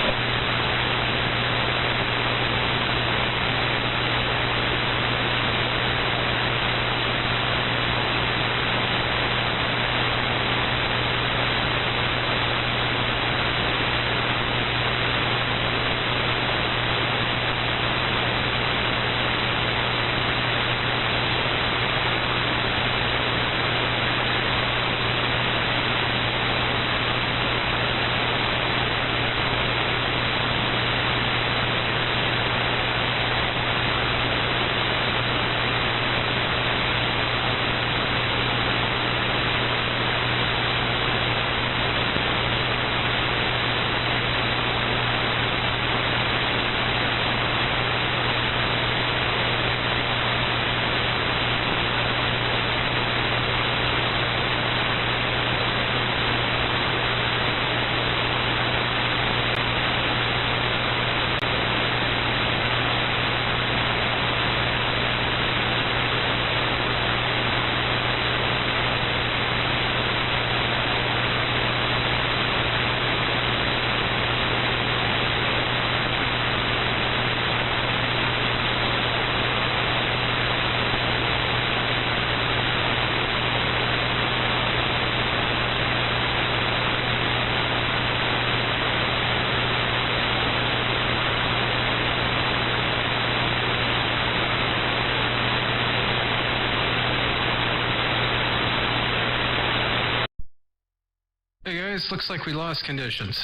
Hey guys, looks like we lost conditions.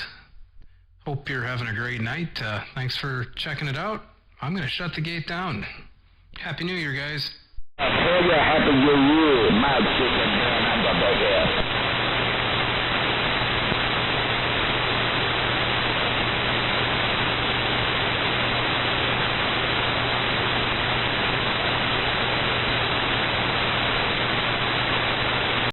Hope you're having a great night. Thanks for checking it out. I'm going to shut the gate down. Happy New Year, guys. Happy New Year, my chicken, man. I'm the big ass.